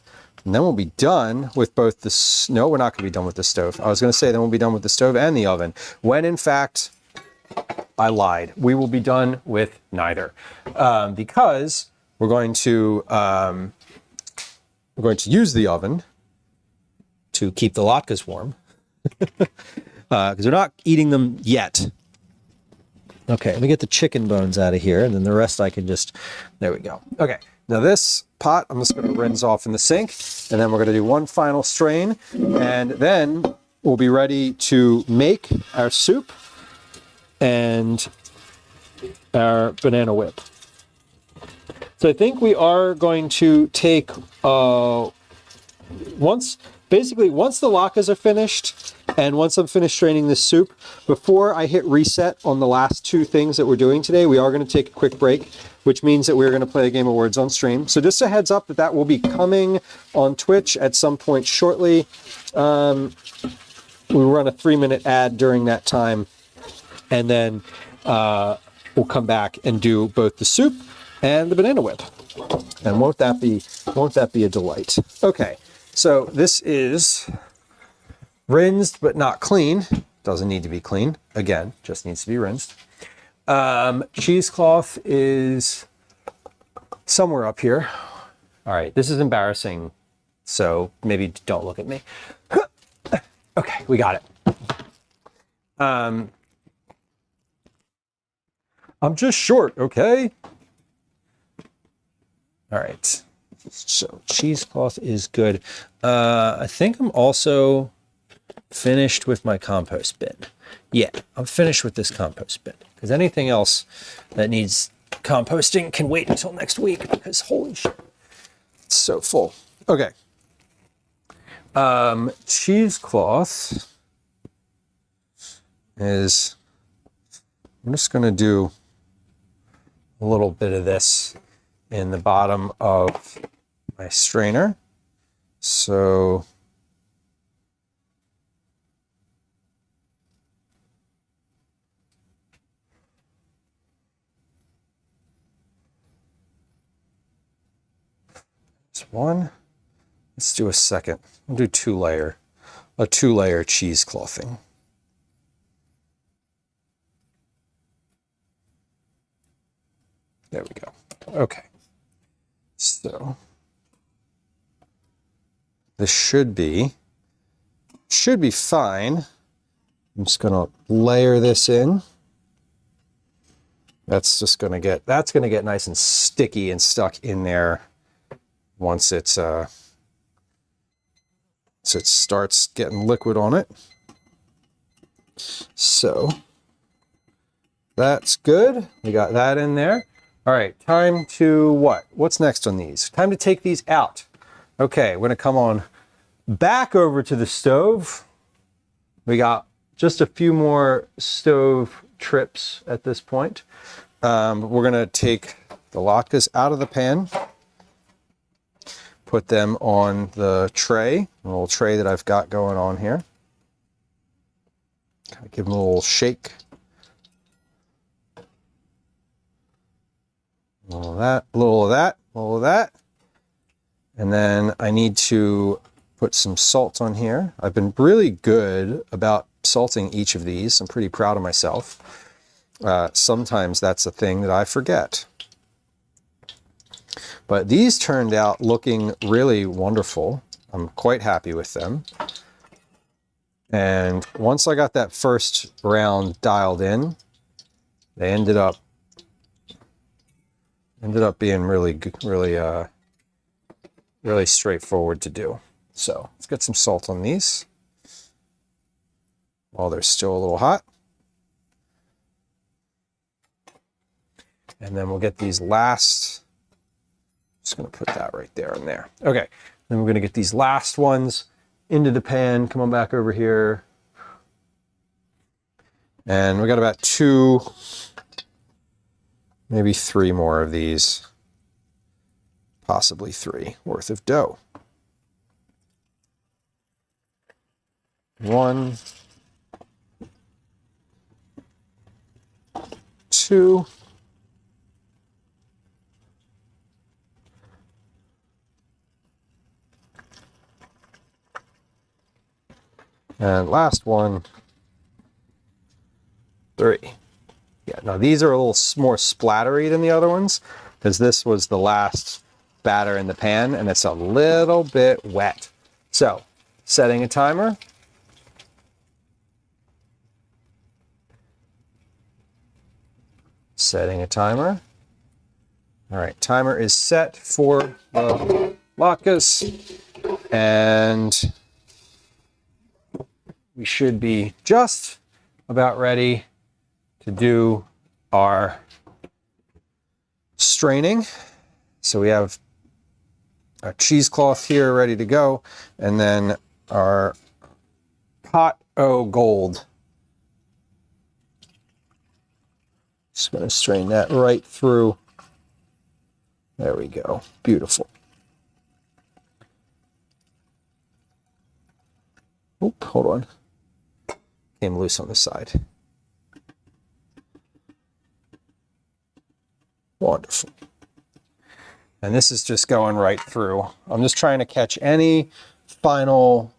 Speaker 1: And then we'll be done with both the... No, we're not going to be done with the stove. I was going to say then we'll be done with the stove and the oven. When, in fact, I lied. We will be done with neither. Because we're going to use the oven to keep the latkes warm. Because we're not eating them yet. Okay, let me get the chicken bones out of here, and then the rest I can just... There we go. Okay, now this pot I'm just going to rinse off in the sink, and then we're going to do one final strain, and then we'll be ready to make our soup and our banana whip. So I think we are going to take... Once the latkes are finished, and once I'm finished straining this soup, before I hit reset on the last two things that we're doing today, we are going to take a quick break, which means that we're going to play a game of words on stream. So just a heads up that will be coming on Twitch at some point shortly. We run a 3-minute ad during that time, and then we'll come back and do both the soup and the banana whip. And won't that be a delight? Okay. So this is rinsed but not clean. Doesn't need to be clean. Again, just needs to be rinsed. Cheesecloth is somewhere up here. All right, this is embarrassing, so maybe don't look at me. Okay, we got it. I'm just short, okay? All right. So cheesecloth is good. I think I'm also finished with my compost bin. Yeah, I'm finished with this compost bin, because anything else that needs composting can wait until next week, because holy shit, it's so full. Okay. Cheesecloth is... I'm just going to do a little bit of this in the bottom of my strainer. So there's one. Let's do a second. We'll do a two-layer cheeseclothing. There we go. Okay. So this should be fine. I'm just gonna layer this in. That's gonna get nice and sticky and stuck in there once it starts getting liquid on it. So that's good. We got that in there. All right, time to what? What's next on these? Time to take these out. Okay, we're gonna come on back over to the stove. We got just a few more stove trips at this point. We're gonna take the latkes out of the pan, put them on the tray, a little tray that I've got going on here. Kind of give them a little shake. A little of that, a little of that, a little of that. And then I need to put some salt on here. I've been really good about salting each of these. I'm pretty proud of myself. Sometimes that's a thing that I forget. But these turned out looking really wonderful. I'm quite happy with them. And once I got that first round dialed in, they ended up being really straightforward to do. So let's get some salt on these while they're still a little hot. And then we'll get these last, just gonna put that right there and there. Okay, then we're gonna get these last ones into the pan. Come on back over here. And we got about 2, maybe 3 more of these, possibly 3 worth of dough. 1, 2, 3. And last one, 3. Yeah, now these are a little more splattery than the other ones because this was the last batter in the pan and it's a little bit wet. So, setting a timer. Setting a timer. All right, timer is set for the latkes, and we should be just about ready to do our straining. So we have our cheesecloth here ready to go, and then our pot o' gold. Just going to strain that right through. There we go. Beautiful. Oop, hold on. Came loose on the side. Wonderful. And this is just going right through. I'm just trying to catch any final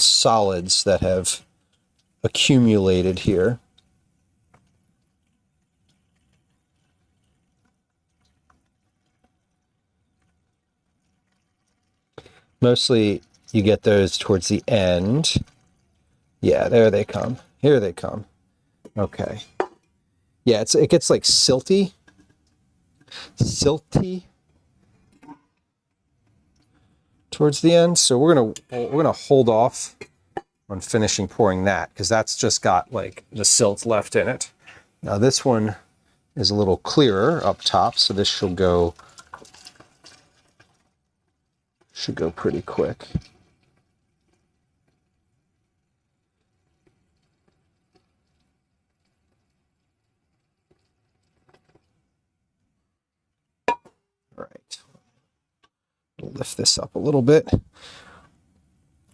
Speaker 1: solids that have accumulated here. Mostly you get those towards the end. Yeah, there they come. Here they come. Okay. Yeah, it gets like silty towards the end. So we're gonna hold off on finishing pouring that because that's just got like the silt left in it. Now this one is a little clearer up top, so this should go pretty quick. All right. We'll lift this up a little bit.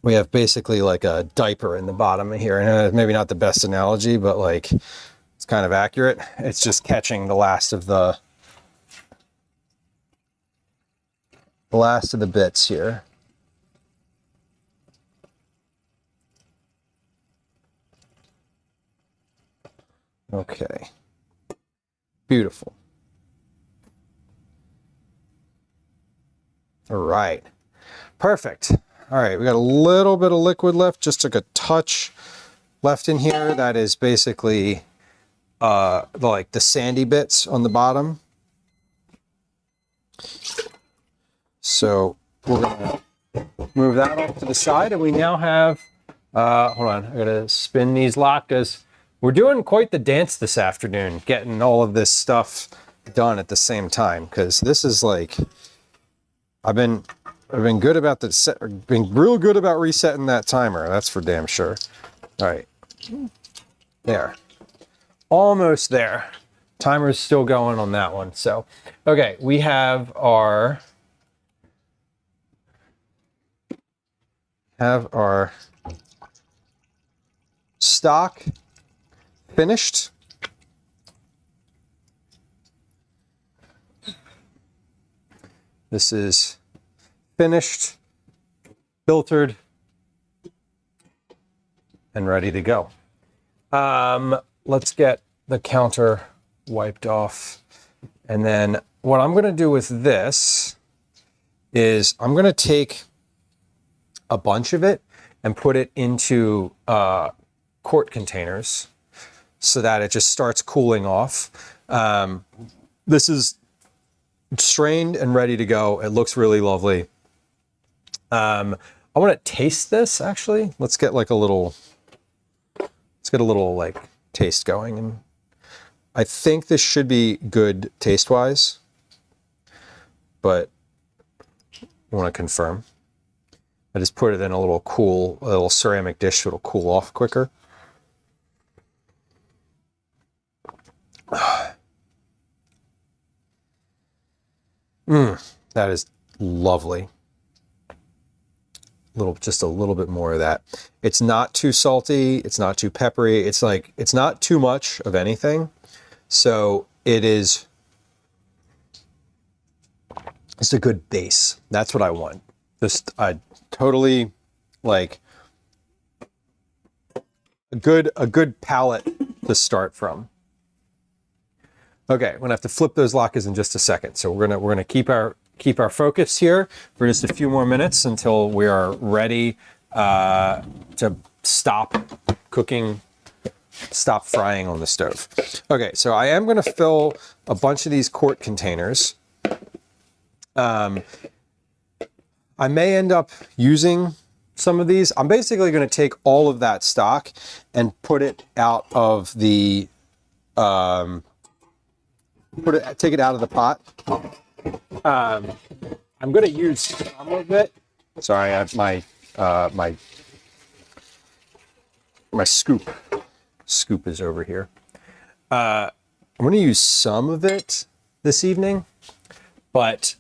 Speaker 1: We have basically like a diaper in the bottom of here, and maybe not the best analogy, but like it's kind of accurate. It's just catching the last of the bits here. Okay. Beautiful. All right. Perfect. All right, we got a little bit of liquid left, just took a touch left in here. That is basically the sandy bits on the bottom. So we're gonna move that off to the side, and we now have, hold on, I gotta spin these latkes. We're doing quite the dance this afternoon, getting all of this stuff done at the same time, because this is like, I've been good about been real good about resetting that timer. That's for damn sure. All right, there, almost there. Timer's still going on that one. So, okay, we have our stock finished. This is finished, filtered, and ready to go. Let's get the counter wiped off. And then what I'm going to do with this is I'm going to take a bunch of it and put it into quart containers so that it just starts cooling off. This is strained and ready to go. It looks really lovely. I want to taste this actually. Let's get a little like taste going, and I think this should be good taste wise, but I want to confirm. I just put it in a little ceramic dish so it'll cool off quicker. That is lovely. Just a little bit more of that. It's not too salty. It's not too peppery. It's not too much of anything. So it's a good base. That's what I want. Just totally like a good palette to start from. Okay, we're gonna have to flip those latkes in just a second. So we're gonna keep our focus here for just a few more minutes until we are ready to stop cooking, stop frying on the stove. Okay, so I am gonna fill a bunch of these quart containers. I may end up using some of these. I'm basically going to take all of that stock and put it out of the, take it out of the pot. I'm going to use some of it. Sorry, I have my scoop is over here. I'm going to use some of it this evening, but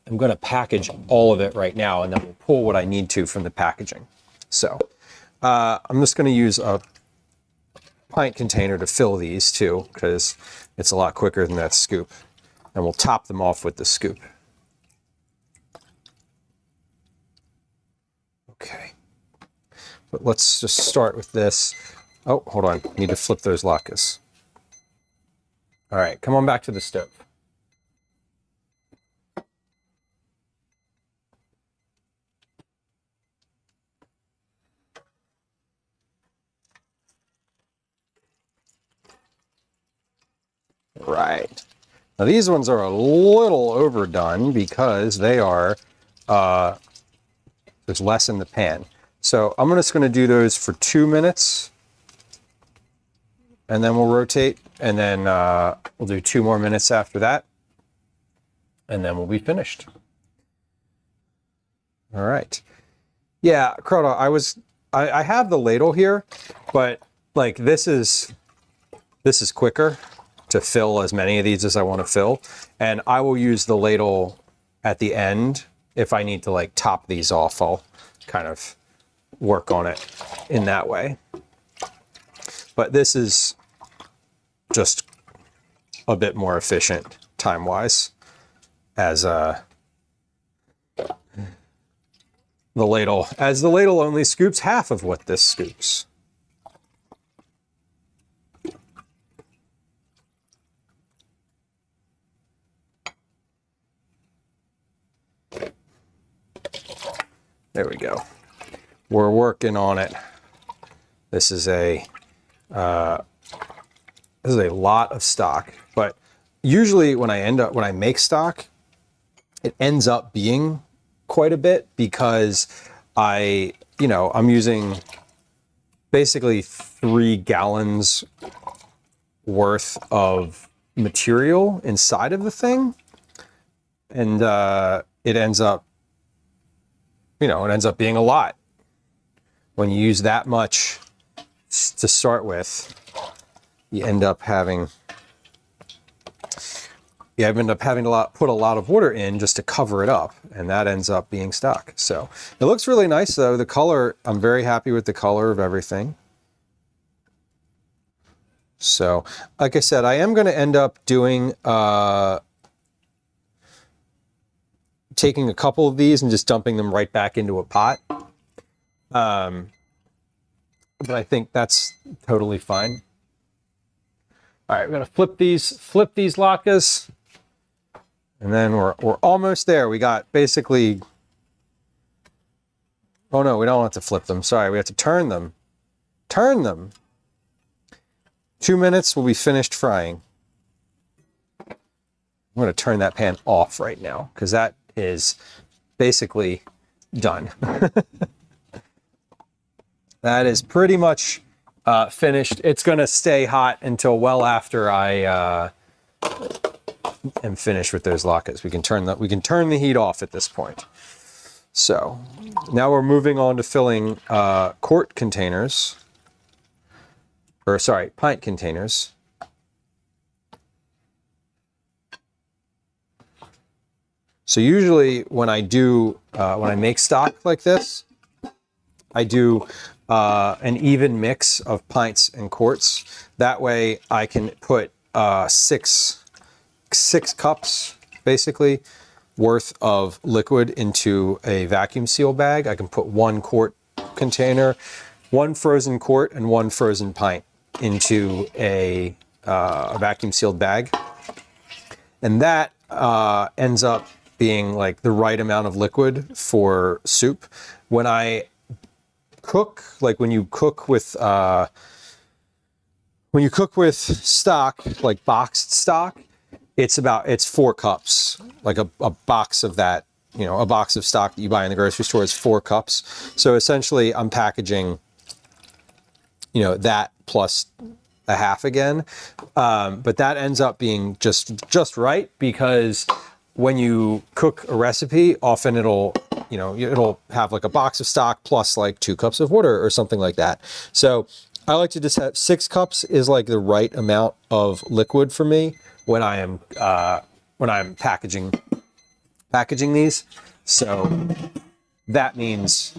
Speaker 1: I'm going to package all of it right now, and then we'll pull what I need to from the packaging. So I'm just going to use a pint container to fill these too, because it's a lot quicker than that scoop. And we'll top them off with the scoop. Okay. But let's just start with this. Oh, hold on. I need to flip those latkes. All right, come on back to the stove. Right. Now these ones are a little overdone because they are, there's less in the pan. So I'm just going to do those for 2 minutes, and then we'll rotate, and then we'll do 2 more minutes after that, and then we'll be finished. All right. Yeah, Croutons, I have the ladle here, but like this is quicker to fill as many of these as I want to fill. And I will use the ladle at the end. If I need to like top these off, I'll kind of work on it in that way. But this is just a bit more efficient time-wise, as the ladle only scoops half of what this scoops. There we go. We're working on it. This is a lot of stock, but usually when I make stock, it ends up being quite a bit because I'm using basically 3 gallons worth of material inside of the thing, and it ends up being a lot. When you use that much to start with, you end up having to put a lot of water in just to cover it up, and that ends up being stock. So it looks really nice though. The color, I'm very happy with the color of everything. So like I said, I am going to end up doing taking a couple of these and just dumping them right back into a pot. But I think that's totally fine. All right, we're gonna flip these latkes, and then we're almost there. We got basically. Oh no, we don't have to flip them. Sorry, we have to turn them. Turn them. 2 minutes, we'll be finished frying. I'm gonna turn that pan off right now because that is basically done. That is pretty much finished. It's going to stay hot until well after I am finished with those latkes. We can turn the heat off at this point. So now we're moving on to filling pint containers. So usually when I make stock like this, I do an even mix of pints and quarts. That way I can put six cups basically worth of liquid into a vacuum seal bag. I can put 1 quart container, 1 frozen quart, and 1 frozen pint into a vacuum sealed bag. And that ends up being like the right amount of liquid for soup. When I cook, like when you cook with stock, like boxed stock, it's 4 cups. Like a box of that, a box of stock that you buy in the grocery store is 4 cups. So essentially I'm packaging, that plus a half again. But that ends up being just right, because when you cook a recipe, often it'll have like a box of stock plus like 2 cups of water or something like that. So I like to just have 6 cups is like the right amount of liquid for me when I'm packaging these. So that means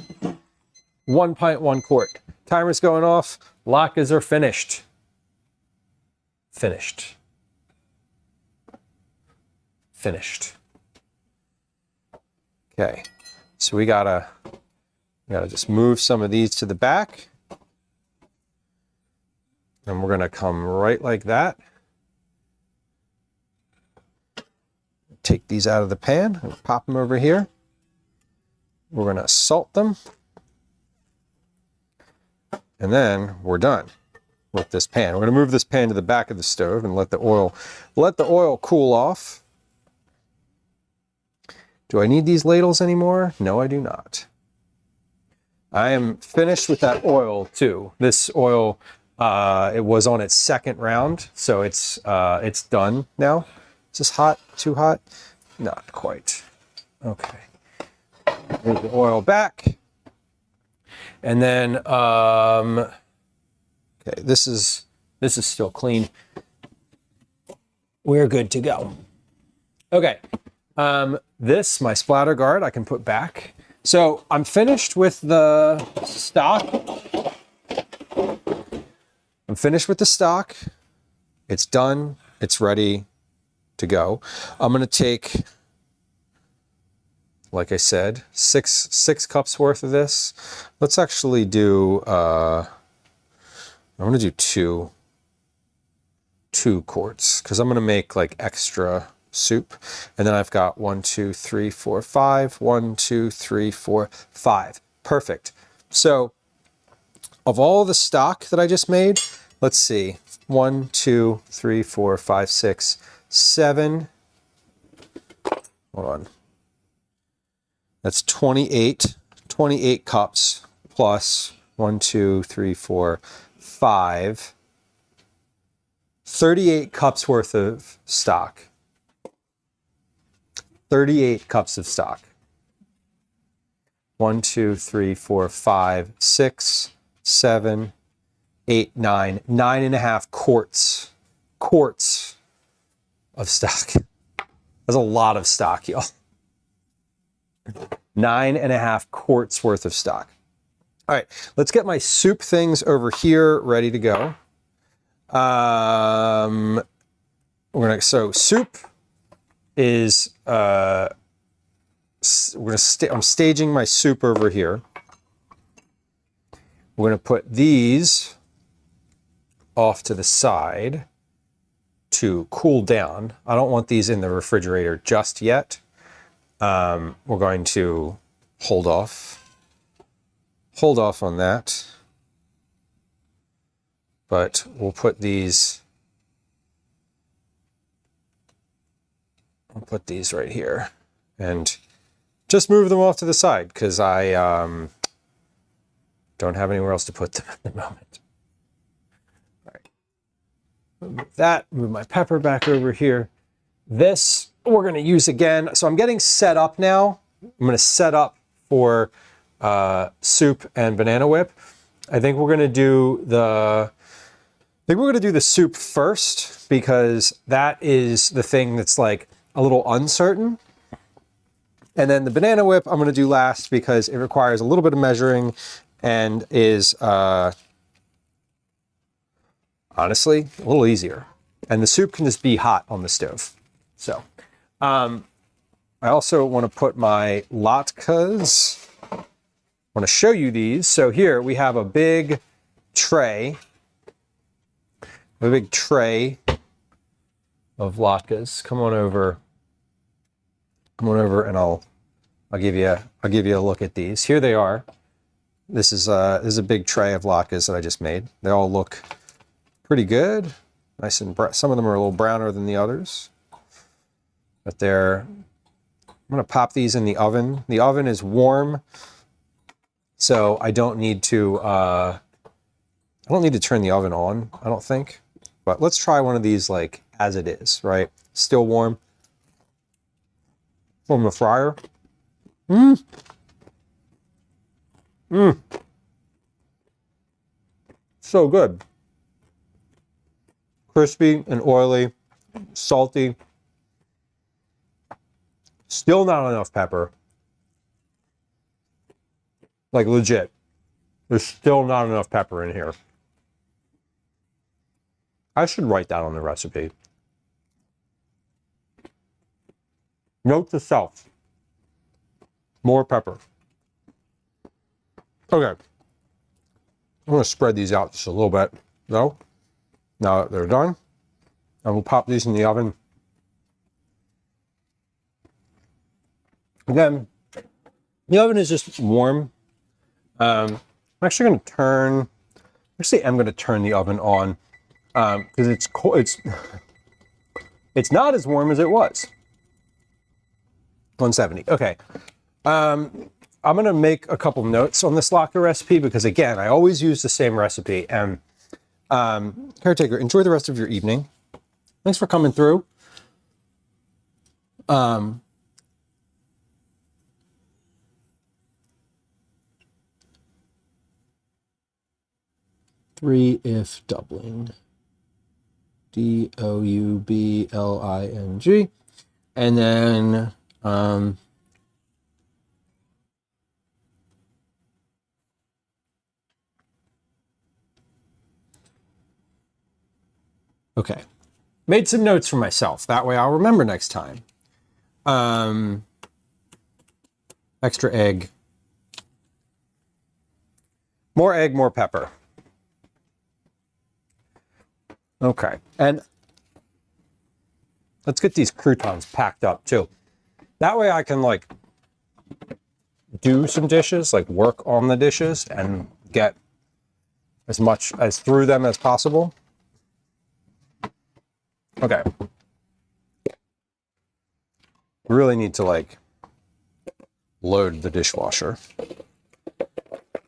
Speaker 1: 1 pint, 1 quart. Timer's going off. Latkes are finished. Finished. Okay, so we gotta just move some of these to the back, and we're gonna come right like that. Take these out of the pan and pop them over here. We're gonna salt them, and then we're done with this pan. We're gonna move this pan to the back of the stove and let the oil cool off. Do I need these ladles anymore? No, I do not. I am finished with that oil too. This oil, it was on its 2nd round, so it's done now. Is this hot? Too hot? Not quite. Okay. Move the oil back. And then, okay, this is still clean. We're good to go. Okay. This, my splatter guard, I can put back. So I'm finished with the stock. It's done. It's ready to go. I'm going to take, like I said, six cups worth of this. Let's actually do, I'm going to do two quarts, because I'm going to make like extra soup. And then I've got 1, 2, 3, 4, 5. 1, 2, 3, 4, 5. Perfect. So of all the stock that I just made, let's see, 1, 2, 3, 4, 5, 6, 7. Hold on. That's 28 cups plus 1, 2, 3, 4, 5. 38 cups worth of stock. 38 cups of stock. 1, 2, 3, 4, 5, 6, 7, 8, 9. 9.5 quarts of stock. That's a lot of stock, y'all. 9.5 quarts worth of stock. All right, let's get my soup things over here ready to go. So soup is I'm staging my soup over here. We're going to put these off to the side to cool down. I don't want these in the refrigerator just yet. We're going to hold off on that. But we'll put these, I'll put these right here and just move them off to the side because I don't have anywhere else to put them at the moment. All right. Move that, move my pepper back over here. This we're going to use again. So I'm getting set up now. I'm going to set up for soup and banana whip. I think we're going to do the soup first because that is the thing that's like a little uncertain. And then the banana whip I'm going to do last because it requires a little bit of measuring and is honestly a little easier. And the soup can just be hot on the stove. So I also want to put my latkes. I want to show you these. So here we have a big tray. A big tray of latkes. Come on over. Come on over, and I'll give you a look at these. Here they are. This is a big tray of latkes that I just made. They all look pretty good. Nice and some of them are a little browner than the others, but I'm going to pop these in the oven. The oven is warm, so I don't need to turn the oven on, I don't think. But let's try one of these like as it is, right? Still warm. From the fryer. So good. Crispy and oily, salty. Still not enough pepper. Like legit. There's still not enough pepper in here. I should write that on the recipe. Note to self. More pepper. Okay. I'm going to spread these out just a little bit, though. Now that they're done, and we'll pop these in the oven. Again, the oven is just warm. I'm actually going to turn the oven on because it's cold. It's not as warm as it was. 170. Okay. I'm going to make a couple notes on this latke recipe because, again, I always use the same recipe. And caretaker, enjoy the rest of your evening. Thanks for coming through. Three if doubling. DOUBLING. And then okay. Made some notes for myself. That way I'll remember next time. Extra egg. More egg, more pepper. Okay. And let's get these croutons packed up too. That way I can like do some dishes, like work on the dishes and get as much as through them as possible. Okay. We really need to like load the dishwasher.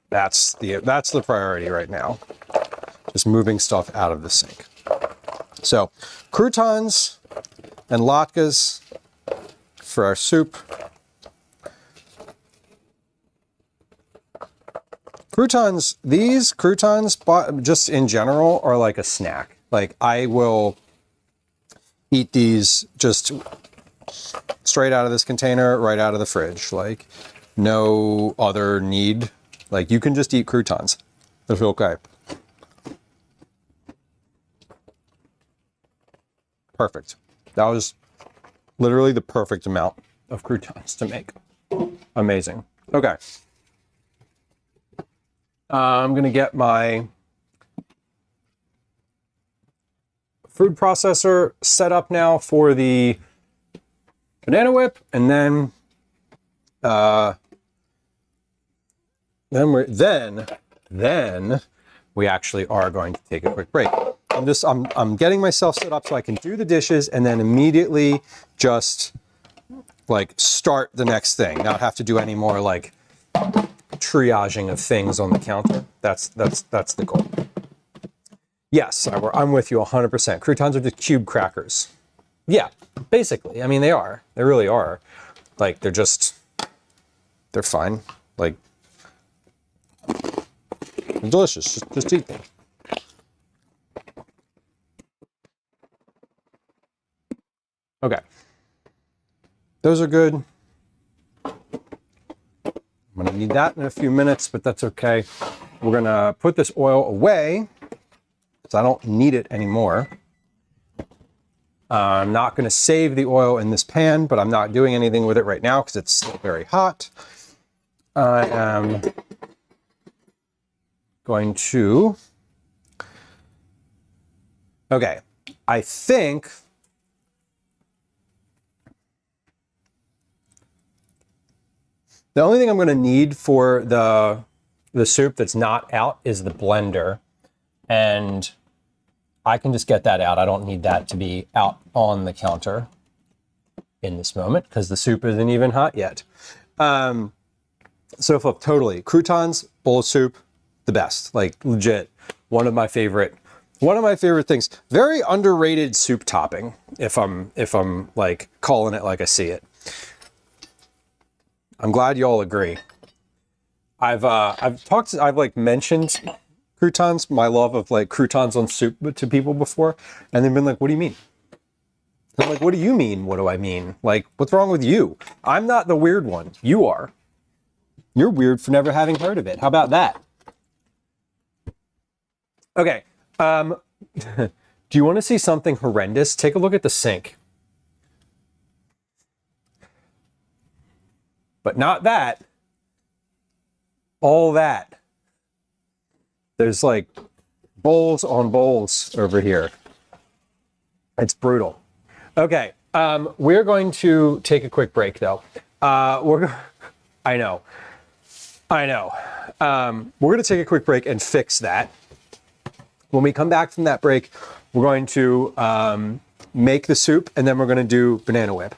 Speaker 1: That's the priority right now. Just moving stuff out of the sink. So, croutons and latkes for our soup. Croutons, these croutons, just in general, are like a snack. Like, I will eat these just straight out of this container, right out of the fridge. Like, no other need. Like, you can just eat croutons. They're okay. Perfect. That was literally the perfect amount of croutons to make. Amazing. Okay. I'm going to get my food processor set up now for the banana whip, and then we actually are going to take a quick break. I'm getting myself set up so I can do the dishes and then immediately just like start the next thing. Not have to do any more like triaging of things on the counter. That's the goal. Yes, I'm with you 100%. Croutons are just cube crackers. Yeah, basically. I mean, they are. They really are. Like, they're fine. Like, they're delicious. Just eat them. Okay. Those are good. I'm going to need that in a few minutes, but that's okay. We're going to put this oil away because I don't need it anymore. I'm not going to save the oil in this pan, but I'm not doing anything with it right now because it's still very hot. I am going to... Okay, I think... The only thing I'm going to need for the soup that's not out is the blender. And I can just get that out. I don't need that to be out on the counter in this moment because the soup isn't even hot yet. So totally, croutons, bowl of soup, the best. Like legit, one of my favorite things. Very underrated soup topping. If I'm like calling it like I see it. I'm glad you all agree. I've like mentioned croutons, my love of like croutons on soup to people before, and they've been like, what do you mean? I'm like, what do you mean? What do I mean? Like, what's wrong with you? I'm not the weird one. You are. You're weird for never having heard of it. How about that? Okay. Do you want to see something horrendous? Take a look at the sink. But not that. All that. There's like bowls on bowls over here. It's brutal. Okay, we're going to take a quick break though. I know. We're going to take a quick break and fix that. When we come back from that break, we're going to make the soup and then we're going to do banana whip.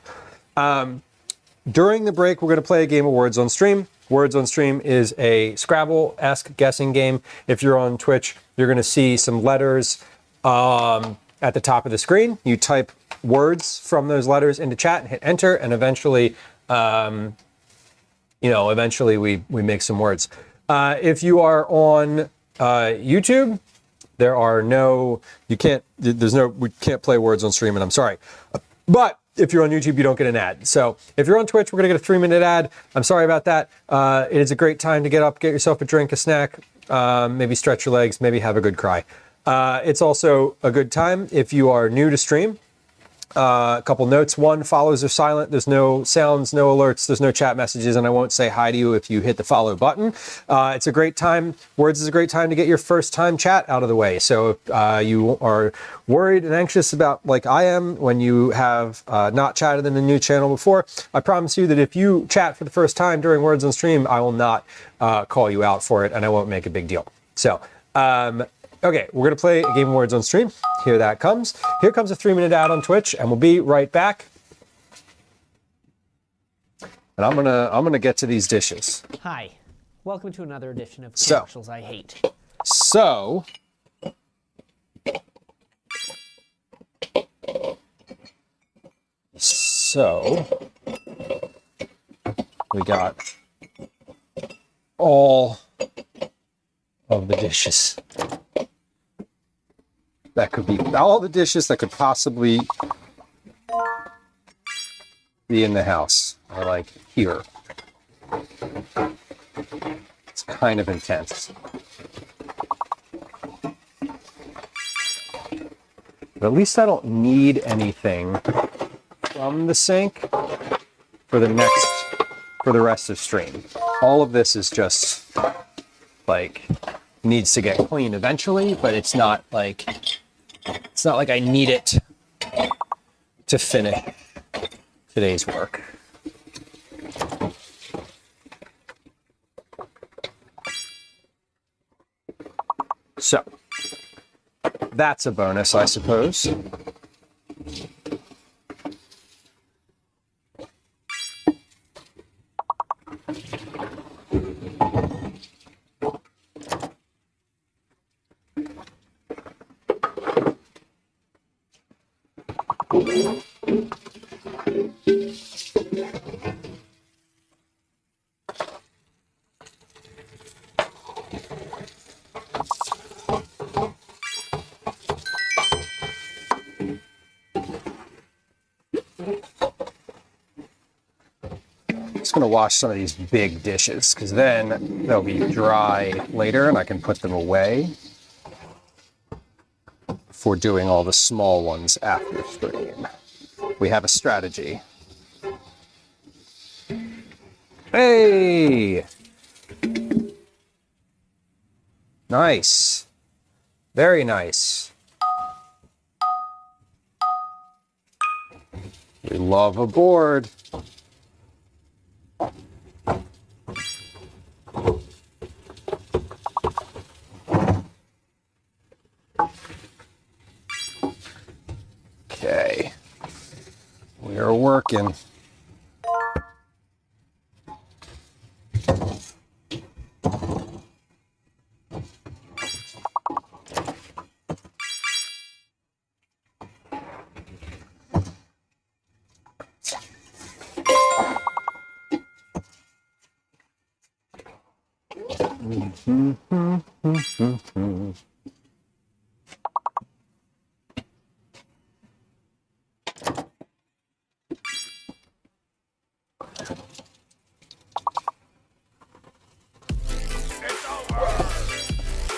Speaker 1: During the break, we're going to play a game of Words on Stream. Words on Stream is a Scrabble-esque guessing game. If you're on Twitch, you're going to see some letters at the top of the screen. You type words from those letters into chat and hit enter, and eventually, eventually we make some words. If you are on YouTube, we can't play Words on Stream, and I'm sorry. But if you're on YouTube, you don't get an ad. So if you're on Twitch, we're going to get a 3-minute ad. I'm sorry about that. It is a great time to get up, get yourself a drink, a snack, maybe stretch your legs, maybe have a good cry. It's also a good time if you are new to stream. A couple notes. One, follows are silent. There's no sounds, no alerts, there's no chat messages, and I won't say hi to you if you hit the follow button. It's a great time. Words is a great time to get your first time chat out of the way. So if you are worried and anxious about, like I am, when you have not chatted in a new channel before, I promise you that if you chat for the first time during Words on Stream, I will not call you out for it, and I won't make a big deal. So, okay, we're going to play a game of Words on Stream. Here that comes. Here comes a 3-minute ad on Twitch, and we'll be right back. And I'm gonna get to these dishes.
Speaker 3: Hi, welcome to another edition of Commercials I Hate.
Speaker 1: So, we got all of the dishes. That could be all the dishes that could possibly be in the house, or like here. It's kind of intense. But at least I don't need anything from the sink for the rest of stream. All of this is just like needs to get clean eventually, but it's not like I need it to finish today's work. So that's a bonus, I suppose. Just gonna wash some of these big dishes because then they'll be dry later and I can put them away for doing all the small ones after stream. We have a strategy. Hey! Nice. Very nice. We love a board. Okay. We are working.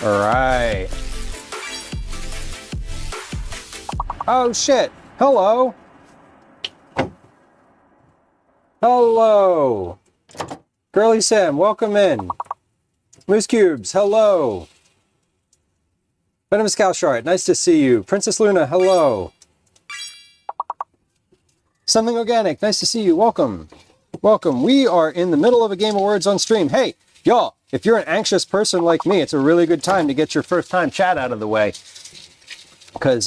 Speaker 1: All right. Oh shit. Hello. Hello. Girly Sam, welcome in. Moose Cubes, hello. Venomous Cowshart, nice to see you. Princess Luna, hello. Something Organic, nice to see you. Welcome. Welcome. We are in the middle of a game of words on stream. Hey, y'all, if you're an anxious person like me, it's a really good time to get your first time chat out of the way. Because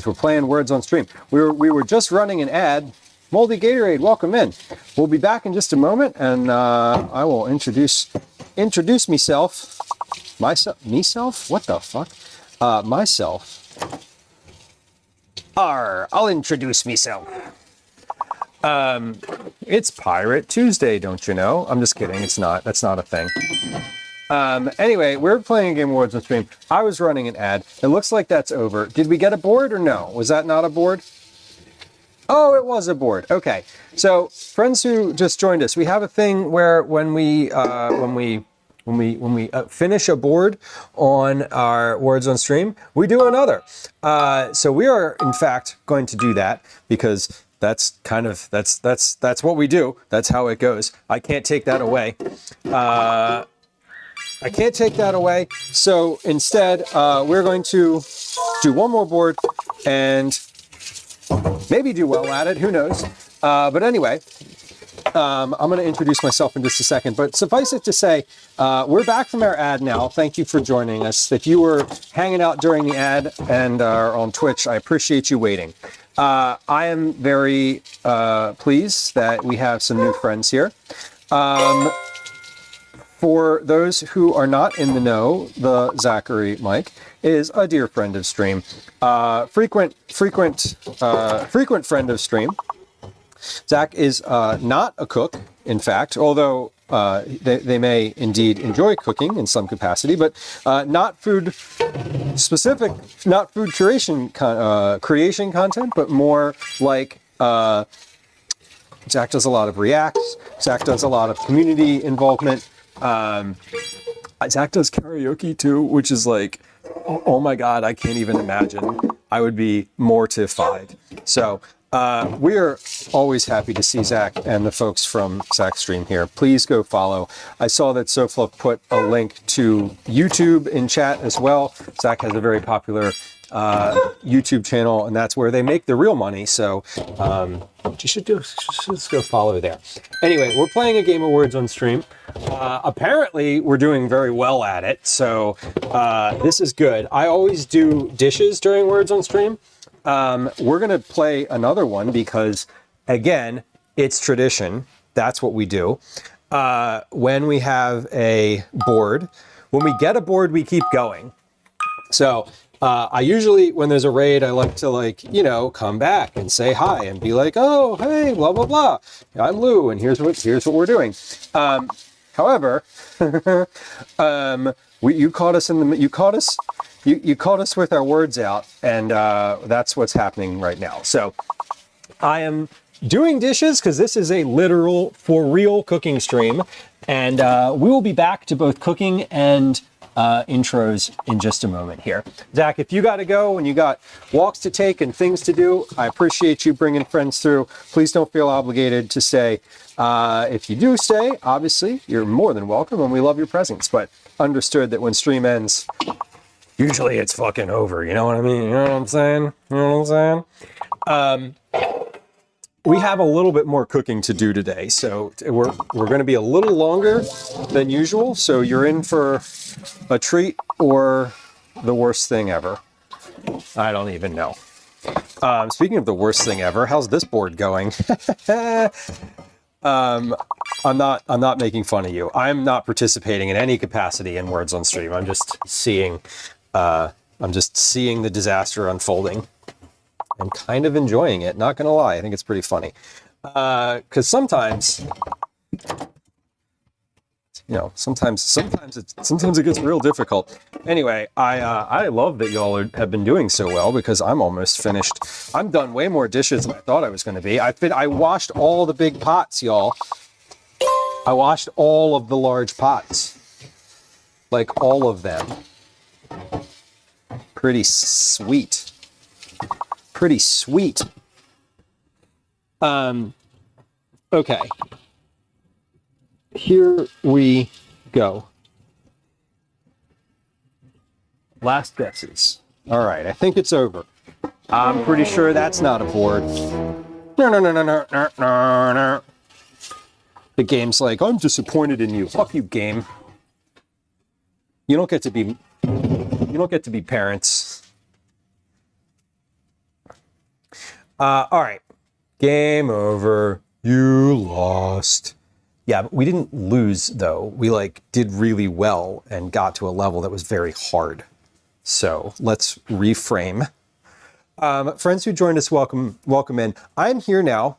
Speaker 1: we're playing words on stream. We were just running an ad. Moldy Gatorade, welcome in. We'll be back in just a moment, and I will introduce myself. Myself? What the fuck? Myself. I'll introduce myself. It's Pirate Tuesday, don't you know? I'm just kidding. It's not. That's not a thing. Anyway, we're playing a game of words on stream. I was running an ad. It looks like that's over. Did we get a board or no? Was that not a board? Oh, it was a board. Okay. So, friends who just joined us, we have a thing where when we finish a board on our words on stream, we do another. So we are in fact going to do that because that's what we do. That's how it goes. I can't take that away. I can't take that away. So instead, we're going to do one more board and maybe do well at it. Who knows? But anyway, I'm going to introduce myself in just a second. But suffice it to say, we're back from our ad now. Thank you for joining us. If you were hanging out during the ad and are on Twitch, I appreciate you waiting. I am very pleased that we have some new friends here. For those who are not in the know, the Zachary Mike is a dear friend of stream, frequent friend of stream. Zach is not a cook, in fact, although they may indeed enjoy cooking in some capacity, but not food specific, not food creation content, but more like Zach does a lot of reacts. Zach does a lot of community involvement. Zach does karaoke too, which is like, oh my God, I can't even imagine. I would be mortified. So we are always happy to see Zach and the folks from Zach's stream here. Please go follow. I saw that Sofla put a link to YouTube in chat as well. Zach has a very popular YouTube channel, and that's where they make the real money. So you should just go follow there. Anyway, we're playing a game of words on stream. Apparently, we're doing very well at it. So this is good. I always do dishes during words on stream. We're going to play another one because, again, it's tradition. That's what we do. When we have a board, when we get a board, we keep going. So I usually, when there's a raid, I like to come back and say hi and be like, oh, hey, blah, blah, blah. I'm Lou, and here's what we're doing. However, you caught us with our words out, and that's what's happening right now. So I am doing dishes because this is a literal, for real cooking stream, and we will be back to both cooking and intros in just a moment here. Zach, if you got to go and you got walks to take and things to do, I appreciate you bringing friends through. Please don't feel obligated to stay. If you do stay, obviously, you're more than welcome and we love your presence. But understood that when stream ends, usually it's fucking over. You know what I mean? You know what I'm saying? You know what I'm saying? We have a little bit more cooking to do today, so we're going to be a little longer than usual. So you're in for a treat or the worst thing ever. I don't even know. Speaking of the worst thing ever, how's this board going? I'm not making fun of you. I'm not participating in any capacity in Words on Stream. I'm just seeing the disaster unfolding. I'm kind of enjoying it, not gonna lie. I think it's pretty funny. Because sometimes, you know, sometimes it gets real difficult. Anyway, I love that y'all have been doing so well because I'm almost finished. I'm done way more dishes than I thought I was gonna be. I washed all the big pots, y'all. I washed all of the large pots. Like all of them. Pretty sweet. Pretty sweet. Okay. Here we go. Last guesses. All right, I think it's over. I'm pretty sure that's not a board. No. The game's like, I'm disappointed in you. Fuck you, game. You don't get to be parents. All right, game over. You lost. Yeah, but we didn't lose though. We did really well and got to a level that was very hard. So let's reframe. Friends who joined us, welcome in. I'm here now.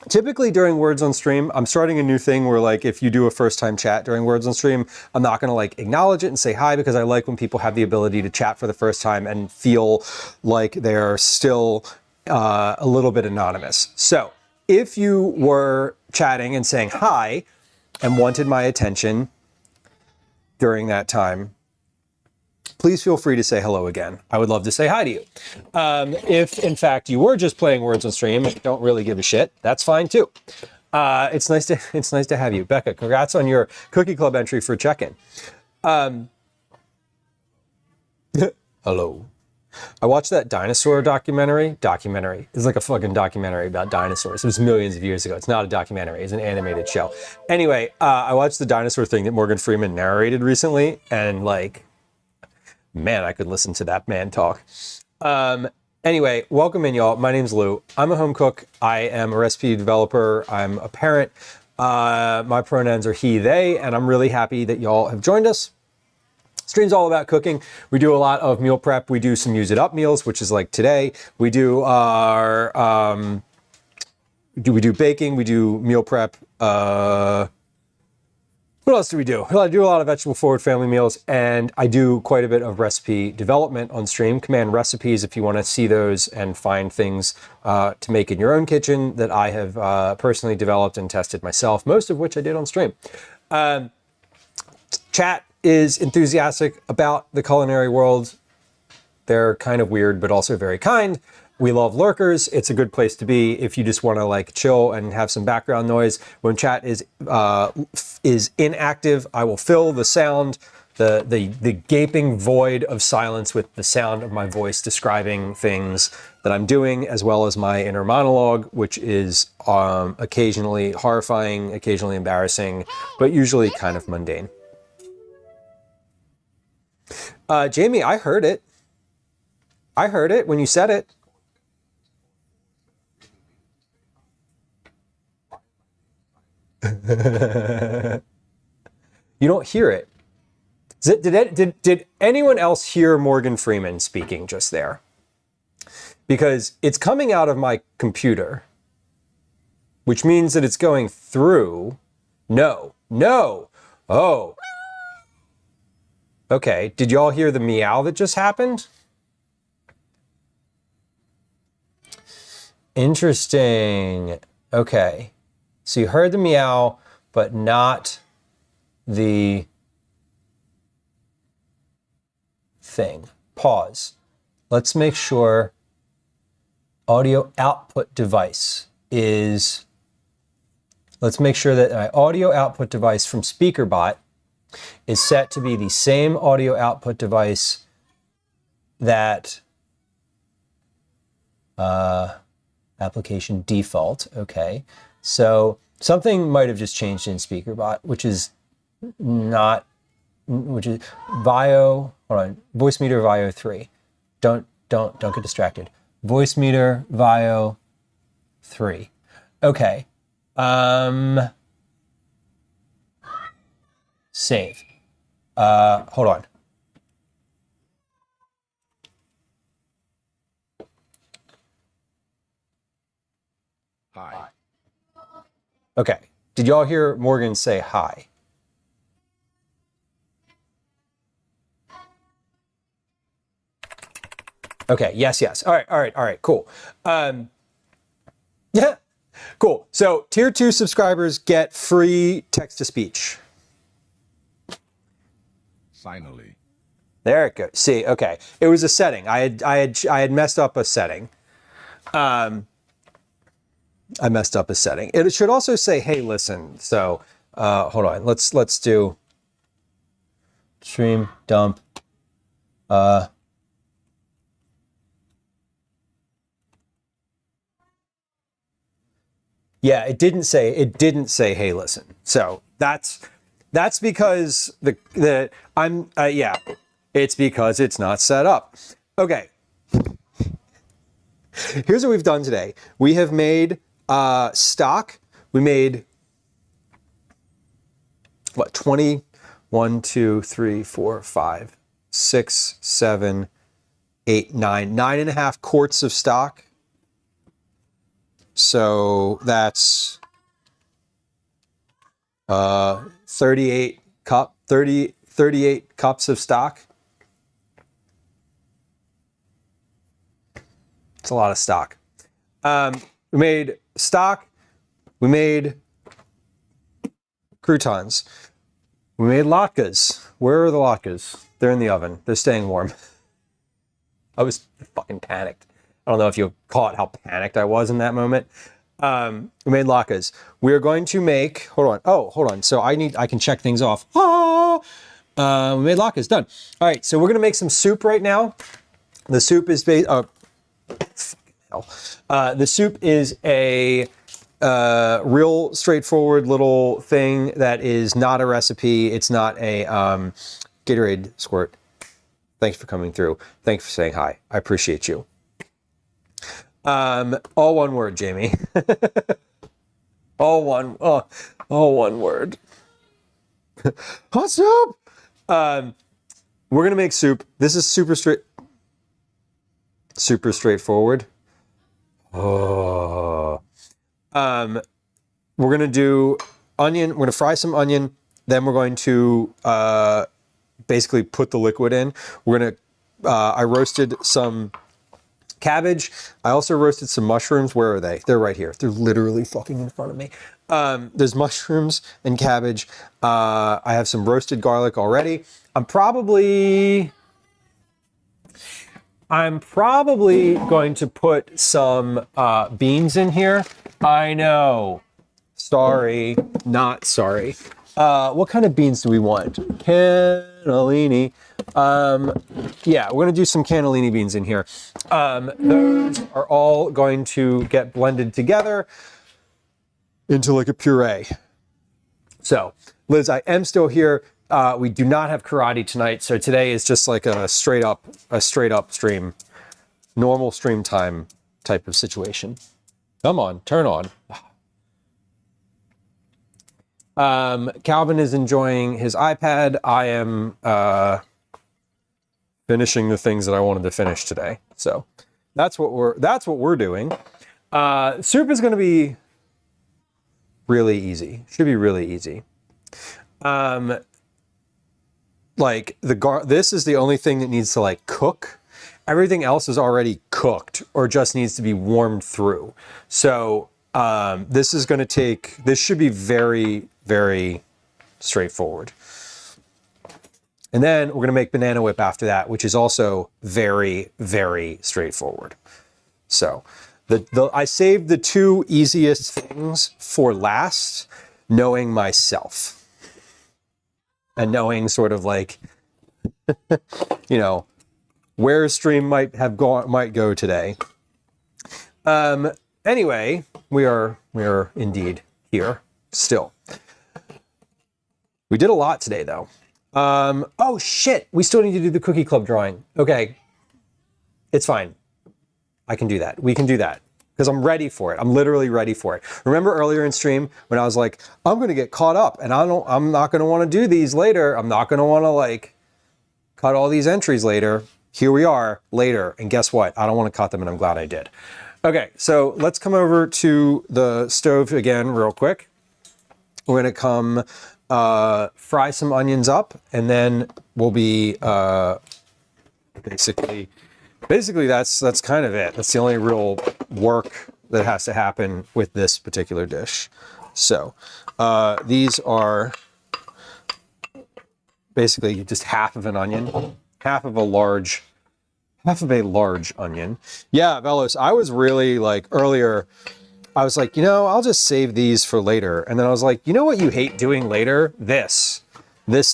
Speaker 1: Typically during Words on Stream, I'm starting a new thing where if you do a first time chat during Words on Stream, I'm not gonna acknowledge it and say hi because I like when people have the ability to chat for the first time and feel like they're still a little bit anonymous. So if you were chatting and saying hi and wanted my attention during that time, please feel free to say hello again. I would love to say hi to you. If in fact you were just playing Words on Stream and don't really give a shit, that's fine too. It's nice to have you. Becca, congrats on your Cookie Club entry for check-in. Hello. I watched that dinosaur documentary. It's like a fucking documentary about dinosaurs. It was millions of years ago. It's not a documentary. It's an animated show. Anyway, I watched the dinosaur thing that Morgan Freeman narrated recently, and man, I could listen to that man talk. Anyway, welcome in, y'all. My name's Lou. I'm a home cook. I am a recipe developer. I'm a parent. My pronouns are he, they, and I'm really happy that y'all have joined us. Stream's all about cooking. We do a lot of meal prep. We do some use it up meals, which is like today. We do our, we do baking. We do meal prep. What else do we do? Well, I do a lot of vegetable forward family meals, and I do quite a bit of recipe development on stream. Command recipes if you want to see those and find things to make in your own kitchen that I have personally developed and tested myself, most of which I did on stream. Chat is enthusiastic about the culinary world. They're kind of weird, but also very kind. We love lurkers. It's a good place to be if you just want to chill and have some background noise. When chat is inactive, I will fill the sound, the gaping void of silence with the sound of my voice describing things that I'm doing, as well as my inner monologue, which is occasionally horrifying, occasionally embarrassing, but usually kind of mundane. Jamie, I heard it. I heard it when you said it. You don't hear it. Did anyone else hear Morgan Freeman speaking just there? Because it's coming out of my computer, which means that it's going through. No. Oh. Okay, did y'all hear the meow that just happened? Interesting. Okay, so you heard the meow, but not the thing. Pause. Let's make sure audio output device is, let's make sure that my audio output device from SpeakerBot is set to be the same audio output device that application default. Okay, so something might have just changed in SpeakerBot, which is not, which is VIO, hold on, voice meter VIO 3. Don't get distracted. Voice meter VIO 3. Okay. Save. Hold on.
Speaker 4: Hi.
Speaker 1: Okay. Did y'all hear Morgan say hi? Okay, yes. All right, cool. Yeah, cool. So tier 2 subscribers get free text-to-speech.
Speaker 4: Finally.
Speaker 1: There it goes. See, okay. It was a setting. I had messed up a setting. I messed up a setting. It should also say, hey, listen. So hold on. Let's do stream dump. Yeah, it didn't say, hey, listen. So that's because it's because it's not set up. Okay. Here's what we've done today. We have made stock. We made what, 20, 1, 2, 3, 4, 5, 6, 7, 8, 9, 9.5 quarts of stock. So that's 38 cups of stock. It's a lot of stock. We made stock. We made croutons. We made latkes. Where are the latkes? They're in the oven. They're staying warm. I was fucking panicked. I don't know if you caught how panicked I was in that moment. We made latkes. We are going to make, hold on. Oh, hold on. So I can check things off. We made latkes, done. All right, so we're gonna make some soup right now. The soup is based, the soup is a real straightforward little thing that is not a recipe. It's not a Gatorade squirt. Thanks for coming through. Thanks for saying hi. I appreciate you. All one word, Jamie. all one word. Hot soup. We're gonna make soup. This is super straightforward. Oh. We're gonna do onion. We're gonna fry some onion. Then we're going to basically put the liquid in. We're gonna. I roasted some cabbage. I also roasted some mushrooms. Where are they? They're right here. They're literally fucking in front of me. There's mushrooms and cabbage. I have some roasted garlic already. I'm probably going to put some beans in here. I know. Sorry, not sorry. What kind of beans do we want? Cannellini. Yeah, we're gonna do some cannellini beans in here. Those are all going to get blended together into like a puree. So, Liz, I am still here. We do not have karate tonight, so today is just like a straight up stream, normal stream time type of situation. Come on, turn on. Calvin is enjoying his iPad. I am finishing the things that I wanted to finish today. So that's what we're doing. Soup is going to be really easy. Should be really easy. Like this is the only thing that needs to like cook. Everything else is already cooked or just needs to be warmed through. So this is going to take. This should be very, very straightforward. And then we're going to make banana whip after that, which is also very, very straightforward. So I saved the two easiest things for last, knowing myself and knowing sort of like, you know, where stream might go today. Anyway, we are indeed here still. We did a lot today though. Oh shit, we still need to do the cookie club drawing. Okay, it's fine. I can do that. We can do that because I'm ready for it. I'm literally ready for it. Remember earlier in stream when I was like, I'm going to get caught up and I'm not going to want to do these later. I'm not going to want to like cut all these entries later. Here we are later. And guess what? I don't want to cut them and I'm glad I did. Okay, so let's come over to the stove again real quick. We're going to come fry some onions up and then we'll be basically that's kind of it. That's the only real work that has to happen with this particular dish. So these are basically just half of an onion, half of a large onion. Yeah, Velos, I was really like earlier, I was like, you know, I'll just save these for later. And then I was like, you know what you hate doing later? This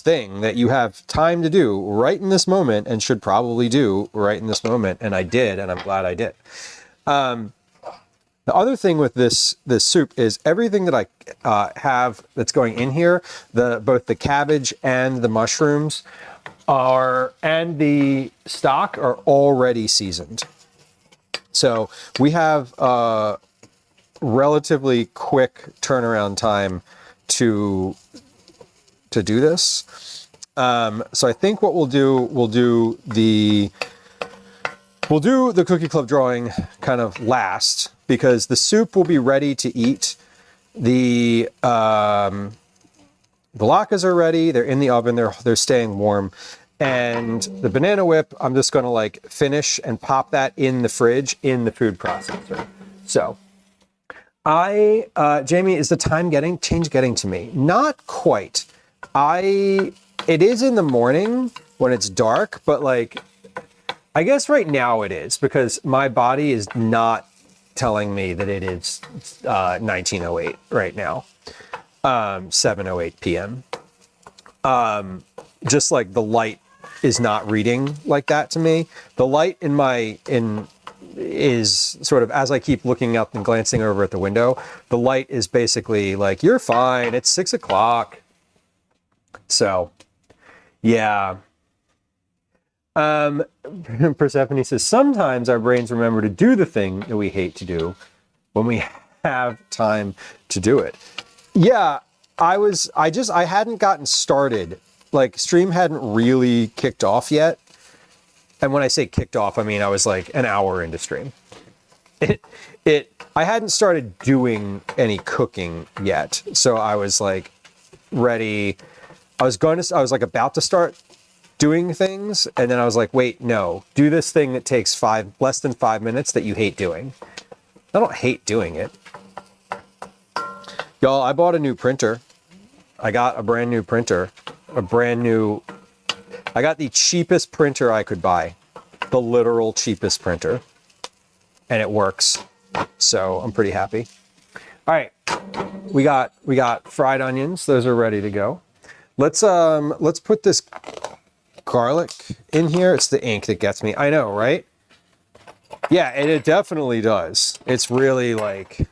Speaker 1: thing that you have time to do right in this moment and should probably do right in this moment. And I did, and I'm glad I did. The other thing with this soup is everything that I have that's going in here, both the cabbage and the mushrooms and the stock are already seasoned. So we have a relatively quick turnaround time to do this. So I think what we'll do the cookie club drawing kind of last because the soup will be ready to eat. The latkes are ready. They're in the oven. They're staying warm. And the banana whip, I'm just going to like finish and pop that in the fridge in the food processor. So Jamie, is the time getting to me? Not quite. It is in the morning when it's dark, but like, I guess right now it is because my body is not telling me that it is 1908 right now, 7:08 p.m. Just like the light is not reading like that to me. The light is sort of, as I keep looking up and glancing over at the window, the light is basically like, you're fine. It's 6 o'clock. So yeah. Persephone says, sometimes our brains remember to do the thing that we hate to do when we have time to do it. Yeah, I hadn't gotten started. Like stream hadn't really kicked off yet. And when I say kicked off, I mean, I was like an hour into stream. I hadn't started doing any cooking yet. So I was like ready. I was like about to start doing things. And then I was like, wait, no, do this thing that takes less than 5 minutes that you hate doing. I don't hate doing it. Y'all, I bought a new printer. I got a brand new printer, I got the cheapest printer I could buy, the literal cheapest printer, and it works. So I'm pretty happy. All right, we got fried onions. Those are ready to go. Let's put this garlic in here. It's the ink that gets me. I know, right? Yeah, and it definitely does. It's really like,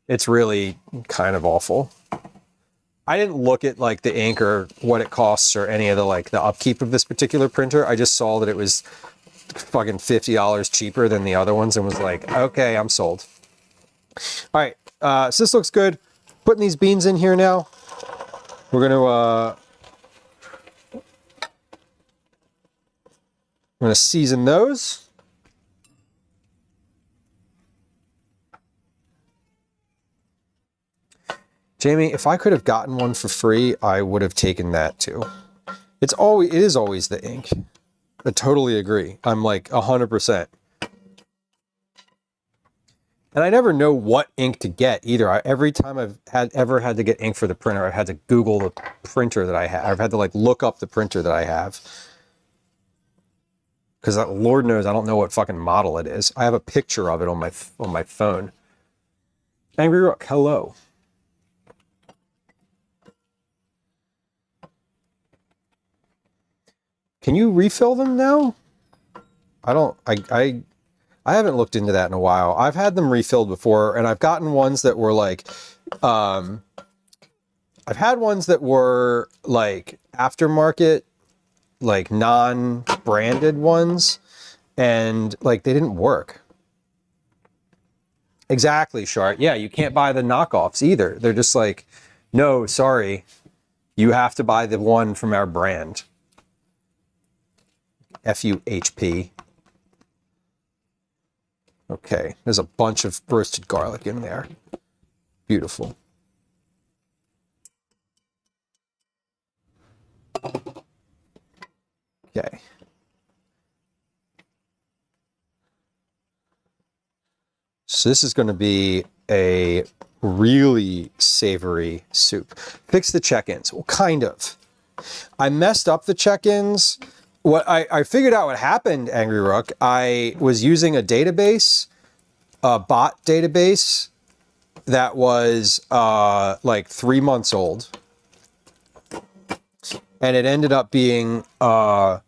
Speaker 1: it's really kind of awful. I didn't look at like the ink or what it costs or any of the like the upkeep of this particular printer. I just saw that it was fucking $50 cheaper than the other ones and was like, okay, I'm sold. All right, so this looks good. Putting these beans in here now. We're gonna season those. Jamie, if I could have gotten one for free, I would have taken that too. It is always the ink. I totally agree. I'm like 100%. And I never know what ink to get either. Every time I've ever had to get ink for the printer, I've had to Google the printer that I have. I've had to like look up the printer that I have. Because Lord knows I don't know what fucking model it is. I have a picture of it on my phone. Angry Rook, hello. Can you refill them now? I haven't looked into that in a while. I've had them refilled before, and I've gotten ones that were like, I've had ones that were like aftermarket, like non-branded ones, and like they didn't work. Exactly, Shart. Yeah, you can't buy the knockoffs either. They're just like, no, sorry. You have to buy the one from our brand. FUHP. Okay, there's a bunch of roasted garlic in there. Beautiful. Okay. So this is going to be a really savory soup. Fix the check-ins. Well, kind of. I messed up the check-ins. What I figured out what happened, Angry Rook. I was using a database, a bot database that was like 3 months old. And it ended up being, that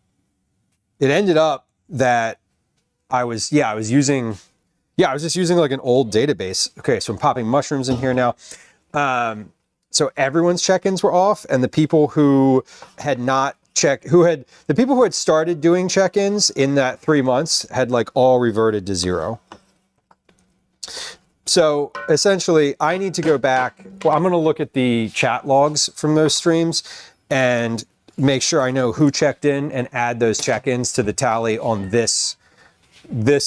Speaker 1: I was just using like an old database. Okay, so I'm popping mushrooms in here now. So everyone's check-ins were off, and the people who had not the people who had started doing check-ins in that 3 months had like all reverted to 0. So essentially I need to go back. Well, I'm going to look at the chat logs from those streams and make sure I know who checked in and add those check-ins to the tally on this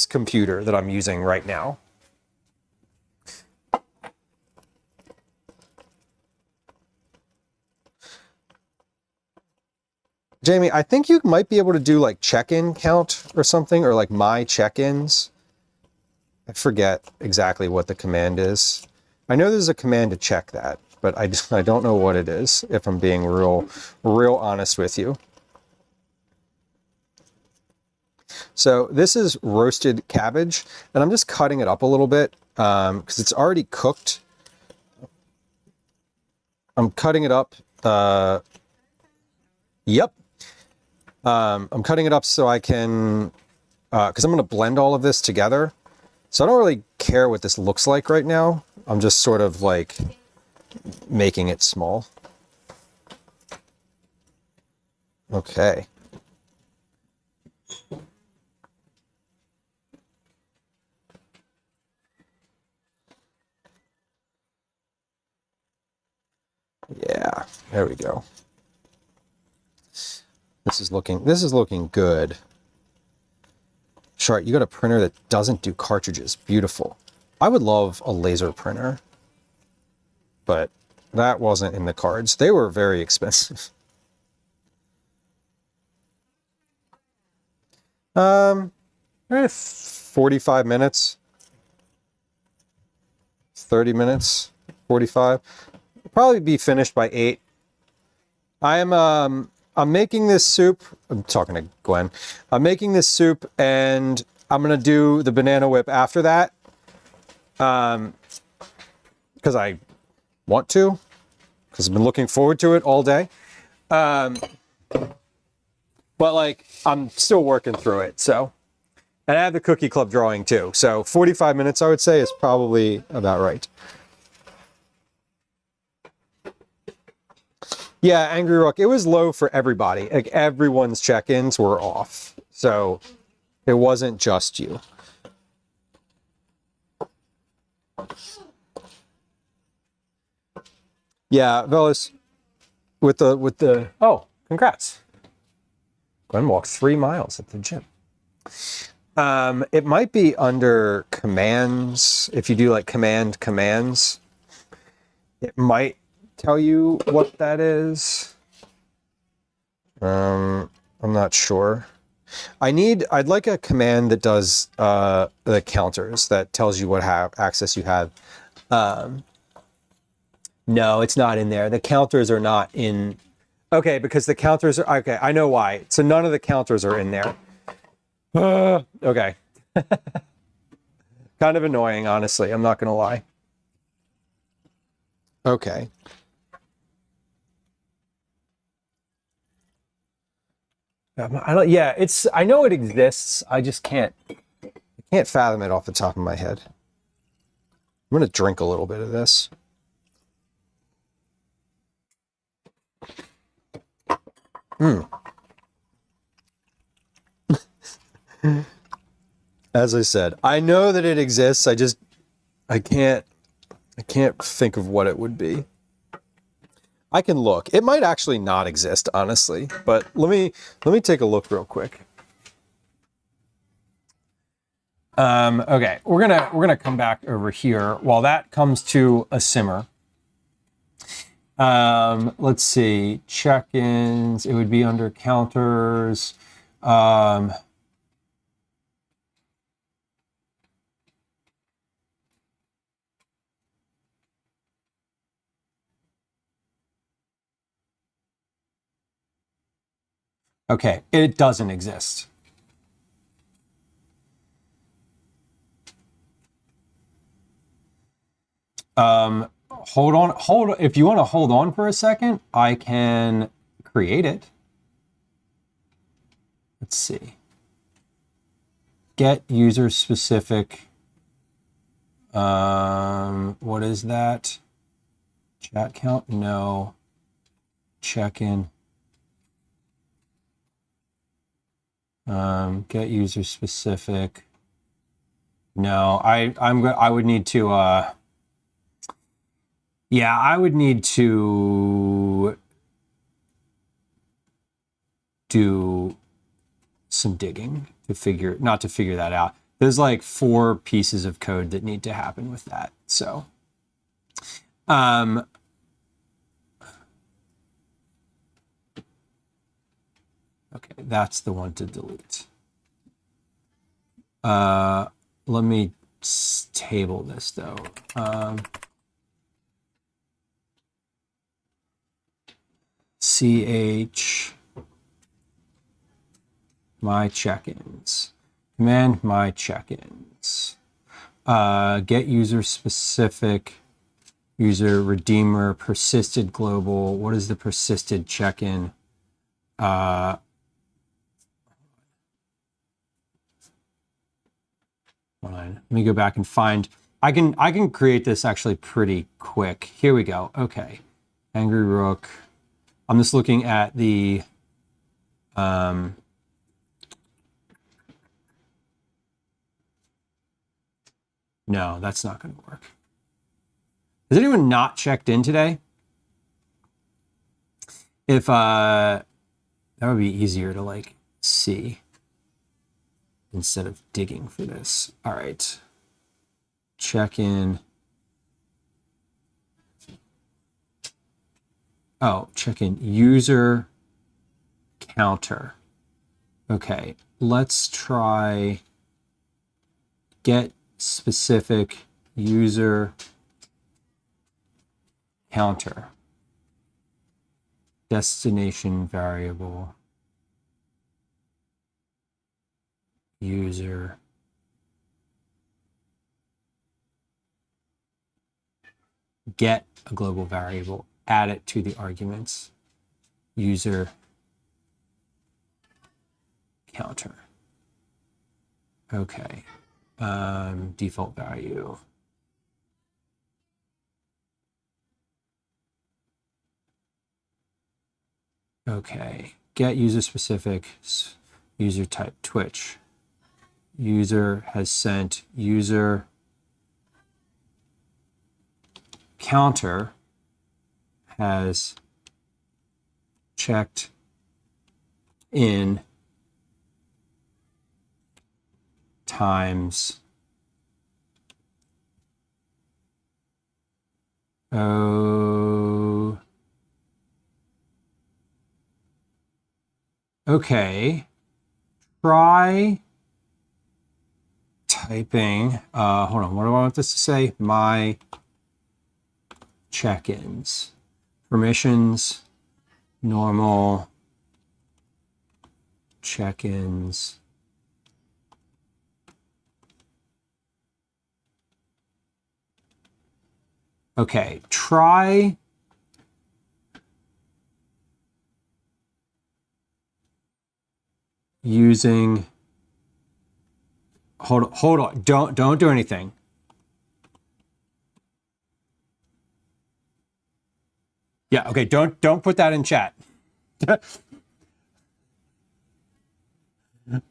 Speaker 1: computer that I'm using right now. Jamie, I think you might be able to do like check-in count or something, or like my check-ins. I forget exactly what the command is. I know there's a command to check that, but I don't know what it is, if I'm being real honest with you. So this is roasted cabbage, and I'm just cutting it up a little bit because it's already cooked. I'm cutting it up. Yep. I'm cutting it up so I can, because I'm going to blend all of this together. So I don't really care what this looks like right now. I'm just sort of like making it small. Okay. Yeah, there we go. This is looking good. Shart, you got a printer that doesn't do cartridges. Beautiful. I would love a laser printer, but that wasn't in the cards. They were very expensive. 45 minutes. 30 minutes. 45. Probably be finished by 8. I'm making this soup. I'm talking to Gwen. I'm making this soup, and I'm gonna do the banana whip after that, because I want to, because I've been looking forward to it all day. But like, I'm still working through it. So, and I have the cookie club drawing too. So 45 minutes, I would say, is probably about right. Yeah, Angry Rook, it was low for everybody. Like, everyone's check-ins were off. So it wasn't just you. Yeah, Velas, with the oh, congrats. Glenn walked 3 miles at the gym. It might be under commands. If you do like commands, it might tell you what that is. I'm not sure. I'd like a command that does the counters, that tells you what access you have. No, it's not in there. The counters are not in. Okay, because the counters are, okay, I know why. So none of the counters are in there. Okay. Kind of annoying, honestly. I'm not going to lie. Okay. I know it exists. I just can't fathom it off the top of my head. I'm going to drink a little bit of this. As I said, I know that it exists. I can't think of what it would be. I can look. It might actually not exist, honestly, but let me take a look real quick. Okay, we're gonna come back over here while that comes to a simmer. Let's see, check-ins. It would be under counters. Okay, it doesn't exist. Hold on. If you want to hold on for a second, I can create it. Let's see. Get user specific. What is that? Chat count? No. Check-in. Get user specific. No, I would need to I would need to do some digging to figure that out. There's like 4 pieces of code that need to happen with that. So okay, that's the one to delete. Let me table this though. CH my check-ins. Command my check-ins. Get user specific, user redeemer, persisted global. What is the persisted check-in? Let me go back and find. I can create this actually pretty quick. Here we go. Okay. Angry Rook. I'm just looking at the no, that's not going to work. Has anyone not checked in today? If that would be easier to like see instead of digging for this. All right. Check in. Oh, check in user counter. Okay, let's try get specific user counter. Destination variable. User. Get a global variable. Add it to the arguments. User counter. Okay. Default value. Okay. Get user specific. User type Twitch. User has sent user counter has checked in times okay. try typing, hold on, what do I want this to say? My check-ins, permissions, normal, check-ins. Okay, try using, hold on, don't do anything. Yeah, okay, don't put that in chat.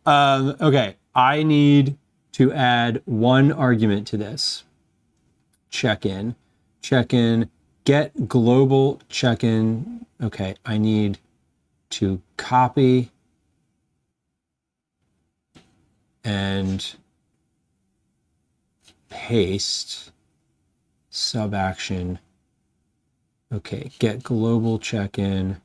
Speaker 1: Okay, I need to add one argument to this. Check-in, get global check-in. Okay, I need to copy and paste sub action. Okay, get global check-in.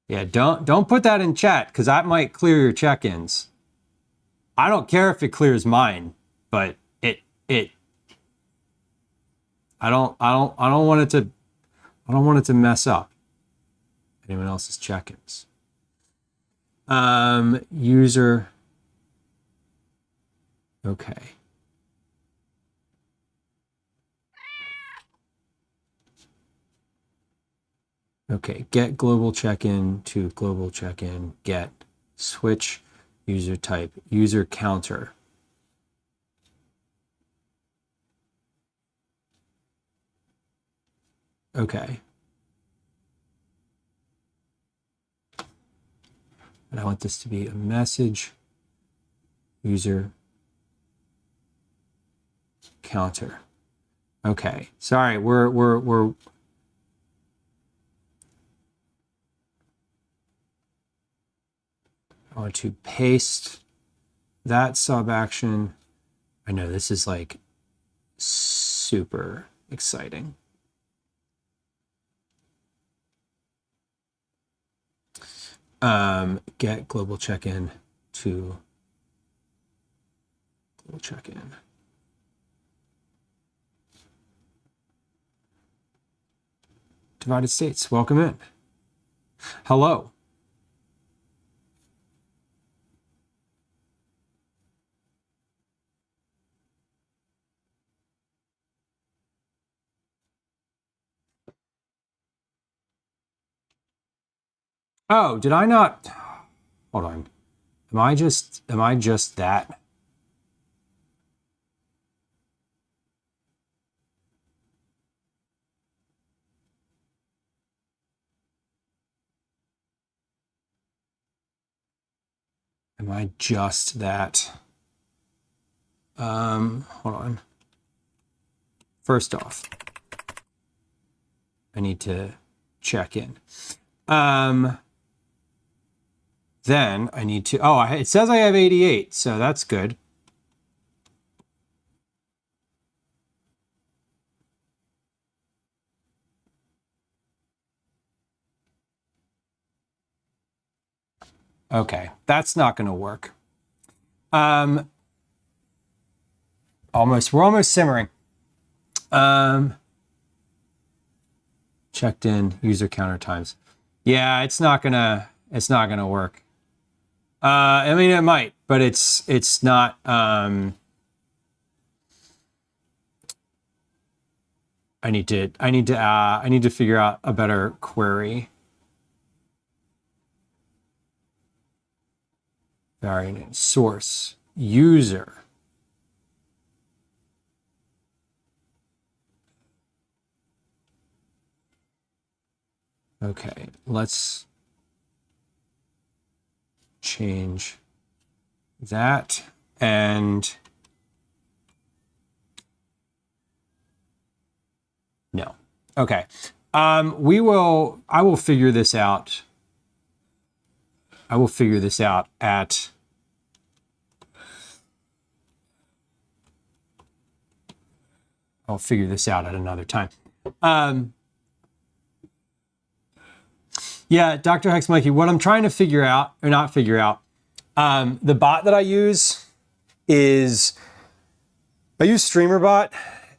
Speaker 1: Yeah, don't put that in chat because that might clear your check-ins. I don't care if it clears mine, but I don't want it to mess up anyone else's check-ins. User. Okay. Okay, get global check-in to global check-in, get switch user type, user counter. Okay. And I want this to be a message user counter. Okay. Sorry, we're I want to paste that sub action. I know this is like super exciting. Get global check-in to global check-in. Divided States, welcome in. Hello. Oh, did I not? Hold on. Am I just that? Am I just that? Hold on. First off, I need to check in. Then I need to, oh, it says I have 88, so that's good. Okay, that's not going to work. We're almost simmering. Checked in user counter times. Yeah, it's not gonna work. I mean, it might, but it's not. I need to figure out a better query. Variant source user. Okay, let's change that and no. Okay. I will figure this out. I will figure this out at I'll figure this out at another time. Yeah, Dr. Hex Mikey, what I'm trying to figure out, or not figure out, the bot that I use is, I use StreamerBot,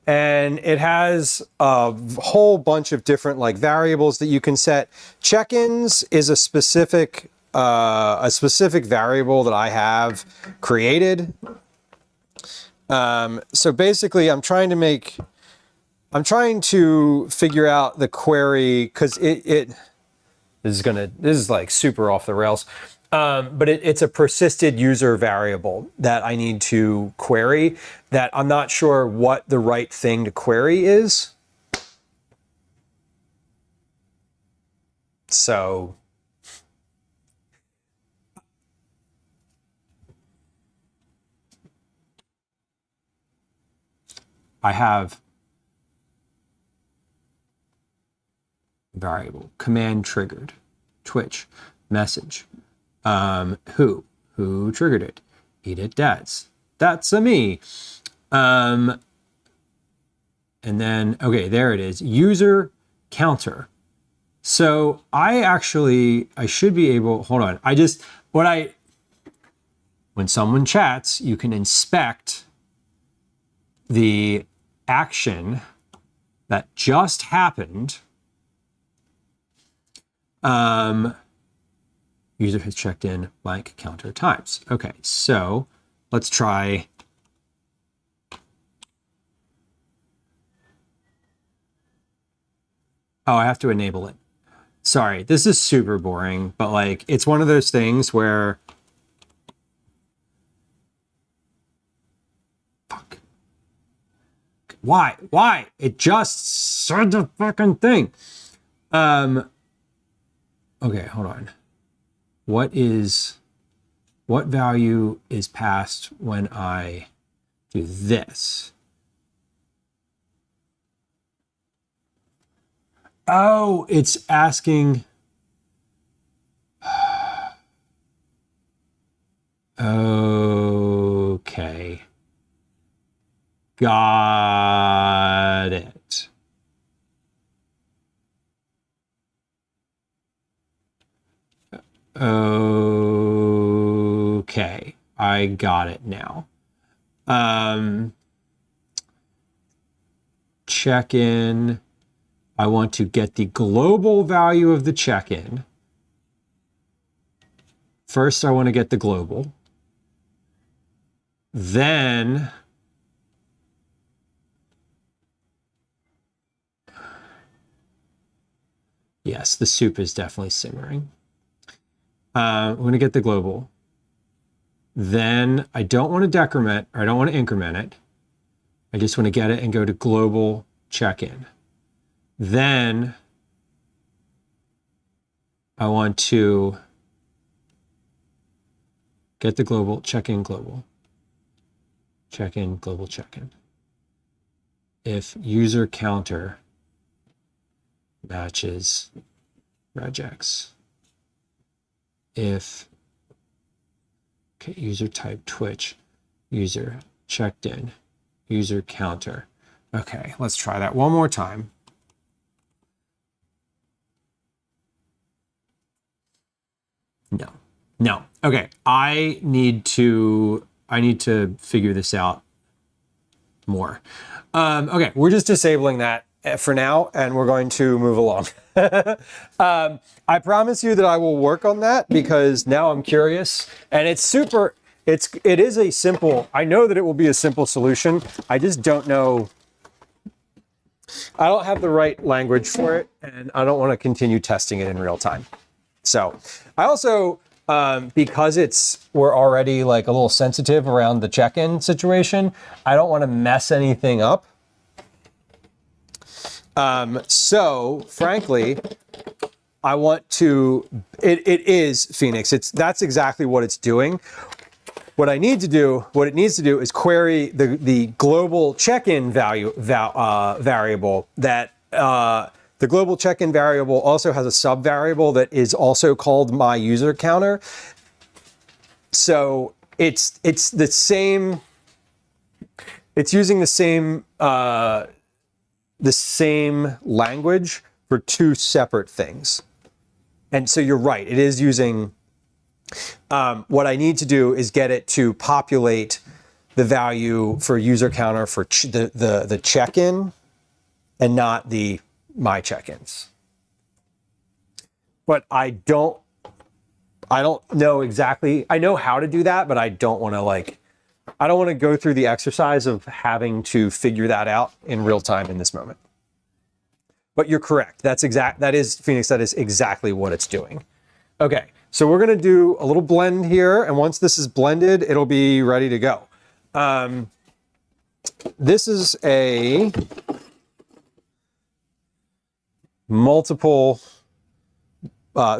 Speaker 1: and it has a whole bunch of different like variables that you can set. Check-ins is a specific variable that I have created. So basically I'm trying to figure out the query, because this is like super off the rails. But it's a persisted user variable that I need to query that I'm not sure what the right thing to query is. So I have variable command triggered Twitch message. Who triggered it? Edit that's a me. And then, okay, there it is. User counter. So I should be able, hold on. When someone chats, you can inspect the action that just happened. User has checked in blank counter times. Okay, so let's try. Oh, I have to enable it. Sorry, this is super boring, but like it's one of those things where, fuck. Why? It just said the fucking thing. Okay, hold on. What value is passed when I do this? Oh, it's asking. Okay. Got it. Okay, I got it now. Check-in. I want to get the global value of the check-in. First, I want to get the global. Then yes, the soup is definitely simmering. I'm going to get the global. Then I don't want to decrement, or I don't want to increment it. I just want to get it and go to global check-in. Then I want to get the global, check-in global. Check-in, global check-in. If user counter matches regex. If, okay, user type Twitch, user checked in, user counter. Okay, let's try that one more time. No. Okay, I need to figure this out more. Okay, we're just disabling that for now, and we're going to move along. I promise you that I will work on that, because now I'm curious, and it is a simple, I know that it will be a simple solution. I just don't know. I don't have the right language for it, and I don't want to continue testing it in real time. So I also, because we're already like a little sensitive around the check-in situation, I don't want to mess anything up. So frankly, I want to, it is Phoenix. That's exactly what it's doing. What it needs to do is query the global check-in variable that, the global check-in variable also has a sub variable that is also called my user counter. So it's the same, it's using the same the same language for two separate things. And so you're right, it is using, what I need to do is get it to populate the value for user counter for the check-in and not the my check-ins. But I don't know exactly, I know how to do that, but I don't want to go through the exercise of having to figure that out in real time in this moment. But you're correct. That is, Phoenix, that is exactly what it's doing. Okay, so we're gonna do a little blend here, and once this is blended, it'll be ready to go. This is a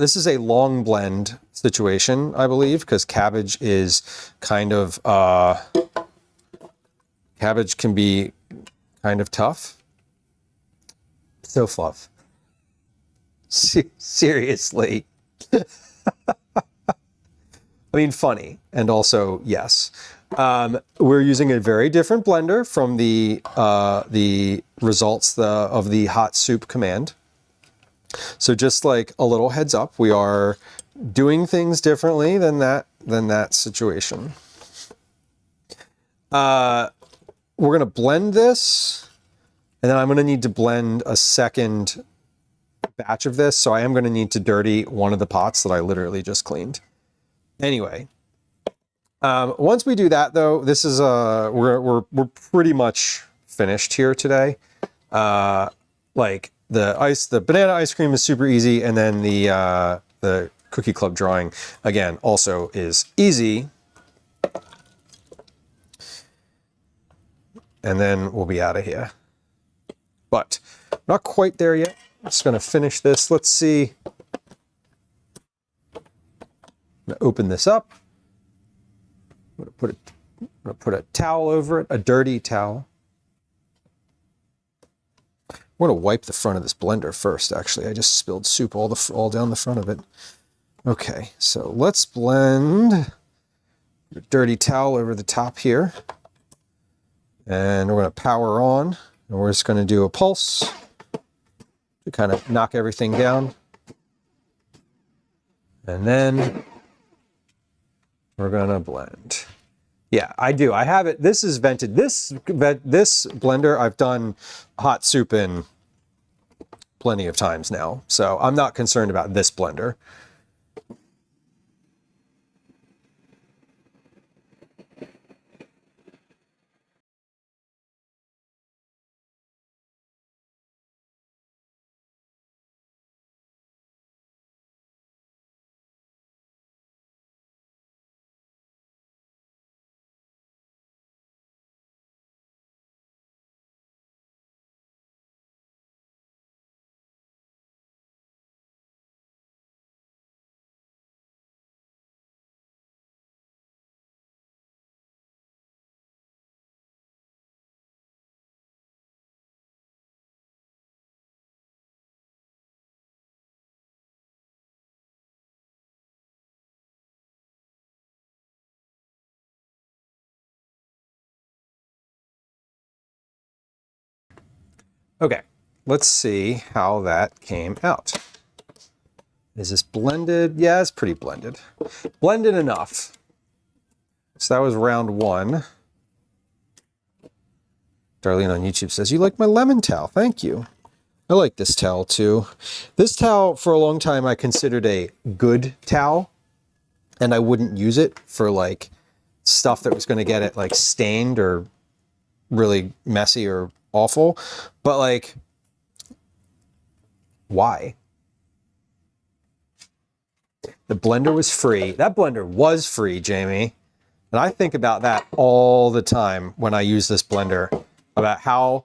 Speaker 1: this is a long blend situation, I believe, because cabbage is kind of, cabbage can be kind of tough. So fluff. Seriously. I mean, funny, and also, yes. We're using a very different blender from the results of the hot soup command. So just like a little heads up, we are doing things differently than that situation. We're gonna blend this, and then I'm gonna need to blend a second batch of this. So I am gonna need to dirty one of the pots that I literally just cleaned. Anyway, once we do that though, this is we're pretty much finished here today. Like the banana ice cream is super easy, and then the Cookie Club drawing again also is easy. And then we'll be out of here. But not quite there yet. I'm just gonna finish this. Let's see. I'm gonna open this up. I'm gonna put a towel over it, a dirty towel. I'm gonna wipe the front of this blender first, actually. I just spilled soup all down the front of it. Okay, so let's blend. Put a dirty towel over the top here. And we're gonna power on, and we're just gonna do a pulse to kind of knock everything down. And then we're gonna blend. Yeah, I do. I have it. This is vented. This blender I've done hot soup in plenty of times now, so I'm not concerned about this blender. Okay, let's see how that came out. Is this blended? Yeah, it's pretty blended. Blended enough. So that was round one. Darlene on YouTube says, you like my lemon towel? Thank you. I like this towel too. This towel, for a long time, I considered a good towel, and I wouldn't use it for like stuff that was going to get it like stained or really messy or awful. But like, why? The blender was free. That blender was free, Jamie. And I think about that all the time when I use this blender, about how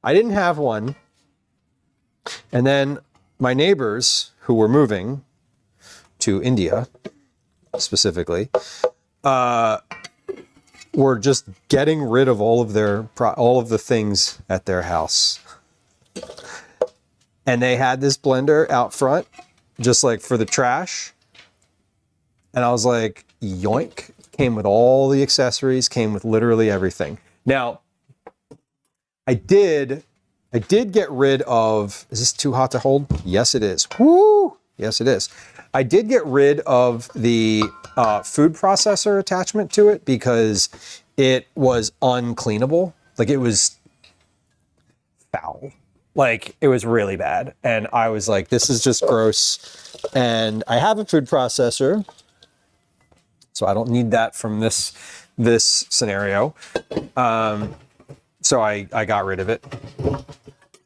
Speaker 1: I didn't have one. And then my neighbors who were moving to India, specifically, were just getting rid of all of the things at their house. And they had this blender out front, just like for the trash. And I was like, yoink. Came with all the accessories, came with literally everything. Now, I did get rid of, is this too hot to hold? Yes, it is. Woo! Yes, it is. I did get rid of the food processor attachment to it because it was uncleanable. Like it was foul. Like it was really bad. And I was like, this is just gross. And I have a food processor, so I don't need that from this scenario. So I got rid of it.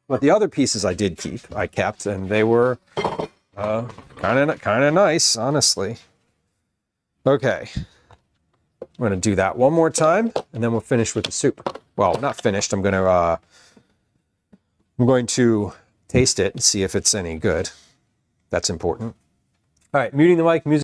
Speaker 1: But the other pieces I did keep, I kept, and they were kind of nice, honestly. Okay, I'm gonna do that one more time, and then we'll finish with the soup. Well, not finished. I'm going to taste it and see if it's any good. That's important. All right, muting the mic. Music.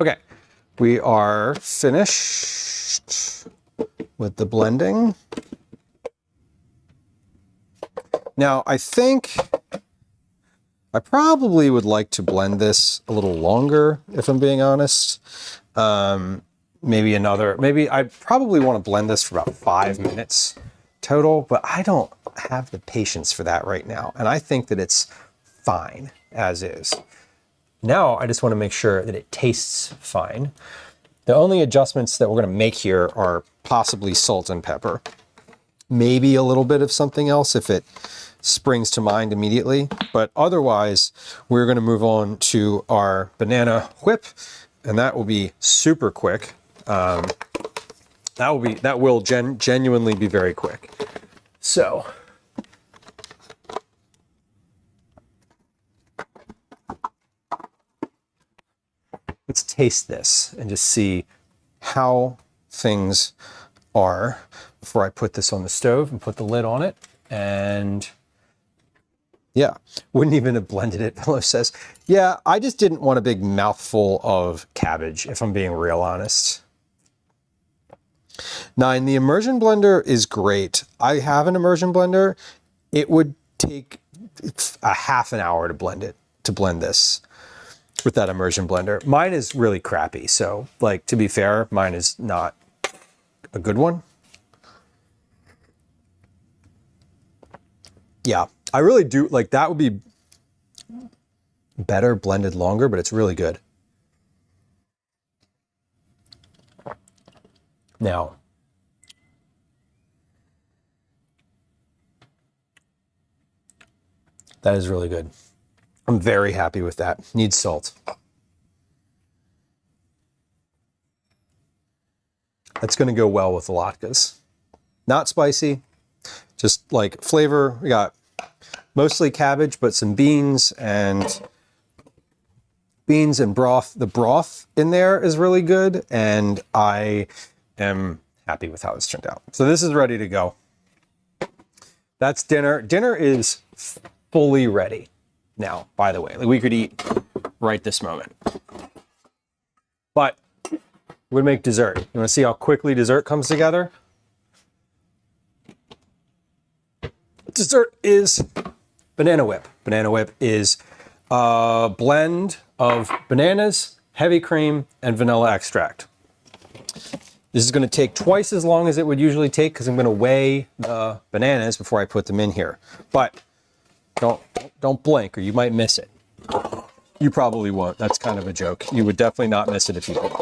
Speaker 1: Okay, we are finished with the blending. Now, I think I probably would like to blend this a little longer, if I'm being honest. Maybe I probably want to blend this for about 5 minutes total, but I don't have the patience for that right now. And I think that it's fine as is. Now I just want to make sure that it tastes fine. The only adjustments that we're going to make here are possibly salt and pepper. Maybe a little bit of something else if it springs to mind immediately. But otherwise, we're going to move on to our banana whip, and that will be super quick. That will genuinely be very quick. So. Let's taste this and just see how things are before I put this on the stove and put the lid on it. And yeah, wouldn't even have blended it, Pillow says. Yeah, I just didn't want a big mouthful of cabbage, if I'm being real honest. 9, the immersion blender is great. I have an immersion blender. It would take a half an hour to blend this. With that immersion blender. Mine is really crappy, so like to be fair, mine is not a good one. Yeah, I really do like that would be better blended longer, but it's really good. Now, that is really good. I'm very happy with that. Needs salt. That's going to go well with the latkes. Not spicy, just like flavor. We got mostly cabbage, but some beans and broth. The broth in there is really good, and I am happy with how this turned out. So this is ready to go. That's dinner. Dinner is fully ready. Now, by the way, like we could eat right this moment. But we'd make dessert. You want to see how quickly dessert comes together? Dessert is banana whip. Banana whip is a blend of bananas, heavy cream, and vanilla extract. This is going to take twice as long as it would usually take because I'm going to weigh the bananas before I put them in here. But don't blink or you might miss it. You probably won't. That's kind of a joke. You would definitely not miss it if you did.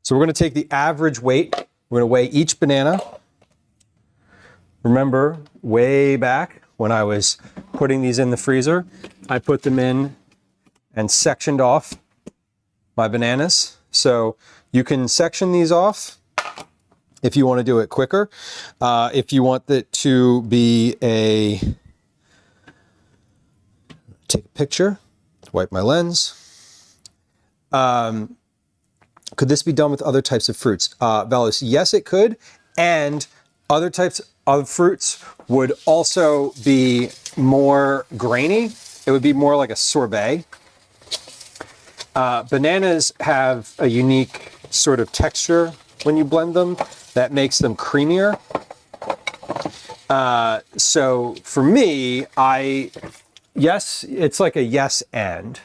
Speaker 1: So we're going to take the average weight. We're going to weigh each banana. Remember, way back when I was putting these in the freezer, I put them in and sectioned off my bananas. So you can section these off if you want to do it quicker. If you want it to be take a picture, wipe my lens. Could this be done with other types of fruits? Velos, yes, it could. And other types of fruits would also be more grainy. It would be more like a sorbet. Bananas have a unique sort of texture when you blend them that makes them creamier. So for me, yes, it's like a yes and.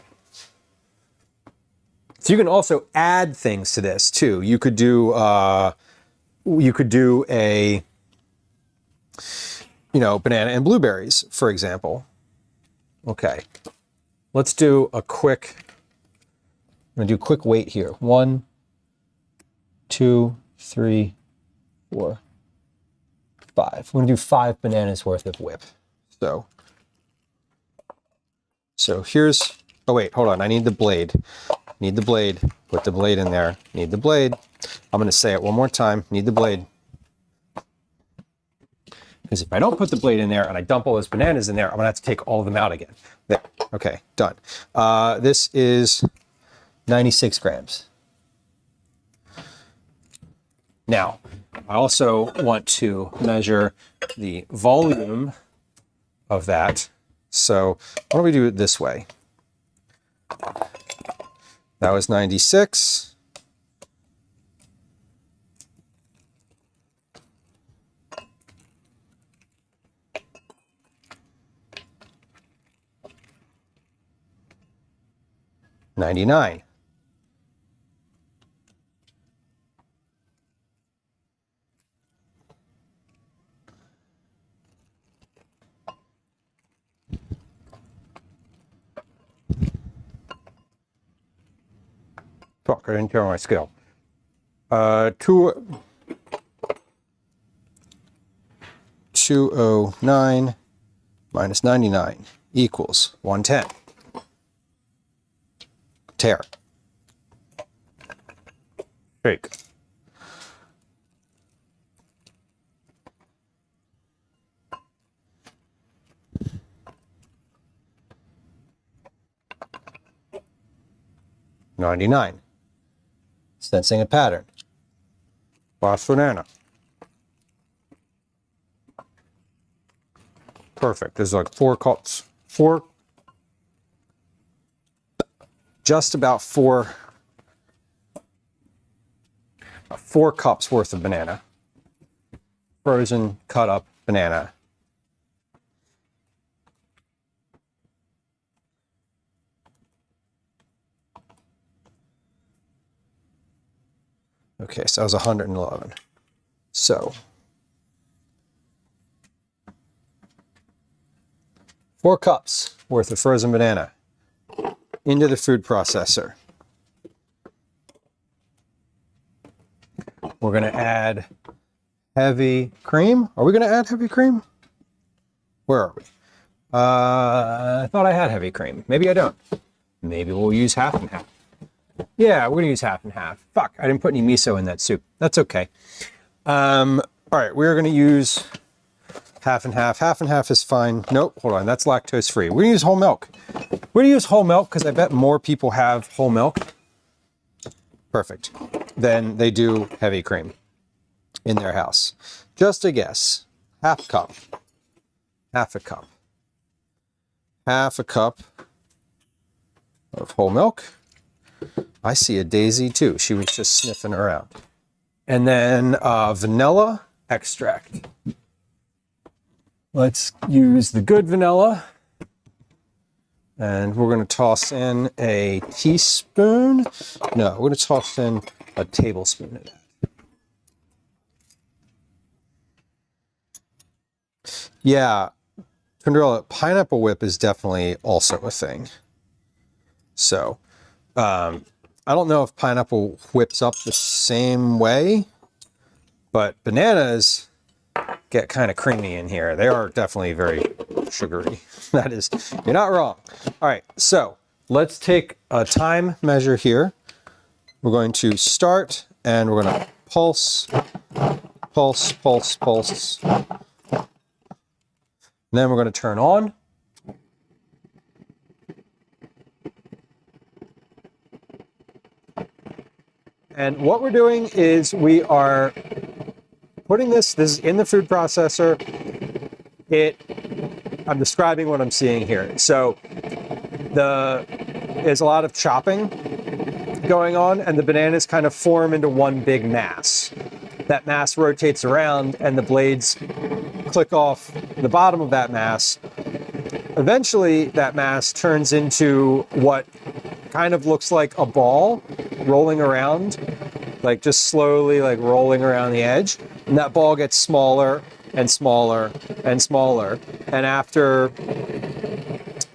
Speaker 1: So you can also add things to this too. You could do a, banana and blueberries, for example. Okay, let's do a quick. I'm gonna do a quick weight here. 1, 2, 3, 4, 5. We're gonna do 5 bananas worth of whip. So here's. Oh wait, hold on. I need the blade. Need the blade. Put the blade in there. Need the blade. I'm going to say it one more time. Need the blade. Because if I don't put the blade in there and I dump all those bananas in there, I'm going to have to take all of them out again. There. Okay, done. This is 96 grams. Now, I also want to measure the volume of that. So why don't we do it this way? That was 96. $99. Fuck, I didn't turn my scale. 209 minus 99 equals 110. Tear. Shake. $99. Sensing a pattern. Last banana. Perfect. There's like 4 cups. Just about 4 cups worth of banana. Frozen, cut up banana. Okay, so that was 111. So 4 cups worth of frozen banana into the food processor. We're going to add heavy cream. Are we going to add heavy cream? Where are we? I thought I had heavy cream. Maybe I don't. Maybe we'll use half and half. Yeah, we're going to use half and half. Fuck, I didn't put any miso in that soup. That's okay. All right, we're going to use half and half. Half and half is fine. Nope, hold on, that's lactose free. We're going to use whole milk. We're going to use whole milk because I bet more people have whole milk. Perfect. Than they do heavy cream in their house. Just a guess. Half cup. Half a cup. Half a cup of whole milk. I see a Daisy too. She was just sniffing around. And then vanilla extract. Let's use the good vanilla. And we're going to toss in a teaspoon. No, we're going to toss in a tablespoon of that. Yeah, pineapple whip is definitely also a thing. So, I don't know if pineapple whips up the same way, but bananas get kind of creamy in here. They are definitely very sugary. That is, you're not wrong. All right, so let's take a time measure here. We're going to start and we're going to pulse, pulse, pulse, pulse. And then we're going to turn on. And what we're doing is we are putting this is in the food processor. I'm describing what I'm seeing here. So there's a lot of chopping going on, and the bananas kind of form into one big mass. That mass rotates around, and the blades click off the bottom of that mass. Eventually, that mass turns into what kind of looks like a ball rolling around, like just slowly like rolling around the edge. And that ball gets smaller and smaller and smaller. And after,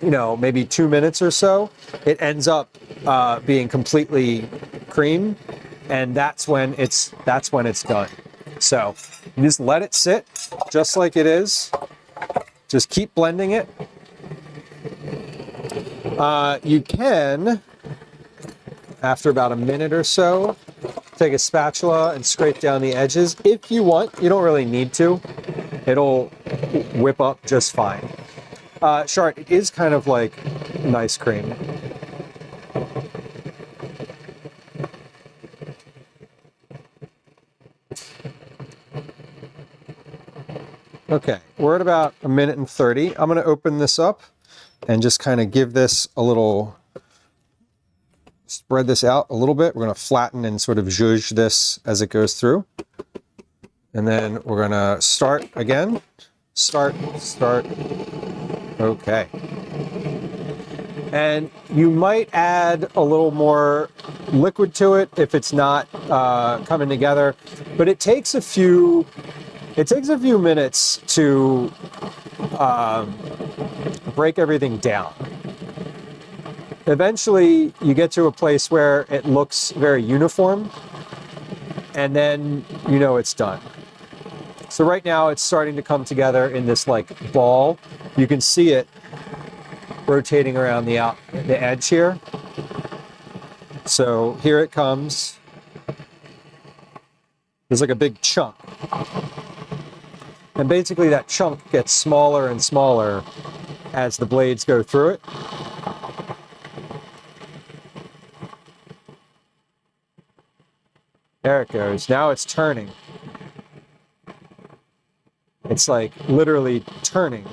Speaker 1: maybe 2 minutes or so, it ends up being completely cream. And that's when it's done. So you just let it sit just like it is. Just keep blending it. You can, after about a minute or so, take a spatula and scrape down the edges if you want. You don't really need to. It'll whip up just fine. Shart, it is kind of like nice cream. Okay, we're at about a minute and 30. I'm going to open this up and just kind of give this a little, spread this out a little bit. We're going to flatten and sort of zhuzh this as it goes through. And then we're going to start again. Start. Okay. And you might add a little more liquid to it if it's not coming together, but it takes a few minutes to break everything down. Eventually, you get to a place where it looks very uniform, and then you know it's done. So right now, it's starting to come together in this like ball. You can see it rotating around the edge here. So here it comes. There's like a big chunk. And basically that chunk gets smaller and smaller as the blades go through it. There it goes. Now it's turning. It's like literally turning.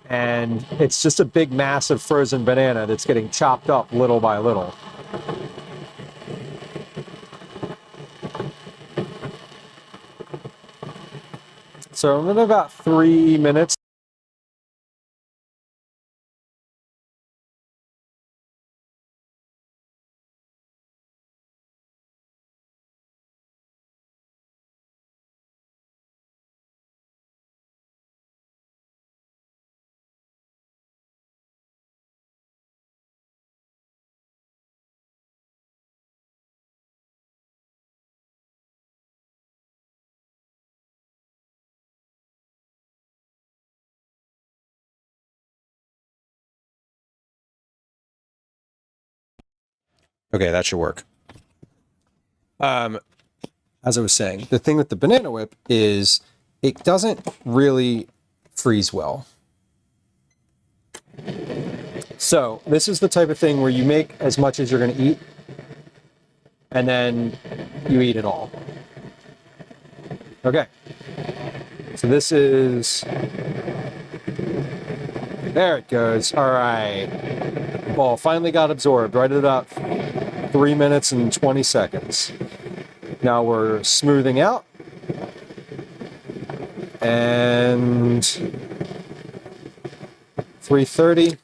Speaker 1: And it's just a big mass of frozen banana that's getting chopped up little by little. So I'm in about 3 minutes. Okay, that should work. As I was saying, the thing with the banana whip is it doesn't really freeze well. So this is the type of thing where you make as much as you're going to eat, and then you eat it all. Okay. So this is... There it goes. All right. Ball finally got absorbed right at about 3 minutes and 20 seconds. Now we're smoothing out. And 3:30.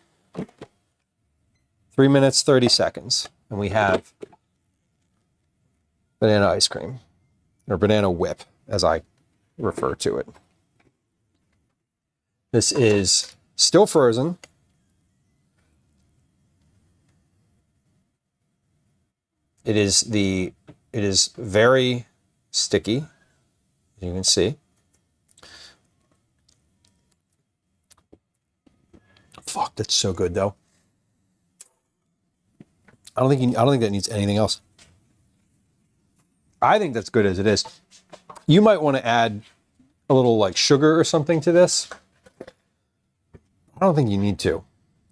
Speaker 1: 3 minutes, 30 seconds. And we have banana ice cream, or banana whip, as I refer to it. This is still frozen. It is very sticky, as you can see. Fuck, that's so good though. I don't think that needs anything else. I think that's good as it is. You might want to add a little like sugar or something to this. I don't think you need to.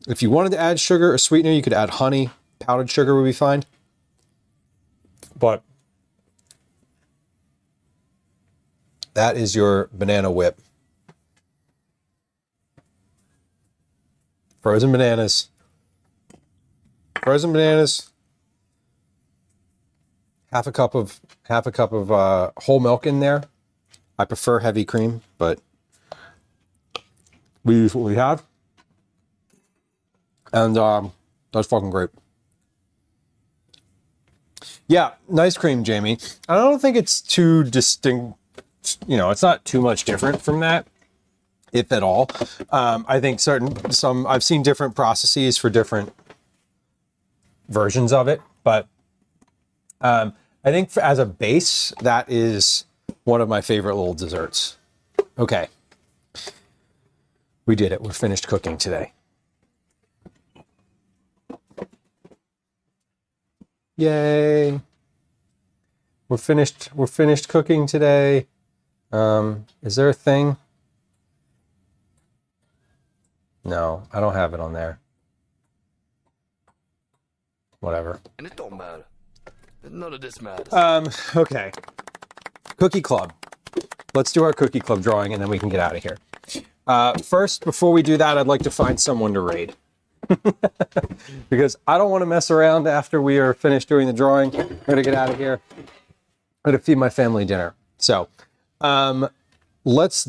Speaker 1: If you wanted to add sugar or sweetener, you could add honey. Powdered sugar would be fine. But that is your banana whip. Frozen bananas. Frozen bananas. Half a cup of whole milk in there. I prefer heavy cream, but we use what we have. And that's fucking great. Yeah, nice cream, Jamie. I don't think it's too distinct. You know, it's not too much different from that, if at all. I think I've seen different processes for different versions of it, but I think as a base, that is one of my favorite little desserts. Okay. We did it. We're finished cooking today. Yay. We're finished cooking today. Is there a thing? No, I don't have it on there. Whatever.
Speaker 5: And it don't matter. None of this matters.
Speaker 1: Okay. Cookie Club. Let's do our Cookie Club drawing and then we can get out of here. First, before we do that, I'd like to find someone to raid. Because I don't want to mess around after we are finished doing the drawing. I'm going to get out of here. I'm going to feed my family dinner. So, let's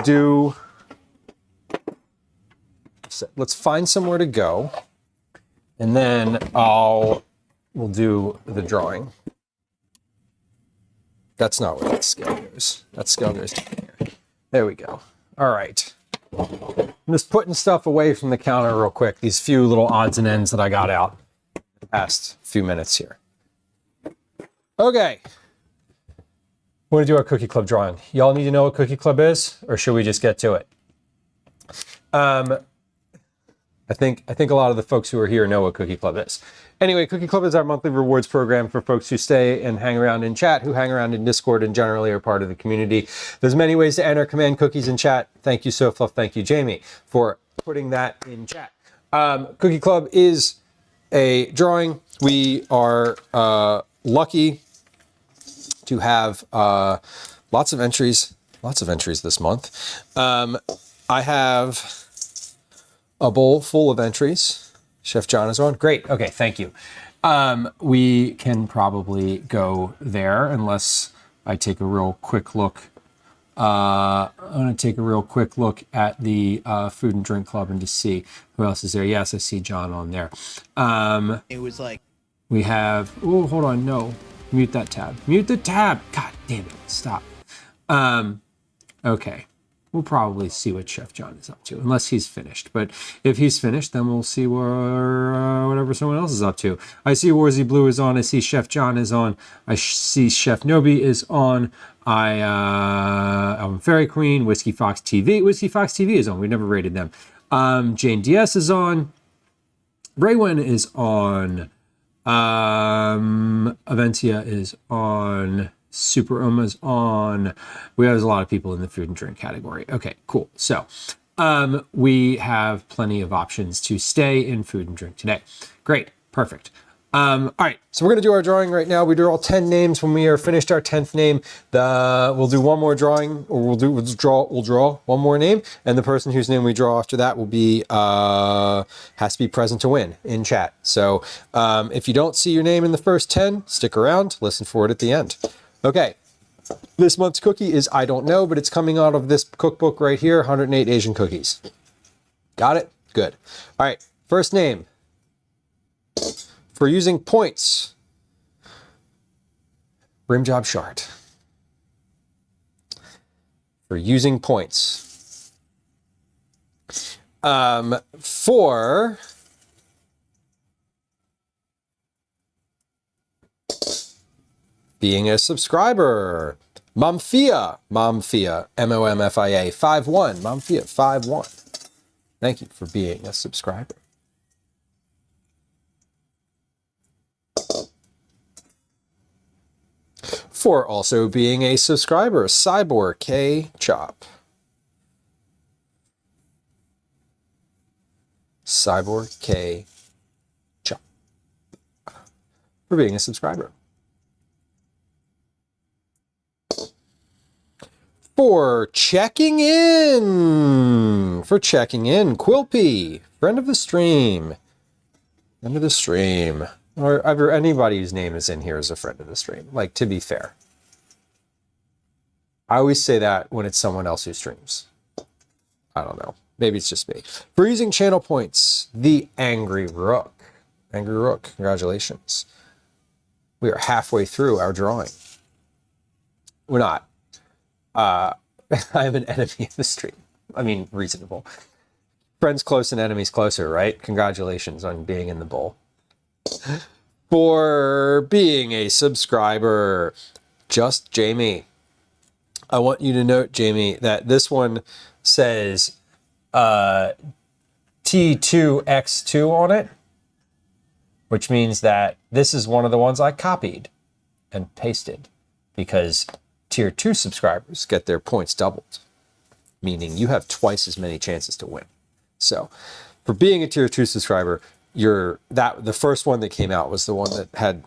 Speaker 1: find somewhere to go. And then we'll do the drawing. That's not where that scale goes. That scale goes to here. There we go. All right. I'm just putting stuff away from the counter real quick. These few little odds and ends that I got out the past few minutes here. Okay. We're going to do our Cookie Club drawing. Y'all need to know what Cookie Club is, or should we just get to it? I think a lot of the folks who are here know what Cookie Club is. Anyway, Cookie Club is our monthly rewards program for folks who stay and hang around in chat, who hang around in Discord and generally are part of the community. There's many ways to enter. Command cookies in chat. Thank you, SoFluff. Thank you, Jamie, for putting that in chat. Cookie Club is a drawing. We are lucky to have lots of entries this month. I have a bowl full of entries. Chef John is on. Great. Okay, thank you. We can probably go there unless I take a real quick look. I'm going to take a real quick look at the Food and Drink Club and to see who else is there. Yes, I see John on there.
Speaker 6: It was like...
Speaker 1: We have... Oh, hold on. No. Mute that tab. Mute the tab. God damn it. Stop. Okay. We'll probably see what Chef John is up to, unless he's finished. But if he's finished, then we'll see whatever someone else is up to. I see Warzy Blue is on. I see Chef John is on. I see Chef Nobi is on. I'm Fairy Queen. Whiskey Fox TV. Whiskey Fox TV is on. We never rated them. Jane DS is on. Raywen is on. Aventia is on. Super Uma's on. We have a lot of people in the food and drink category. Okay, cool. So we have plenty of options to stay in food and drink today. Great, perfect. All right, so we're gonna do our drawing right now. We draw 10 names. When we are finished our 10th name, we'll do one more drawing, or we'll draw one more name, and the person whose name we draw after that will be has to be present to win in chat. So if you don't see your name in the first 10, stick around, listen for it at the end. Okay, this month's cookie is I don't know, but it's coming out of this cookbook right here, 108 Asian Cookies. Got it? Good. All right, first name. For using points, Rim Job Shard. For using points, For being a subscriber. Momfia, M-O-M-F-I-A, 5-1, Momfia, 5-1. Thank you for being a subscriber. For also being a subscriber, Cyborg K Chop. Cyborg K Chop. For being a subscriber. For checking in, Quilpy, friend of the stream, or ever anybody whose name is in here is a friend of the stream. Like, to be fair, I always say that when it's someone else who streams. I don't know, maybe it's just me. For using channel points, the Angry Rook, congratulations. We are halfway through our drawing. We're not. I am an enemy of the stream. I mean, reasonable. Friends close and enemies closer, right? Congratulations on being in the bowl. For being a subscriber, Just Jamie. I want you to note, Jamie, that this one says T2X2 on it, which means that this is one of the ones I copied and pasted because Tier 2 subscribers get their points doubled, meaning you have twice as many chances to win. So, for being a Tier 2 subscriber, the first one that came out was the one that had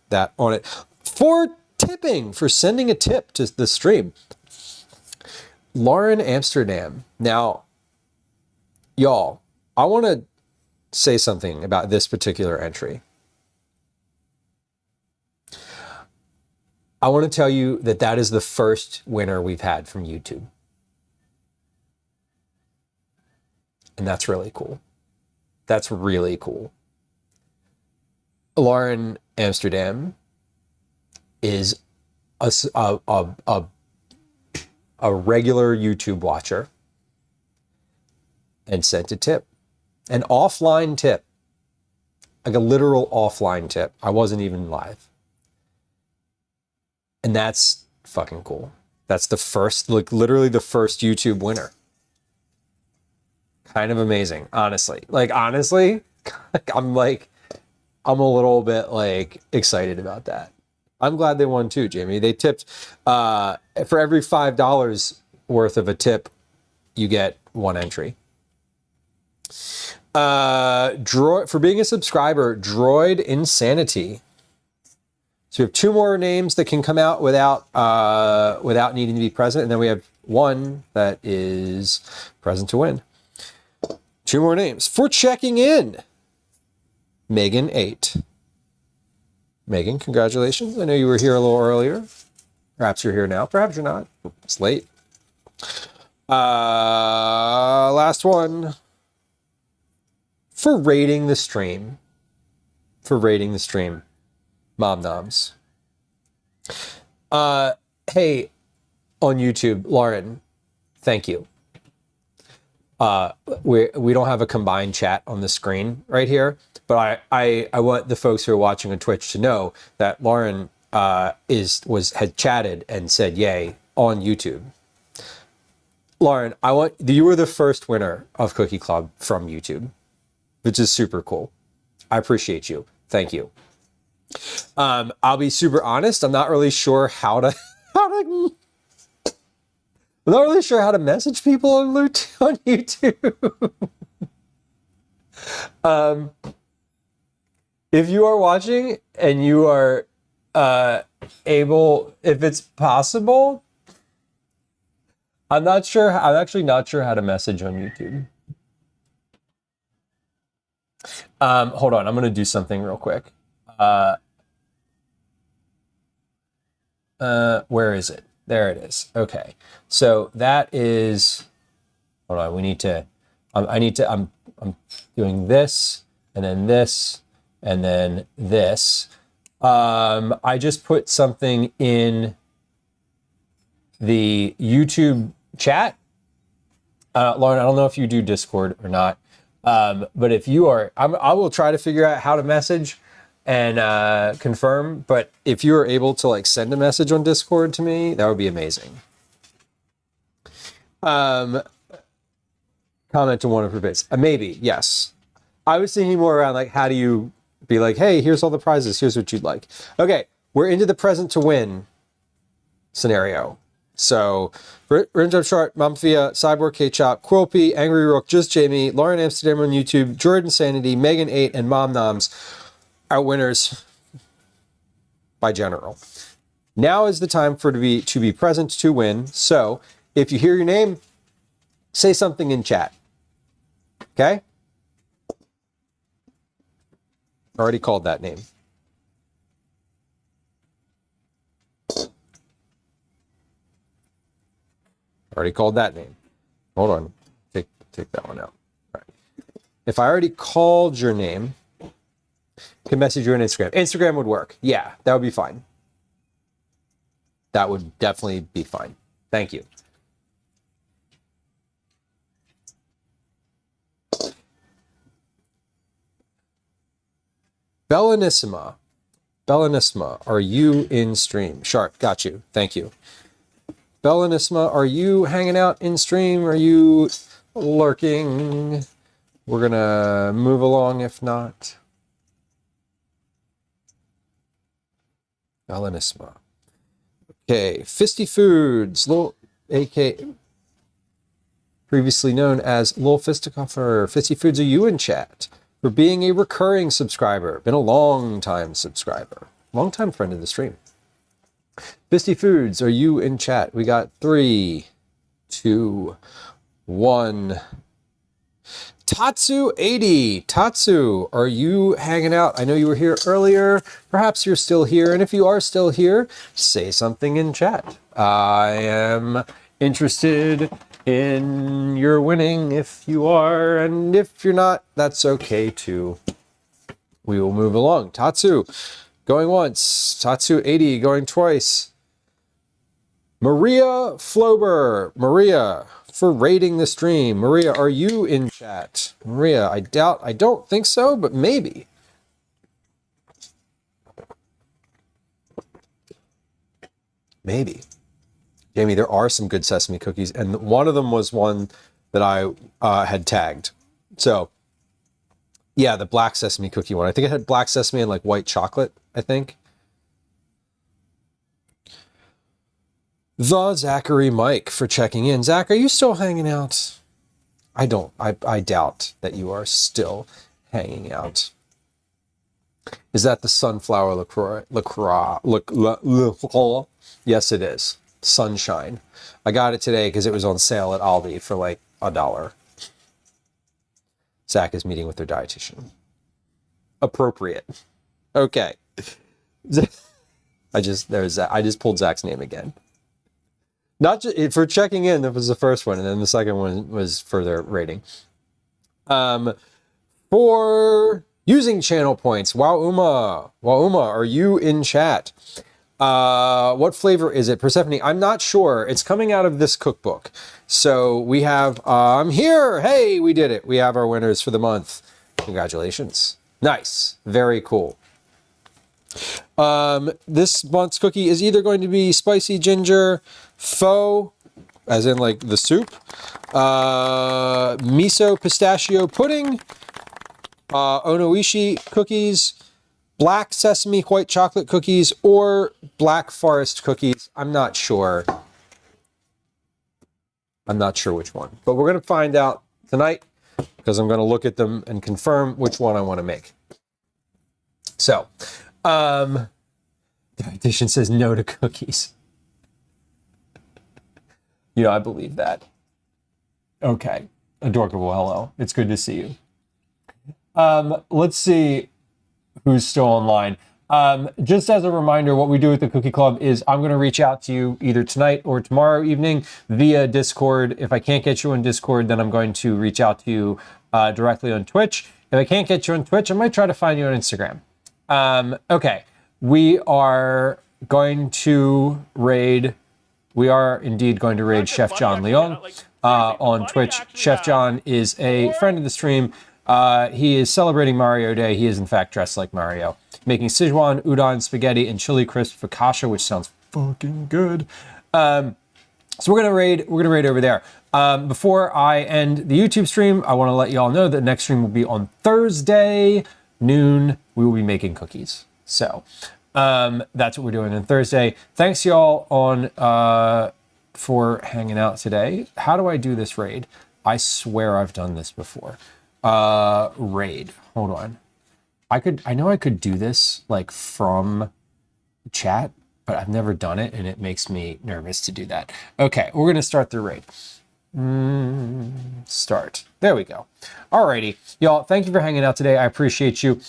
Speaker 1: that on it. For tipping, for sending a tip to the stream, Lauren Amsterdam. Now, y'all, I want to say something about this particular entry. I want to tell you that is the first winner we've had from YouTube. And that's really cool. That's really cool. Lauren Amsterdam is a regular YouTube watcher and sent a tip. An offline tip. Like a literal offline tip. I wasn't even live. And that's fucking cool. That's the first, like literally the first YouTube winner. Kind of amazing, honestly. Like, honestly, I'm a little bit like excited about that. I'm glad they won too, Jamie. They tipped, for every $5 worth of a tip, you get one entry. For being a subscriber, Droid Insanity. So we have two more names that can come out without needing to be present, and then we have one that is present to win. Two more names. For checking in, Megan 8. Megan, congratulations. I know you were here a little earlier. Perhaps you're here now. Perhaps you're not. It's late. Last one. For rating the stream. Mom Noms. Hey, on YouTube, Lauren, thank you. We don't have a combined chat on the screen right here, but I want the folks who are watching on Twitch to know that Lauren had chatted and said yay on YouTube. Lauren, you were the first winner of Cookie Club from YouTube, which is super cool. I appreciate you. Thank you. I'll be super honest. I'm not really sure how to message people on YouTube. If you are watching and you are able, if it's possible, I'm actually not sure how to message on YouTube. Hold on, I'm going to do something real quick. Where is it? There it is. Okay. So that is, hold on, I'm doing this and then this and then this. I just put something in the YouTube chat Lauren, I don't know if you do Discord or not, but if you are, I will try to figure out how to message and confirm. But if you are able to like send a message on Discord to me, that would be amazing. Comment to one of her bits. Maybe, yes. I was thinking more around like, how do you be like, hey, here's all the prizes. Here's what you'd like. Okay, we're into the present to win scenario. So, Rimjob Short, Mamfia, Cyborg K-Chop, Quilpy, Angry Rook, Just Jamie, Lauren Amsterdam on YouTube, Jordan Sanity, Megan 8, and Mom Noms are winners by general. Now is the time to be present to win. So, if you hear your name, say something in chat. Okay? Already called that name. Already called that name. Hold on. Take that one out. All right. If I already called your name, I can message you on Instagram. Instagram would work. Yeah, that would be fine. That would definitely be fine. Thank you. Bellanissima, are you in stream? Sharp, got you. Thank you. Bellanissima, are you hanging out in stream? Are you lurking? We're gonna move along if not. Bellanissima. Okay, Fisty Foods, AK, previously known as Lil Fisticoffer. Fisty Foods, are you in chat? For being a recurring subscriber. Been a long time subscriber. Long time friend of the stream. Fisty Foods, are you in chat? We got 3, 2, 1. Tatsu80. Tatsu, are you hanging out? I know you were here earlier. Perhaps you're still here. And if you are still here, say something in chat. I am interested in your winning if you are, and if you're not, that's okay too. We will move along. Tatsu, going once. Tatsu 80, going twice. Maria Flober. Maria, for raiding the stream. Maria, are you in chat? Maria, I don't think so, but maybe. Maybe. Jamie, there are some good sesame cookies, and one of them was one that I had tagged. So, yeah, the black sesame cookie one. I think it had black sesame and like white chocolate, I think. The Zachary Mike for checking in. Zach, are you still hanging out? I doubt that you are still hanging out. Is that the sunflower LaCroix? Yes, it is. Sunshine. I got it today because it was on sale at Aldi for like $1. Zach is meeting with their dietitian. Appropriate. Okay. I just pulled Zach's name again. Not just for checking in. That was the first one, and then the second one was for their rating. For using channel points, Wauma, are you in chat? What flavor is it? Persephone, I'm not sure. It's coming out of this cookbook. So we have, I'm here. Hey, we did it. We have our winners for the month. Congratulations. Nice. Very cool. This month's cookie is either going to be spicy ginger pho, as in like the soup, miso pistachio pudding, onoishi cookies, black sesame white chocolate cookies, or black forest cookies. I'm not sure. I'm not sure which one, but we're going to find out tonight because I'm going to look at them and confirm which one I want to make. So, dietitian says no to cookies. You know, I believe that. Okay. Adorable, hello. It's good to see you. Let's see who's still online. Just as a reminder, what we do with the Cookie Club is I'm going to reach out to you either tonight or tomorrow evening via Discord. If I can't get you on Discord, then I'm going to reach out to you directly on Twitch. If I can't get you on Twitch, I might try to find you on Instagram. Okay. We are going to raid. We are indeed going to raid Chef John Leong. on Twitch. Chef John is a friend of the stream. He is celebrating Mario Day. He is in fact dressed like Mario, making Sichuan udon spaghetti and chili crisp focaccia, which sounds fucking good. So we're gonna raid over there. Before I end the YouTube stream, I want to let you all know that the next stream will be on Thursday noon. We will be making cookies. So that's what we're doing on Thursday. Thanks y'all for hanging out today. How do I do this raid? I swear I've done this before. Raid. Hold on. I know I could do this like from chat, but I've never done it and it makes me nervous to do that. Okay, we're gonna start the raid. Start. There we go. Alrighty, y'all. Thank you for hanging out today. I appreciate you.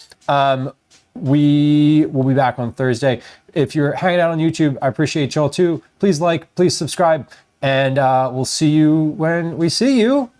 Speaker 1: We will be back on Thursday. If you're hanging out on YouTube, I appreciate y'all too. Please like, please subscribe, and we'll see you when we see you.